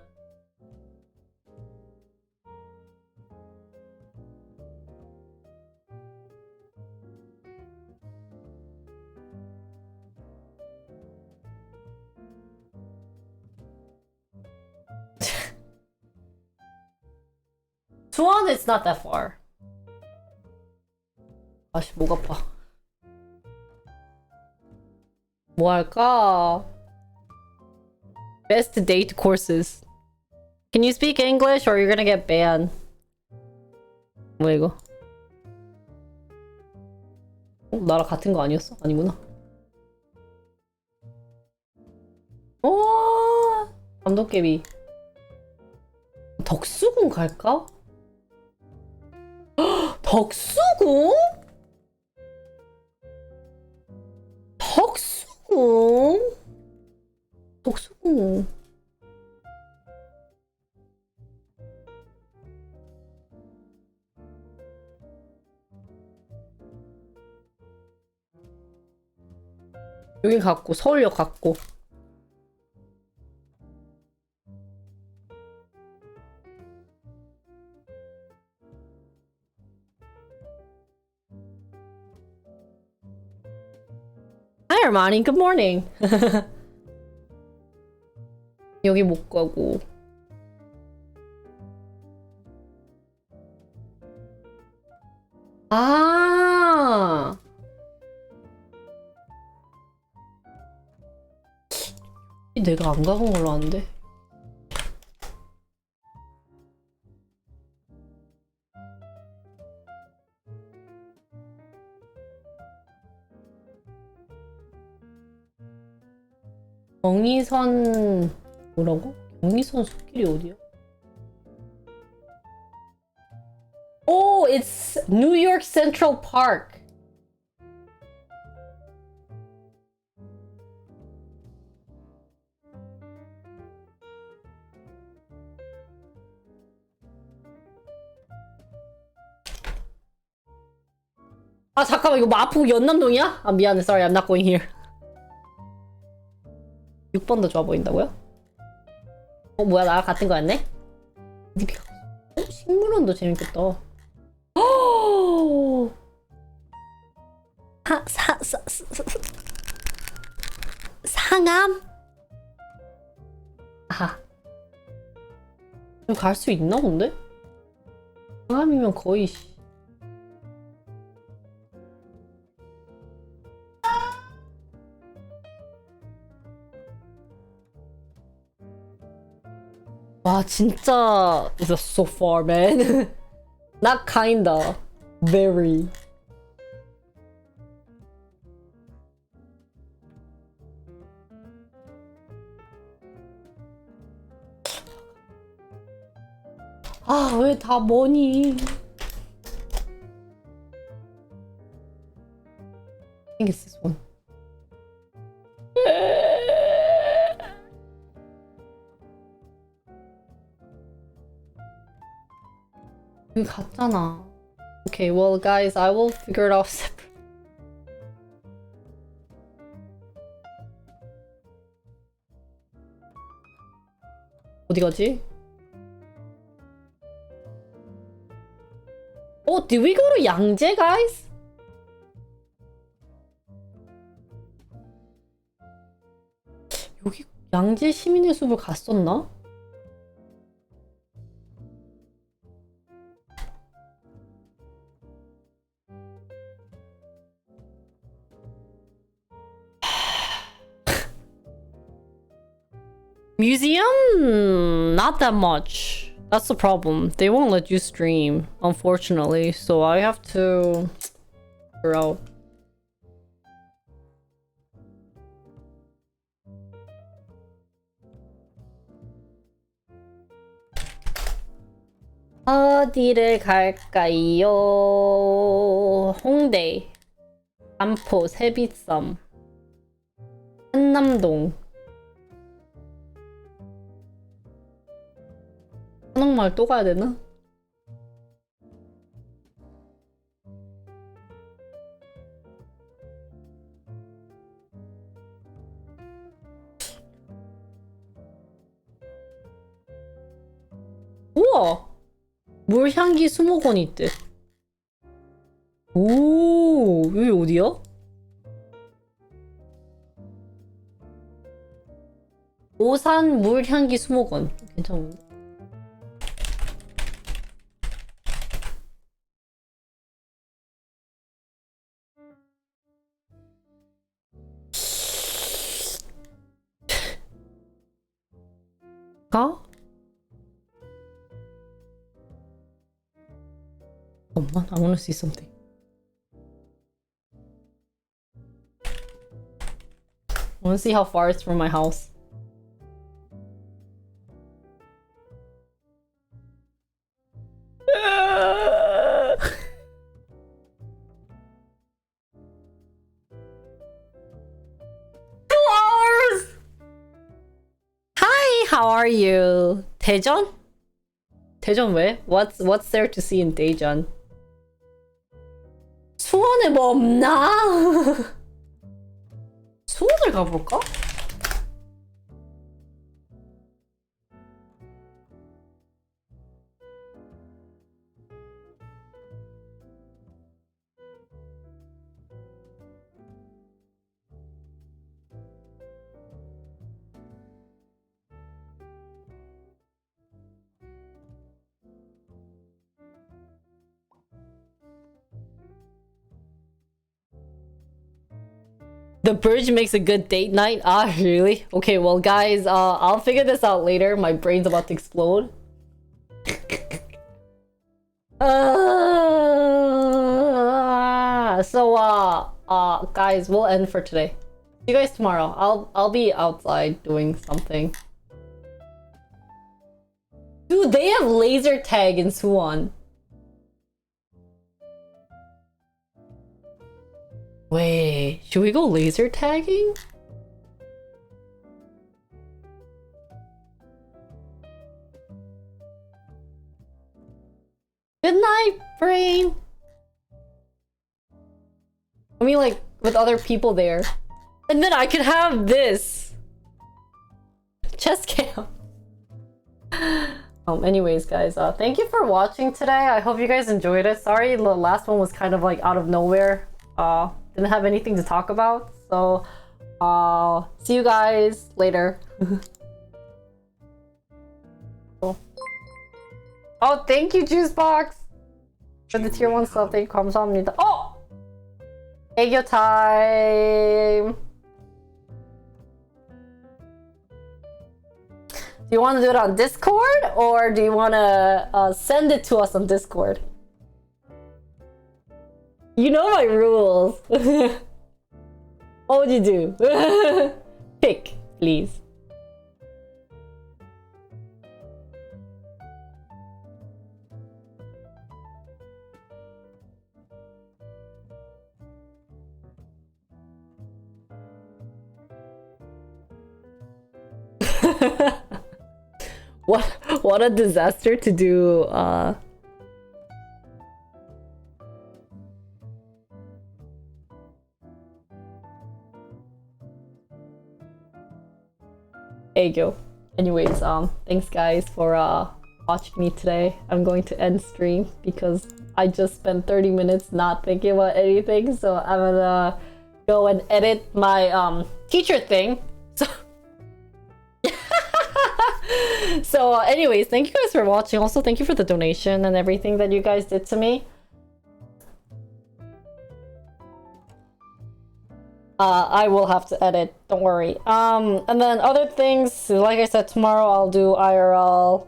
D: 수원 it's not that far. 아씨 목 아파. 뭐 할까? Best date courses. Can you speak English or you're gonna get banned? 뭐야 이거? 나랑 같은 거 아니었어? 아니구나. 오, 감독개비. 덕수궁 갈까? 덕수궁? 덕수궁? 덕수궁. 여긴 갔고 서울역 갔고. Hi Armani, good morning. 여기 못 가고. 아. 내가 안 가본 걸로 아는데. 경의선 뭐라고? 경의선 숲길이 어디야? Oh, it's New York Central Park. 아 잠깐만 이거 마포구 연남동이야? 아 미안해, sorry, I'm not going here. 6번 더 좋아 보인다고요? 어 뭐야 나랑 같은 거였네? 식물원도 재밌겠다. 상암? 아하. 갈 수 있나 본데? 상암이면 거의. 와 진짜 it's so far man. Not kinda, very. 아 왜 다 뭐니? I think it's this one. 여기 갔잖아. Okay, well guys, I will figure it out separate. 어디 가지? Oh, did we go to 양재, guys? 여기 양재 시민의 숲을 갔었나? Museum? Not that much. That's the problem. They won't let you stream, unfortunately. So I have to figure out. 어디를 갈까요? 홍대, 반포, 세빛섬. 한남동. 한옥마을 또 가야 되나? 우와! 물향기 수목원이 있대. 오, 여기 어디야? 오산 물향기 수목원. 괜찮은데? 가? 잠깐만, I wanna see something. I wanna see how far it's from my house. How are you? 대전? 대전 왜? What's there to see in 대전? 수원에 뭐 없나? 수원을 가볼까? The bridge makes a good date night? Ah, really? Okay, well guys, I'll figure this out later. My brain's about to explode. Guys, we'll end for today. See you guys tomorrow. I'll be outside doing something. Dude, they have laser tag in Suwon. Wait, should we go laser tagging? Good night, brain. I mean, like, with other people there. And then I could have this. Chess cam. Anyways, guys, thank you for watching today. I hope you guys enjoyed it. Sorry, the last one was kind of like out of nowhere. Didn't have anything to talk about. So, see you guys later. Cool. Oh, thank you, Juicebox! For the tier 1 sub. Thank you, 감사합니다. Oh! 애교 time! Do you want to do it on Discord? Or do you want to send it to us on Discord? You know my rules. What would you do? Pick, please. What a disaster to do Aegyo. Anyways, thanks guys for watching me today. I'm going to end stream because I just spent 30 minutes not thinking about anything, so I'm gonna go and edit my teacher thing. So anyways, thank you guys for watching. Also, thank you for the donation and everything that you guys did to me. I will have to edit, don't worry. And then other things, like I said, tomorrow I'll do IRL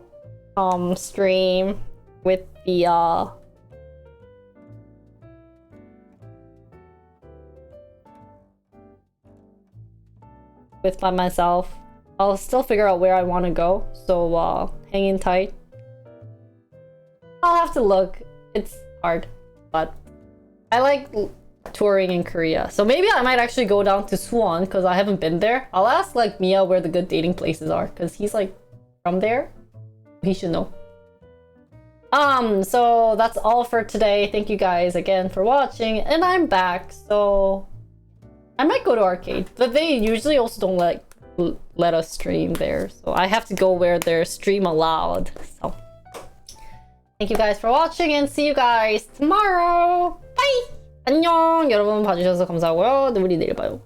D: stream with the by myself. I'll still figure out where I want to go, so hang in tight. I'll have to look. It's hard, but I like touring in Korea. So maybe I might actually go down to Suwon because I haven't been there. I'll ask like Mia where the good dating places are because he's like from there. He should know. So that's all for today. Thank you guys again for watching, and I'm back. So I might go to arcade, but they usually also don't let us stream there. So I have to go where there's stream allowed. So thank you guys for watching, and see you guys tomorrow. Bye. 안녕. 여러분 봐주셔서 감사하고요. 우리 내일 봐요.